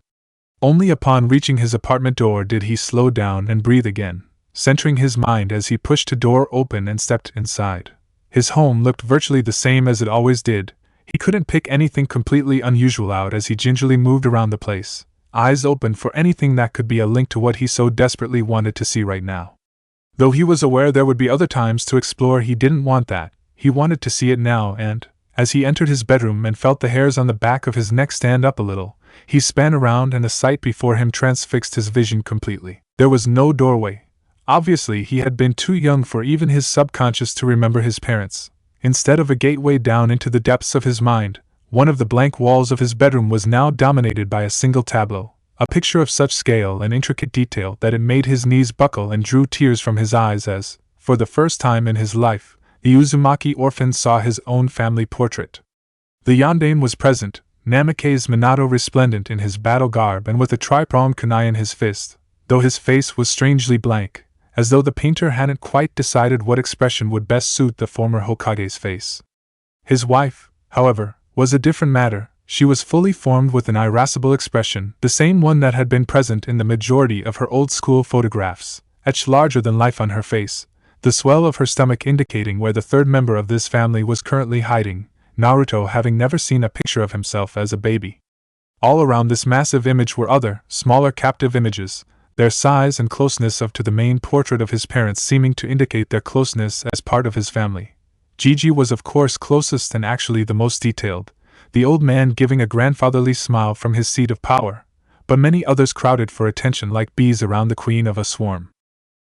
Only upon reaching his apartment door did he slow down and breathe again, centering his mind as he pushed the door open and stepped inside. His home looked virtually the same as it always did. He couldn't pick anything completely unusual out as he gingerly moved around the place, eyes open for anything that could be a link to what he so desperately wanted to see right now. Though he was aware there would be other times to explore, he didn't want that. He wanted to see it now, and, as he entered his bedroom and felt the hairs on the back of his neck stand up a little, he span around and the sight before him transfixed his vision completely. There was no doorway. Obviously, he had been too young for even his subconscious to remember his parents. Instead of a gateway down into the depths of his mind, one of the blank walls of his bedroom was now dominated by a single tableau, a picture of such scale and intricate detail that it made his knees buckle and drew tears from his eyes as, for the first time in his life, the Uzumaki orphan saw his own family portrait. The yandere was present, Namake's Minato resplendent in his battle garb and with a tri-pronged kunai in his fist, though his face was strangely blank, as though the painter hadn't quite decided what expression would best suit the former Hokage's face. His wife, however, was a different matter. She was fully formed with an irascible expression, the same one that had been present in the majority of her old-school photographs, etched larger than life on her face, the swell of her stomach indicating where the third member of this family was currently hiding, Naruto having never seen a picture of himself as a baby. All around this massive image were other, smaller captive images, their size and closeness up to the main portrait of his parents seeming to indicate their closeness as part of his family. Gigi was of course closest and actually the most detailed, the old man giving a grandfatherly smile from his seat of power, but many others crowded for attention like bees around the queen of a swarm.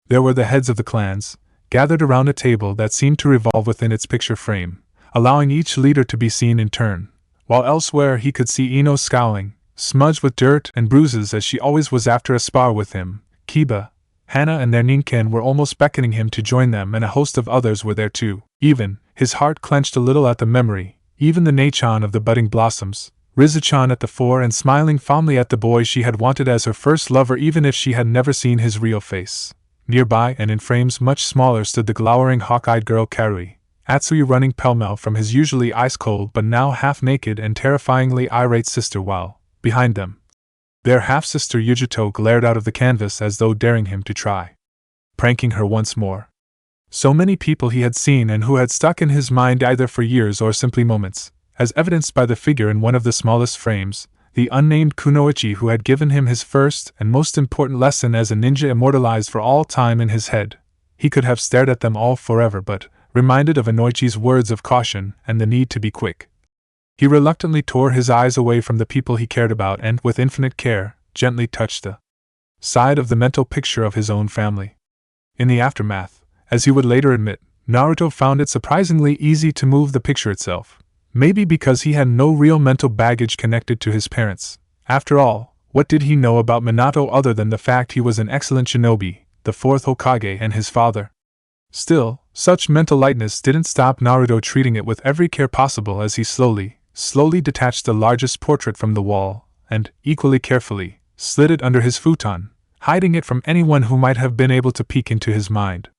There were the heads of the clans, gathered around a table that seemed to revolve within its picture frame, allowing each leader to be seen in turn, while elsewhere he could see Ino scowling, smudged with dirt and bruises as she always was after a spar with him. Kiba, Hana and their ninken were almost beckoning him to join them, and a host of others were there too. Even, his heart clenched a little at the memory, even the Nei-chan of the budding blossoms, Rizu-chan at the fore and smiling fondly at the boy she had wanted as her first lover even if she had never seen his real face. Nearby and in frames much smaller stood the glowering hawk-eyed girl Karui, Atsuyu running pell-mell from his usually ice-cold but now half-naked and terrifyingly irate sister while, behind them, their half-sister Yujuto glared out of the canvas as though daring him to try pranking her once more. So many people he had seen and who had stuck in his mind either for years or simply moments, as evidenced by the figure in one of the smallest frames, the unnamed Kunoichi who had given him his first and most important lesson as a ninja immortalized for all time in his head. He could have stared at them all forever but, reminded of Inoichi's words of caution and the need to be quick, he reluctantly tore his eyes away from the people he cared about and, with infinite care, gently touched the side of the mental picture of his own family. In the aftermath, as he would later admit, Naruto found it surprisingly easy to move the picture itself. Maybe because he had no real mental baggage connected to his parents. After all, what did he know about Minato other than the fact he was an excellent shinobi, the fourth Hokage and his father? Still, such mental lightness didn't stop Naruto treating it with every care possible as he slowly detached the largest portrait from the wall, and, equally carefully, slid it under his futon, hiding it from anyone who might have been able to peek into his mind.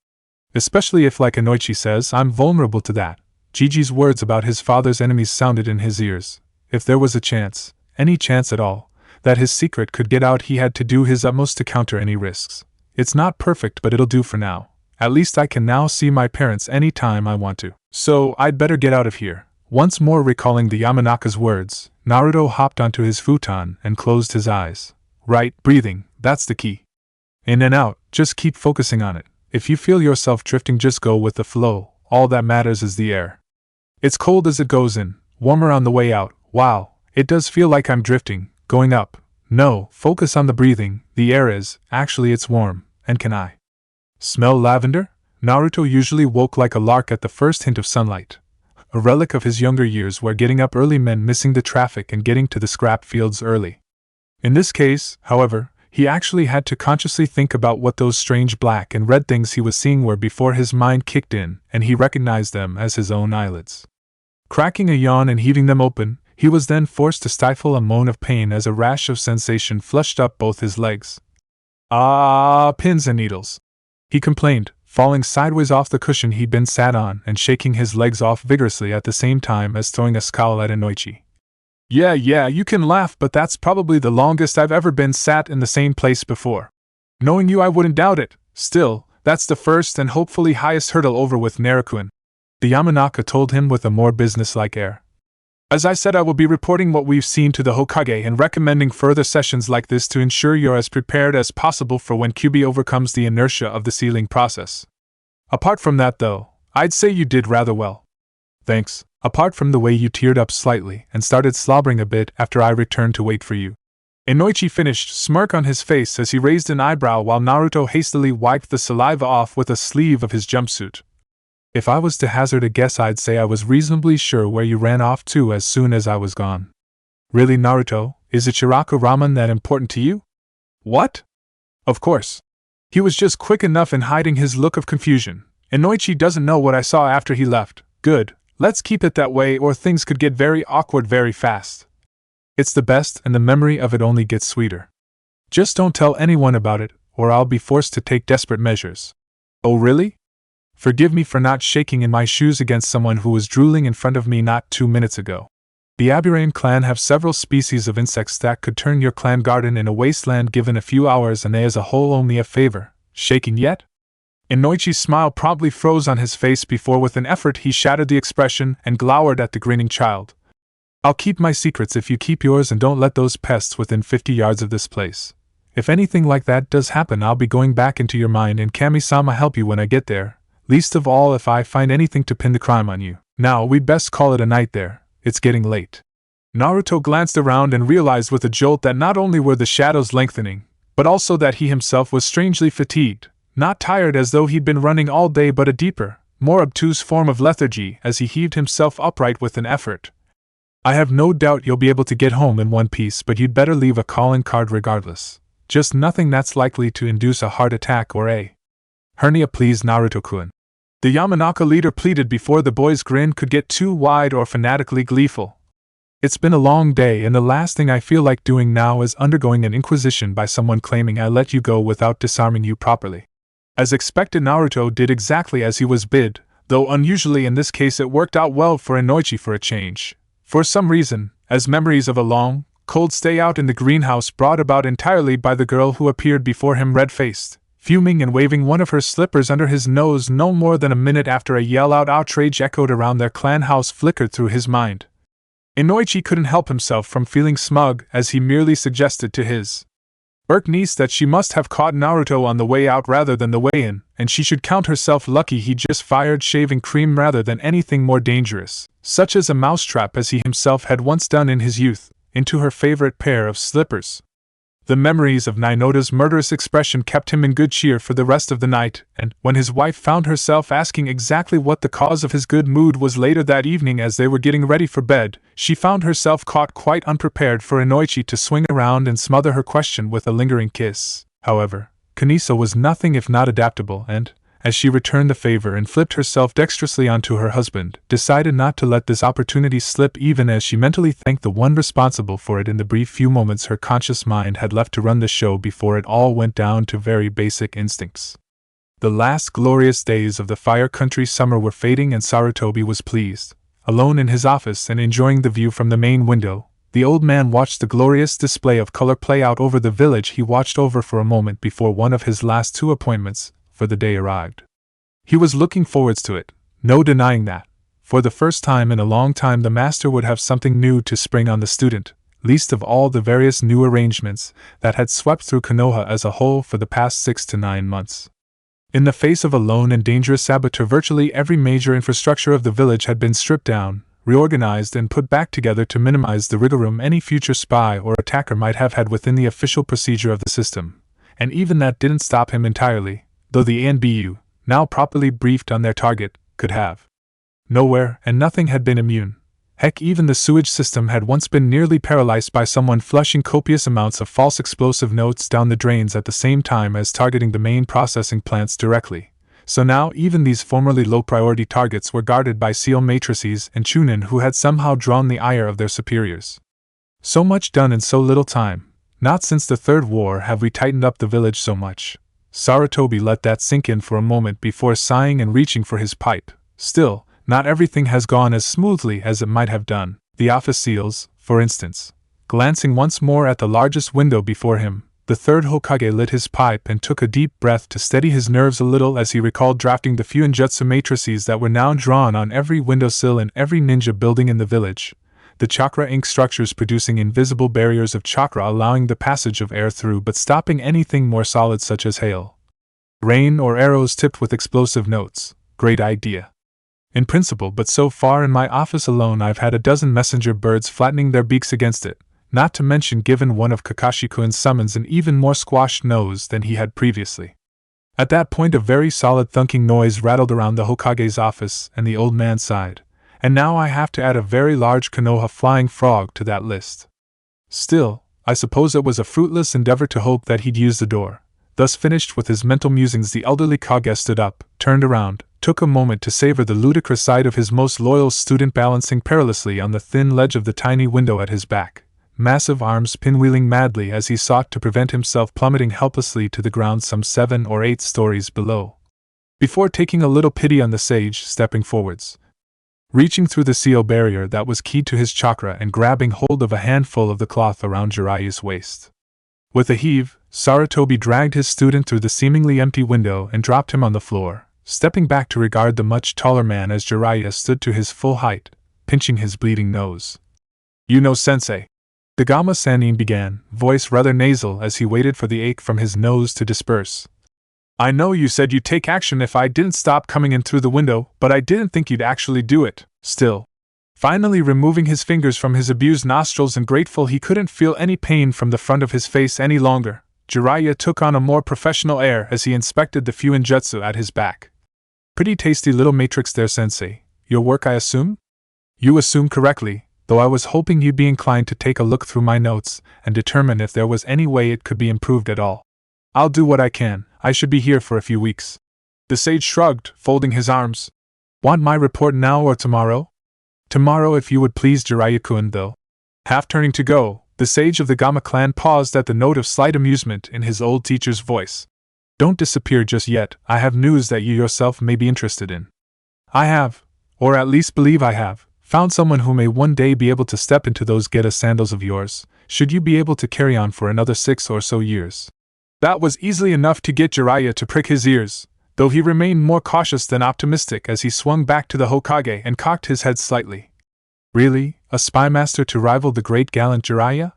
Especially if, like Inoichi says, I'm vulnerable to that. Gigi's words about his father's enemies sounded in his ears. If there was a chance, any chance at all, that his secret could get out, he had to do his utmost to counter any risks. It's not perfect, but it'll do for now. At least I can now see my parents any time I want to. So, I'd better get out of here. Once more recalling the Yamanaka's words, Naruto hopped onto his futon and closed his eyes. Right, breathing, that's the key. In and out, just keep focusing on it. If you feel yourself drifting, just go with the flow. All that matters is the air. It's cold as it goes in, warmer on the way out. Wow, it does feel like I'm drifting, going up. No, focus on the breathing. The air is, actually it's warm, and can I smell lavender? Naruto usually woke like a lark at the first hint of sunlight. A relic of his younger years where getting up early meant missing the traffic and getting to the scrap fields early. In this case, however, he actually had to consciously think about what those strange black and red things he was seeing were before his mind kicked in and he recognized them as his own eyelids. Cracking a yawn and heaving them open, he was then forced to stifle a moan of pain as a rash of sensation flushed up both his legs. Ah, pins and needles, he complained, falling sideways off the cushion he'd been sat on and shaking his legs off vigorously at the same time as throwing a scowl at Inoichi. Yeah, you can laugh, but that's probably the longest I've ever been sat in the same place before. Knowing you, I wouldn't doubt it. Still, that's the first and hopefully highest hurdle over with Naruto-kun, the Yamanaka told him with a more businesslike air. As I said, I will be reporting what we've seen to the Hokage and recommending further sessions like this to ensure you're as prepared as possible for when Kyuubi overcomes the inertia of the sealing process. Apart from that, though, I'd say you did rather well. Thanks. Apart from the way you teared up slightly and started slobbering a bit after I returned to wait for you. Inoichi finished, smirk on his face as he raised an eyebrow while Naruto hastily wiped the saliva off with a sleeve of his jumpsuit. If I was to hazard a guess, I'd say I was reasonably sure where you ran off to as soon as I was gone. Really, Naruto, is Ichiraku ramen that important to you? What? Of course. He was just quick enough in hiding his look of confusion. Inoichi doesn't know what I saw after he left. Good, let's keep it that way or things could get very awkward very fast. It's the best and the memory of it only gets sweeter. Just don't tell anyone about it, or I'll be forced to take desperate measures. Oh really? Forgive me for not shaking in my shoes against someone who was drooling in front of me not 2 minutes ago. The Aburame clan have several species of insects that could turn your clan garden in a wasteland given a few hours, and they as a whole owe me a favor. Shaking yet? Inoichi's smile promptly froze on his face before with an effort he shattered the expression and glowered at the grinning child. I'll keep my secrets if you keep yours, and don't let those pests within 50 yards of this place. If anything like that does happen, I'll be going back into your mind and Kami-sama help you when I get there. Least of all if I find anything to pin the crime on you. Now, we'd best call it a night there. It's getting late. Naruto glanced around and realized with a jolt that not only were the shadows lengthening, but also that he himself was strangely fatigued, not tired as though he'd been running all day, but a deeper, more obtuse form of lethargy as he heaved himself upright with an effort. I have no doubt you'll be able to get home in one piece, but you'd better leave a calling card regardless. Just nothing that's likely to induce a heart attack or a hernia, please, Naruto-kun. The Yamanaka leader pleaded before the boy's grin could get too wide or fanatically gleeful. It's been a long day, and the last thing I feel like doing now is undergoing an inquisition by someone claiming I let you go without disarming you properly. As expected, Naruto did exactly as he was bid, though unusually in this case it worked out well for Inoichi for a change. For some reason, as memories of a long, cold stay out in the greenhouse brought about entirely by the girl who appeared before him red-faced, fuming and waving one of her slippers under his nose no more than a minute after a yell-out outrage echoed around their clan house flickered through his mind. Inoichi couldn't help himself from feeling smug as he merely suggested to his irked niece that she must have caught Naruto on the way out rather than the way in, and she should count herself lucky he just fired shaving cream rather than anything more dangerous, such as a mousetrap as he himself had once done in his youth, into her favorite pair of slippers. The memories of Nainota's murderous expression kept him in good cheer for the rest of the night, and when his wife found herself asking exactly what the cause of his good mood was later that evening as they were getting ready for bed, she found herself caught quite unprepared for Inoichi to swing around and smother her question with a lingering kiss. However, Kuniso was nothing if not adaptable and, as she returned the favor and flipped herself dexterously onto her husband, decided not to let this opportunity slip even as she mentally thanked the one responsible for it in the brief few moments her conscious mind had left to run the show before it all went down to very basic instincts. The last glorious days of the Fire Country summer were fading and Sarutobi was pleased. Alone in his office and enjoying the view from the main window, the old man watched the glorious display of color play out over the village he watched over for a moment before one of his last 2 appointments for the day arrived. He was looking forwards to it, no denying that. For the first time in a long time the master would have something new to spring on the student, least of all the various new arrangements that had swept through Konoha as a whole for the past 6 to 9 months. In the face of a lone and dangerous saboteur, virtually every major infrastructure of the village had been stripped down, reorganized and put back together to minimize the wriggle room any future spy or attacker might have had within the official procedure of the system. And even that didn't stop him entirely, though the anbu, now properly briefed on their target, could have. Nowhere and nothing had been immune. Heck, even the sewage system had once been nearly paralyzed by someone flushing copious amounts of false explosive notes down the drains at the same time as targeting the main processing plants directly. So now even these formerly low-priority targets were guarded by SEAL matrices and Chunin who had somehow drawn the ire of their superiors. So much done in so little time. Not since the Third War have we tightened up the village so much. Sarutobi let that sink in for a moment before sighing and reaching for his pipe. Still, not everything has gone as smoothly as it might have done. The office seals, for instance. Glancing once more at the largest window before him, the third Hokage lit his pipe and took a deep breath to steady his nerves a little as he recalled drafting the few ninjutsu matrices that were now drawn on every windowsill in every ninja building in the village. The chakra ink structures producing invisible barriers of chakra allowing the passage of air through but stopping anything more solid such as hail, rain or arrows tipped with explosive notes. Great idea. In principle, but so far in my office alone I've had a dozen messenger birds flattening their beaks against it, not to mention given one of Kakashi-kun's summons an even more squashed nose than he had previously. At that point a very solid thunking noise rattled around the Hokage's office and the old man sighed. And now I have to add a very large Konoha flying frog to that list. Still, I suppose it was a fruitless endeavor to hope that he'd use the door. Thus finished with his mental musings, the elderly Kage stood up, turned around, took a moment to savor the ludicrous sight of his most loyal student balancing perilously on the thin ledge of the tiny window at his back, massive arms pinwheeling madly as he sought to prevent himself plummeting helplessly to the ground some 7 or 8 stories below. Before taking a little pity on the sage, stepping forwards, reaching through the seal barrier that was keyed to his chakra and grabbing hold of a handful of the cloth around Jiraiya's waist. With a heave, Sarutobi dragged his student through the seemingly empty window and dropped him on the floor, stepping back to regard the much taller man as Jiraiya stood to his full height, pinching his bleeding nose. "You know, sensei," the Gamma Sannin began, voice rather nasal as he waited for the ache from his nose to disperse. "I know you said you'd take action if I didn't stop coming in through the window, but I didn't think you'd actually do it." Still, finally removing his fingers from his abused nostrils and grateful he couldn't feel any pain from the front of his face any longer, Jiraiya took on a more professional air as he inspected the few ninjutsu at his back. "Pretty tasty little matrix there, sensei. Your work, I assume?" "You assume correctly, though I was hoping you'd be inclined to take a look through my notes and determine if there was any way it could be improved at all." "I'll do what I can. I should be here for a few weeks." The sage shrugged, folding his arms. "Want my report now or tomorrow?" "Tomorrow if you would please, Jiraiya-kun, though." Half turning to go, the sage of the Gamma clan paused at the note of slight amusement in his old teacher's voice. "Don't disappear just yet, I have news that you yourself may be interested in. I have, or at least believe I have, found someone who may one day be able to step into those Geta sandals of yours, should you be able to carry on for another 6 or so years." That was easily enough to get Jiraiya to prick his ears, though he remained more cautious than optimistic as he swung back to the Hokage and cocked his head slightly. "Really, a spy master to rival the great gallant Jiraiya?"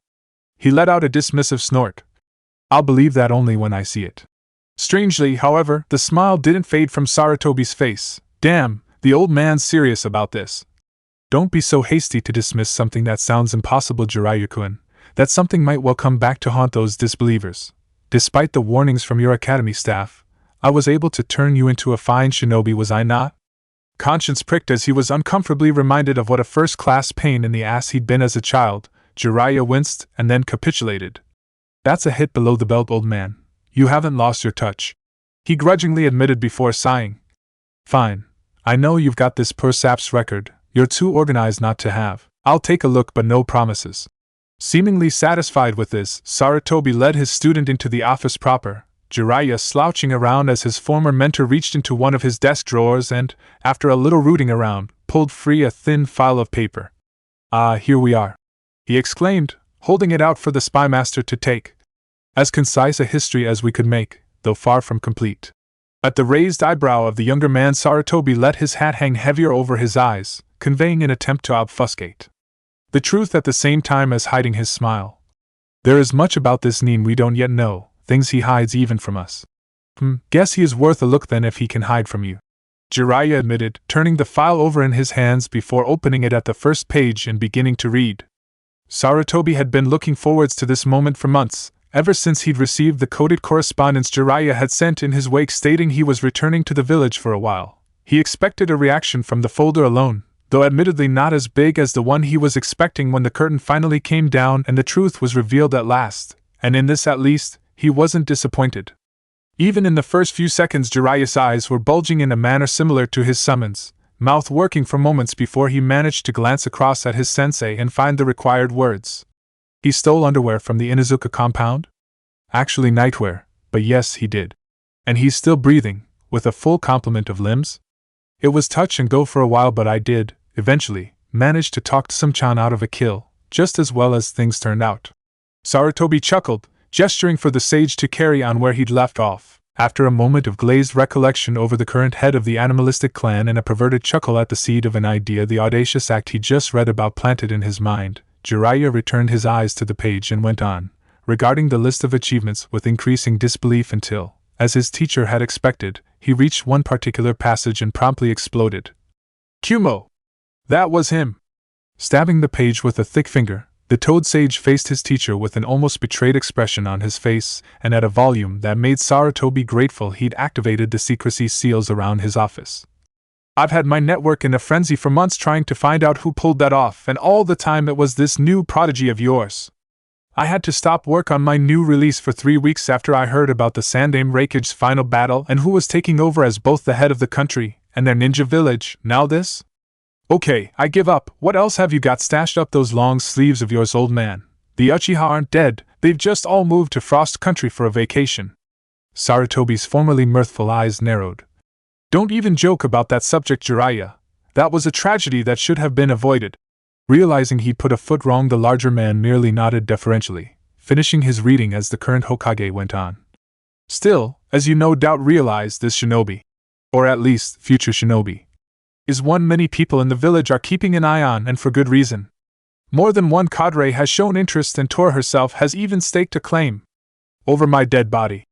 He let out a dismissive snort. "I'll believe that only when I see it." Strangely, however, the smile didn't fade from Sarutobi's face. "Damn, the old man's serious about this." "Don't be so hasty to dismiss something that sounds impossible, Jiraiya-kun. That something might well come back to haunt those disbelievers. Despite the warnings from your academy staff, I was able to turn you into a fine shinobi, was I not?" Conscience pricked as he was uncomfortably reminded of what a first-class pain in the ass he'd been as a child. Jiraiya winced and then capitulated. "That's a hit below the belt, old man. You haven't lost your touch." he grudgingly admitted before sighing. Fine. I know you've got this poor sap's record, you're too organized not to have. I'll take a look but no promises. Seemingly satisfied with this, Sarutobi led his student into the office proper, Jiraiya slouching around as his former mentor reached into one of his desk drawers and, after a little rooting around, pulled free a thin file of paper. Ah, here we are, he exclaimed, holding it out for the spy master to take. As concise a history as we could make, though far from complete. At the raised eyebrow of the younger man, Sarutobi let his hat hang heavier over his eyes, conveying an attempt to obfuscate the truth at the same time as hiding his smile. There is much about this Nin we don't yet know, things he hides even from us. Guess he is worth a look then if he can hide from you, Jiraiya admitted, turning the file over in his hands before opening it at the first page and beginning to read. Sarutobi had been looking forwards to this moment for months, ever since he'd received the coded correspondence Jiraiya had sent in his wake stating he was returning to the village for a while. He expected a reaction from the folder alone, though admittedly not as big as the one he was expecting when the curtain finally came down and the truth was revealed at last, and in this at least, he wasn't disappointed. Even in the first few seconds, Jiraiya's eyes were bulging in a manner similar to his summons, mouth working for moments before he managed to glance across at his sensei and find the required words. He stole underwear from the Inuzuka compound? Actually nightwear, but yes, he did. And he's still breathing, with a full complement of limbs? It was touch and go for a while, but I did, eventually, manage to talk Tsum-chan out of a kill, just as well as things turned out. Sarutobi chuckled, gesturing for the sage to carry on where he'd left off. After a moment of glazed recollection over the current head of the animalistic clan and a perverted chuckle at the seed of an idea the audacious act he'd just read about planted in his mind, Jiraiya returned his eyes to the page and went on, regarding the list of achievements with increasing disbelief until, as his teacher had expected, he reached one particular passage and promptly exploded. Kumo! That was him! Stabbing the page with a thick finger, the toad sage faced his teacher with an almost betrayed expression on his face and at a volume that made Sarutobi grateful he'd activated the secrecy seals around his office. I've had my network in a frenzy for months trying to find out who pulled that off, and all the time it was this new prodigy of yours. I had to stop work on my new release for 3 weeks after I heard about the Sandaime Raikage's final battle and who was taking over as both the head of the country and their ninja village. Now this? Okay, I give up. What else have you got stashed up those long sleeves of yours, old man? The Uchiha aren't dead, they've just all moved to Frost Country for a vacation. Sarutobi's formerly mirthful eyes narrowed. Don't even joke about that subject, Jiraiya. That was a tragedy that should have been avoided. Realizing he'd put a foot wrong, the larger man merely nodded deferentially, finishing his reading as the current Hokage went on. Still, as you no doubt realize, this shinobi, or at least future shinobi, is one many people in the village are keeping an eye on, and for good reason. More than one cadre has shown interest, and Tora herself has even staked a claim over my dead body.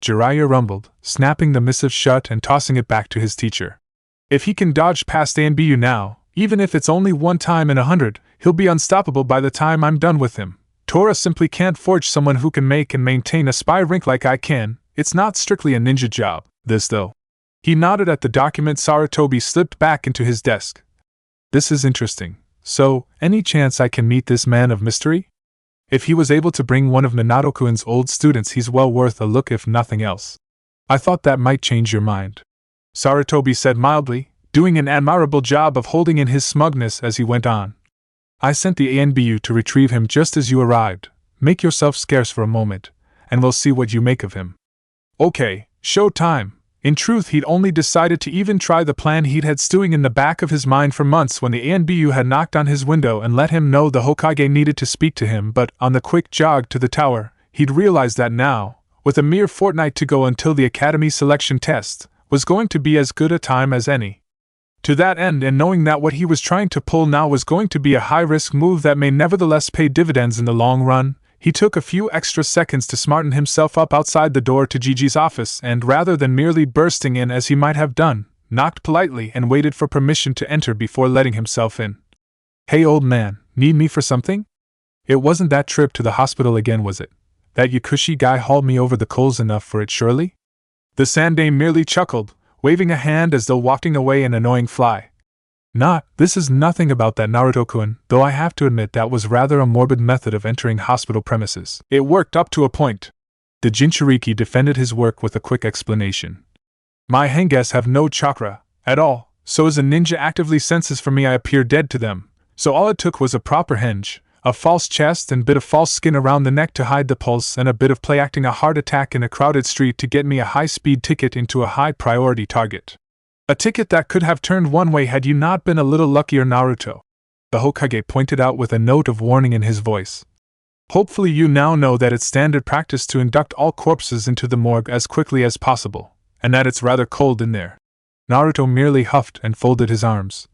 Jiraiya rumbled, snapping the missive shut and tossing it back to his teacher. If he can dodge past anbu now, even if it's only one time in 100, he'll be unstoppable by the time I'm done with him. Tora simply can't forge someone who can make and maintain a spy rank like I can. It's not strictly a ninja job, this though. He nodded at the document. Sarutobi slipped back into his desk. This is interesting. So, any chance I can meet this man of mystery? If he was able to bring one of Minato-kun's old students, he's well worth a look if nothing else. I thought that might change your mind, Sarutobi said mildly, doing an admirable job of holding in his smugness as he went on. I sent the ANBU to retrieve him just as you arrived. Make yourself scarce for a moment, and we'll see what you make of him. Okay, show time. In truth, he'd only decided to even try the plan he'd had stewing in the back of his mind for months when the ANBU had knocked on his window and let him know the Hokage needed to speak to him, but on the quick jog to the tower, he'd realized that now, with a mere fortnight to go until the Academy selection test, was going to be as good a time as any. To that end, and knowing that what he was trying to pull now was going to be a high-risk move that may nevertheless pay dividends in the long run, he took a few extra seconds to smarten himself up outside the door to Gigi's office and, rather than merely bursting in as he might have done, knocked politely and waited for permission to enter before letting himself in. Hey old man, need me for something? It wasn't that trip to the hospital again, was it? That Yakushi guy hauled me over the coals enough for it, surely? The Sandaime merely chuckled, waving a hand as though wafting away an annoying fly. This is nothing about that Naruto-kun, though I have to admit that was rather a morbid method of entering hospital premises. It worked up to a point. The Jinchuriki defended his work with a quick explanation. My henges have no chakra at all, so as a ninja actively senses for me I appear dead to them, so all it took was a proper henge, a false chest and bit of false skin around the neck to hide the pulse and a bit of play acting a heart attack in a crowded street to get me a high-speed ticket into a high-priority target. A ticket that could have turned one way had you not been a little luckier, Naruto. The Hokage pointed out with a note of warning in his voice. Hopefully you now know that it's standard practice to induct all corpses into the morgue as quickly as possible, and that it's rather cold in there. Naruto merely huffed and folded his arms.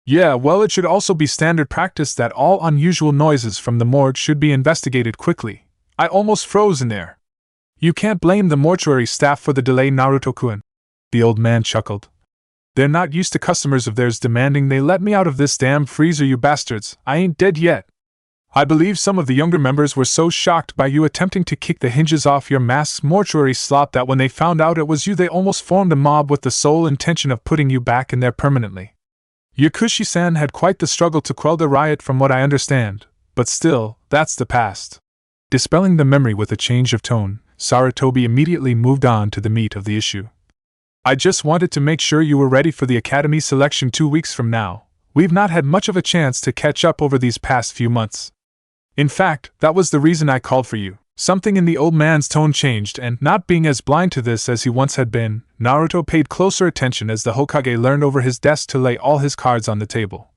Yeah, well, it should also be standard practice that all unusual noises from the morgue should be investigated quickly. I almost froze in there. You can't blame the mortuary staff for the delay, Naruto-kun. The old man chuckled. They're not used to customers of theirs demanding they let me out of this damn freezer, you bastards. I ain't dead yet. I believe some of the younger members were so shocked by you attempting to kick the hinges off your mask's mortuary slot that when they found out it was you they almost formed a mob with the sole intention of putting you back in there permanently. Yakushi-san had quite the struggle to quell the riot from what I understand, but still, that's the past. Dispelling the memory with a change of tone, Sarutobi immediately moved on to the meat of the issue. I just wanted to make sure you were ready for the academy selection 2 weeks from now. We've not had much of a chance to catch up over these past few months. In fact, that was the reason I called for you. Something in the old man's tone changed, and not being as blind to this as he once had been, Naruto paid closer attention as the Hokage leaned over his desk to lay all his cards on the table.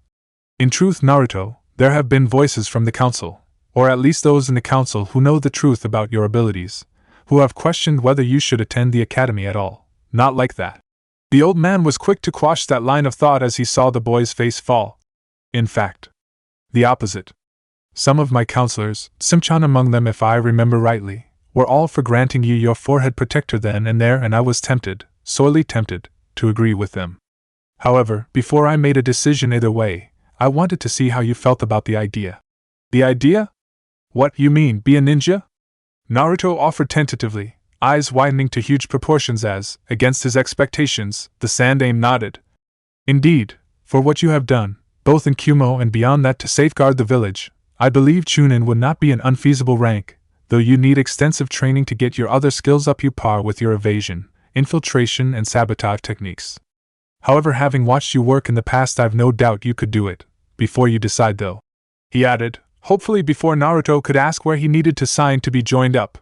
In truth, Naruto, there have been voices from the council, or at least those in the council who know the truth about your abilities, who have questioned whether you should attend the academy at all. Not like that. The old man was quick to quash that line of thought as he saw the boy's face fall. In fact, the opposite. Some of my counselors, Simchan among them if I remember rightly, were all for granting you your forehead protector then and there, and I was tempted, sorely tempted, to agree with them. However, before I made a decision either way, I wanted to see how you felt about the idea. The idea? What, you mean, be a ninja? Naruto offered tentatively, eyes widening to huge proportions as, against his expectations, the Sandaime nodded. Indeed, for what you have done, both in Kumo and beyond that to safeguard the village, I believe Chunin would not be an unfeasible rank, though you need extensive training to get your other skills up to par with your evasion, infiltration and sabotage techniques. However, having watched you work in the past, I've no doubt you could do it, before you decide though. He added, hopefully before Naruto could ask where he needed to sign to be joined up.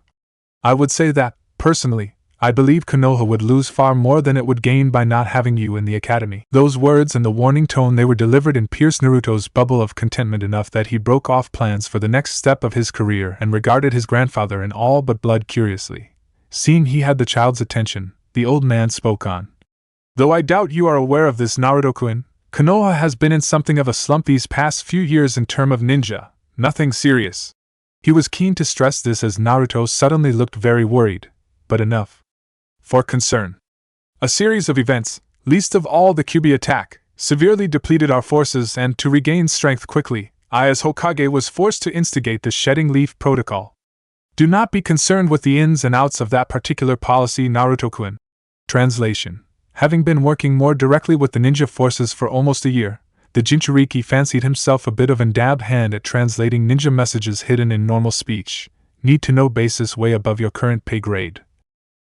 I would say that, personally, I believe Konoha would lose far more than it would gain by not having you in the academy. Those words and the warning tone they were delivered in pierced Naruto's bubble of contentment enough that he broke off plans for the next step of his career and regarded his grandfather in all but blood curiously. Seeing he had the child's attention, the old man spoke on. Though I doubt you are aware of this, Naruto-kun, Konoha has been in something of a slump these past few years in terms of ninja, nothing serious. He was keen to stress this as Naruto suddenly looked very worried, but enough for concern. A series of events, least of all the Kyuubi attack, severely depleted our forces, and to regain strength quickly, I as Hokage was forced to instigate the Shedding Leaf Protocol. Do not be concerned with the ins and outs of that particular policy, Naruto-kun. Translation. Having been working more directly with the ninja forces for almost a year, the Jinchuriki fancied himself a bit of an dabbed hand at translating ninja messages hidden in normal speech, need-to-know basis way above your current pay grade.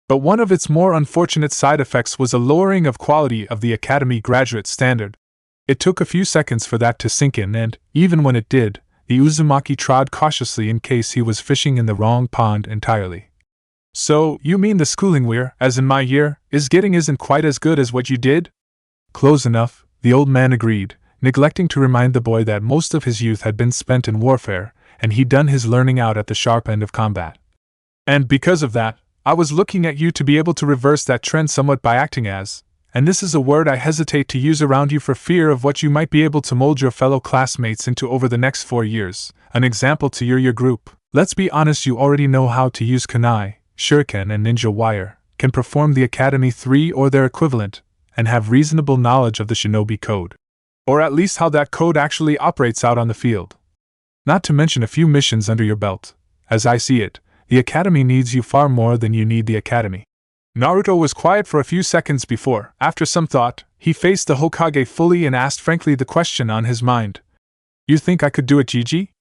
But one of its more unfortunate side effects was a lowering of quality of the academy graduate standard. It took a few seconds for that to sink in, and, even when it did, the Uzumaki trod cautiously in case he was fishing in the wrong pond entirely. So, you mean the schooling we're, as in my year, isn't quite as good as what you did? Close enough, the old man agreed, neglecting to remind the boy that most of his youth had been spent in warfare, and he'd done his learning out at the sharp end of combat. And because of that, I was looking at you to be able to reverse that trend somewhat by acting as, and this is a word I hesitate to use around you for fear of what you might be able to mold your fellow classmates into over the next 4 years, an example to your group. Let's be honest, you already know how to use kunai, shuriken and ninja wire, can perform the Academy 3 or their equivalent, and have reasonable knowledge of the shinobi code. Or at least how that code actually operates out on the field. Not to mention a few missions under your belt. As I see it, the Academy needs you far more than you need the Academy. Naruto was quiet for a few seconds before, after some thought, he faced the Hokage fully and asked frankly the question on his mind. You think I could do it, Gigi?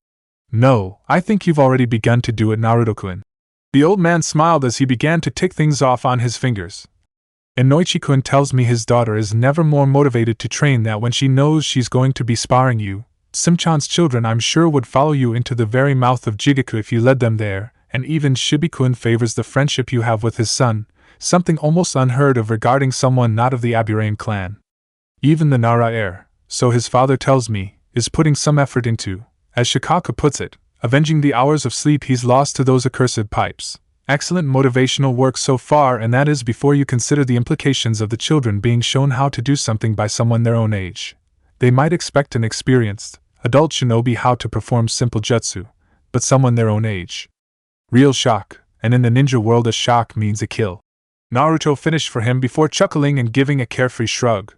No, I think you've already begun to do it, Naruto-kun. The old man smiled as he began to tick things off on his fingers. Inoichi-kun tells me his daughter is never more motivated to train that when she knows she's going to be sparring you. Simchan's children I'm sure would follow you into the very mouth of Jigaku if you led them there, and even Shibi-kun favors the friendship you have with his son, something almost unheard of regarding someone not of the Aburame clan. Even the Nara heir, so his father tells me, is putting some effort into, as Shikaka puts it, avenging the hours of sleep he's lost to those accursed pipes. Excellent motivational work so far, and that is before you consider the implications of the children being shown how to do something by someone their own age. They might expect an experienced, adult shinobi how to perform simple jutsu, but someone their own age. Real shock, and in the ninja world a shock means a kill. Naruto finished for him before chuckling and giving a carefree shrug.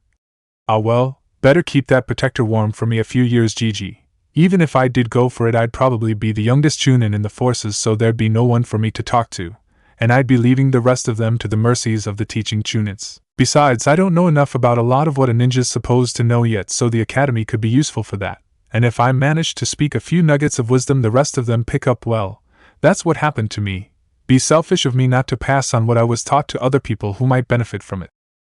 Ah well, better keep that protector warm for me a few years, Gigi. Even if I did go for it, I'd probably be the youngest chunin in the forces, so there'd be no one for me to talk to, and I'd be leaving the rest of them to the mercies of the teaching chunins. Besides, I don't know enough about a lot of what a ninja's supposed to know yet, so the academy could be useful for that, and if I manage to speak a few nuggets of wisdom the rest of them pick up well. That's what happened to me. Be selfish of me not to pass on what I was taught to other people who might benefit from it.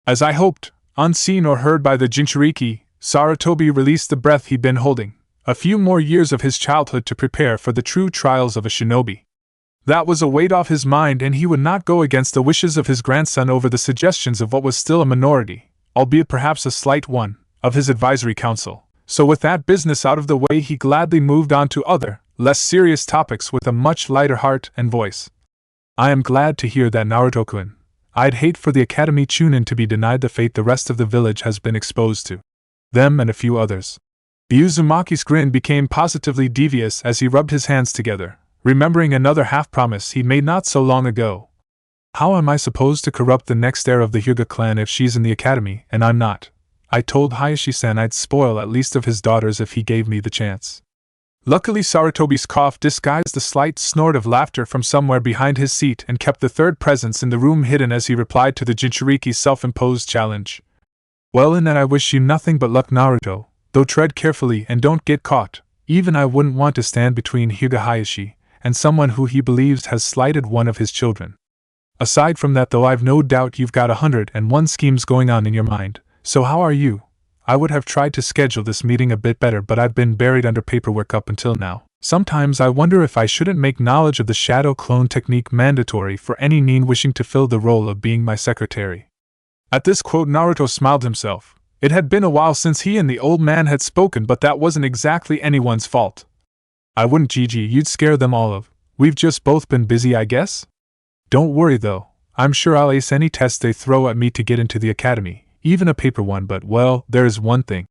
As I hoped, unseen or heard by the Jinchuriki, Sarutobi released the breath he'd been holding. A few more years of his childhood to prepare for the true trials of a shinobi. That was a weight off his mind, and he would not go against the wishes of his grandson over the suggestions of what was still a minority, albeit perhaps a slight one, of his advisory council. So with that business out of the way, he gladly moved on to other, less serious topics with a much lighter heart and voice. I am glad to hear that, Naruto-kun. I'd hate for the Academy Chunin to be denied the fate the rest of the village has been exposed to. Them and a few others. Uzumaki's grin became positively devious as he rubbed his hands together, remembering another half-promise he made not so long ago. How am I supposed to corrupt the next heir of the Hyuga clan if she's in the academy and I'm not? I told Hayashi-san I'd spoil at least of his daughters if he gave me the chance. Luckily, Sarutobi's cough disguised a slight snort of laughter from somewhere behind his seat and kept the third presence in the room hidden as he replied to the Jinchuriki's self-imposed challenge. Well, in that I wish you nothing but luck, Naruto. Though tread carefully and don't get caught. Even I wouldn't want to stand between Hyuga Hayashi and someone who he believes has slighted one of his children. Aside from that, though, I've no doubt you've got 101 schemes going on in your mind. So how are you? I would have tried to schedule this meeting a bit better, but I've been buried under paperwork up until now. Sometimes I wonder if I shouldn't make knowledge of the shadow clone technique mandatory for any nin wishing to fill the role of being my secretary. At this quote, Naruto smiled himself. It had been a while since he and the old man had spoken, but that wasn't exactly anyone's fault. I wouldn't, Gigi, you'd scare them all of. We've just both been busy, I guess? Don't worry though, I'm sure I'll ace any test they throw at me to get into the academy, even a paper one, but well, there's one thing.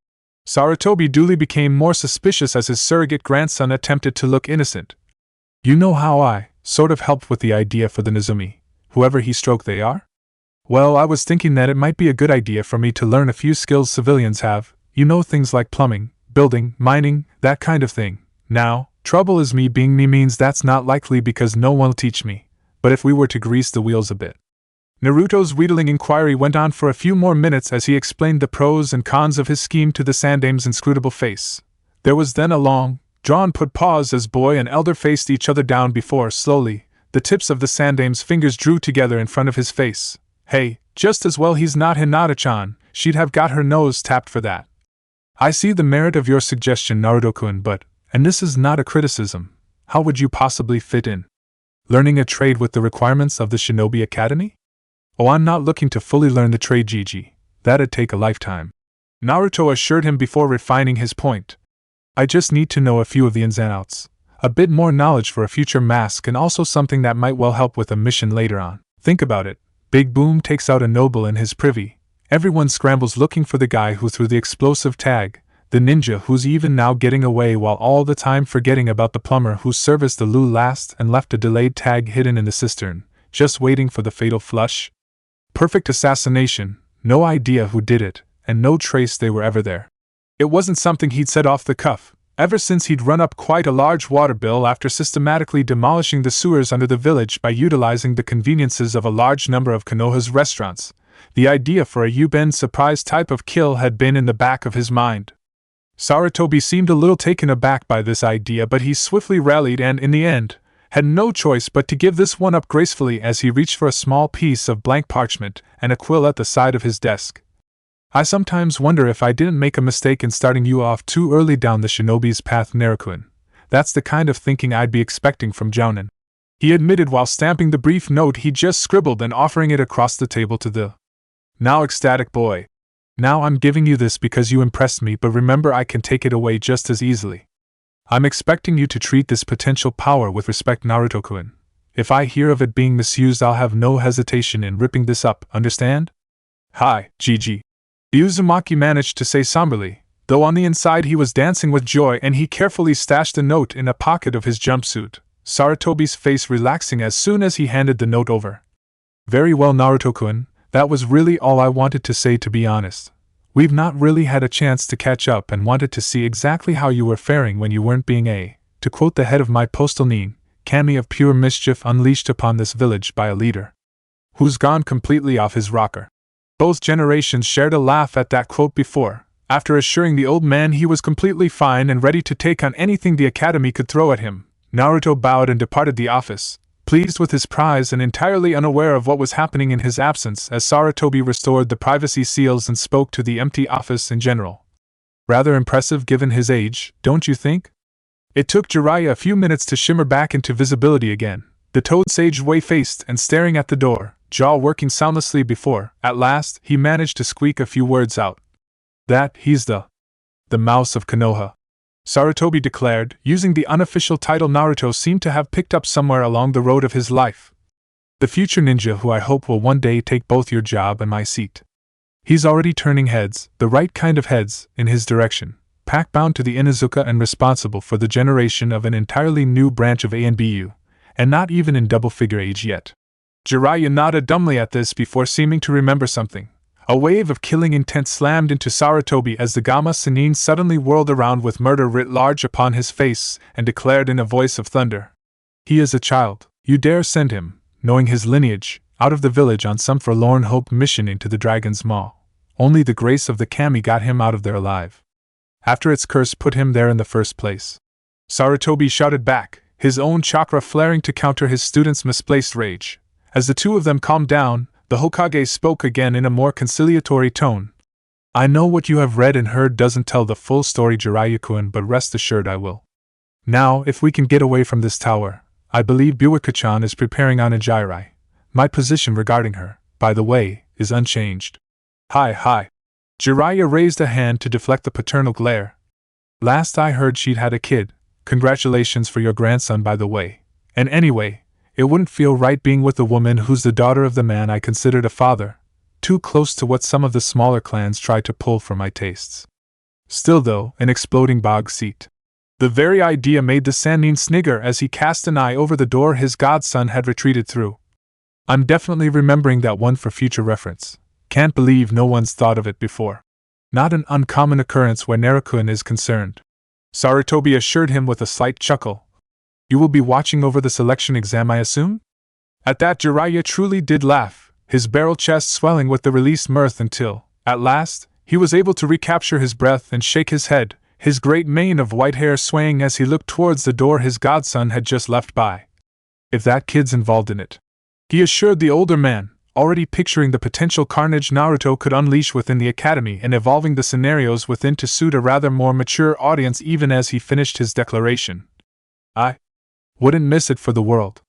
Sarutobi duly became more suspicious as his surrogate grandson attempted to look innocent. You know how I, sort of helped with the idea for the Nezumi, whoever he stroke they are? Well, I was thinking that it might be a good idea for me to learn a few skills civilians have, you know, things like plumbing, building, mining, that kind of thing. Now, trouble is me being me means that's not likely because no one will teach me, but if we were to grease the wheels a bit. Naruto's wheedling inquiry went on for a few more minutes as he explained the pros and cons of his scheme to the Sandame's inscrutable face. There was then a long, drawn-put pause as boy and elder faced each other down before, slowly, the tips of the Sandame's fingers drew together in front of his face. Hey, just as well he's not Hinata-chan, she'd have got her nose tapped for that. I see the merit of your suggestion, Naruto-kun, but, and this is not a criticism, how would you possibly fit in? Learning a trade with the requirements of the Shinobi Academy? Oh, I'm not looking to fully learn the trade, Gigi. That'd take a lifetime. Naruto assured him before refining his point. I just need to know a few of the ins and outs. A bit more knowledge for a future mask and also something that might well help with a mission later on. Think about it. Big Boom takes out a noble in his privy. Everyone scrambles looking for the guy who threw the explosive tag, the ninja who's even now getting away while all the time forgetting about the plumber who serviced the loo last and left a delayed tag hidden in the cistern, just waiting for the fatal flush. Perfect assassination, no idea who did it, and no trace they were ever there. It wasn't something he'd said off the cuff, ever since he'd run up quite a large water bill after systematically demolishing the sewers under the village by utilizing the conveniences of a large number of Konoha's restaurants. The idea for a Yuben surprise type of kill had been in the back of his mind. Sarutobi seemed a little taken aback by this idea, but he swiftly rallied and, in the end, had no choice but to give this one up gracefully as he reached for a small piece of blank parchment and a quill at the side of his desk. I sometimes wonder if I didn't make a mistake in starting you off too early down the shinobi's path, Naruto. That's the kind of thinking I'd be expecting from Jounin, he admitted while stamping the brief note he'd just scribbled and offering it across the table to the now ecstatic boy. Now I'm giving you this because you impressed me, but remember I can take it away just as easily. I'm expecting you to treat this potential power with respect, Naruto-kun. If I hear of it being misused, I'll have no hesitation in ripping this up, understand? Hi, Gigi. Uzumaki managed to say somberly, though on the inside he was dancing with joy, and he carefully stashed the note in a pocket of his jumpsuit, Sarutobi's face relaxing as soon as he handed the note over. Very well, Naruto-kun, that was really all I wanted to say, to be honest. We've not really had a chance to catch up and wanted to see exactly how you were faring when you weren't being to quote the head of my postal nin, kami of pure mischief unleashed upon this village by a leader who's gone completely off his rocker. Both generations shared a laugh at that quote before, after assuring the old man he was completely fine and ready to take on anything the academy could throw at him. Naruto bowed and departed the office, pleased with his prize and entirely unaware of what was happening in his absence as Sarutobi restored the privacy seals and spoke to the empty office in general. Rather impressive given his age, don't you think? It took Jiraiya a few minutes to shimmer back into visibility again, the toad sage way-faced and staring at the door, jaw working soundlessly before, at last, he managed to squeak a few words out. That, he's the mouse of Konoha, Sarutobi declared, using the unofficial title Naruto seemed to have picked up somewhere along the road of his life. The future ninja who I hope will one day take both your job and my seat. He's already turning heads, the right kind of heads, in his direction, pack-bound to the Inuzuka and responsible for the generation of an entirely new branch of ANBU, and not even in double-figure age yet. Jiraiya nodded dumbly at this before seeming to remember something. A wave of killing intent slammed into Sarutobi as the Gamma Sennin suddenly whirled around with murder writ large upon his face and declared in a voice of thunder. He is a child. You dare send him, knowing his lineage, out of the village on some forlorn hope mission into the Dragon's Maw. Only the grace of the kami got him out of there alive. After its curse put him there in the first place. Sarutobi shouted back, his own chakra flaring to counter his student's misplaced rage. As the two of them calmed down, the Hokage spoke again in a more conciliatory tone. I know what you have read and heard doesn't tell the full story, Jiraiya-kun, but rest assured I will. Now, if we can get away from this tower, I believe Buwaka-chan is preparing Onigiri. My position regarding her, by the way, is unchanged. Hi. Jiraiya raised a hand to deflect the paternal glare. Last I heard she'd had a kid. Congratulations for your grandson, by the way. And anyway, it wouldn't feel right being with a woman who's the daughter of the man I considered a father. Too close to what some of the smaller clans try to pull for my tastes. Still though, an exploding bog seat. The very idea made the Sannin snigger as he cast an eye over the door his godson had retreated through. I'm definitely remembering that one for future reference. Can't believe no one's thought of it before. Not an uncommon occurrence where Naruto is concerned. Sarutobi assured him with a slight chuckle. You will be watching over the selection exam, I assume? At that Jiraiya truly did laugh, his barrel chest swelling with the released mirth until, at last, he was able to recapture his breath and shake his head, his great mane of white hair swaying as he looked towards the door his godson had just left by. If that kid's involved in it, he assured the older man, already picturing the potential carnage Naruto could unleash within the academy and evolving the scenarios within to suit a rather more mature audience even as he finished his declaration. I wouldn't miss it for the world.